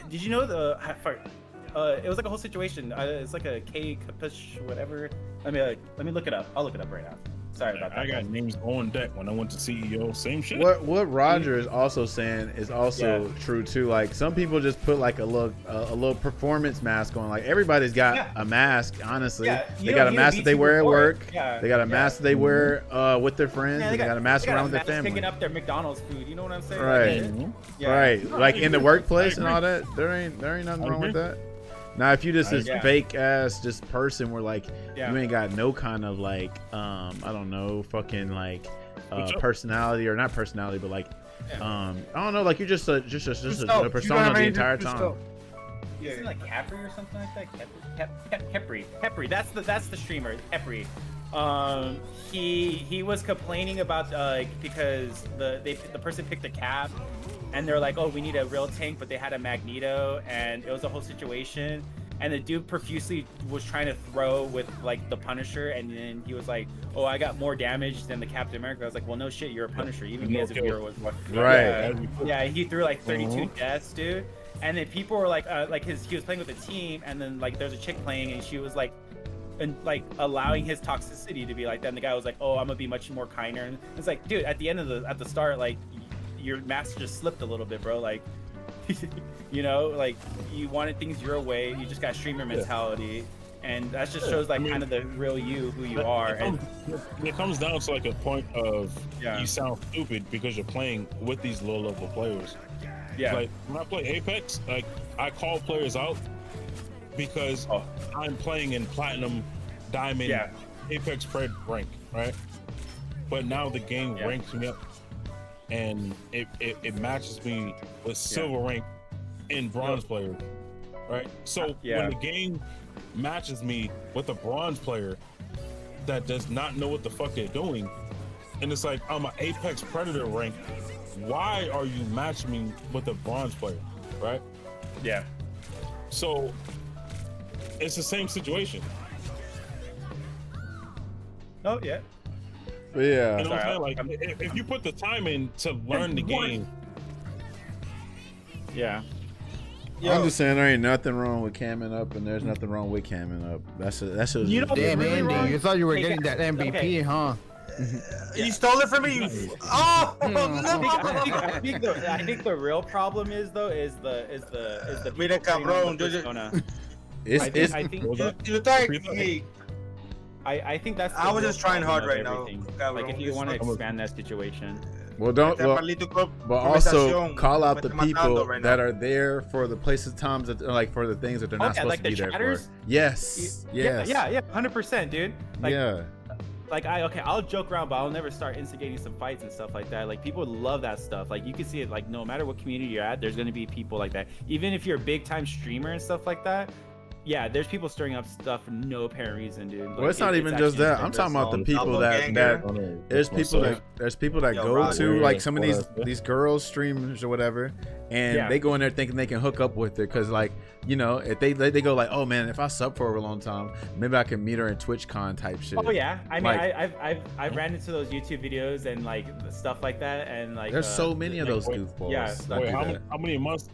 Did you know the? It was like a whole situation. It's like a K Kapush whatever. Let me look it up. I'll look it up right now. Sorry about that. I got names on deck when I went to CEO. Same shit. What Roger is also saying is also true too. Like some people just put like a little performance mask on. Like everybody's got a mask. Honestly, they got a mask that they wear at work. They got a mask that they wear with their friends. They got a mask around with their family. Picking up their McDonald's food. You know what I'm saying? Right. Right. Like in the workplace and all that. There ain't nothing wrong with that. Now, if you just this fake ass just person where like you ain't got no kind of like I don't know fucking like personality or not personality but like I don't know like you're just a persona the entire time. Isn't it like Capri or something like that? Capri. That's the streamer. Capri. He was complaining about because the person picked a cap. And they're like, oh, we need a real tank, but they had a Magneto, and it was a whole situation. And the dude profusely was trying to throw with like the Punisher, and then he was like, oh, I got more damage than the Captain America. I was like, well, no shit, you're a Punisher. Even as a viewer was one. Right. Yeah, he threw like 32 deaths, dude. And then people were like he was playing with a team, and then like there's a chick playing, and she was like, and like allowing his toxicity to be like that. And the guy was like, oh, I'm gonna be much more kinder. And it's like, dude, at the start, like. Your mask just slipped a little bit, bro. Like, you know, like you wanted things your way. You just got streamer mentality, and that just shows like kind of the real you, who you are. It comes down to like a point of you sound stupid because you're playing with these low level players. Yeah. Like when I play Apex, like I call players out because I'm playing in platinum, diamond, Apex Pred rank, right? But now the game ranks me up. And it matches me with silver rank in bronze player, right? So when the game matches me with a bronze player that does not know what the fuck they're doing, and it's like I'm an Apex Predator rank, why are you matching me with a bronze player, right? Yeah. So it's the same situation. Oh yeah. Yeah. You know what I'm saying? Like, if you put the time in to learn the game. Yeah. I'm just saying there ain't nothing wrong with camming up, and there's nothing wrong with camming up. That's you know, damn really Andy, wrong? you thought you were getting that MVP, huh? You stole it from me. Oh I think the real problem is though is the Mira, cabrón, persona. I think that's. I was just trying hard right now. Like if you want to expand that situation. Well, but also call out the people that are there for the places, times, that, like for the things that they're not supposed to be there for. Yes. Yeah, 100%, dude. Like, Like I'll joke around, but I'll never start instigating some fights and stuff like that. Like people love that stuff. Like you can see it. Like no matter what community you're at, there's gonna be people like that. Even if you're a big time streamer and stuff like that. Yeah, there's people stirring up stuff for no apparent reason, dude. Like, well, it's not even just that. I'm talking about the people that there's people that go to like some of these girls streamers or whatever, and they go in there thinking they can hook up with her because like you know if they go like, oh man, if I sub for her a long time, maybe I can meet her in TwitchCon type shit. Oh yeah, I mean like, I've ran into those YouTube videos and like stuff like that, and like there's so many of those goofballs. Yeah. Wait,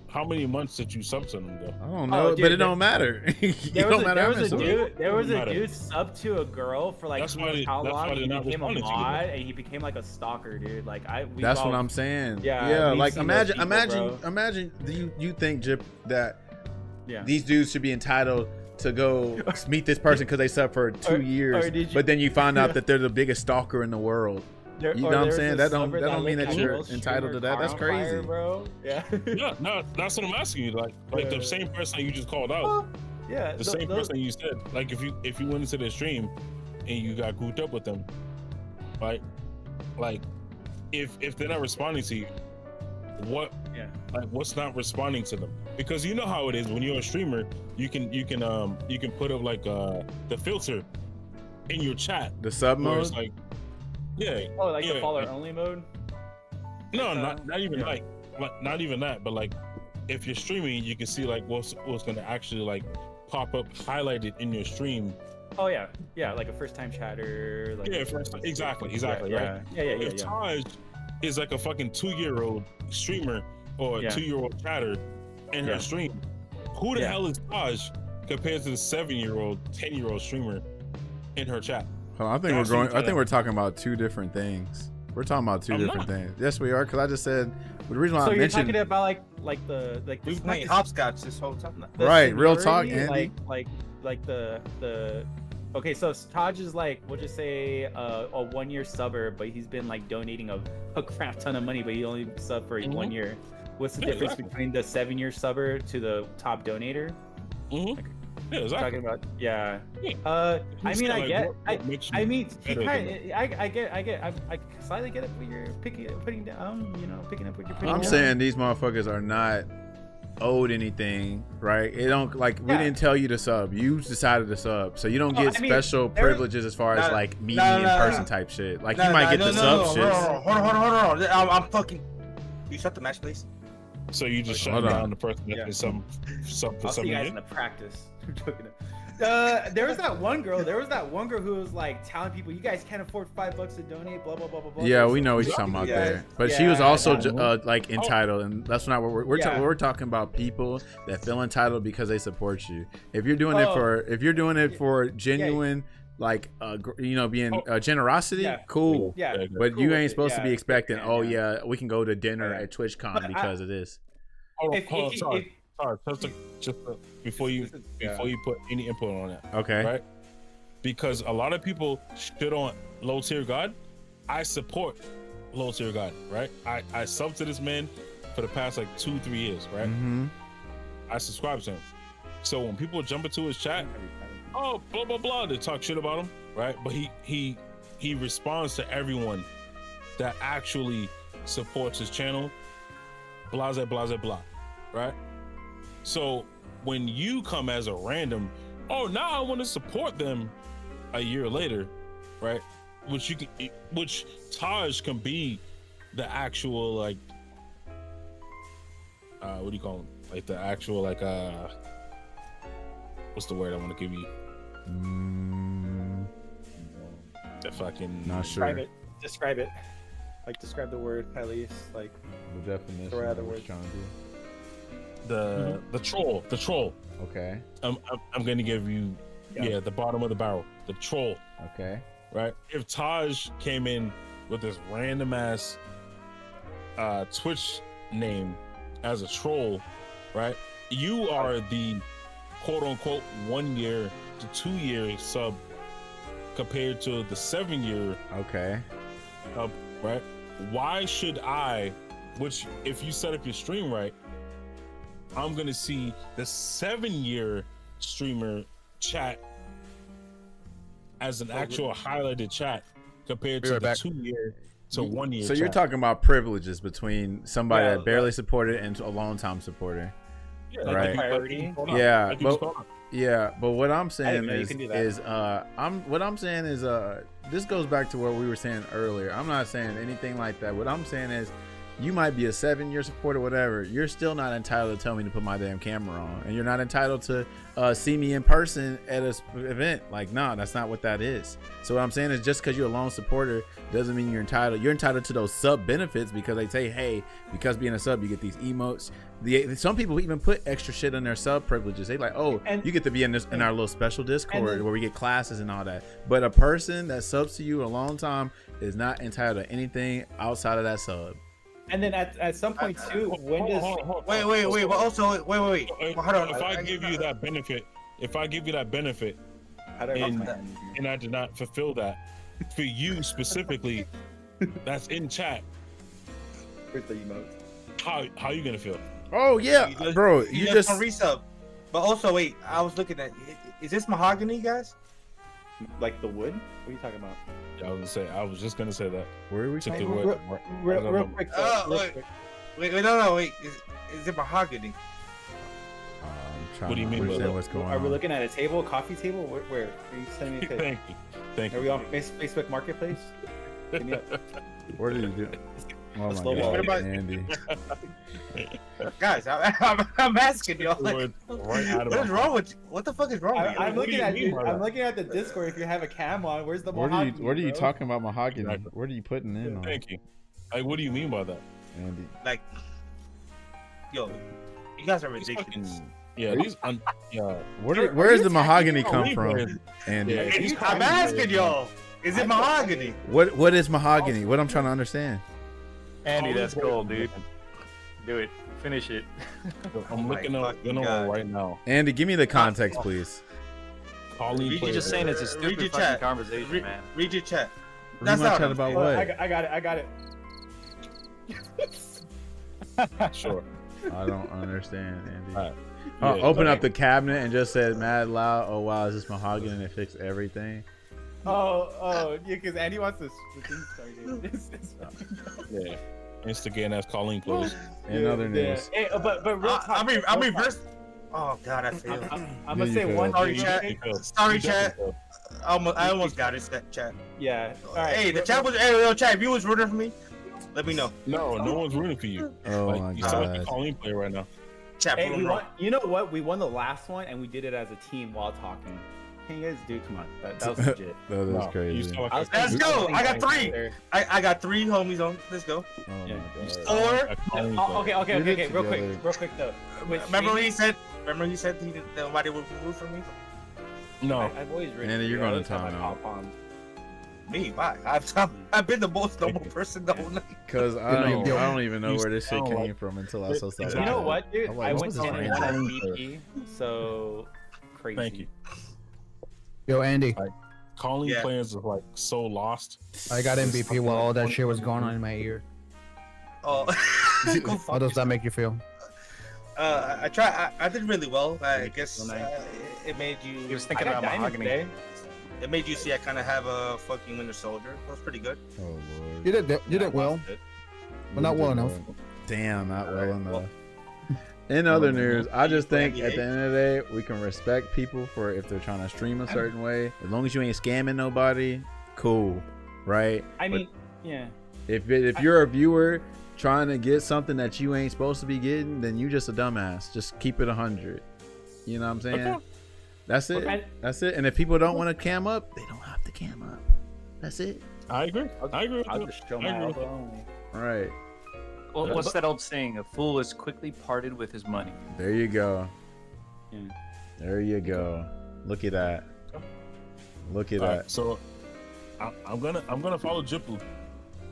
how many months did you sub to them though? I don't know, but it don't matter. There was a dude sub to a girl for like how long? He became a mod and he became like a stalker, dude. Like that's what I'm saying. Yeah. Like imagine imagine. Do you think, Jip, that Yeah. these dudes should be entitled to go meet this person because they subbed for 2 years, did you- but then you find out that they're the biggest stalker in the world? There- You know or what I'm there's saying? a That don't subreddit mean lit that a you're little entitled to that. streamer That's car on fire, crazy. bro. Yeah. Yeah, no, that's what I'm asking you. Like the same person you just called out, Yeah. the same person you said. Like if you went into their stream and you got grouped up with them, right? Like if they're not responding to you, what? Yeah. Like what's not responding to them? Because you know how it is when you're a streamer, you can put up like the filter in your chat. The sub Where mode. it's like, yeah. Oh, like yeah, the follower only mode. No, not even like not even that, but like if you're streaming, you can see like what's gonna actually like pop up highlighted in your stream. Oh yeah, yeah, like a first time chatter. Like Exactly, yeah, right. Yeah. If Taj is like a fucking 2-year-old streamer or a Yeah. 2-year-old chatter in Yeah. her stream, who the Yeah. hell is Taj compared to the 7-year-old, 10-year-old streamer in her chat? Hold on, I think That's we're going. what I think we're talking about two different things. We're talking about two I'm different not. things. Yes, we are. Because I just said the reason why So I you're mentioned. talking about like the We've not played the- hopscotch this whole time. the Right, real talk, seniority, Andy. Like the okay, so Taj is like, we'll just say a 1-year subber, but he's been like donating a crap ton of money, but he only subbed for 1 year. What's the Yeah, difference exactly. between the 7-year subber to the top donator? Mm-hmm. Yeah, exactly. Talking about yeah. Yeah. I mean, I Like, get, what makes you I mean, he better kind than I get, I slightly get it, but you're putting down, you know, picking up what you're putting I'm down. saying these motherfuckers are not owed anything, right? It don't like we Yeah. didn't tell you to sub. You decided to sub, so you don't Oh, get I mean, special there- privileges as far as No, like meeting no, in no, person no. type shit. Like No, you might no, get no, the no, sub no, shits. Hold on. I'm fucking. You shut the match, please. So you just shut Hold on. down the person that Yeah. did some for I'll some see you guys in the practice. I'm joking. There was that one girl. Who was like telling people, "You guys can't afford $5 to donate." Blah blah blah blah blah. Yeah, we know what you're talking about Yeah. there. But she was Yeah, also yeah. like entitled, and that's not what Yeah. we're talking about. People that feel entitled because they support you. If you're doing it for genuine, like being generosity, Yeah. cool. Yeah. But Cool you with ain't it, supposed to be yeah. expecting, Yeah, oh yeah. yeah, we can go to dinner Yeah. at TwitchCon But because of this. Hold on, If- sorry. Just before you Yeah. put any input on it, Okay. right? Because a lot of people shit on low tier God. I support low tier God, right? I sub to this man for the past like 2-3 years, right? Mm-hmm. I subscribe to him. So when people jump into his chat, oh blah blah blah, they talk shit about him, right? But he responds to everyone that actually supports his channel, blah blah blah blah, right? So when you come as a random, oh now I want to support them a year later, right? Which Taj can be the actual like what do you call them? Like the actual like what's the word I want to give you? The fucking Not sure. Describe it. Like describe the word at least. Like The definition. Throw out of the what word. you're trying to do. the troll. Okay. I'm gonna give you Yeah. the bottom of the barrel, the troll, Okay. right? If Taj came in with this random ass Twitch name as a troll, right? You are the quote unquote 1 year to 2 year sub compared to the 7 year Okay. sub, right? Why should I, which if you set up your stream right, I'm gonna see the 7 year streamer chat as an actual highlighted chat compared Be to right the back. 2 year to 1 year. So you're chat. talking about privileges between somebody Yeah, that barely supported and a long time supporter. Yeah, Right. you- Priority. you called out. Yeah, Like you just but- called out. Yeah, but what I'm saying know you is, can do that. this goes back to what we were saying earlier. I'm not saying anything like that. What I'm saying is, you might be a 7-year supporter, whatever. You're still not entitled to tell me to put my damn camera on, and you're not entitled to see me in person at a event. Like, no, that's not what that is. So what I'm saying is, just because you're a lone supporter doesn't mean you're entitled. You're entitled to those sub benefits because they say, hey, because being a sub, you get these emotes. Some people even put extra shit on their sub privileges. They like, oh, And- you get to be in our little special Discord then- where we get classes and all that. But a person that subs to you a long time is not entitled to anything outside of that sub. And then at some point too, when does Wait. But also, wait. Well, hold on. If I give you that benefit, how do I and I did not fulfill that for you specifically, that's in chat. Where's the emote? How you gonna feel? Oh yeah, bro. You just on resub. But also, wait. I was looking at. Is this mahogany, guys? Like the wood? What are you talking about? Yeah, I was just gonna say that. where are we Took talking? the Real, word. real quick. Real wait. quick. Wait. No. Wait. Is it mahogany? I'm trying What do you to mean by understand that? what's going Are we on. looking at a table, coffee table? Where? Are you sending me a picture? Thank Are you. we on Facebook Marketplace? Give me a- What did you do? Oh my Slow god, What about- Andy. Guys, I'm asking y'all. Like, Word right out of what my is wrong with you? What the fuck is wrong with you? I'm what do looking you at mean you. by I'm that? looking at the Discord. If you have a cam on, where's the What are mahogany? you bro? talking about mahogany? Exactly. What are you putting in on, Thank you. Like, what do you mean by that? Andy? Like, yo, you guys are These ridiculous. fucking- Yeah, yeah. Where's the mahogany come from, Andy? Yeah, these I'm asking y'all. Is it mahogany? What is mahogany? What I'm trying to understand. Andy, that's gold, dude. Do it. Finish it. I'm my looking up fucking God. right now. Andy, give me the context, please. Colleen You're You're just saying it's a Read stupid your fucking chat. conversation, man. Read your chat. Read That's my not chat what about I'm what? I got it. Sure. I don't understand, Andy. Alright. Open up the cabinet and just said mad loud. Oh wow, is this mahogany and it fixed everything? Oh, yeah, because Andy wants the thing started. Yeah. Instagram as Colleen, please. In other news, Hey, but real talk. I'm real reverse. Oh God, I failed. I'm Yeah, gonna you say failed. one Sorry, thing. chat. Sorry, chat. I almost got it, chat. Yeah. All right. Hey, the chat was. Hey, yo, chat. If you was rooting for me, let me know. No one's rooting for you. oh Like, my you sound like a god. Colleen player right now. Chat, Hey, prove we them wrong. won, you know what? We won the last one, and we did it as a team while talking. Can you guys do? Come on, that was legit. That is No, you crazy. sound like I was a- Let's go. I got three. There. I got three homies on. Let's go. Oh my Yeah. god. Or a Colleen Oh, player. okay. Get it Real together. quick though. With remember when streaming- he said he didn't, nobody would root for me? No. I've always written. Andy, you're I going always to have my timeout. pop on. Me? Why? I've been the most normal person the whole night. Cause I don't even know You where this shit sound came like- from until I saw stuff. Exactly. You know what, dude? I'm like, I what went was this 10 and random? 1 as VP, so crazy. Thank you. Yo, Andy, Colleen Yeah. players are like so lost. I got MVP while all that shit was going on in my ear. Oh, go How fuck does that make you feel? I tried. I did really well. I guess Real nice. it made He you. was I thinking got about diamonds mahogany. today. It made you see I kind of have a fucking Winter Soldier. That was pretty good. Oh lord. You did well, but not well enough. Damn, not well Alright, enough. well. In other news, I just think Yeah. at the end of the day, we can respect people for if they're trying to stream a certain way. As long as you ain't scamming nobody, cool, right? I But mean, yeah. if you're a viewer trying to get something that you ain't supposed to be getting, then you just a dumbass. Just keep it 100. You know what I'm saying? Okay. That's it. And- That's it. And if people don't want to cam up, they don't have to cam up. That's it. I agree. I agree with I'll you. just show I my agree with elbow only. All right. Well, what's that old saying? A fool is quickly parted with his money. There you go. Yeah. There you go. Look at that. Look at All that. right, so I'm gonna follow Jipu.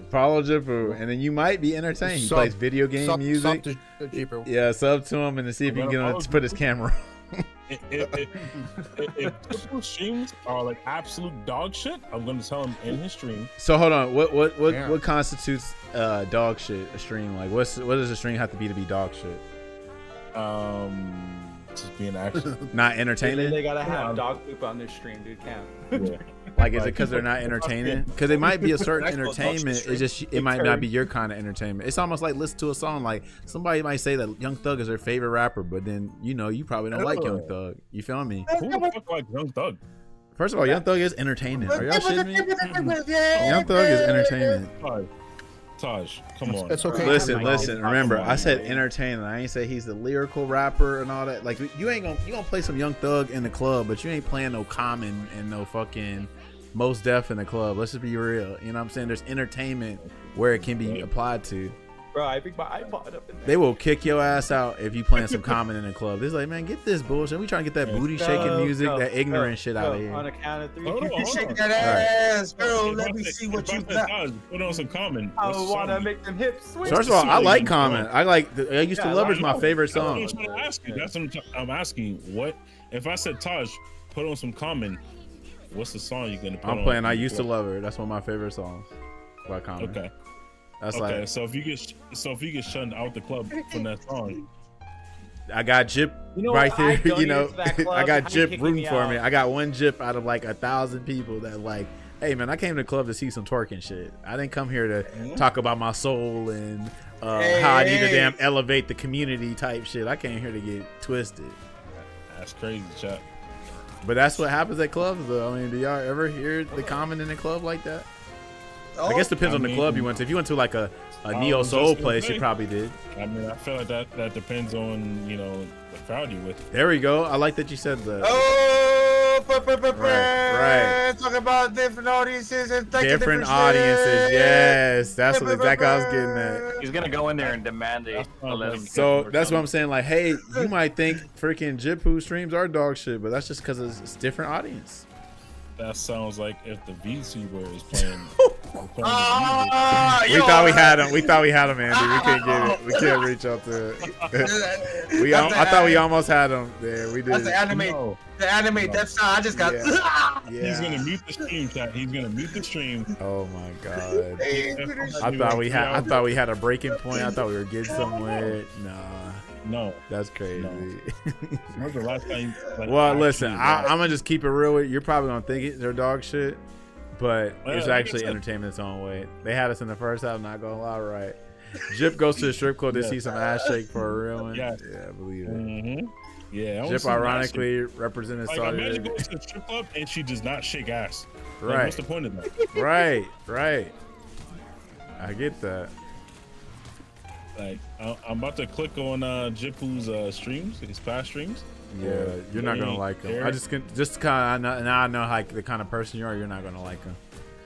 Follow Jifu, and then you might be entertained. He Sub- plays video game music. Sub to Jeeper. Yeah, sub to him and to see if you can get him to put his camera. If Jipu streams are like absolute dog shit, I'm gonna tell him in his stream. So hold on. What Damn. constitutes dog shit? A stream like what does a stream have to be dog shit? Just being actually. Not They entertaining. gotta have dog poop on their stream, dude. Cam. Yeah. Like is it because they're not entertaining? Because it might be a certain That's what dog entertainment. shit It's just it might not be your kind of entertainment. It's almost like listen to a song. Like somebody might say that Young Thug is their favorite rapper, but then you probably don't like Young Thug. You feel me? Who the fuck like Young Thug? First of all, Young Thug is entertaining. Are y'all shitting me? Young Thug is entertainment. Taj, come on. It's okay. Listen. It's Remember, possible, I said man. entertaining. I ain't say he's the lyrical rapper and all that. Like you gonna play some Young Thug in the club, but you ain't playing no Common and no fucking Most Def in the club. Let's just be real. You know what I'm saying? There's entertainment where it can be applied to. Bro, I think my iPod up in there. They will kick your ass out if you playing some Common in the club. It's like, man, get this bullshit. We trying to get that booty shaking music, that ignorant shit out of here. On a count of 3. Hold on, You hold shake on. that ass, girl. Let me see what you got. Put on some Common. I What's the want to song? make them hips swing. First of all, I like Common. I used to Yeah, love I it's my know. favorite That's what song. I'm trying to ask you. That's what I'm asking. What if I said Taj, put on some Common? What's the song you're gonna put on? I'm playing I Used to Love Her. That's one of my favorite songs by Common. Okay. That's Okay. like, So if you get shunned out the club from that song, I got Jip You know right what? I there. You know, donated to that club. I How got you Jip kicking rooting me for me. out? I got one Jip out of like 1,000 people that like, hey man, I came to the club to see some twerking shit. I didn't come here to talk about my soul and how I need to damn elevate the community type shit. I came here to get twisted. that's crazy, chat. But that's what happens at clubs, though. I mean, do y'all ever hear the Common in the club like that? I guess it depends on the club you went to. If you went to like a neo was soul just gonna place, say. you probably did. I mean, I feel like that depends on the crowd you with. There we go. I like that you said the Right. Talk about different audiences and different audiences. Yes, that's what exactly I was getting at. He's gonna go in there and demand it. So that's what I'm saying. Like, hey, you might think freaking Jipu streams are dog shit, but that's just because it's different audience. That sounds like if the VTuber is playing. We thought we had him. We thought we had him, Andy. We can't get it. We can't reach out to it. I thought we almost had him there. We did. That's the anime. No. The anime death style. I just got. He's gonna mute the stream, chat. He's gonna mute the stream. Oh my god. I thought we had a breaking point. I thought we were getting somewhere. Nah. No, That's crazy. when's the last time? Well, listen, I'm gonna just keep it real with you. You're probably gonna think they're dog shit, but it's like I actually said. entertainment its own way. They had us in the first half, not gonna lie, right? Jip goes to the strip club to see some ass shake for a real one. Yes. Yeah, I believe it. Mm-hmm. Yeah, I wanna Jip see that ironically represented shit. Saudi imagine Arabia. going to a strip club and she does not shake ass. Like, Right. what's the point of that? Right. I get that. Like, I'm about to click on Jipu's streams, his past streams. Yeah, you're not gonna like him. I just kind of now I know like the kind of person you are. You're not gonna like him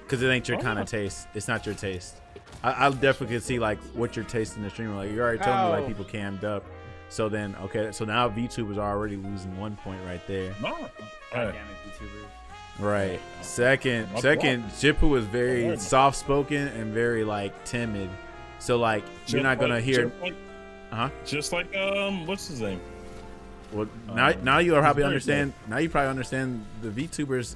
because it ain't your kind of taste. It's not your taste. I definitely could see like what your taste in the stream. Like you already told me like people cammed up. So then okay, so now VTube is already losing 1 point right there. No. Goddamn it, YouTubers. Right. Second, Jipu is very soft spoken and very like timid. So like you're not gonna hear. Just like what's his name? Well, now you probably understand. Now you probably understand the VTubers'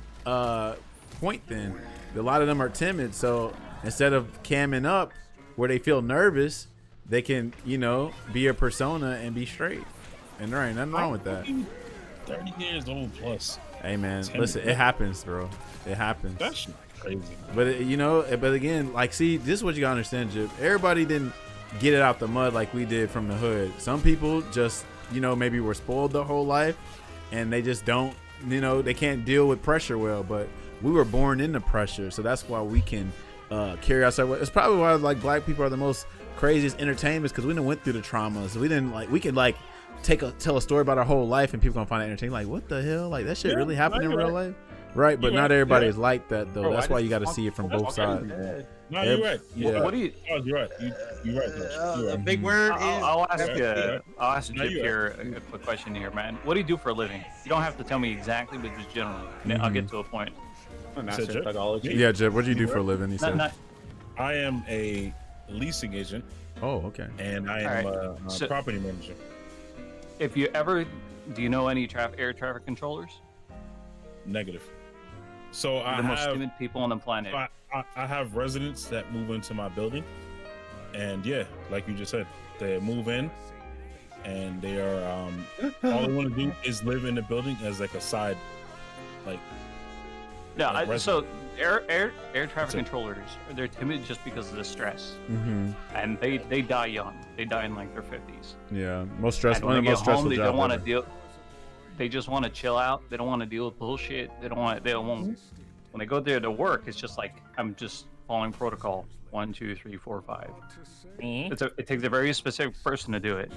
point. Then a lot of them are timid. So instead of camming up, where they feel nervous, they can be a persona and be straight. And there ain't nothing wrong with that. 30 years old plus. Hey man, Timid. listen, it happens, bro. It happens. That's crazy. But but again, like, see, this is what you gotta understand, Jip. Everybody didn't get it out the mud like we did from the hood. Some people just, maybe were spoiled their whole life, and they just don't, they can't deal with pressure well. But we were born into pressure, so that's why we can carry ourselves. It's probably why like black people are the most craziest entertainers because we didn't went through the traumas. We didn't we could tell a story about our whole life and people gonna find it entertaining. Like, what the hell? Like that shit really happened in real life. Right, but not everybody is like that though. Bro, that's why you got to see it from both sides. No, you're right. Yeah. What do you? Oh, you're right. You're right. You're The right. big word is. I'll ask Yeah. I'll ask No, Chip you're here a quick question here, man. What do you do for a living? You don't have to tell me exactly, but just generally. I'll get to a point. I'm a master Jip? of thugology. Yeah, Jip, what do you do for a living? He said. I am a leasing agent Oh, okay. and I am Alright. a So- property manager. If you ever, do you know any air traffic controllers? Negative. So They're I the most have timid people on the planet. I have residents that move into my building, and yeah, like you just said, they move in, and they are all they want to do is live in the building as like a side, like Yeah, like so air traffic controllers, they're timid just because of the stress, Mm-hmm. and they die young. They die in like their 50s. Yeah, most stressful. And One when of the most they get home, stressful they jobs don't want to ever. deal. They just want to chill out. They don't want to deal with bullshit. They don't want. When they go there to work, it's just like I'm just following protocol. 1, 2, 3, 4, 5. It takes a very specific person to do it.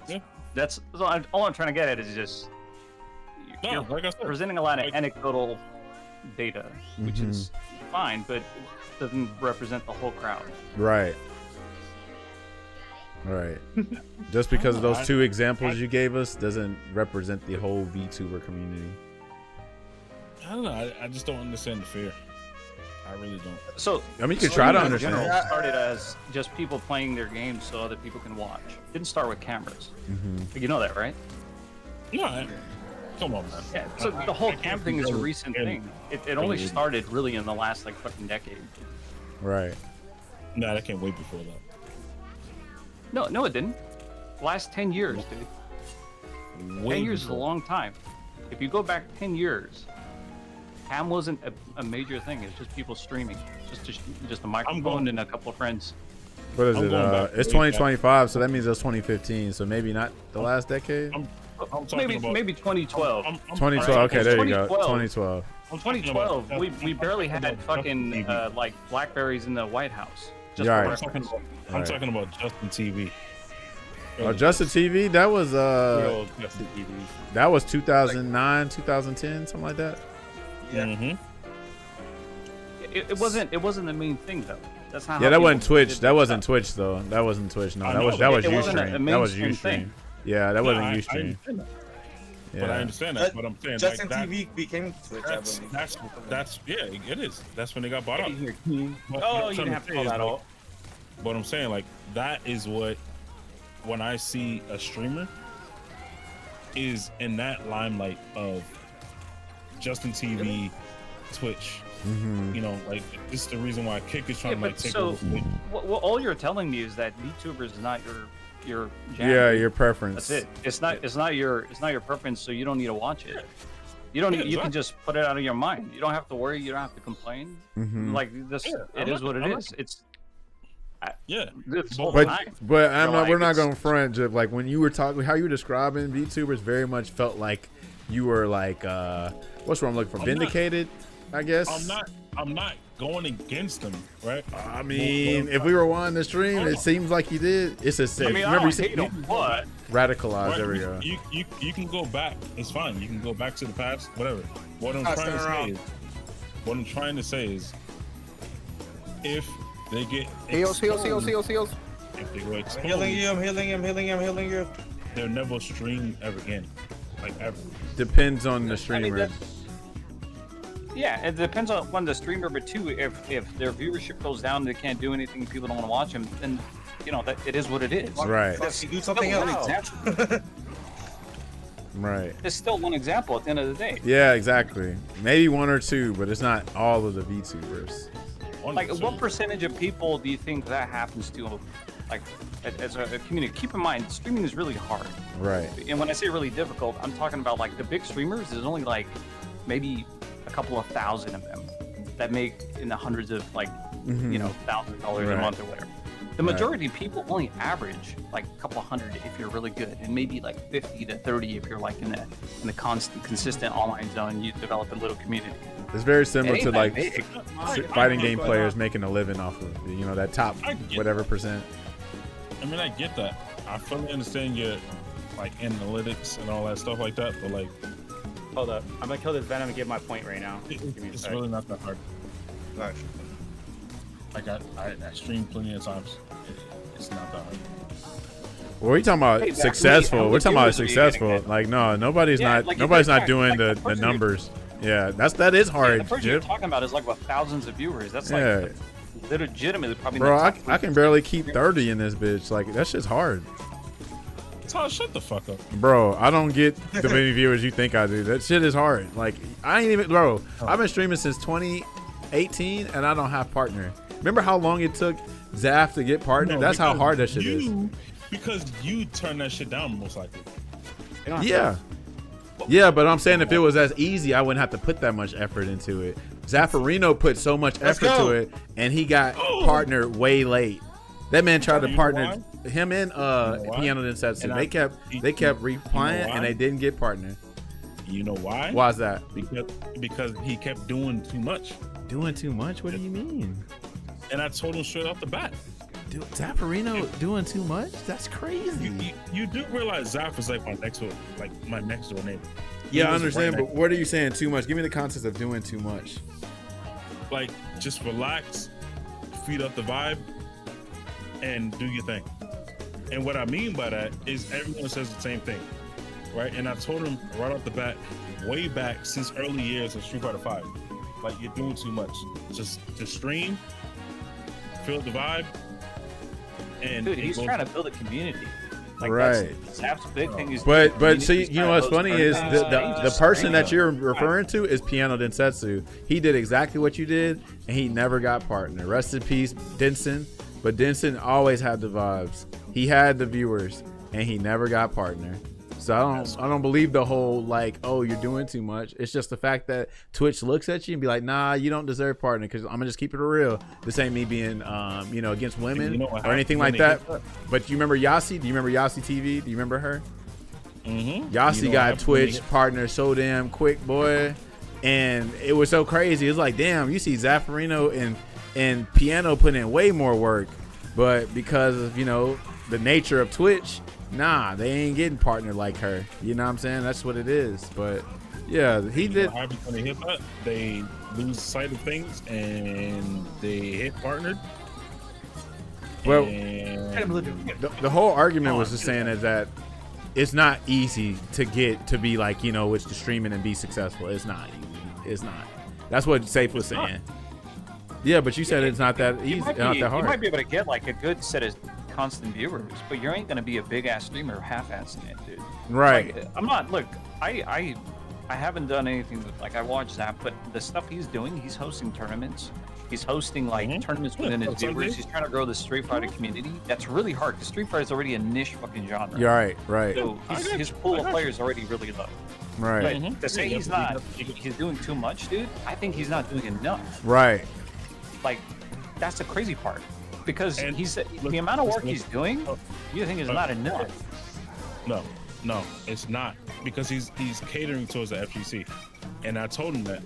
Yeah. That's all I'm trying to get at is just No, you're like I said, presenting a lot of like- anecdotal data, which is fine, but it doesn't represent the whole crowd. Right. Right. Just because of those two examples you gave us doesn't represent the whole VTuber community. I don't know. I just don't understand the fear. I really don't. So I mean, you could try to streaming in understand. general started as just people playing their games so other people can watch. Didn't start with cameras. You know that, right? No, come on, man. Yeah. So the whole cam thing is a recent thing. It only started really in the last like fucking decade. Right. Nah, I can't wait before that. No, it didn't. Last 10 years, dude. Way 10 years is a before. long time. If you go back 10 years, cam wasn't a major thing. It's just people streaming. Just a microphone and a couple of friends. What is I'm it? going back It's way back. 2025, so that means it's 2015. So maybe not the last decade. I'm talking about Maybe 2012. 2012. Okay, there you go. 2012. 2012, we barely had fucking like Blackberries in the White House. Just Yeah, for right. reference. I'm talking about Justin TV. Oh, Justin TV. That was Real Justin TV. that was 2009, 2010, something like that. Yeah. Mm-hmm. It wasn't the main thing though. That's not. Yeah, how that people wasn't Twitch. did That their wasn't stuff. Twitch though. That wasn't Twitch. No, I that know, was it wasn't a Ustream. That was mainstream Ustream. thing. Yeah, that wasn't I Ustream. understand that. But I Yeah. understand that. But I'm saying Justin like, TV became Twitch, I That's believe. yeah, it is. That's when they got bought up. But Oh, what you I'm didn't trying have to say call is, that like, out. But I'm saying like that is what when I see a streamer is in that limelight of Justin TV, Twitch. You know, like this is the reason why Kick is trying to like but take so over. Twitch. all you're telling me is that VTubers is not your jam. Yeah, your preference. That's it. It's not your preference, so you don't need to watch it. You don't. Yeah, You can exactly. just put it out of your mind. You don't have to worry. You don't have to complain. Like this, Yeah, it is what it is. It's Yeah. this whole But time. but I'm So, not, like, we're not it's- going to front, Jeff. Like when you were talking, how you were describing VTubers, very much felt like you were like, what's what I'm looking for? I'm not- Vindicated, I guess. I'm not going against them, right? I mean, if we were watching the stream, it seems like you did. It's a I mean, I remember don't you said hate them, but radicalized. Right, There we go. You can go back. It's fine. You can go back to the past. Whatever. What I'm Pass trying that to say around. is, what I'm trying to say is, if they get Heals. if they go I'm exposed, healing you, I'm healing him, healing him, healing you. they'll never stream ever again, like ever. Depends on the streamer. that- yeah, it depends on the streamer. But too, if their viewership goes down, they can't do anything. People don't want to watch them. Then you know that it is what it is. Right. Fuck, you do something Still one else. example. Right. It's still one example at the end of the day. Yeah, exactly. Maybe one or two, but it's not all of the VTubers. Like, what percentage of people do you think that happens to? Like, as a community, keep in mind, streaming is really hard. Right. And when I say really difficult, I'm talking about like the big streamers. There's only like maybe a couple of thousand of them that make in the hundreds of like you know $1,000 a Right. month or whatever. The majority of people only average like a couple hundred if you're really good, and maybe like 50 to 30 if you're like in the consistent online zone. You develop a little community. It's very similar It to ain't like that big. fighting game players making a living off of that top I get whatever percent. I mean, I get that. I fully understand your like analytics and all that stuff like that, but like, Hold up. I'm gonna kill this venom and give my point right now. Give me a it's sec. really not that hard. Nice. Like I streamed plenty of times. It's not that hard. Well, we're talking about Hey, Zach, successful. how We're many talking about viewers are you successful. getting? Like no, nobody's Yeah, not like, nobody's not exactly. doing Like, the the person numbers. Yeah, that is Yeah, hard, the person you're Jip. talking about is like with thousands of viewers. That's Yeah. like they're legitimately probably. Bro, in the I top can barely keep 30 in this bitch. Like that shit's hard. Tyler, shut the fuck up. Bro, I don't get the many viewers you think I do. That shit is hard. Like I ain't even, bro. I've been streaming since 2018 and I don't have partner. Remember how long it took Zaf to get partner? No, That's how because hard that shit is. Because you turn that shit down most likely. They don't have Yeah. Yeah, but I'm saying if it was as easy, I wouldn't have to put that much effort into it. Zaffarino put so much Let's effort go. to it, and he got partnered way late. That man tried to You know partner him and why? Piano Densetsu. And They kept replying, why? and they didn't get partner. You know why? Why's that? Because he kept doing too much, Doing too much? What do you mean? and I told him straight off the bat. Dude, Zaffarino doing too much? That's crazy. You do realize Zaf is like my next door neighbor. He Yeah, I was understand, right but what are you saying too much? Give me the context of doing too much. Like, just relax, feed up the vibe, and do your thing. And what I mean by that is everyone says the same thing, right? And I told him right off the bat, way back since early years of Street Fighter 5, like you're doing too much. Just stream, feel the vibe, and Dude, he's trying to build a community. Like, Right. That's big thing. Is But see, you know what's funny is the person that you're referring to is Piano Densetsu. He did exactly what you did, and he never got partner. Rest in peace, Denson. But Denson always had the vibes. He had the viewers, and he never got partner. So I don't believe the whole like, oh, you're doing too much. It's just the fact that Twitch looks at you and be like, nah, you don't deserve partner, because I'm gonna just keep it real. This ain't me being against women or anything like that. But you remember Yasi? Do you remember Yasi TV? Do you remember her? Mm-hmm. Yasi got Twitch partner so damn quick, boy. And it was so crazy. It's like, damn, you see Zaffarino and Piano put in way more work, but because of the nature of Twitch, nah, they ain't getting partnered like her. You know what I'm saying? That's what it is. But yeah, he did. When they hit that, they lose sight of things and they hit partnered. Well, And the whole argument was just saying is that it's not easy to get to be like, with the streaming and be successful. It's not easy. It's not. That's what Safe was saying. Yeah, but you said it's not that easy, not that hard. You might be able to get like a good set of constant viewers, but you ain't gonna be a big ass streamer half-assing it, dude. Right. Like, I'm not. Look, I haven't done anything with, like, I watch Zap, but the stuff he's doing, he's hosting tournaments. He's hosting like tournaments within his viewers. He's trying to grow the Street Fighter community. That's really hard because Street Fighter is already a niche fucking genre. You're right. So his pool of players is already really low. Right. But to say he's doing too much, dude, I think he's not doing enough. Right. Like, that's the crazy part. Because And the amount of work he's doing, you think is not enough. No, it's not, because he's catering towards the FGC, and I told him that.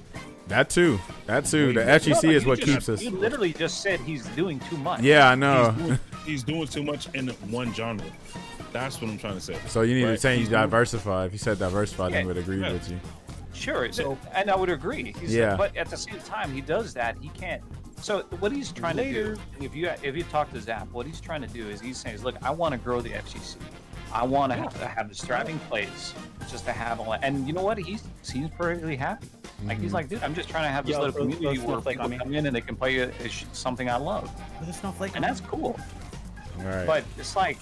That too. The FGC is what keeps us. You literally just said he's doing too much. Yeah, I know. He's doing too much in one genre. That's what I'm trying to say. So you need to Right. say he's diversified. If you said diversified, then I would agree with you. Sure, and I would agree. Yeah. But at the same time, he does that. He can't. So what he's trying to do, if you talk to Zap, what he's trying to do is he's saying, look, I want to grow the FGC. I want to have the strapping plays, just to have all that. And you know what? He seems perfectly happy. Like, he's like, dude, I'm just trying to have this little community where people come in and they can play something I love. And that's cool. Right. But it's like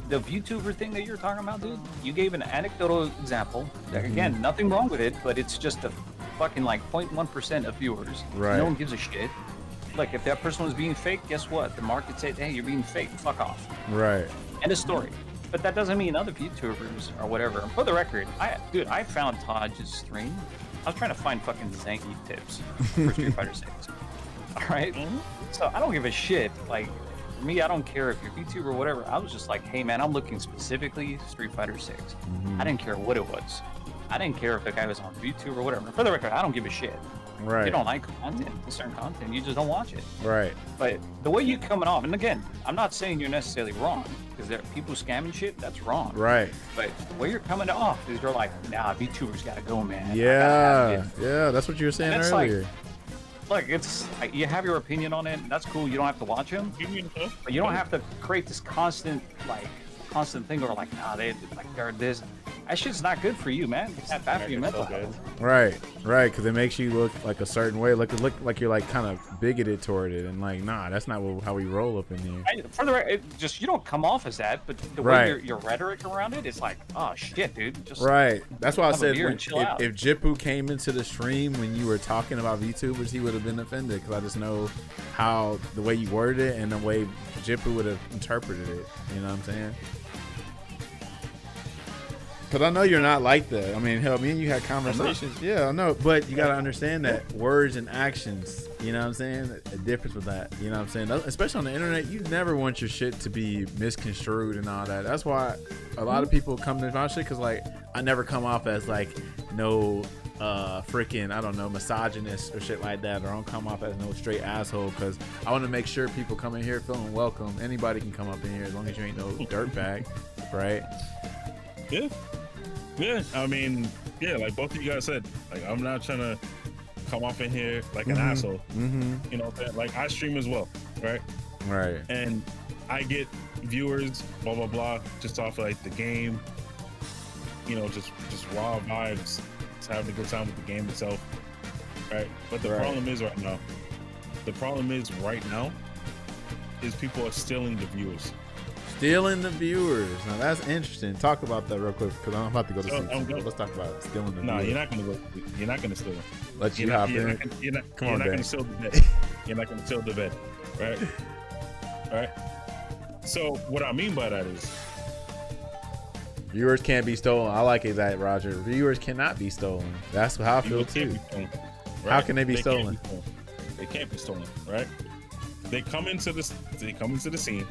the VTuber thing that you're talking about, dude. You gave an anecdotal example. Again, nothing wrong with it, but it's just a fucking like 0.1% of viewers. Right. No one gives a shit. Like, if that person was being fake, guess what? The market said, hey, you're being fake. Fuck off. Right. End of story. But that doesn't mean other VTubers or whatever. And for the record, I found Taj's stream. I was trying to find fucking Zangief tips for Street Fighter 6. All right? So I don't give a shit. Like, me, I don't care if you're VTuber or whatever. I was just like, hey, man, I'm looking specifically Street Fighter 6. I didn't care what it was. I didn't care if the guy was on YouTube or whatever. For the record, I don't give a shit. Right. If you don't like content, certain content, you just don't watch it. Right. But the way you're coming off, and again, I'm not saying you're necessarily wrong, because there are people scamming shit, that's wrong. Right. But the way you're coming off is you're like, nah, VTubers gotta go, man. Yeah. Yeah. That's what you were saying And it's earlier. Look, it's you have your opinion on it, and that's cool. You don't have to watch them, but you don't have to create this constant thing where like, nah, they're this. That shit's not good for you, man. It's not bad for your mental health. Right. Because it makes you look like a certain way. Look like you're like kind of bigoted toward it, and like, nah, that's not how we roll up in here. For the record, just you don't come off as that, but the way your rhetoric around it is like, oh shit, dude. Just That's why I have a said beer and chill out. if Jippu came into the stream when you were talking about VTubers, he would have been offended, because I just know how the way you worded it and the way Jippu would have interpreted it. You know what I'm saying? Because I know you're not like that. I mean, hell, me and you had conversations. Yeah, I know. But you got to understand that words and actions, you know what I'm saying? A difference with that. You know what I'm saying? Especially on the internet, you never want your shit to be misconstrued and all that. That's why a lot of people come to my shit, because, like, I never come off as, like, no freaking, I don't know, misogynist or shit like that. Or I don't come off as no straight asshole, because I want to make sure people come in here feeling welcome. Anybody can come up in here as long as you ain't no dirtbag, right? Yeah, I mean, yeah, like both of you guys said, like, I'm not trying to come off in here like an asshole. You know what I'm saying? Like, I stream as well, right? Right. And I get, viewers, blah blah blah, just off of like the game. You know, just raw vibes, just having a good time with the game itself, right? But the problem is right now, is people are stealing the viewers. Stealing the viewers. Now that's interesting. Talk about that real quick because I'm about to go to sleep. Let's talk about stealing the viewers. No, you're not gonna go. You're not gonna steal them. Let you hop in. You're not Come on, gonna Dad. steal the vet. You're not gonna steal the vet, right? Right. So what I mean by that is, Viewers can't be stolen. I like it that, Roger. Viewers cannot be stolen. That's how I feel viewers can't too. be stolen, How right? can they be stolen? They can't be stolen, right? They come into the scene,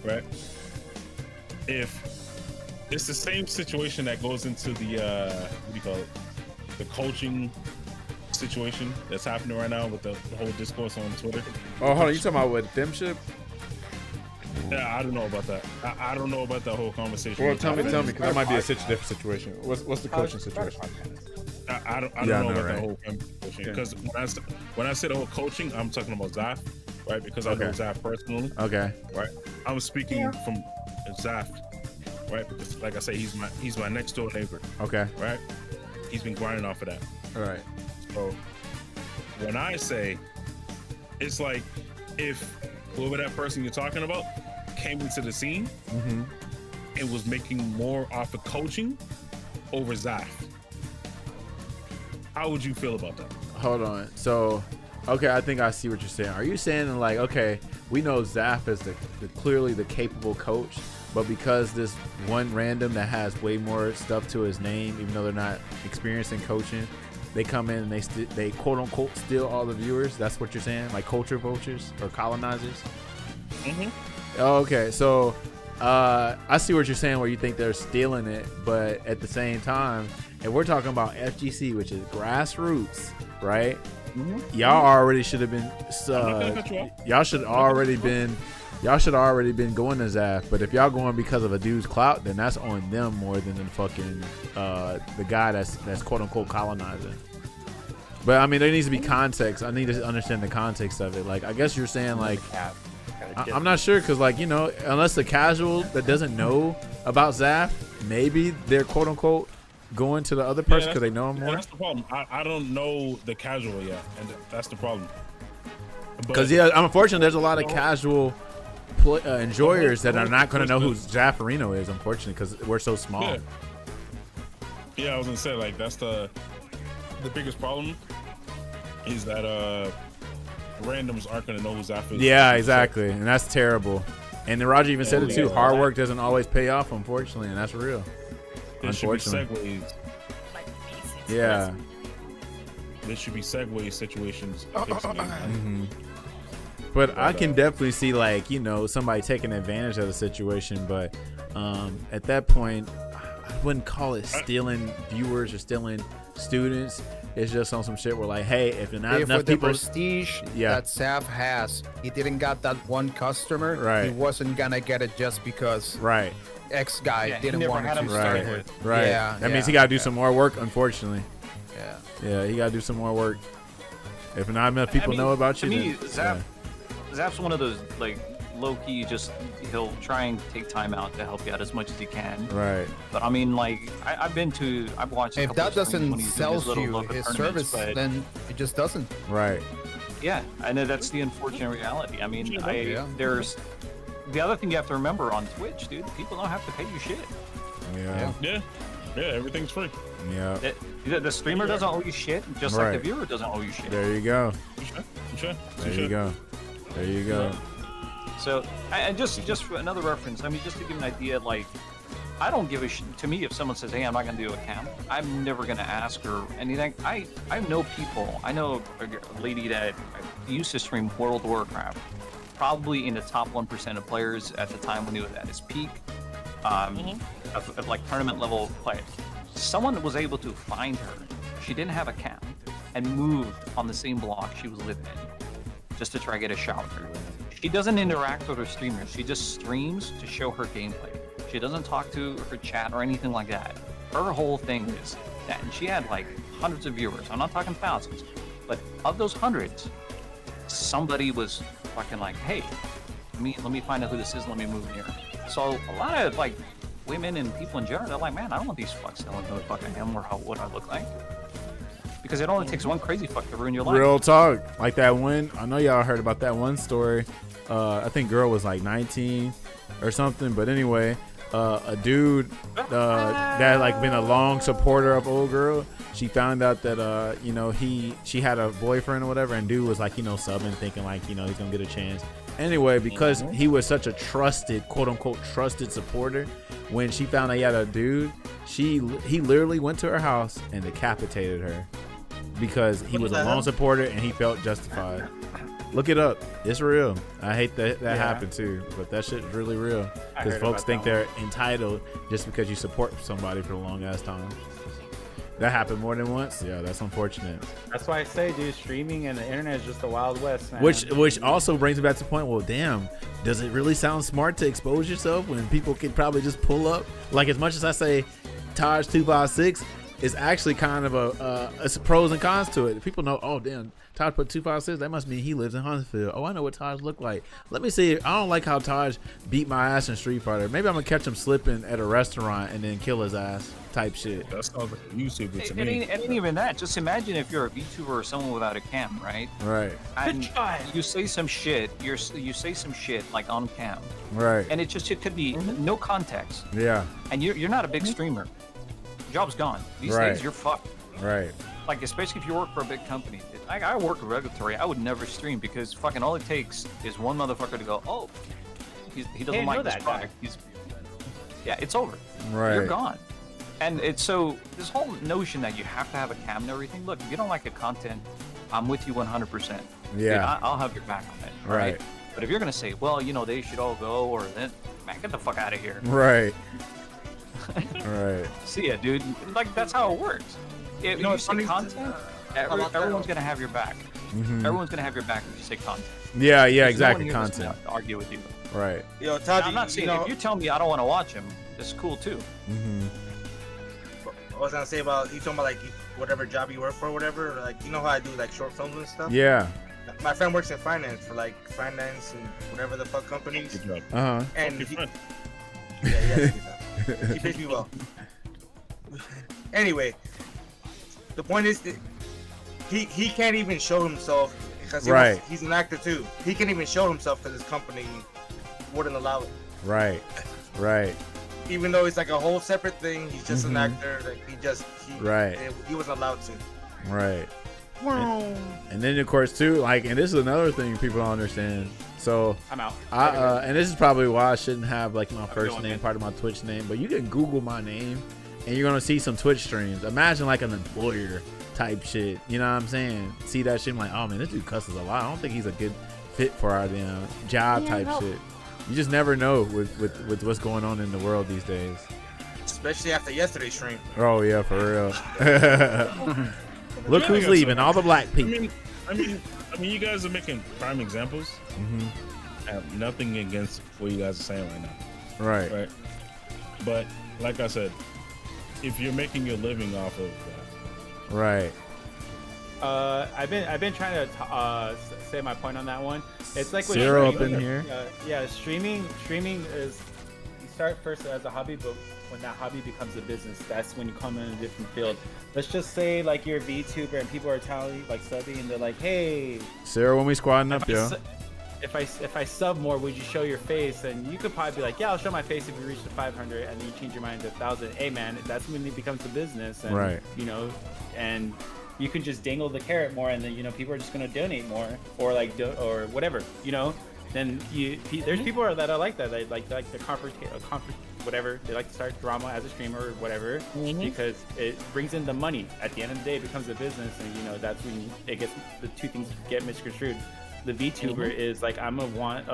right? If it's the same situation that goes into the what do you call it? The coaching situation that's happening right now with the whole discourse on Twitter. Oh, hold on. You talking about with them ship? Yeah, I don't know about that. I don't know about that whole conversation. Well, tell me, because that might be a different situation. What's the coaching situation? I don't know about that whole coaching because when I said the whole coaching, I'm talking about Zaf, right? Because I know Zaf personally. Okay. Right. I'm speaking from Zaf, right? Because like I say, he's my next door neighbor. Okay. Right. He's been grinding off of that. All right. So when I say, it's like if whoever that person you're talking about came into the scene and was making more off of coaching over Zaf. How would you feel about that? Hold on. So, okay, I think I see what you're saying. Are you saying like, okay, we know Zaf is the clearly the capable coach, but because this one random that has way more stuff to his name, even though they're not experienced in coaching, they come in and they quote unquote steal all the viewers? That's what you're saying? Like culture vultures or colonizers? Okay, so I see what you're saying where you think they're stealing it, but at the same time, if we're talking about FGC, which is grassroots, right? Y'all already should have been y'all should already been going to Zaf, but if y'all going because of a dude's clout, then that's on them more than the fucking the guy that's quote unquote colonizing. But I mean, there needs to be context. I need to understand the context of it. Like, I guess you're saying like, I'm not sure because like, you know, unless the casual that doesn't know about Zaf, maybe they're quote unquote going to the other person because they know him more. That's the problem. I don't know the casual yet, and that's the problem. Because unfortunately, there's a lot of casual enjoyers that are not going to know who Zaffarino is, unfortunately, because we're so small. Yeah, I was gonna say like that's the biggest problem is that randoms aren't gonna know who Zaf is. Yeah, exactly, and that's terrible. And then Roger even said it too. Hard work doesn't always pay off, unfortunately, and that's real. There Unfortunately, there should be segue situations. But I can definitely see like, you know, somebody taking advantage of the situation. But at that point, I wouldn't call it stealing viewers or stealing students. It's just on some shit where like, hey, if not enough the people, prestige that Zaf has, he didn't got that one customer. Right. He wasn't gonna get it just because X guy didn't want to start with. Right. Yeah. That means he gotta do some more work, unfortunately. Yeah. Yeah, he gotta do some more work. If not enough people know about you, to me, then, Zaf's one of those like low key. Just he'll try and take time out to help you out as much as he can. Right. But I mean, like I've watched. If that doesn't sell you local his tournaments, service, but then it just doesn't. Right. yeah, I know that's the unfortunate reality. I mean, there's the other thing you have to remember on Twitch, dude. People don't have to pay you shit. Yeah. Yeah, everything's free. Yeah. The streamer doesn't owe you shit, just like the viewer doesn't owe you shit. There you go. Sure. There you go. There you go. So, and just for another reference, I mean, just to give an idea, like, I don't give a shit. To me, if someone says, "Hey, I'm not gonna do a camp," I'm never gonna ask her anything. I know people. I know a lady that used to stream World of Warcraft, probably in the top 1% of players at the time when he was at his peak, of like tournament level play. Someone was able to find her. She didn't have a camp and moved on the same block she was living in, just to try to get a shot with her. She doesn't interact with her streamers. She just streams to show her gameplay. She doesn't talk to her chat or anything like that. Her whole thing is that, and she had like hundreds of viewers. I'm not talking thousands, but of those hundreds, somebody was fucking like, "Hey, let me find out who this is. Let me move here. So a lot of like women and people in general, they're like, man, I don't want these fucks telling who the fuck I am or what I look like. Because it only takes one crazy fuck to ruin your life. Real talk. Like that one, I know y'all heard about that one story. I think girl was like 19 or something. But anyway, a dude that like been a long supporter of old girl. She found out that you know, she had a boyfriend or whatever, and dude was like, you know, subbing, thinking like, you know, he's gonna get a chance. Anyway, because he was such a trusted, quote unquote, trusted supporter, when she found out he had a dude, he literally went to her house and decapitated her because he was a lone supporter and he felt justified. Look it up. It's real. I hate that happened too, but that shit's really real because folks think they're entitled just because you support somebody for a long ass time. That happened more than once. Yeah, that's unfortunate. That's why I say, dude, streaming and the internet is just the Wild West, man. Which also brings me back to the point. Well, damn, does it really sound smart to expose yourself when people can probably just pull up? Like, as much as I say Taj 256 is actually kind of a pros and cons to it. People know, oh damn, Taj put 256. That must mean he lives in Huntsville. Oh, I know what Taj looked like. Let me see. I don't like how Taj beat my ass in Street Fighter. Maybe I'm gonna catch him slipping at a restaurant and then kill his ass. Type shit. That sounds like a YouTuber to It me. ain't even that. Just imagine if you're a VTuber or someone without a cam, right? Right. And you say some shit. You say some shit like on cam, Right. and it could be no context. Yeah. And you're not a big streamer. Job's gone. These Right. days you're fucked. Right. Like, especially if you work for a big company. I work regulatory. I would never stream because fucking all it takes is one motherfucker to go, oh, he doesn't like this product. Yeah, it's over. Right. You're gone. And it's so this whole notion that you have to have a cam and everything. Look, if you don't like the content, I'm with you 100%. Yeah. Dude, I'll have your back on it. Right. But if you're gonna say, well, you know, they should all go, or then, man, get the fuck out of here. Right. Right. See ya, dude. Like, that's how it works. If you say content, everyone's gonna have your back. Mm-hmm. Everyone's gonna have your back if you say content. Yeah. Yeah. There's Exactly. No one here that's Content. gonna argue with you. Right. Yo, Now, Taji, I'm not saying if you tell me I don't want to watch him, it's cool too. Mm-hmm. I was gonna say about you talking about like whatever job you work for, or whatever. Like, you know how I do like short films and stuff. Yeah. My friend works in finance for like finance and whatever the fuck companies. Good job. Uh huh. And Your friend. he pays me well. Anyway, the point is that he can't even show himself because he's an actor too. He can't even show himself because his company wouldn't allow it. Right. Right. Even though it's like a whole separate thing, he's just an actor. Like he wasn't allowed to. Right. And then of course too, like, and this is another thing people don't understand. So I'm out. and this is probably why I shouldn't have like my first going, name man. part of my Twitch name, but you can Google my name and you're gonna see some Twitch streams. Imagine like an employer type shit. You know what I'm saying? See that shit, I'm like, oh man, this dude cusses a lot. I don't think he's a good fit for our damn job type shit. You just never know with what's going on in the world these days. Especially after yesterday's stream. Oh yeah, for real. Look who's leaving, all the black people. I mean, you guys are making prime examples. Mm-hmm. I have nothing against what you guys are saying right now. Right. Right. But like I said, if you're making your living off of that, Right. I've been trying to say my point on that one. It's like with Zero up streaming, in here. Yeah, streaming is you start first as a hobby, but when that hobby becomes a business, that's when you come in a different field. Let's just say like you're a VTuber and people are telling you like subbing and they're like, hey, Sarah, when we squadding up, yo. if I sub more, would you show your face? And you could probably be like, yeah, I'll show my face if you reach the 500, and then you change your mind to 1,000. Hey man, that's when it becomes a business, and Right. you know, and you can just dangle the carrot more, and then you know people are just gonna donate more, or like or whatever, you know. Then there's people that are like that. They like the whatever. They like to start drama as a streamer or whatever because it brings in the money. At the end of the day, it becomes a business, and you know that's when it gets the two things get misconstrued. The VTuber is like I'm gonna want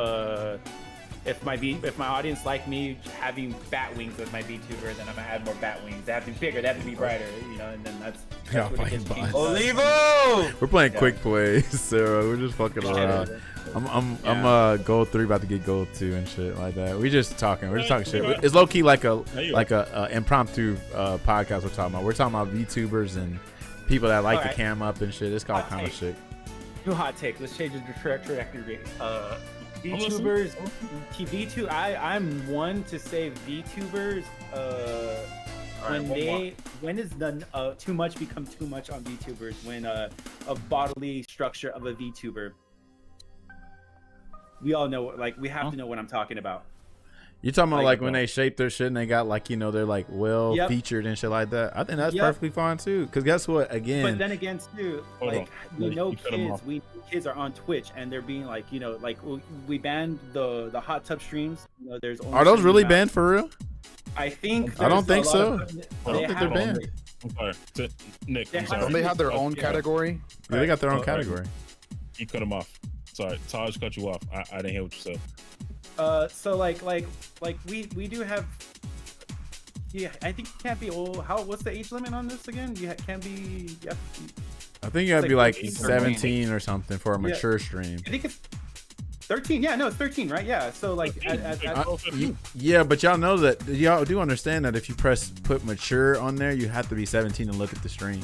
if my audience like me having bat wings as my VTuber, then I'm gonna add more bat wings. They have to be bigger, they have to be brighter, you know, and then that's Yeah, what it gets fine, changed. fine. Olivo! We're playing quick plays, Sarah. We're just fucking around. I'm gold 3 about to get gold 2 and shit like that. We just talking. We're just talking shit. It's low key like a impromptu podcast we're talking about. We're talking about VTubers and people that like to cam up and shit. It's all kind of shit. New hot take. Let's change the trajectory. VTubers, I'm one to say VTubers. When is the too much become too much on VTubers? When a bodily structure of a VTuber. We all know, like, we have to know what I'm talking about. You talking about like when they shape their shit and they got like, you know, they're like well featured and shit like that. I think that's perfectly fine too. Because guess what? Again, but then again too, like kids are on Twitch and they're being like, you know, like we banned the hot tub streams. You know, there's only are those really banned for real? I think. I don't think so. I don't think they're banned. I'm sorry, Nick. I'm sorry. Don't they have their own category? Yeah, they got their own category. You cut them off. Sorry, Taj cut you off. I didn't hear what you said. So like we do have. Yeah, I think you can't be old. What's the age limit on this again? You can't be. I think you have to be like 17 or something for a mature stream. I think it's 13. Yeah, no, it's 13, right? Yeah. So like, yeah, but y'all know that y'all do understand that if you put mature on there, you have to be 17 to look at the stream.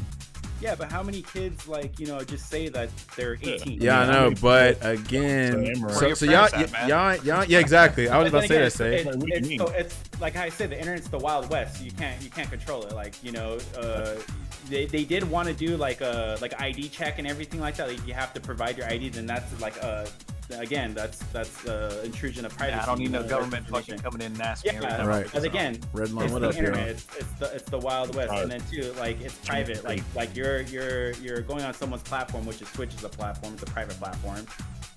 Yeah, but how many kids like, you know, just say that they're 18? Yeah, I know, but again, so y'all, yeah, exactly. I was about to say that. It's like I said, the internet's the Wild West. So you can't control it. Like, you know, they did want to do like a ID check and everything like that. Like you have to provide your ID, then that's like again, that's intrusion of privacy. Yeah, I don't need no government fucking coming in and asking. Yeah, right. But again, Red line, it's what the up, internet. It's the Wild West, and then too, like it's private. Like you're going on someone's platform, which is Twitch is a platform, it's a private platform,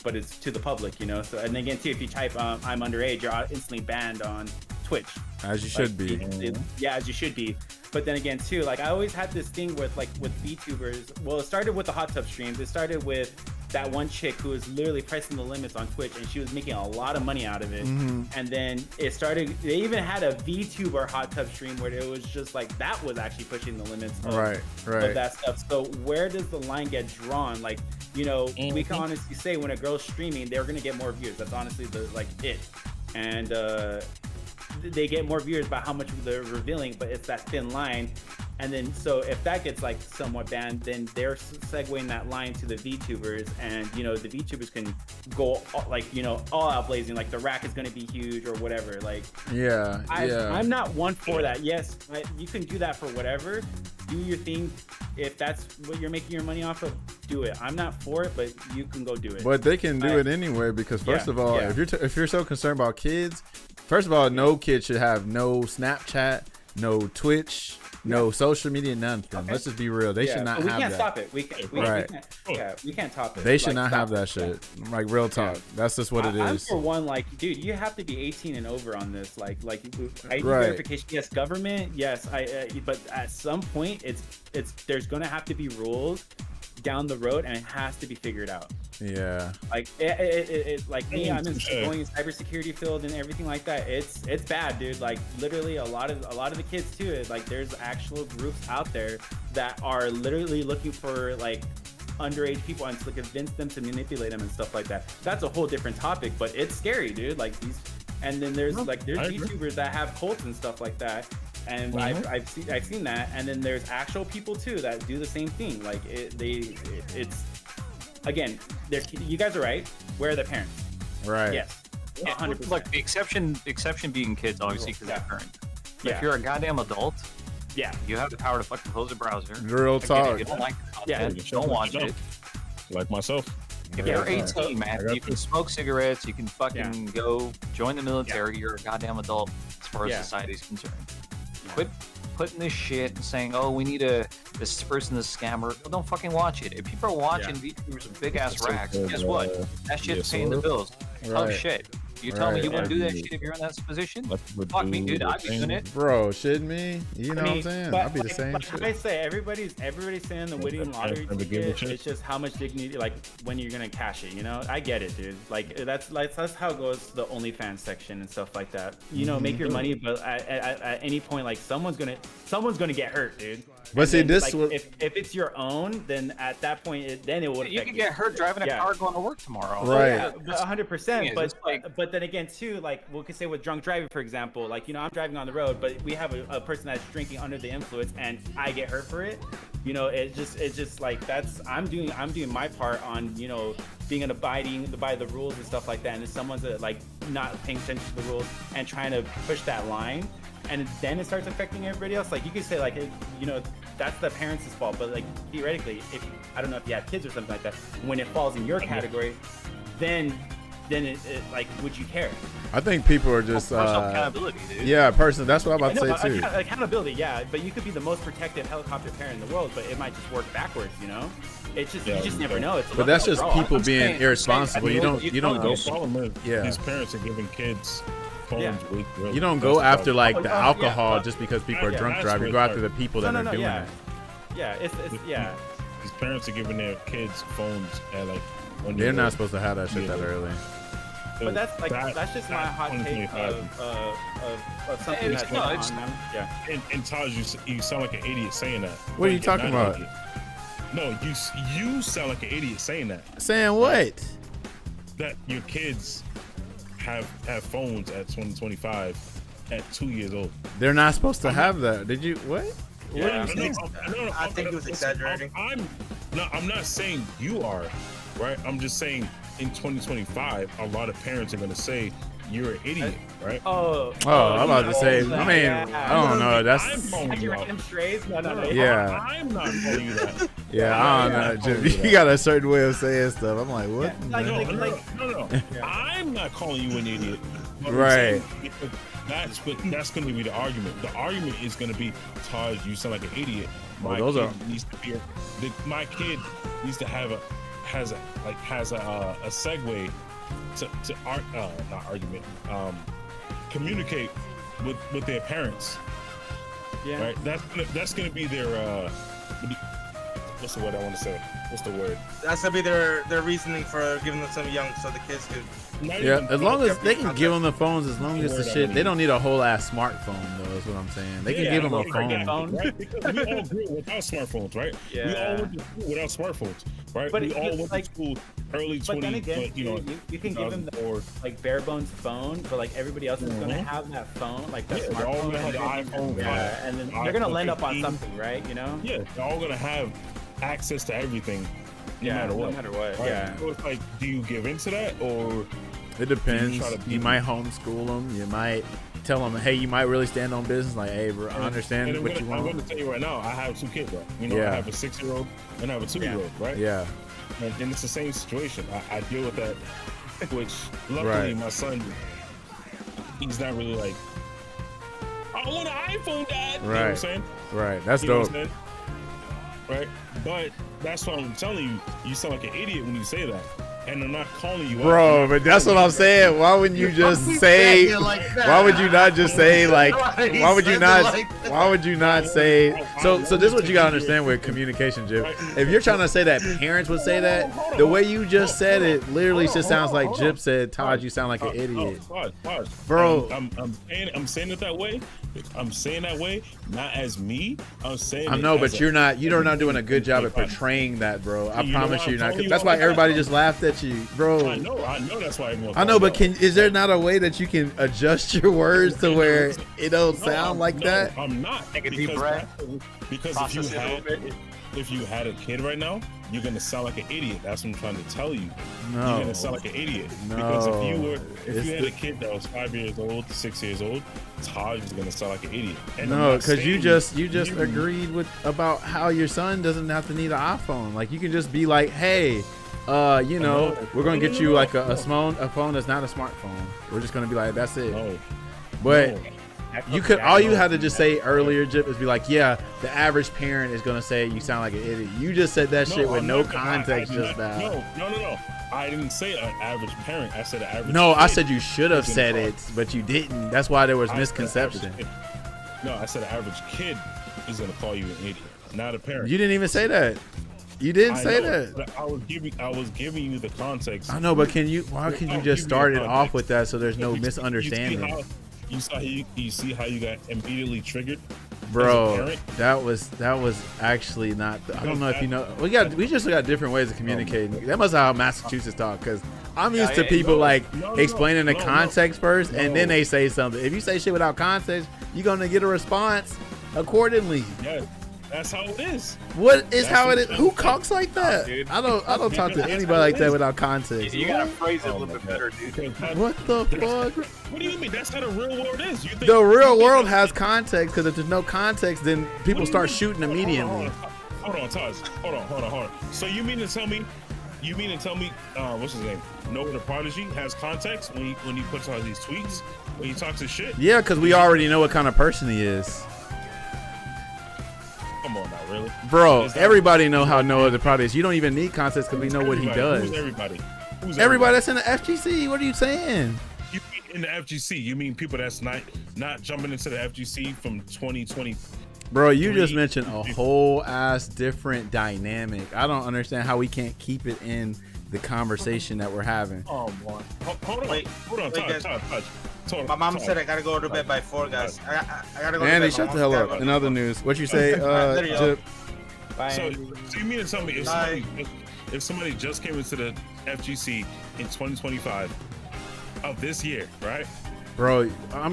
but it's to the public, you know. So and again too, if you type I'm underage, you're instantly banned on Twitch. As you should be. Yeah, as you should be. But then again too, like I always had this thing with VTubers. Well, it started with the hot tub streams. It started with that one chick who was literally pressing the limits on Twitch, and she was making a lot of money out of it. And then it started. They even had a VTuber hot tub stream where it was just like that was actually pushing the limits of that stuff. So where does the line get drawn? Like, you know, we can honestly say when a girl's streaming, they're gonna get more views. That's honestly it. And they get more viewers by how much they're revealing, but it's that thin line. And then so if that gets like somewhat banned, then they're segueing that line to the VTubers, and you know the VTubers can go like, you know, all out blazing, like the rack is going to be huge or whatever. Like I'm not one for that. Yes, you can do that for whatever, do your thing. If that's what you're making your money off of, do it. I'm not for it, but you can go do it. But they can do it anyway, because first of all, if you're so concerned about kids, first of all, no kid should have no Snapchat, no Twitch, no social media, nothing. Okay. Let's just be real. They should not have that. We can't stop it. We can't top it. They should not have that shit. Like, real talk. That's just what it is. I'm for one, like, dude, you have to be 18 and over on this. Like ID verification, yes, government, yes. But at some point, there's gonna have to be rules down the road, and it has to be figured out. Yeah. Like like me, I'm going in cybersecurity field and everything like that. It's bad, dude. Like literally a lot of the kids too. Like there's actual groups out there that are literally looking for like underage people and to convince them to manipulate them and stuff like that. That's a whole different topic, but it's scary, dude. Like these, and then there's VTubers that have cults and stuff like that. And I've seen that, and then there's actual people too that do the same thing. Like it's again, you guys are right. Where are the parents? Right. Yes. 100%. Look, the exception being kids, obviously, because they're parent. If you're a goddamn adult, you have the power to fucking close the browser. Real talk. If you don't like the content, don't watch it. Like myself. If you're 18, man, you can smoke cigarettes, you can fucking go join the military. You're a goddamn adult as far as society is concerned. Quit putting this shit and saying, oh, we need this person, this scammer. Well, don't fucking watch it. If people are watching VTubers with big ass racks, guess what? That shit's paying the bills. Oh shit. You tell me you want to do that shit if you're in that position? Fuck me, dude. I'd be doing it. Bro, shouldn't me? You know what I'm saying? I'd be the same shit. Like I say, everybody's saying the winning lottery ticket. It's just how much dignity, like when you're gonna cash it. You know, I get it, dude. Like that's how it goes to the OnlyFans section and stuff like that. You know, make your money, but at any point, like someone's gonna get hurt, dude. But see, this if it's your own, then at that point, then it would. You can get hurt driving a car going to work tomorrow. Right. 100%. But then again, too, like we could say with drunk driving, for example, like, you know, I'm driving on the road, but we have a person that's drinking under the influence, and I get hurt for it. You know, it's just like I'm doing my part on, you know, being abiding by the rules and stuff like that, and if someone's like not paying attention to the rules and trying to push that line, and then it starts affecting everybody else. Like you could say like, you know, that's the parents' fault, but like theoretically, if I don't know if you have kids or something like that, when it falls in your category, then it like, would you care? I think people are just Personal accountability, dude. yeah, person. That's what I'm about to say too. Accountability, yeah, but you could be the most protective helicopter parent in the world, but it might just work backwards, you know? It's just you just never know. It's But that's just overall. people being irresponsible. You don't go. The problem is Yeah. these parents are giving kids phones way too early. You don't go That's after the like problem. the alcohol just because people are Yeah, drunk that's driving. You where go it after the people that are doing yeah. it. Yeah, it's yeah. These parents are giving their kids phones at like when They're not supposed to have that shit Yeah. that early. But that's like that's just my hot take of something It's- that's no, on it's- them. Yeah. And Taj, you sound like an idiot saying that. What are you You're talking not an about? idiot. No, you sound like an idiot saying that. Saying what? That your kids have phones at 2025 at 2 years old. They're not supposed to have that. Did you what? Yeah. I think he was exaggerating. I'm not saying you are, right? I'm just saying in 2025, a lot of parents are gonna say you're an idiot, right? Oh, I'm about to say. I mean, I don't know. I'm That's calling Like you you out. random strays? No. Yeah. I'm not calling you that. yeah. I don't know. Jim. You got a certain way of saying stuff. I'm like, what? Like- No, like- no. I'm not calling you an idiot. But I'm Right. saying, that's going to be the argument. The argument is going to be, Taj, you sound like an idiot. My Well, those kid needs to be. My kid needs to have a segue to not argument. Communicate with their parents. Yeah. Right. That's gonna be their. What's the word I want to say? What's the word? That's gonna be their reasoning for giving them some young, so the kids could. Not Yeah, even- as long as they can give them the phones, as long as the Word shit, I they don't need a whole ass smartphone though. Is what I'm saying. They can give them a exactly, phone. right? Because we all grew up without smartphones, right? We all Yeah. went to school without smartphones, right? But we it- all went like- to school early But then 20, again, you know, you can give them the 2004. like bare bones phone, but like everybody else is gonna have that phone, like that Yeah, they're all smartphone. gonna have the iPhone. Yeah, and then they're gonna land up on something, right? You know? Yeah, they're all gonna have access to everything, no Yeah, matter what. no matter what, Right? yeah. So it's like, do you give into that, or It depends. try to You be- might homeschool them. You might tell them, hey, you might really stand on business. Like, hey, bro, I understand And what you I'm want. gonna tell you right now, I have two kids, right? You know, Yeah. I have a 6-year-old and I have a 2-year-old, right? Yeah. And it's the same situation. I deal with that, which luckily Right. my son, he's not really like, I want an iPhone, Dad. You know what I'm Right. saying? Right. That's You know what dope. I'm saying? Right? But that's what I'm telling you. You sound like an idiot when you say that. And I'm not calling you out. Bro, but that's what I'm saying. Why wouldn't you just say? Why would you not just say like? Why would you not? Why would you not say? So this is what you gotta understand with communication, Jip. If you're trying to say that parents would say that, the way you just said it literally just sounds like Jip said, Todd, you sound like an idiot. Pause. Bro. I'm saying it that way. I'm saying that way, not as me. I'm saying. I it know, as but a- you're not doing a good job at portraying that, bro. I You know promise what you, I'm not. telling you That's why about everybody that? just laughed at you, bro. I know that's why everyone. I know, but calls is there not a way that you can adjust your words to where it don't No, sound like that? I'm not. Take a deep breath. Because Process it a little if you had a kid right now, you're gonna sound like an idiot. That's what I'm trying to tell you. No. You're gonna sound like an idiot. Because if you It's had the- a kid that was 5 years old, 6 years old, Taj is gonna sound like an idiot. And I'm No, not because you saying just you- agreed with about how your son doesn't have to need an iPhone. Like you can just be like, hey, you know, we're gonna get you like a phone that's not a smartphone. We're just gonna be like, that's it. No. But No. you could all you had to just say earlier, Jip, is be like, yeah, the average parent is gonna say you sound like an idiot. You just said that shit with I'm no not- context I- just now. No. I didn't say an average parent. I said an average. No, I kid said you should have is said gonna it, but you didn't. That's why there was I said misconception. average kid. No, I said an average kid is gonna call you an idiot, not a parent. You didn't even say that. You didn't I say know, that. but I was giving you the context. I know, but why can you just start it off with that so there's no You misunderstanding? You see how you got immediately triggered, Bro, parent? that was actually not. I don't know if you know. We just got different ways of communicating. That must how Massachusetts talk, because I'm used to yeah, people like no, explaining the no, context first, and then no. they say something. If you say shit without context, you're gonna get a response accordingly. Yes, That's how it is. What is That's how what it is? it Who is. talks like that? dude. I don't talk to That's anybody how like it that is. without context. You gotta phrase it a Oh little my bit God. better, dude. What the fuck? What do you mean? That's how the real world is. You think The real you think world that- has context, because if there's no context, then What people do you start mean? shooting immediately. Hold on, Taj. Hold on. So you mean to tell me, what's his name? Noah the Prodigy has context when he puts out these tweets, when he talks his shit? Yeah, because we already know what kind of person he is. Come on now, really? Bro, Is that- everybody know how Noah the Prodigy is. You don't even need context because we know what he Everybody. does. Who's everybody? Who's Everybody that's in the FGC, what are you saying? You mean in the FGC? You mean people that's not jumping into the FGC from 2020? Bro, you just mentioned a whole ass different dynamic. I don't understand how we can't keep it in the conversation that we're having. Oh boy. Hold on. Wait, Taj. My mom said I gotta go to bed by 4, guys. I gotta go. Andy, to bed. shut My the hell mom's up. In other news, what you say, There you go. Chip? Bye. So you mean to tell me if somebody just came into the FGC in 2025 of this year, right? Bro, I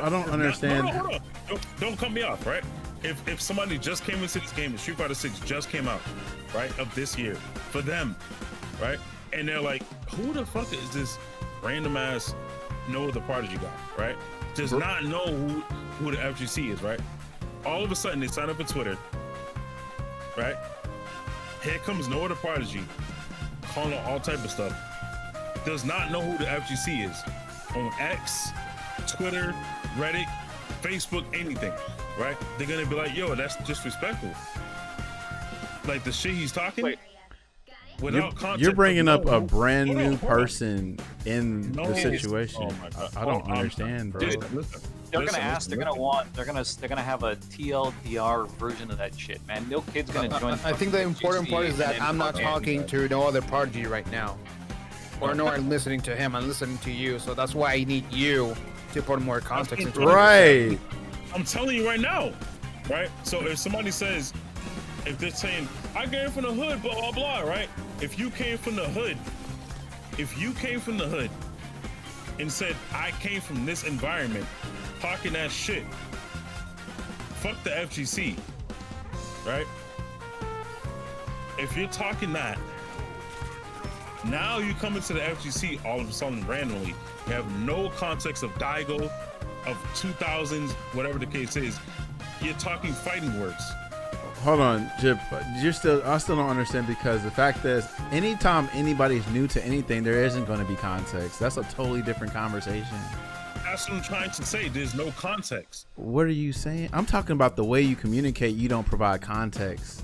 don't understand. Hold on. Don't cut me off, right? If somebody just came into this game, and Street Fighter 6 just came out, right, of this year, for them, right, and they're like, who the fuck is this random ass Noah the Prodigy guy, right? Does not know who the FGC is, right? All of a sudden they sign up for Twitter, right? Here comes Noah the Prodigy, calling out all type of stuff. Does not know who the FGC is on X, Twitter, Reddit, Facebook, anything, right? They're gonna be like, yo, that's disrespectful. Like the shit he's talking. Wait. Without context, You're bringing up a hold brand on, new hold on. person in No, the it's- situation. oh my God. I don't Oh, I'm- understand, bro. Dude, listen, They're listen, gonna ask. listen, They're gonna listen. want. They're gonna have a TLDR version of that shit, man. No kid's gonna join. I think the important part is that I'm not talking to no other Prodigy right now. Or no, I'm listening to him. I'm listening to you. So that's why I need you to put more context into it. Right. I'm telling you right now, right? So if somebody says, if they're saying, I came from the hood, blah, blah, blah, right? If you came from the hood and said, I came from this environment, talking that shit, fuck the FGC, right? If you're talking that, now you come into the FGC all of a sudden randomly. You have no context of Daigo, of 2000s, whatever the case is. You're talking fighting words. Hold on, Chip. I still don't understand, because the fact is, anytime anybody's new to anything, there isn't going to be context. That's a totally different conversation. That's what I'm trying to say. There's no context. What are you saying? I'm talking about the way you communicate. You don't provide context.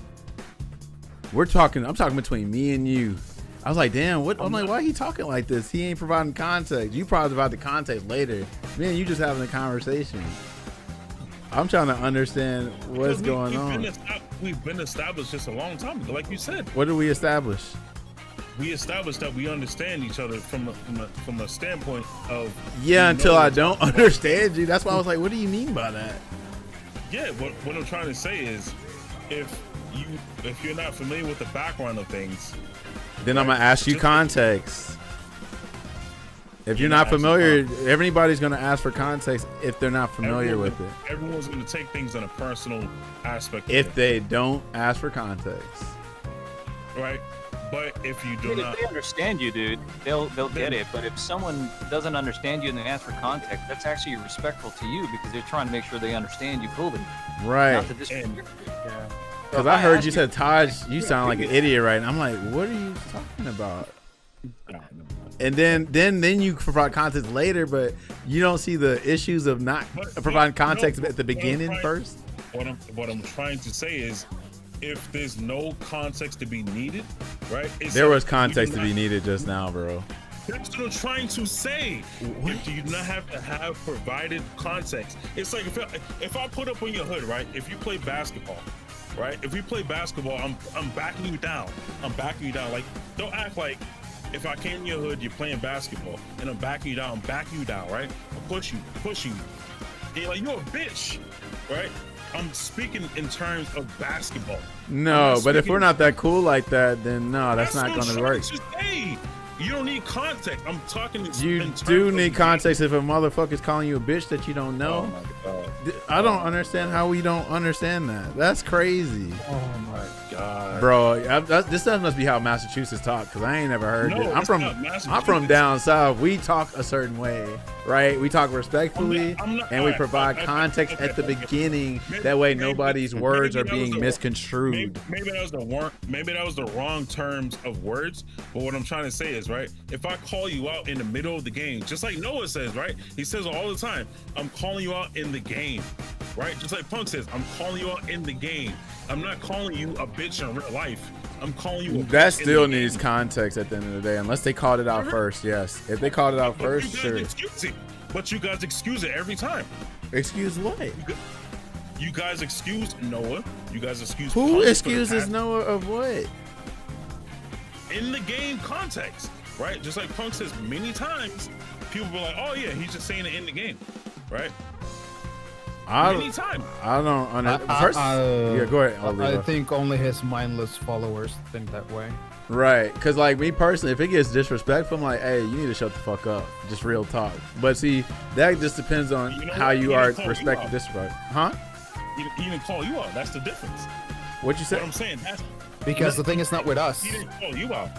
I'm talking between me and you. I was like, damn, what? I'm like, why he talking like this? He ain't providing context. You probably provide the context later. Me and you just having a conversation. I'm trying to understand what's going on. We've been established just a long time ago, like you said. What did we establish? We established that we understand each other from a standpoint of. Yeah, we until know I each don't other. understand you. That's why I was like, what do you mean by that? Yeah, what I'm trying to say is, if you're not familiar with the background of things, Then I'm gonna ask you context. If you're not familiar, everybody's gonna ask for context if they're not familiar with it. Everyone's gonna take things on a personal aspect. of If it, they don't ask for context. right, but if you I do mean, not, if they understand you, dude, they'll get it. But if someone doesn't understand you and they ask for context, that's actually respectful to you because they're trying to make sure they understand you fully. Right. Not to disrespect. Because I heard you said, Taj, you sound like an idiot, right? And I'm like, what are you talking about? And then you provide context later, but you don't see the issues of not providing context at the beginning first. What I'm trying to say is, if there's no context to be needed, right? There was context to be needed just now, bro. That's what I'm trying to say. If you do not have to have provided context, it's like if I put up on your hood, right? If you play basketball, right? If you play basketball, I'm backing you down. I'm backing you down. Like, don't act like if I came in your hood, you're playing basketball, and I'm backing you down. I'm backing you down, right? I'm pushing you. And you're like, you're a bitch, right? I'm speaking in terms of basketball. No, but if we're not that cool like that, then no, that's not what going I'm to work. trying to say. You don't need context. I'm talking. You do need context if a motherfucker's calling you a bitch that you don't know. Oh my god. I don't understand how we don't understand that. That's crazy. Oh my god. Bro, this must be how Massachusetts talk, because I ain't never heard No, it. it's not Massachusetts. I'm from down south. We talk a certain way, right? We talk respectfully, I'm not- and we alright, provide context at the beginning. That way nobody's words are that was being the- misconstrued. Maybe that was the wrong terms of words. But what I'm trying to say is, right, if I call you out in the middle of the game, just like Noah says, right? He says all the time, I'm calling you out in the game, right? Just like Punk says, I'm calling you out in the game. I'm not calling you a bitch in real life. I'm calling you a That bitch still in the needs game. context at the end of the day, unless they called it out first. Yes, if they called it out But first, you sure. guys excuse it. But you guys excuse it every time. Excuse what? You guys excuse Noah. You guys excuse Who Punk for the excuses past- Noah of what? in the game context, right? Just like Punk says many times, people be like, "Oh yeah, he's just saying it in the game," right? Many times. I don't understand. First, yeah, go ahead. I Oliver. think only his mindless followers think that way. Right, because like me personally, if it gets disrespectful, I'm like, hey, you need to shut the fuck up. Just real talk. But see, that just depends on You know how what? you He are didn't call you respecting out. disrespect. Huh? He didn't call you out. That's the difference. What you What said? I'm saying, that's Because the thing is not with us. he didn't call you out.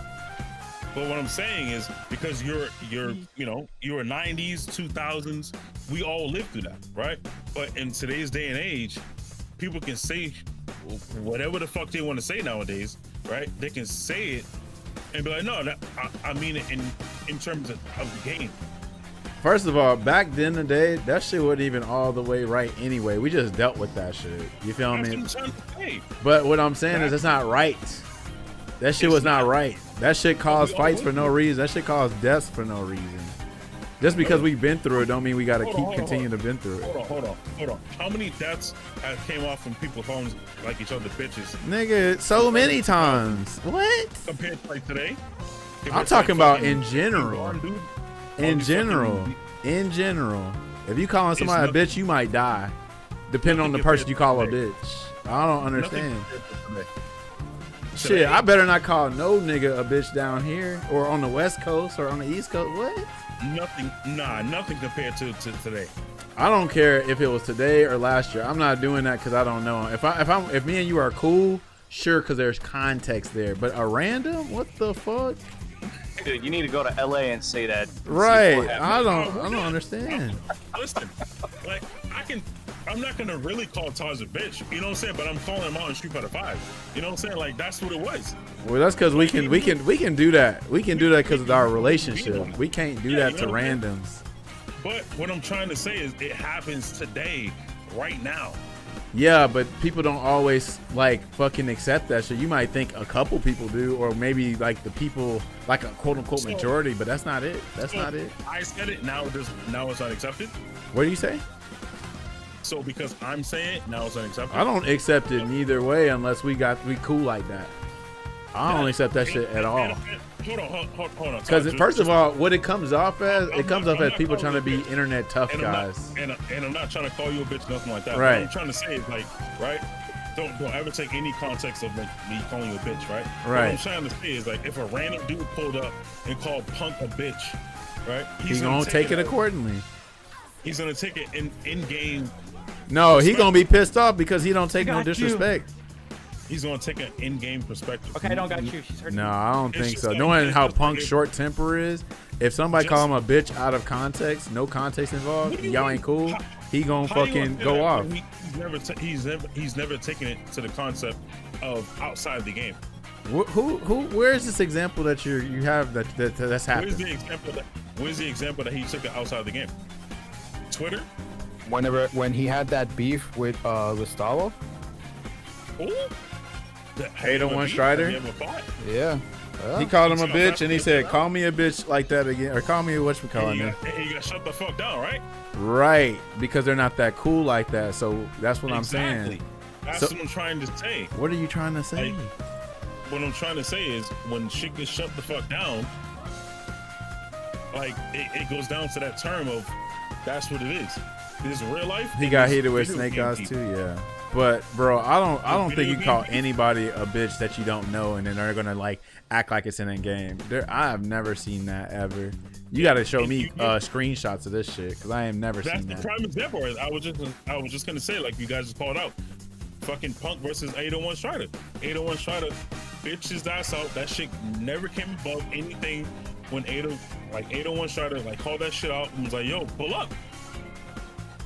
But what I'm saying is because you're you were 90s, 2000s, we all lived through that, right? But in today's day and age, people can say whatever the fuck they want to say nowadays, right? They can say it and be like, no, I mean it in terms of the game. First of all, back then in the day, that shit wasn't even all the way right anyway. We just dealt with that shit. You feel That's me? what I'm trying to say. But what I'm saying is that's not right. That shit It's was not not. right. That shit caused we all fights for went no through reason. That shit caused deaths for no reason. Just because we've been through it don't mean we gotta Hold keep on, continuing to been through it. Hold on. How many deaths have came off from people calling like each other bitches Nigga, so many times. What? compared to like today? I'm Compared to, talking like, about fucking in general. Blonde dude? In these general. fucking- In general. If you calling somebody a nothing- bitch, you might die. Depending on the nothing person you call a compared bitch. I don't Nothing understand. compared to today. Shit, Today- I better not call no nigga a bitch down here or on the West Coast or on the East Coast. What? Nothing compared to today. I don't care if it was today or last year. I'm not doing that because I don't know. If me and you are cool, sure, because there's context there. But a random, what the fuck? Dude, you need to go to LA and say that. Right? C4 I don't understand. Listen, like I'm not gonna really call Taz a bitch, you know what I'm saying? But I'm calling him out in Street Fighter 5. You know what I'm saying? Like that's what it was. Well, that's because we can do that. We can do that because of our relationship. We can't do Yeah, that you to know what I'm randoms. But what I'm trying to say is it happens today, right now. Yeah, but people don't always like fucking accept that shit. You might think a couple people do, or maybe like the people, like a quote unquote So- majority, but that's not it. That's So, not it. I said it, now it's not accepted. What do you say? So because I'm saying it, now it's unacceptable. I don't accept it neither way unless we cool like that. I don't accept that shit at all. Hold on. Because Todd, first just- of all, what it comes off as, I'm it comes not- off I'm as not people calling trying to you be a bitch. internet tough and guys. I'm not trying to call you a bitch, nothing like that. Right. What I'm trying to say is like, right? Don't ever take any context of me calling you a bitch, right? What Right. I'm trying to say is like, if a random dude pulled up and called Punk a bitch, right? He's gonna take it accordingly. He's gonna take it in game. No, he gonna be pissed off because he don't take no Got you. disrespect. He's gonna take an in-game perspective. Okay, I don't got you. She's hurting. No, I don't It's think just so. like- Knowing it's how just Punk's like- short temper is, if somebody Just- call him a bitch out of context, no context involved, What do you y'all mean? ain't cool, How- he gonna How you fucking gonna say go that off. when he's never taken it to the concept of outside the game. Where's this example that you have that's Where's happened? the example that he took it outside the game? Twitter? When he had that beef with Gustavo. Who? Ada One Strider? Have you ever fought? Yeah. He called him a So bitch that's and he what said, it's "Call me a bitch like that again," or "Call me a whatchamacallit." And you got shut the fuck down, right? Right, because they're not that cool like that. So that's what I'm saying. That's So- what I'm trying to say. What are you trying to say? Like, what I'm trying to say is when shit gets shut the fuck down, like it goes down to that term of That's what it is. This is real life. He and got this heated with video Snake game Eyes people. too, yeah. But bro, I don't think you Video call game anybody a bitch that you don't know, and then they're gonna like act like it's in a game. I have never seen that ever. You got to show And me you- screenshots of this shit because I ain't never That's seen the that. prime example. I was just gonna say, like you guys just called out, fucking Punk versus 801 Strider. 801 Strider bitched his ass out. That shit never came above anything when 801 Strider like called that shit out and was like, "Yo, pull up."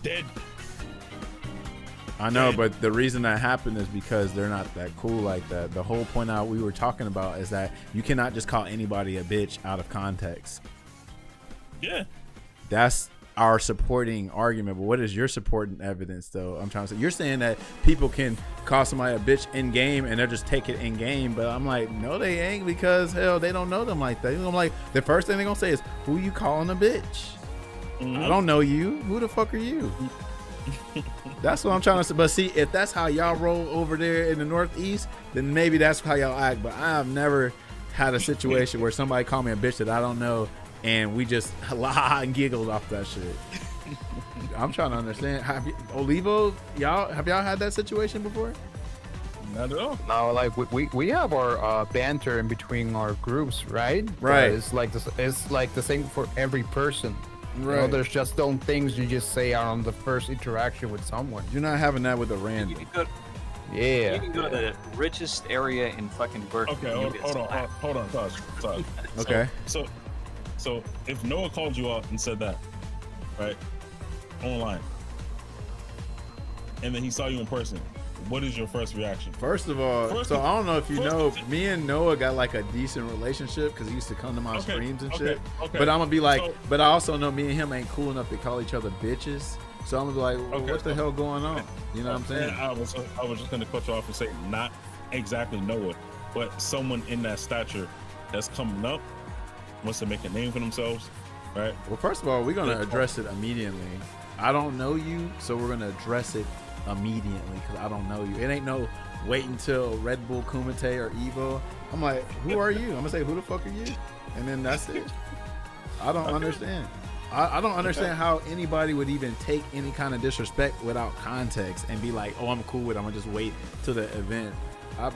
Dead. I know, And- but the reason that happened is because they're not that cool like that. The whole point out we were talking about is that you cannot just call anybody a bitch out of context. Yeah. That's our supporting argument. But what is your supporting evidence, though? I'm trying to say, you're saying that people can call somebody a bitch in game and they'll just take it in game. But I'm like, no, they ain't, because hell, they don't know them like that. I'm like, the first thing they're gonna say is, who you calling a bitch? Mhm. I don't know you. Who the fuck are you? That's what I'm trying to say. But see, if that's how y'all roll over there in the Northeast, then maybe that's how y'all act. But I have never had a situation where somebody called me a bitch that I don't know, and we just laugh and giggled off that shit. I'm trying to understand. Olivo, have y'all had that situation before? Not at all. No, like we have our banter in between our groups, right? Right. But it's like this. It's like the same for every person. You know, Right. there's just some things you just say on the first interaction with someone. You're not having that with a You random. can go, Yeah. you can go to the richest area in fucking Berkeley. Okay, and hold, you'll get hold on, slapped. hold on, Tosh. Okay. So if Noah called you out and said that, right, online, and then he saw you in person, what is your first reaction? First of all, First so of- I don't know if you first know, of- me and Noah got like a decent relationship because he used to come to my Okay, streams and okay, shit. okay. But I'm gonna be like, So- but I also know me and him ain't cool enough to call each other bitches. So I'm gonna be like, well, Okay, what the so- hell going on? You know what I'm saying? And I was just gonna cut you off and say not exactly Noah, but someone in that stature that's coming up wants to make a name for themselves, right? Well, first of all, we're gonna address it immediately. I don't know you, so we're gonna address it immediately because I don't know you. It ain't no wait until Red Bull Kumite or Evo. I'm like, who are you? I'm gonna say, who the fuck are you? And then that's it. I don't understand. I don't understand how anybody would even take any kind of disrespect without context and be like, oh, I'm cool with it. I'm gonna just wait till the event.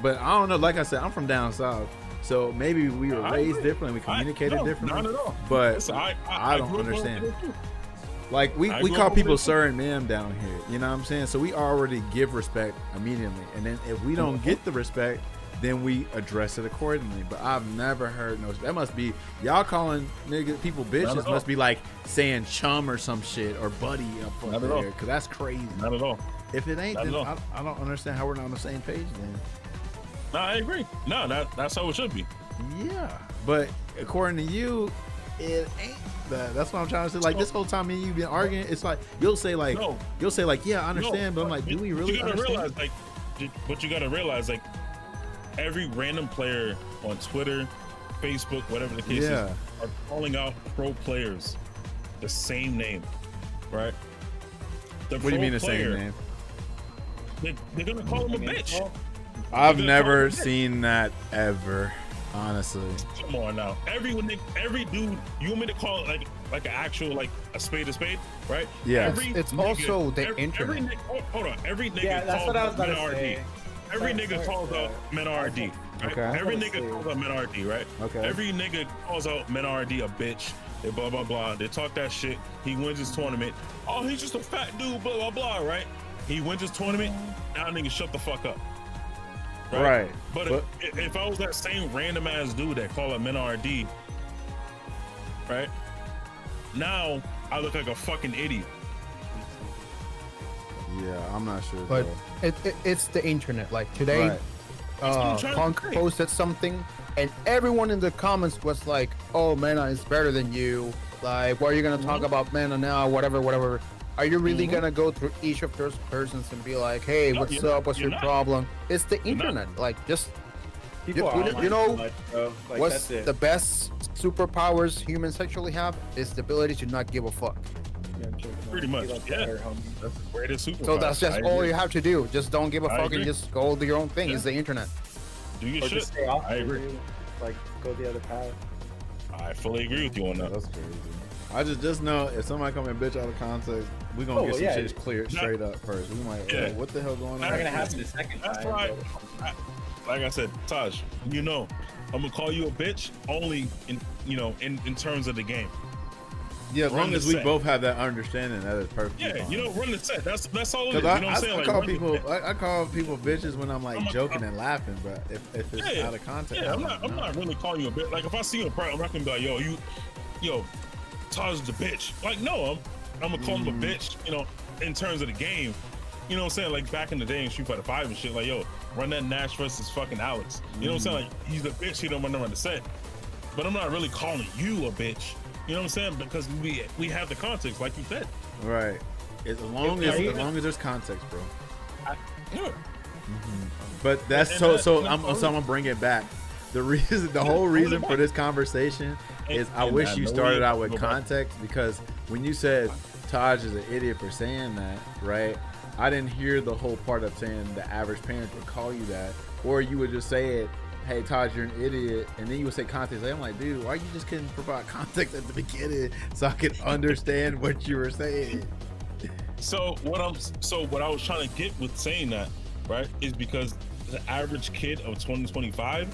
But I don't know. Like I said, I'm from down south, so maybe we were I raised agree. differently. We communicated No, differently. Not at all. But Listen, I don't grew up understand. over there too. Like we I call grew up people over sir and ma'am down here, you know what I'm saying? So we already give respect immediately, and then if we don't get the respect, then we address it accordingly. But I've never heard no. That must be y'all calling people Not bitches. at all. Must be like saying chum or some shit or buddy up Not at all. there, because that's crazy. Not at all. If it ain't, Not then at all. I don't understand how we're not on the same page then. No, I agree. No, that's how it should be. Yeah, but according to you, it ain't that. That's what I'm trying to say. Like this whole time me and you been arguing, it's like you'll say like No. yeah, I understand, but I'm like, do we really You gotta understand? realize, like, but you gotta realize, like, every random player on Twitter, Facebook, whatever the case Yeah. is, are calling out pro players the same name, right? The What do you pro mean the player, same name? They're gonna call him a bitch. I've They're never calling him a bitch. seen that ever, honestly. Come on now, every dude, you want me to call it like an actual like a spade, right? Yeah. It's also the Every internet. hold on, every nigga Yeah, that's calls what I was about to men say. RD. Every Sorry, nigga sorry, calls sorry. out men RD. Right? Okay. Every Let's nigga see. calls out men RD, right? Okay. Every nigga calls out men RD a bitch. They blah blah blah. They talk that shit. He wins his tournament. Oh, he's just a fat dude. Blah blah blah. Right? He wins his tournament. Now nigga, shut the fuck up. Right. But if I was that same random ass dude that called out men RD, right? Now I look like a fucking idiot. Yeah, I'm not sure. But though. it's the internet. Like today, Right. That's what I'm trying to Punk say. posted something, and everyone in the comments was like, "Oh, Mena is better than you. Like, what are you gonna Mm-hmm. talk about Mena now? Whatever." Are you really gonna go through each of those persons and be like, "Hey, No, what's you're not. up? What's You're your not. problem?" It's the not. internet. Like, just People You- are you online know too much, bro. Like, what's that's it. the best superpowers humans actually have is the ability to not give a fuck. Yeah, I'm joking. Pretty much, Be like yeah. that, homie. That's the greatest superpower. So that's just I all agree. you have to do. Just don't give a I fuck agree. and just go do your own thing. Yeah. It's the internet. Do your Or shit. just stay off. I it, agree. dude. Like, go the other path. I fully agree with you on that. That's crazy. I just know if somebody come and bitch out of context, we gonna get some yeah. shit cleared straight up first. We might, Yeah. what the hell going on? It's not gonna happen the second That's time. right. Like I said, Taj, you know, I'm gonna call you a bitch only in terms of the game. Yeah, as Run long the as we set. both have that understanding, that is perfectly Yeah, fine. you know, run the set. That's all it is. Because You know what I'm saying? I Like, call run the people, set. I call people bitches when I'm like I'm a- joking and laughing, but if it's Yeah, out of context, Yeah, I I'm don't know. not really calling you a bitch. Like if I see you in private, I'm not gonna be like, yo, Taj is a bitch. Like no, I'm gonna call him a bitch. You know, in terms of the game. You know what I'm saying? Like back in the day in Street Fighter 5 and shit. Like yo, run that Nash versus fucking Alex. You know what I'm saying? Like he's a bitch. He don't run around the set. But I'm not really calling you a bitch. You know what I'm saying? Because we have the context, like you said. Right. As long as there's context, bro. Yeah. But that's And so that- I'm gonna bring it back. The whole reason for this conversation is I And wish I you know started we out with go back. context, because when you said Taj is an idiot for saying that, right? I didn't hear the whole part of saying the average parent would call you that, or you would just say it, hey Taj, you're an idiot, and then you would say context. I'm like, dude, why you just couldn't provide context at the beginning so I could understand what you were saying? So what I was trying to get with saying that, right, is because the average kid of 2025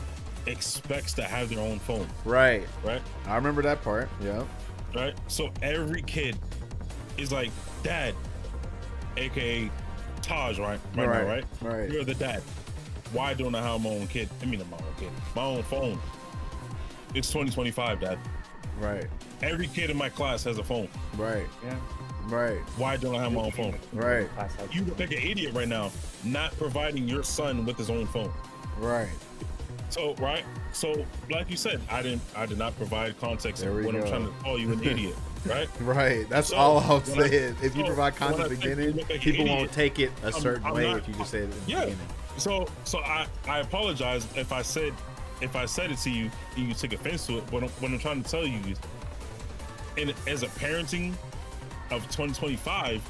expects to have their own phone, Right. right? I remember that part. Yeah. Right? So every kid is like, Dad, aka Taj, right? Now, right? Right. You're the dad. Why don't I have my own kid? I mean, my own kid, my own phone. It's 2025, Dad. Right. Every kid in my class has a phone. Right. Yeah. Right. Why don't I have my own phone? Right. You look like an idiot right now, not providing your son with his own phone. Right. So, right? So, like you said, I did not provide context There we when I'm go. trying to call you an idiot, right? Right. That's So, all I'm when I- saying. If you so, provide when I context at the think you beginning, look like an people won't idiot, take it a certain I'm way not- if you just say it at the Yeah. beginning. So I apologize if I said it to you and you took offense to it. But what I'm trying to tell you is, as a parenting of 2025,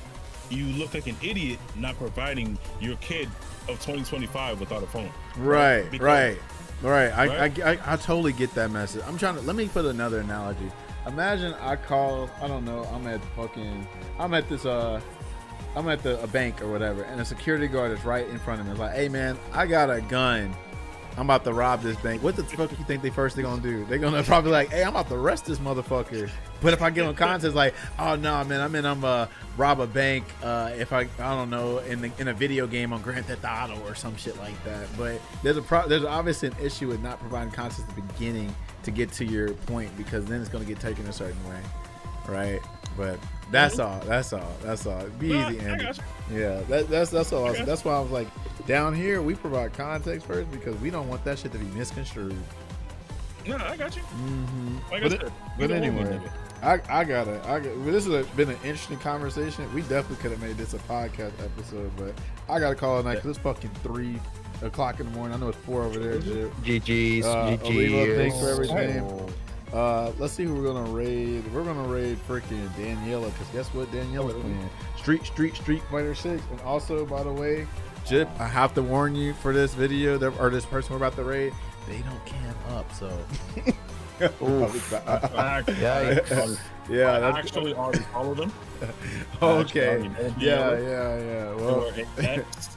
you look like an idiot not providing your kid of 2025 without a phone. Right. Because- Right. Right. Right? I totally get that message. Let me put another analogy. Imagine I call, I don't know, I'm at a bank or whatever, and a security guard is right in front of me. It's like, hey man, I got a gun. I'm about to rob this bank. What the fuck you think they're gonna do? They're gonna probably like, hey, I'm about to arrest this motherfucker. But if I give them context like, oh no, man, I'm rob a bank. If I don't know, in a video game on Grand Theft Auto or some shit like that. But there's obviously an issue with not providing context at the beginning to get to your point, because then it's gonna get taken a certain way, right? But that's all. Be Nah, easy, I Andy. got you. Yeah, that's all. I got That's why I was like, down here we provide context first, because we don't want that shit to be misconstrued. No, I got you. Like But I said, But you the homie, anyway, nigga. well, this has been an interesting conversation. We definitely could have made this a podcast episode, but I gotta call it night because it's fucking 3 o'clock in the morning. I know it's 4 over there. Jib. GG's. Oliva, thanks for GG's. everything. Let's see who we're gonna raid. We're gonna raid freaking Daniela, because guess what? Daniela's playing Street Fighter 6. And also, by the way, Jip, I have to warn you for this video, or this person we're about to raid, they don't cam up, so. Yikes. Yeah, I that's actually already followed them. okay. Actually, Yeah. Well,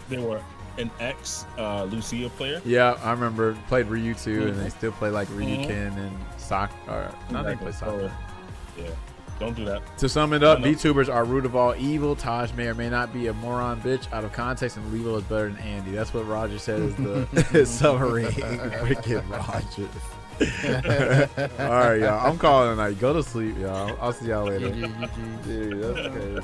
They were an ex Lucia player. yeah, I remember played Ryu too, and they still play like Ryukin and soccer. No, they play soccer. Yeah, don't do that. To sum it up, I know. VTubers are root of all evil. Taj may or may not be a moron bitch out of context, and Levo is better than Andy. That's what Roger said is the summary. Freaking Roger. All right, y'all. I'm calling tonight. Go to sleep, y'all. I'll see y'all later. GG. Dude, that's crazy.